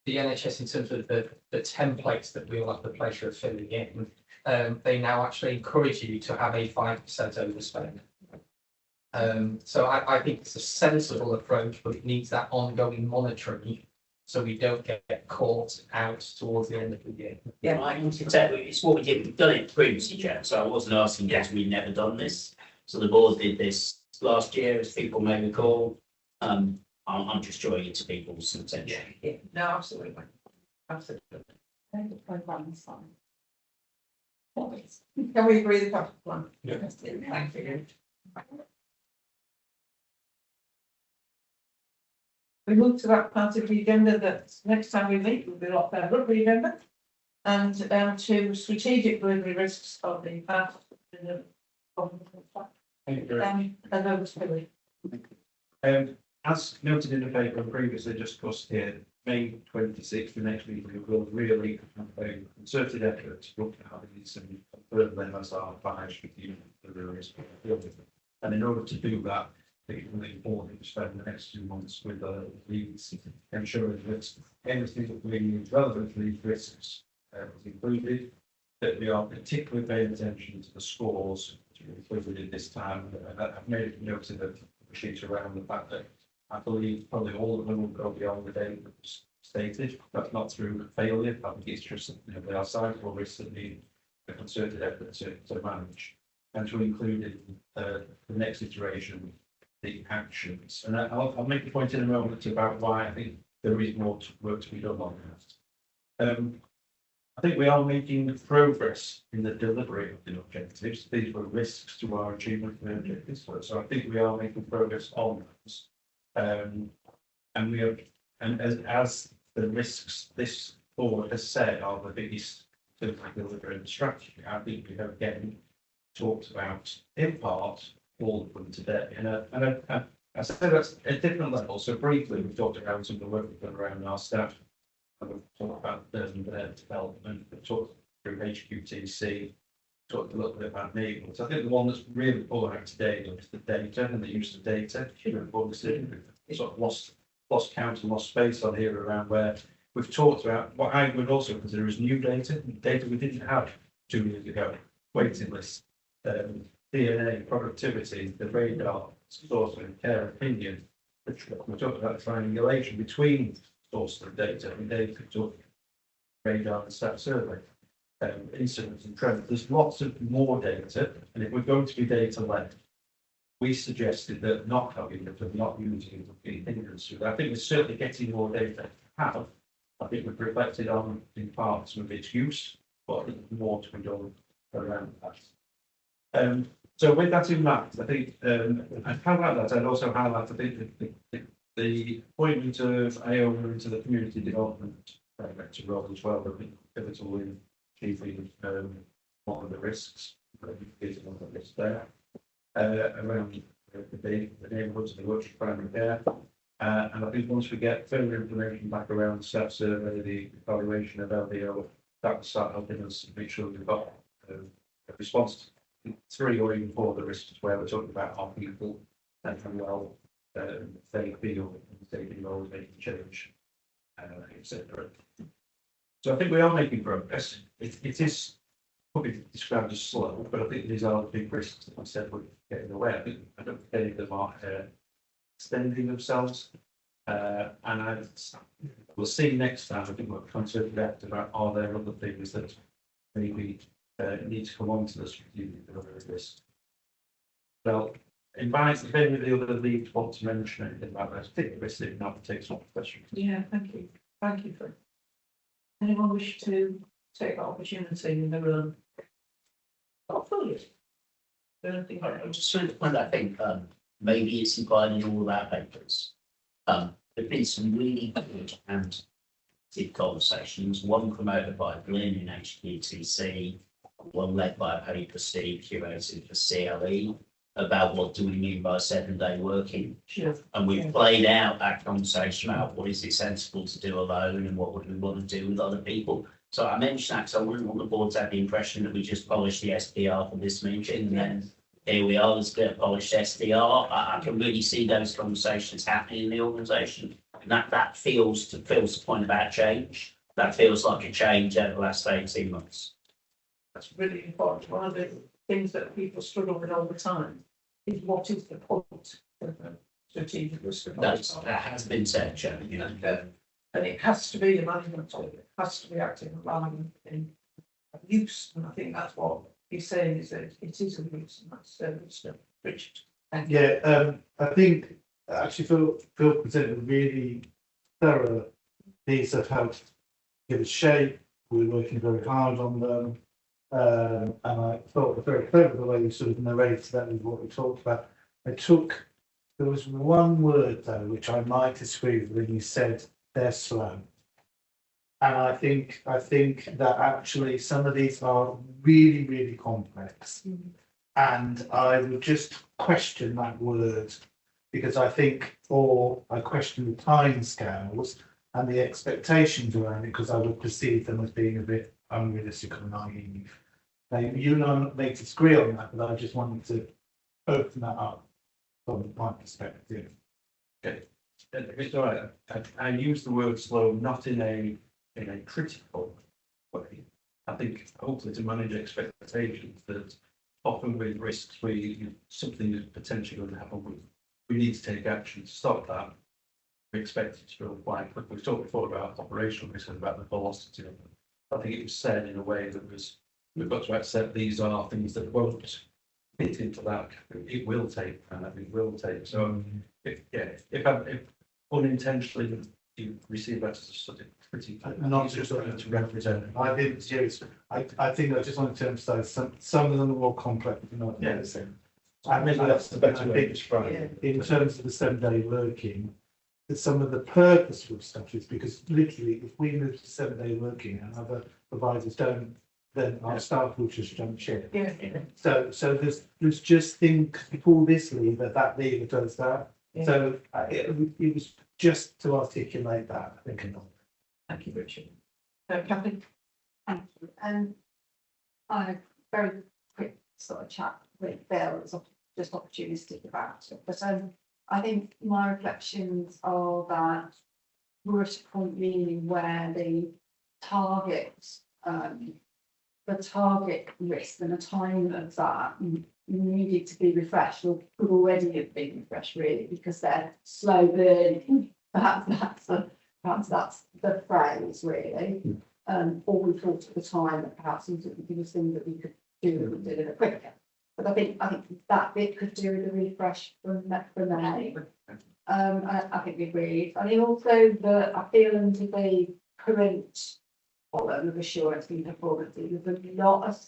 the NHS, in terms of the templates that we all have the pleasure of filling in, they now actually encourage you to have a 5% overspend. So I think it's a sensible approach, but it needs that ongoing monitoring so we don't get caught out towards the end of the year. Yeah, I can tell you, it's what we did. We've done it previously, Chair. So I wasn't asking because we've never done this. So the board did this last year, as people may recall. I'm just drawing it to people's attention. Yeah, no, absolutely. Absolutely. Can we agree the capital plan? Yeah. Thank you. We move to that part of the agenda that next time we meet will be a lot better of the agenda. And to strategic delivery risks of the past. Thank you. And over to Billy. As noted in the paper and previously discussed here, May 26th, the next meeting, we will really have a concerted effort to look at how these and confirm them as our financial unit. And in order to do that, it's really important to spend the next 2 months with these, ensuring that anything that we relevant to these risks is included, that we are particularly paying attention to the scores which are included in this time. I've made a note of the sheet around the fact that I believe probably all of them will go beyond the date that was stated. That's not through failure, I think it's just, they are sizable risks that need a concerted effort to manage. And to include in the next iteration, the actions. And I'll make a point in a moment about why I think there is more work to be done on that. I think we are making progress in the delivery of the objectives. These were risks to our achievement of the objectives. So I think we are making progress on those. And we are, and as the risks this board has said are the biggest to deliver the strategy, I think we have again talked about in part all of them today. And I said that's at different levels. So briefly, we've talked around some of the work we've done around our staff. We've talked about their development, we've talked through HQTC, talked a little bit about neighbourhoods. I think the one that's really pulling out today is the data and the use of data. Obviously, we've sort of lost count and lost space on here around where we've talked about what I would also consider as new data we didn't have 2 years ago, waiting lists, DNA, productivity, the radar, source and care opinion. We talked about triangulation between source of data and data, radar and stat survey, incidents and trends. There's lots of more data, and if we're going to be data led, we suggested that not having it and not using it would be hindrance to that. I think we're certainly getting more data to have. I think we've reflected on in part some of its use, but I think there's more to be done around that. So with that in mind, I think I'd highlight that. I'd also highlight, I think, the appointment of Iona into the community development director role as well. I think pivotal in achieving one of the risks. Getting on the list there around the neighbourhoods and the work primary care. And I think once we get further information back around the staff survey, the evaluation of LDO, that will start helping us make sure we've got a response to 3 or even 4 of the risks where we're talking about our people and how well they feel taking roles, making change, etc. So I think we are making progress. It is probably described as slow, but I think these are the big risks that I said we're getting away. I don't think any of them are extending themselves. And we'll see next time. I think we're concerned about are there other things that maybe need to come onto the strategic delivery of this. Well, invite if any of the other leads want to mention anything about this, take the risk if not take some questions. Yeah, thank you. Thank you for. Anyone wish to take that opportunity in the room? Oh, please. I just sort of point, I think maybe it's implied in all of our papers. There've been some really good and deep conversations, one promoted by Glyn in HQTC, one led by a paper Steve curated for CLE about what do we mean by 7-day working. Sure. And we've played out that conversation about what is it sensible to do alone and what would we want to do with other people. So I mentioned that because I wouldn't want the board to have the impression that we just polished the SPR for this meeting and then here we are, there's a bit of polished SDR. I can really see those conversations happening in the organisation. And that feels to the point about change. That feels like a change over the last 18 months. That's really important. One of the things that people struggle with all the time is what is the point of the strategic risk assessment. That has been said, Chairman. And it has to be a management tool. It has to be active alignment in use. And I think that's what he's saying is that it is a use, and that's stuff. Richard. Yeah, I think actually Phil presented a really thorough piece of how to give it shape. We're working very hard on them. And I thought very clever the way you sort of narrated that with what we talked about. There was one word though, which I might disagree with when you said they're slow. And I think that actually some of these are really, really complex. And I would just question that word because I question the timescales and the expectations around it because I would perceive them as being a bit unrealistic or naive. Now, you and I may disagree on that, but I just wanted to open that up. from my perspective. Okay, it's all right. I use the word slow not in a critical way. I think hopefully to manage expectations that often with risks, something is potentially going to happen. We need to take action to stop that. We expect it to go quite quick. We've talked before about operational risk and about the velocity of it. I think it was said in a way that was, we've got to accept these are things that won't fit into that. It will take, and it will take. So if unintentionally you receive that as a sort of critique, Not just to represent. I didn't use, I think I just wanted to emphasise some of them are more complex than others. And maybe that's the better way to describe it. In terms of the 7-day working, that some of the purposeful stuff is because literally if we move to 7-day working and other providers don't, then our staff will just jump ship. Yeah. So there's just things, you pull this lever, that lever does that. Yeah. So it was just to articulate that, I think. Thank you, Richard. Catherine? Thank you. I had a very quick sort of chat with Bill, it was just opportunistic about it, but I think my reflections are that we're at a point really where the target risk and the time of that needed to be refreshed, or could already have been refreshed really, because they're slow burning. Perhaps that's the phrase really. Or we thought at the time that perhaps there was things that we could do that would deliver quicker. But I think that bit could do with a refresh from May. I think we agreed. I think also that I feel under the current column of assurance and performance, there's a lot of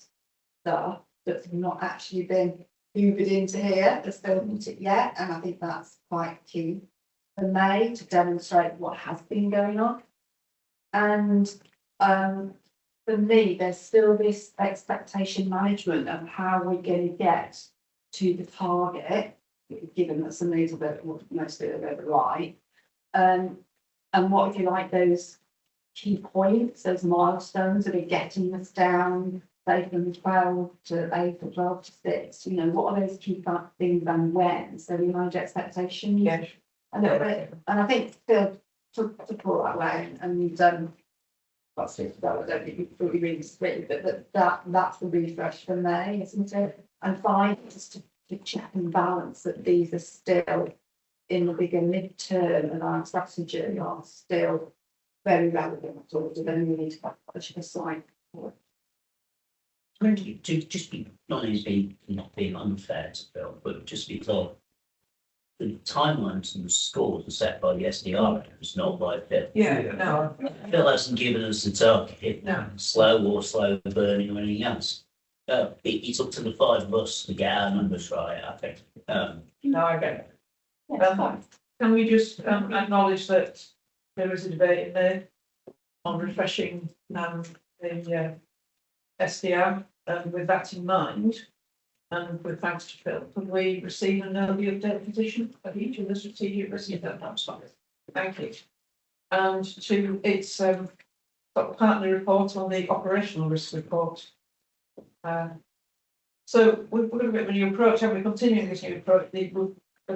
stuff that's not actually been hoovered into here, that's still not it yet, and I think that's quite key for May to demonstrate what has been going on. And for me, there's still this expectation management of how we're going to get to the target, given that some of these are most of it are right. And what, if you like, those key points, those milestones that are getting us down, say from 12 to 8 or 12 to 6, what are those key things and when? So we manage expectations. Yes. A little bit. And I think to pull that way and that's it. I don't think you fully read this written, but that's the refresh for May, isn't it? And 5 is to check and balance that these are still in the bigger mid-term of our strategy, are still very relevant, or do they need to push aside for it? To just be not being unfair to Bill, but just be clear. The timelines and the scores are set by the SDR, it's not by Phil. Yeah, no. Phil hasn't given us the target, No. slow burning or anything else. It's up to the 5 of us to get our numbers right, I think. No, I get it. Can we just acknowledge that there is a debate in there on refreshing the SDR, and with that in mind, and with thanks to Phil, can we receive and know the update position of each of the strategic risks? That's fine. Thank you. And to its got a partner report on the operational risk report. So we've got a bit of a new approach, and we're continuing this new approach. The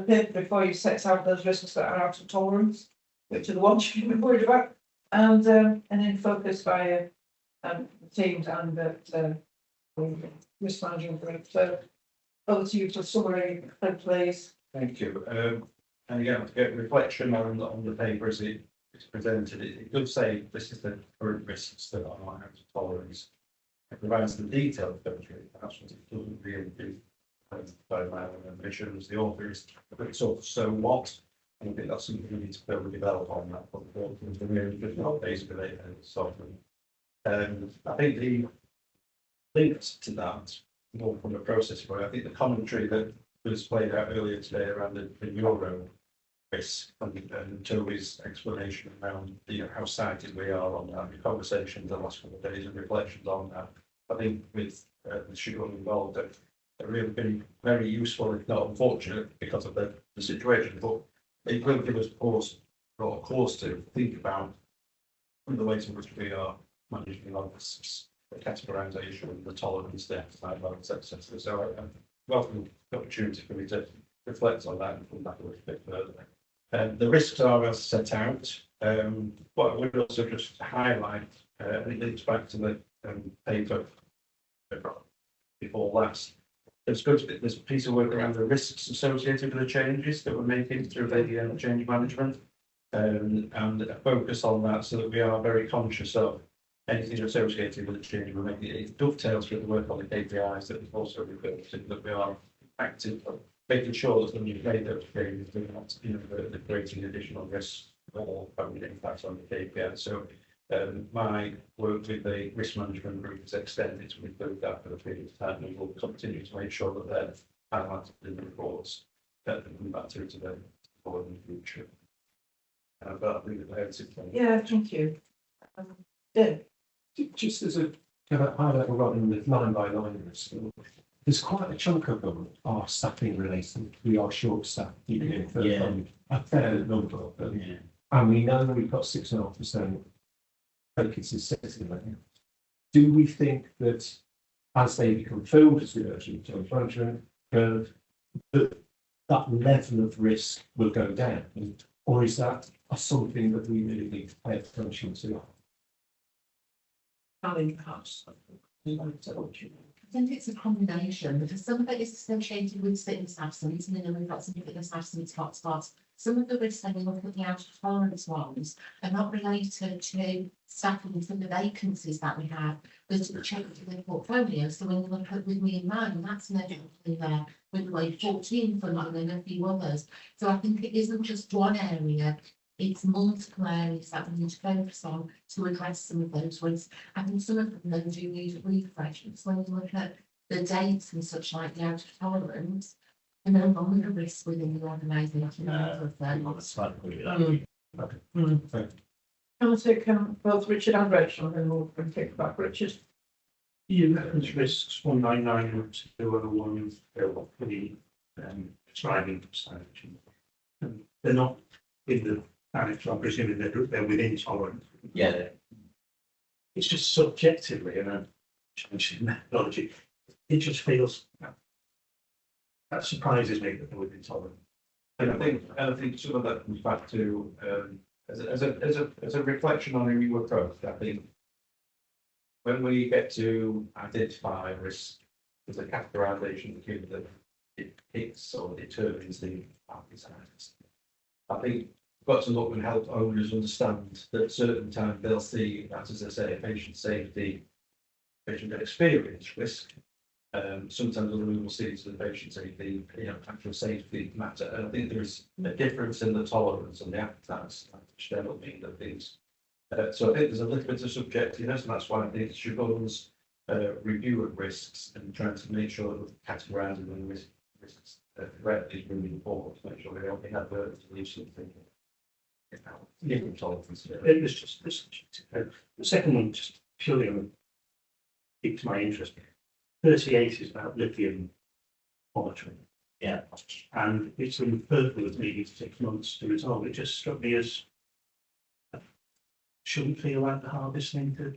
paper before you sets out those risks that are out of tolerance, which are the ones you've been worried about, and then focus by the teams and the risk management group. So over to you for summary, please. Thank you. And again, to get reflection on the paper as it's presented, it does say this is the current risks that are out of tolerance. It provides the detail of those really, perhaps what it doesn't really do. By my own ambitions, the author is sort of so what, and I think that's something we need to further develop on that. But the really just not basically sort of. I think the linked to that, more from a process point, I think the commentary that was played out earlier today around the euro risk and Toby's explanation around how sighted we are on that, the conversations the last couple of days and reflections on that. I think with the sugar involved, have really been very useful, if not unfortunate, because of the situation. But it will give us pause or a course to think about the ways in which we are managing our risks, the categorisation, the tolerance, the appetite levels, etc. So I welcome the opportunity for me to reflect on that and come back a little bit further. The risks are as set out, but I would also just highlight, and it links back to the paper before last. There's a piece of work around the risks associated with the changes that we're making through the change management, and a focus on that so that we are very conscious of anything associated with the change we're making. It dovetails with the work on the KPIs that we've also referred to, that we are active, making sure that when you've made those changes, they're not, the creating additional risks or having an impact on the KPI. So my work with the risk management group is extended to include that for the period of time, and we'll continue to make sure that they're highlighted in the reports that come back through to the board in the future. But I think that's it. Yeah, thank you. Dave? Just as a kind of high level running with line by line risk, there's quite a chunk of them are staffing related. We are short staffed, for a fair number of them. Yeah. And we know that we've got 6.5% vacancies sitting there. Do we think that as they become filled, as we go through the change management curve, that level of risk will go down? Or is that something that we really need to pay attention to? Alan, perhaps. I think it's a combination, because some of it is associated with sickness absence, and then we've got some sickness absence hotspots. Some of the risks, when you look at the out of tolerance ones, are not related to staffing some of the vacancies that we have, but to the change of the portfolio. So when you look at with me in mind, that's negatively there, with wave 14 for not and a few others. So I think it isn't just one area, it's multiple areas that we need to focus on to address some of those risks. I think some of them then do need a refresh. When you look at the dates and such like the out of tolerance, and then on the risks within the organisation. Can I take both Richard and Rachel, and then we'll take back Richard? You reference risks 199 and 201 for the driving stage. They're not in the annex, I'm presuming they're within tolerance. Yeah. It's just subjectively, and I'm changing methodology, it just feels that surprises me that they're within tolerance. And I think some of that comes back to as a reflection on a new approach. I think when we get to identify risk, there's a categorization that it picks or determines the size. I think we've got to look and help owners understand that at certain times they'll see that, as I say, patient safety, patient experience risk. Sometimes the room will see to the patient safety, actual safety matter. And I think there is a difference in the tolerance and the appetites, which then will mean that things. So I think there's a little bit of subjectiveness, and that's why I think Siobhan's review of risks and trying to make sure that we're categorising the risks correctly is really important to make sure we don't inadvertently leave something. Different tolerance. It was just the second one, just purely on piqued my interest. 38 is about lithium monitoring. Yeah. And it's in purple with maybe 6 months to resolve. It just struck me as shouldn't feel like the hardest thing to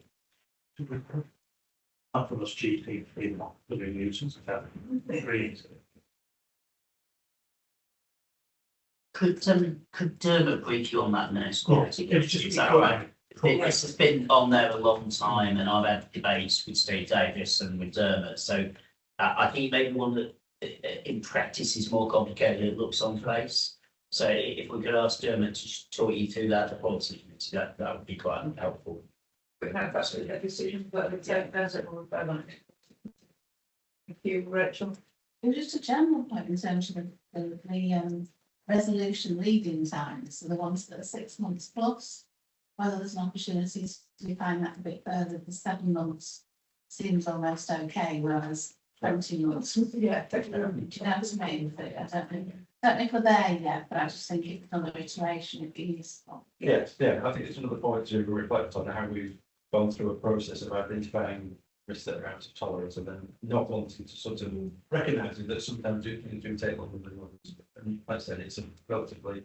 recover. Not from us GP in the nuisance of that. Really. Could Dermot brief you on that next? Yeah, it was just Is that right? This has been on there a long time, and I've had debates with Steve Davis and with Dermot. So I think maybe one that in practice is more complicated than it looks on face. So if we could ask Dermot to just talk you through that, the policy committee, that would be quite helpful. We have actually a decision, but we take as it will go on. Thank you, Rachel. It was just a general point in terms of the resolution leading times, so the ones that are 6 months plus, whether there's an opportunity to define that a bit further. The 7 months seems almost okay, whereas 20 months. Yeah, do you know what I mean? I don't know if we're there yet, but I just think it's another iteration if it is. Yes, yeah, I think it's another point to reflect on how we've gone through a process of identifying risks that are out of tolerance and then not wanting to sort of recognising that sometimes things do take longer than others. And like I said, it's a relatively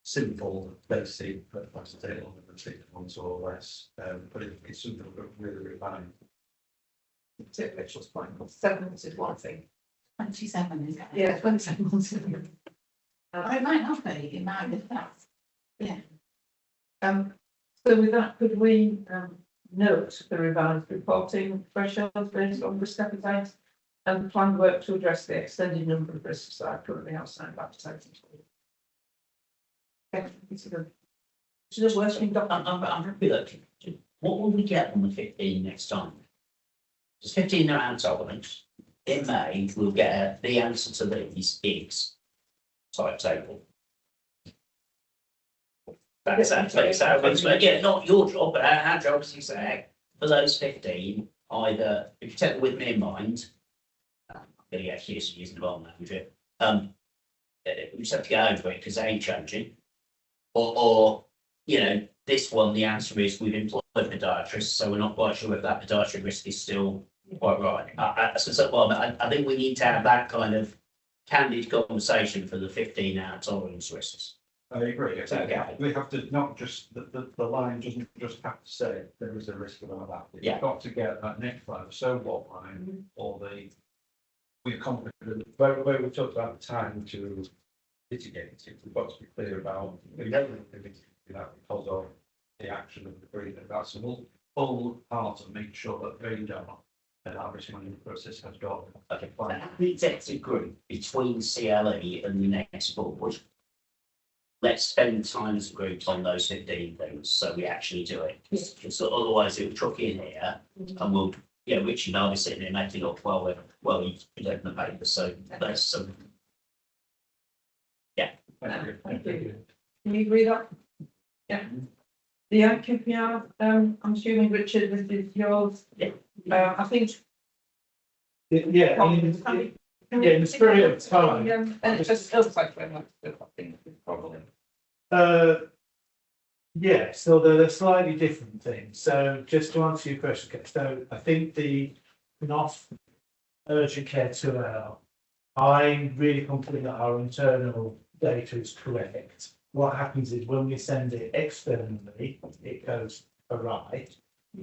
simple basic, but that's to take longer than 6 months or less. But it's something we've really refined. To Rachel's point, 7 months is one thing. 27, is it? Yeah, 27 months. Or it might not be, it might be that. Yeah. So with that, could we note the revised reporting thresholds based on risk appetite and planned work to address the extended number of risks that are currently outside of appetite? It's a working document. I'm happy that, what will we get on the 15 next time? There's 15 around tolerance. In May, we'll get the answer to these gigs type table. That's yeah, not your job, but our job, as you say, for those 15, either, if you take them with me in mind, I'm going to get accused of using the wrong language, we just have to go over it because they ain't changing. Or, you know, this one, the answer is we've employed podiatrists, so we're not quite sure if that podiatry risk is still quite right. I think we need to have that kind of candid conversation for the 15-hour tolerance risks. I agree. Okay. We have to not just the line doesn't just have to say there is a risk about that. Yeah. You've got to get that next line, the so what line, or we're confident where we talked about the time to mitigate it. We've got to be clear about we don't really do that because of the action of the breathing. That's a full part of making sure that they don't. And our risk management process has got a plan. The executive group between CLE and the next board. Let's spend time as a group on those 15 things, so we actually do it. So otherwise it will truck in here and we'll, yeah, Richard and I'll be sitting there making up, well, you open the paper, so there's some. Yeah. Thank you. Can you agree that? Yeah. The IQPR, I'm assuming, Richard, this is yours. Yeah. I think. Yeah, in the spirit of time. And it just feels like we're not, I think, probably. Yeah, so they're slightly different things. So just to answer your question, so I think the NOF urgent care 2 hour, I'm really confident that our internal data is correct. What happens is when we send it externally, it goes awry.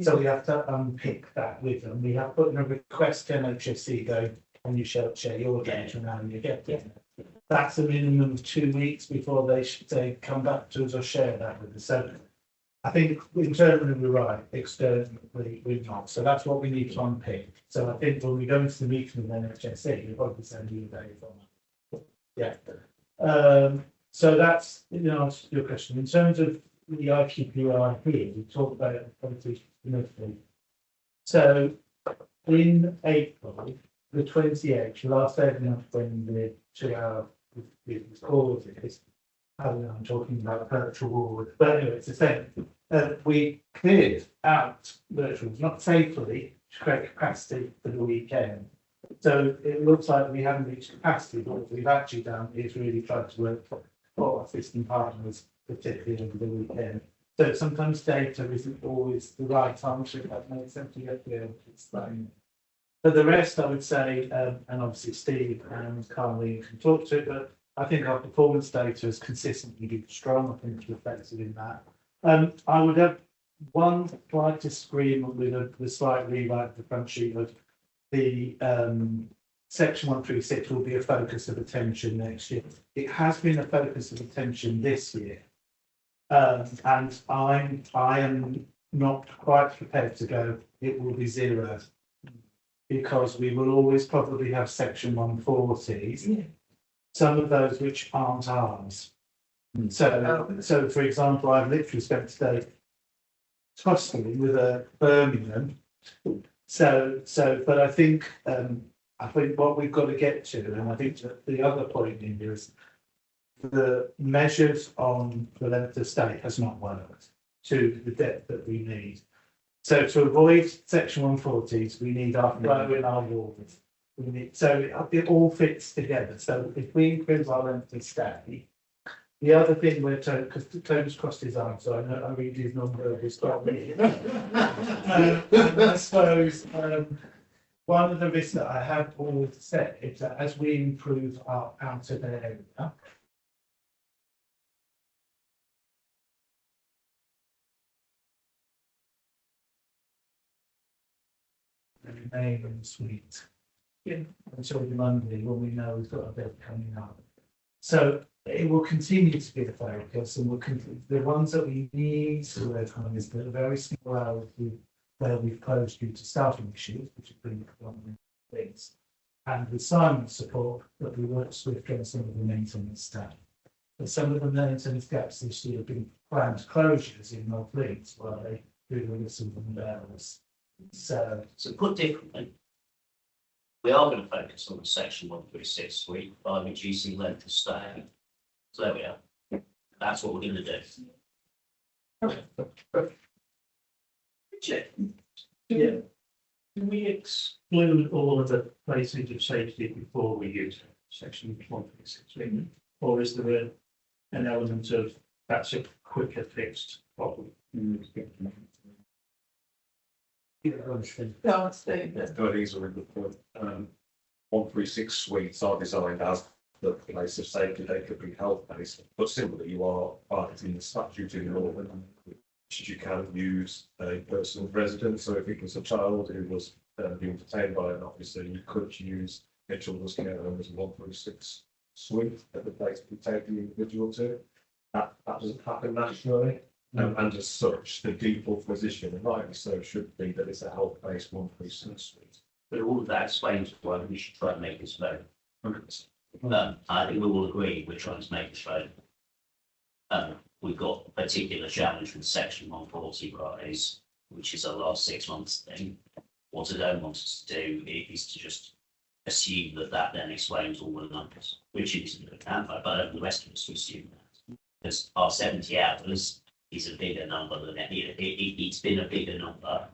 So we have to unpick that with them. We have put in a request to NHSC going, can you share your data now and you get it. That's a minimum of 2 weeks before they come back to us or share that with us. So I think internally we're right, externally we're not. So that's what we need to unpick. So I think when we go into the meeting with NHSC, we'll probably send you the data on that. Yeah. So that's, you know, answer your question. In terms of the IQPR here, we talked about it obviously. So in April, the 28th, last day of the month when the 2 hour was called, I'm talking about virtual ward, but anyway, it's the same. We cleared out virtuals, not safely, to create capacity for the weekend. So it looks like we haven't reached capacity, but what we've actually done is really tried to work for our system partners, particularly over the weekend. So sometimes data isn't always the right answer, if that makes sense, to get to be able to explain. For the rest, I would say, and obviously Steve and Carly can talk to it, but I think our performance data has consistently been strong. I think it's reflected in that. I would have one slight disagreement with the slight rewrite of the front sheet of the section 136 will be a focus of attention next year. It has been a focus of attention this year. And I am not quite prepared to go, it will be 0. Because we will always probably have section 140s, some of those which aren't ours. So for example, I've literally spent today tussling with a Birmingham. But I think what we've got to get to, and I think that the other point in here is the measures on the length of stay has not worked to the depth that we need. So to avoid section 140s, we need our flow in our wards. So it all fits together. So if we increase our length of stay, the other thing we're because Toby's crossed his arm, so I know I read his number of his me. I suppose one of the risks that I have always said is that as we improve our outer area, name and suite. until the Monday when we know we've got a bid coming up. So it will continue to be the focus, and the ones that we need to work on is the very small hours where we've closed due to staffing issues, which have been predominantly things, and the assignment support that we work with on some of the maintenance staff. But some of the maintenance gaps this year have been planned closures in North Leeds while they do the listen from the hours. So put differently, we are going to focus on the section 136 suite by reducing length of stay. So there we are. That's what we're going to do. Yeah. Can we exclude all of the places of safety before we use section 136? Or is there an element of that's a quicker fixed problem? No, it's the, No, these are a good point. 136 suites are designed as the place of safety. They could be health based, but similarly, you are targeting the statute in law, which you can use a personal residence. So if it was a child who was being detained by an officer, you could use a children's care home as a 136 suite at the place to take the individual to. That doesn't happen nationally. And as such, the default position, and rightly so, should be that it's a health-based 136 suite. But all of that explains why we should try and make this vote. I think we will agree we're trying to make this vote. We've got a particular challenge with section 140 rise, which is our last 6 months thing. What I don't want us to do is to just assume that then explains all the numbers, which isn't going to happen, but I don't want the rest of us to assume that. Because our 70 hours is a bigger number than it's been a bigger number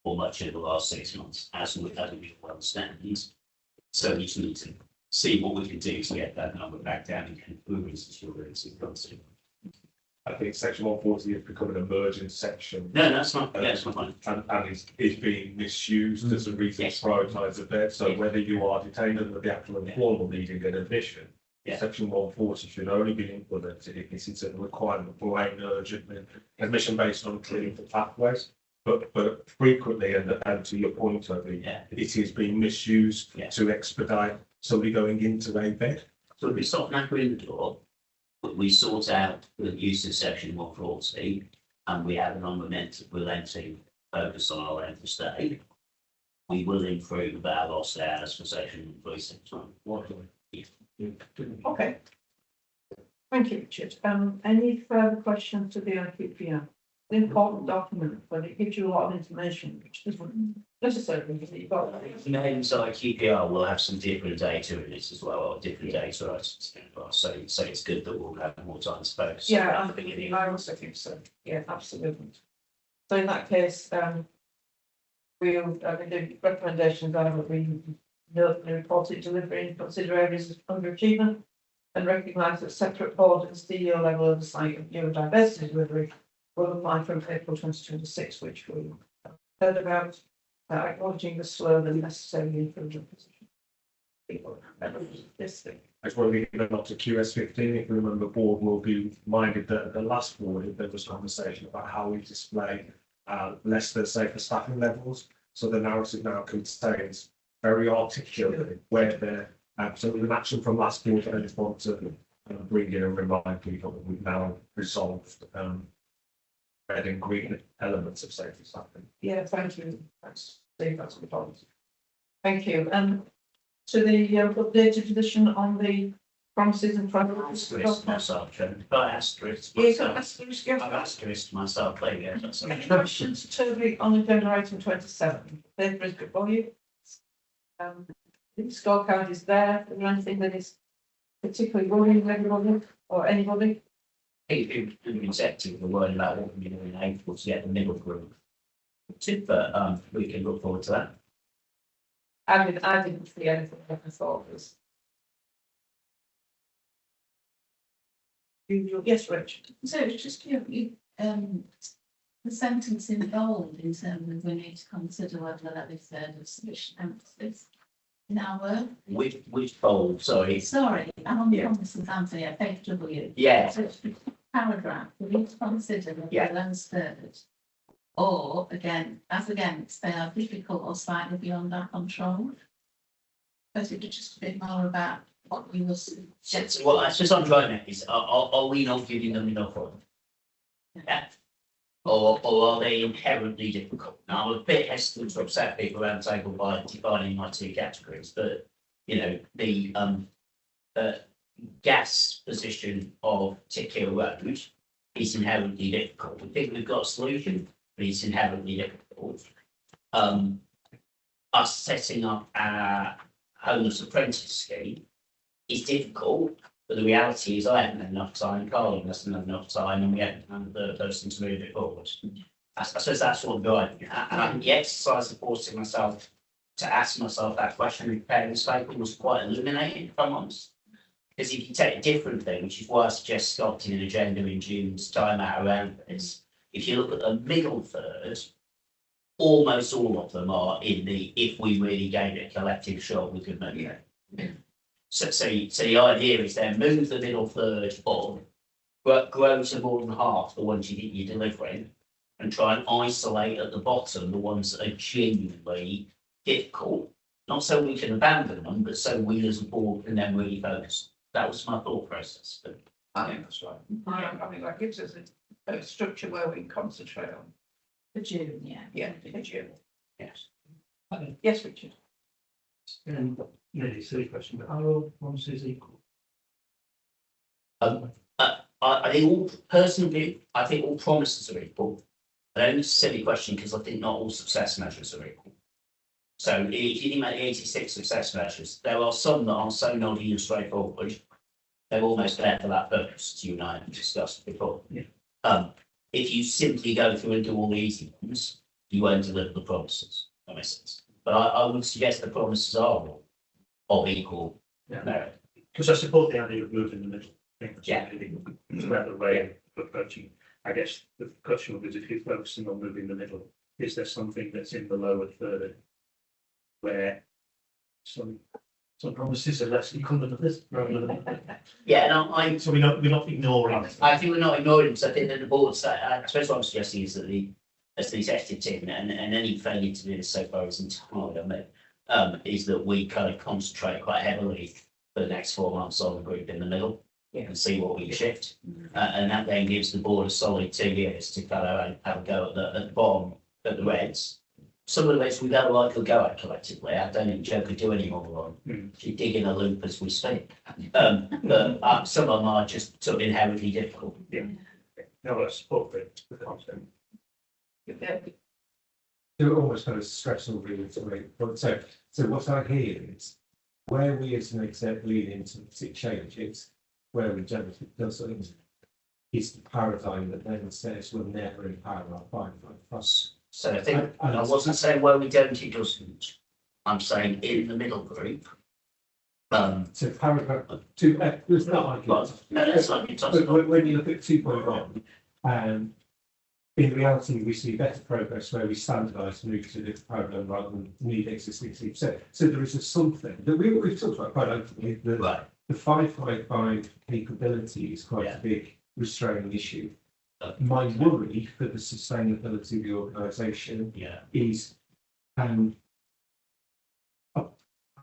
for much of the last 6 months, as we all understand. So we just need to see what we can do to get that number back down in congruence to your policy. I think section 140 has become an emergent section. No, that's not. That's not fine. And is being misused as a reason to prioritise a bed. So whether you are detained under the actual informal needing an admission, section 140 should only be implemented if it's a requirement for an urgent admission based on clinical pathways. But frequently, and to your point, Toby, it is being misused to expedite somebody going into a bed. So if we stop knocking the door, we sort out the use of section 140, and we have an unrelenting focus on our length of stay, we will improve our lost hours for section 136. okay. Thank you, Richard. Any further questions to the IQPR? An important document, but it gives you a lot of information, which doesn't necessarily mean that you've got. Names like QPR will have some different data in it as well, or different data items. So it's good that we'll have more time to focus. Yeah, at the beginning. I also think so. Yeah, absolutely. So in that case, we'll, the recommendations are that we note the reported delivery and consider areas of underachievement and recognise that separate board and CEO level oversight of neurodiversity delivery will apply from April 2026, which we heard about, acknowledging the slow and necessary improvement position. This thing. That's why we give up to QS15. If you remember, board will be minded that at the last board there was conversation about how we display less than safer staffing levels. So the narrative now contains very articulately where they're absolutely an action from last board. I just want to bring in and remind people that we've now resolved red and green elements of safety staffing. Yeah, thank you. That's the point. Thank you. To the updated position on the promises and programs. Myself, Chairman. I asterisk. Yeah, got asterisk. I've asterisked myself. There you go. Questions to Toby on agenda item 27. Paper is before you. The scorecard is there. Is there anything that is particularly worrying everybody or anybody? It's accepting the word about what we're doing in April to get the middle group. But we can look forward to that. I didn't see anything that I thought was. Yes, Rich. So it's just, the sentence in bold in terms of we need to consider whether the levy third of sufficient emphasis in our work. Which bold, sorry. Sorry, I'm on the promises, Anthony, at page W. Yeah. So it's the paragraph, we need to consider whether those third. Or again, as against, they are difficult or slightly beyond our control. But it was just a bit more about what you were So what I suppose I'm driving at is, are we not giving them enough of them? Yeah. Or are they inherently difficult? Now, I'm a bit hesitant to upset people around the table by defining my two categories, but, you know, the, gas position of Tickhill Road is inherently difficult. We think we've got a solution, but it's inherently difficult. Us setting up our homeless apprentice scheme is difficult, but the reality is I haven't had enough time, Carl hasn't had enough time, and we haven't had the person to move it forward. I suppose that's what I'm driving at. And I think the exercise of forcing myself to ask myself that question in preparing this paper was quite illuminating, if I'm honest. Because if you take a different thing, which is why I suggest sculpting an agenda in June's time out around this, if you look at the middle third, almost all of them are in the, if we really gave it a collective shot, we could make it. So the idea is then move the middle third on, but grow to more than half the ones you're delivering, and try and isolate at the bottom the ones that are genuinely difficult. Not so we can abandon them, but so we as a board can then really focus. That was my thought process. But I think that's right. I think that gives us a structure where we can concentrate on. for June, yeah. Yeah, in June. yes. Yes, Richard. Nearly silly question, but are all promises equal? I think all personally, I think all promises are equal. I don't it's a silly question because I think not all success measures are equal. So if you think about the 86 success measures, there are some that are so noddy and straightforward, they're almost there for that purpose, as you and I have discussed before. Yeah. If you simply go through and do all the easy ones, you won't deliver the promises. That makes sense. But I would suggest the promises are all of equal merit. Because I support the idea of moving the middle. Yeah. It's about the way of approaching. I guess the question will be, if you're focusing on moving the middle, is there something that's in the lower third where some promises are less equal than others? Yeah, and So we're not ignoring. I think we're not ignoring them, so I think that the board's, I suppose what I'm suggesting is that as the executive team, and any failure to do this so far is entirely on me, is that we kind of concentrate quite heavily for the next 4 months on the group in the middle and see what we shift. And that then gives the board a solid 2 years to kind of have a go at the bottom, at the reds. Some of the reds we don't like will go at collectively. I don't think Joe could do any more on. She dig in a loop as we speak. But some of them are just sort of inherently difficult. Yeah. No, that's support the content. They're almost kind of stressful really to me. But so what I hear is where we as an exec lead into changes, where we generally do things, is the paradigm that then says we'll never empower our 555. So I think I wasn't saying where we don't, it doesn't. I'm saying in the middle group. So paragraph two, there's not argument. No, that's not But when you look at 2.1, in reality, we see better progress where we standardise and move to the paradigm rather than need existing teams. So there is something that we've talked about quite openly. The 555 capability is quite a big restraining issue. My worry for the sustainability of the organisation is a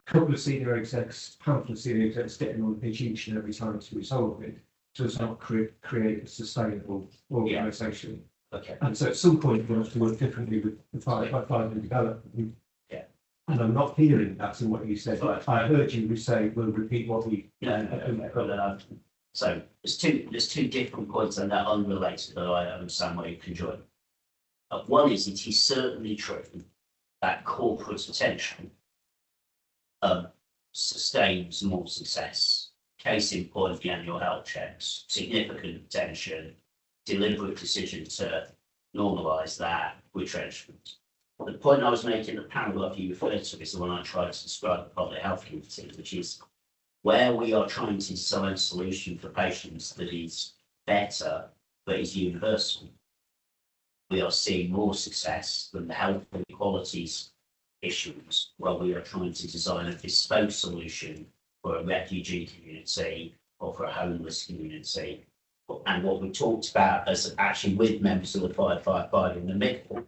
couple of senior execs, handful of senior execs getting on the pitch each and every time to resolve it does not create a sustainable organisation. Okay. And so at some point we have to work differently with the 555 and development. Yeah. And I'm not hearing that in what you said. I heard you say we'll repeat what we. So there's two different points and they're unrelated, but I understand where you can join. One is it is certainly true that corporate attention sustains more success. Case in point, the annual health checks, significant attention, deliberate decision to normalise that retrenchment. The point I was making, the paragraph you referred to, is the one I tried to describe the public health committee, which is where we are trying to design a solution for patients that is better, but is universal. We are seeing more success than the health inequalities issues, where we are trying to design a bespoke solution for a refugee community or for a homeless community. And what we talked about as actually with members of the 555 in the middle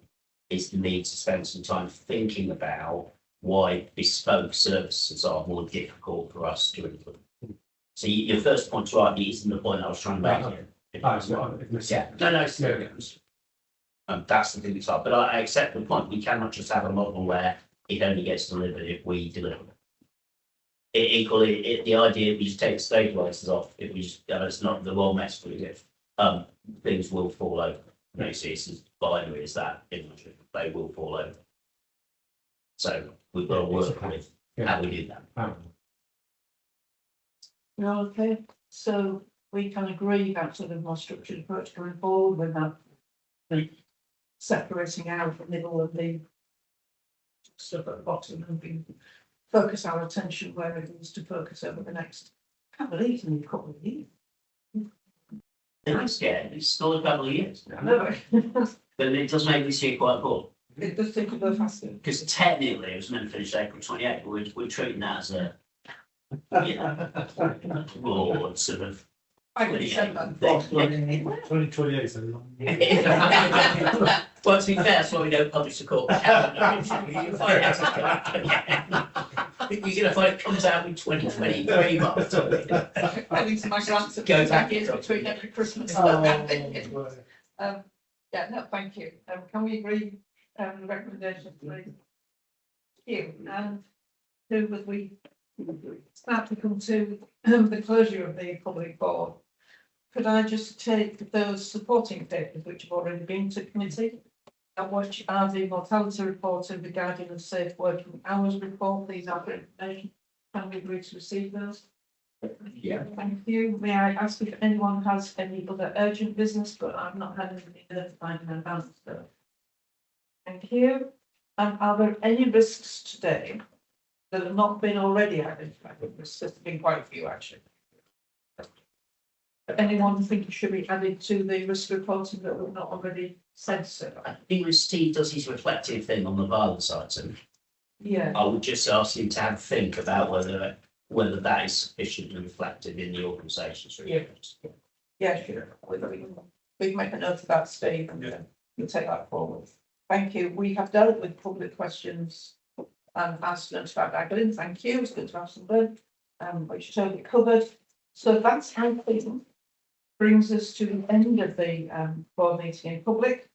is the need to spend some time thinking about why bespoke services are more difficult for us to implement. So your first point's right, it isn't the point I was trying to make here. Yeah, no, it's, that's the thing that's hard, but I accept the point. We cannot just have a model where it only gets delivered if we deliver. Equally, the idea we just take the stabilizers off, if we just, it's not the wrong mess we give, things will fall over. You know, see, it's as binary as that, they will fall over. So we've got to work with how we do that. Well, okay, so we can agree that sort of more structured approach going forward with that. The separating out the middle of the stuff at the bottom and being focus our attention where it needs to focus over the next, I can't believe it's only a couple of years. I'm scared, it's still a couple of years. I know. But it does make this year quite cool. It does take a bit faster. Because technically it was meant to finish April 28th, but we're treating that as a, you know, broad sort of. Twenty 28. Well, to be fair, that's why we don't publish the court calendar. You're gonna find it comes out in 2023 months. I think my grandson Go goes back back in in. between every Christmas. Yeah, no, thank you. Can we agree, the recommendation, please? Thank you. And who would we start to come to the closure of the public board? Could I just take those supporting papers which have already been to committee? And which are the mortality report and the Guardian of Safe Working Hours report? These are for information. Can we agree to receive those? Yeah. Thank you. May I ask if anyone has any other urgent business, but I've not had anything notified in advance. So. Thank you. Are there any risks today that have not been already identified? There's been quite a few actually. Anyone think it should be added to the risk reporting that we've not already said so? I think when Steve does his reflective thing on the violence item, Yeah. I would just ask him to have a think about whether that is sufficiently reflected in the organisation's report. Yeah, sure. We make a note of that, Steve, and we'll take that forward. Thank you. We have dealt with public questions and asked about Aglin. Thank you. It's good to have some good, which is totally covered. So that's how things brings us to the end of the board meeting in public.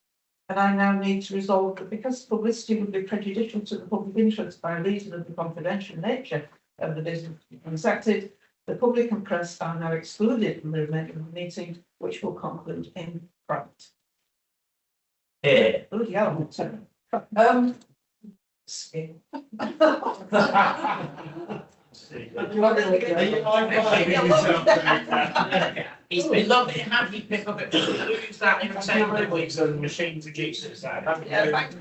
And I now need to resolve that because publicity would be prejudicial to the public interest by reason of the confidential nature of the business transacted, the public and press are now excluded from the remainder of the meeting, which will conclude in private. Yeah. Bloody hell. It's been lovely to have you pick up at that in the machine producers. Yeah, thanks.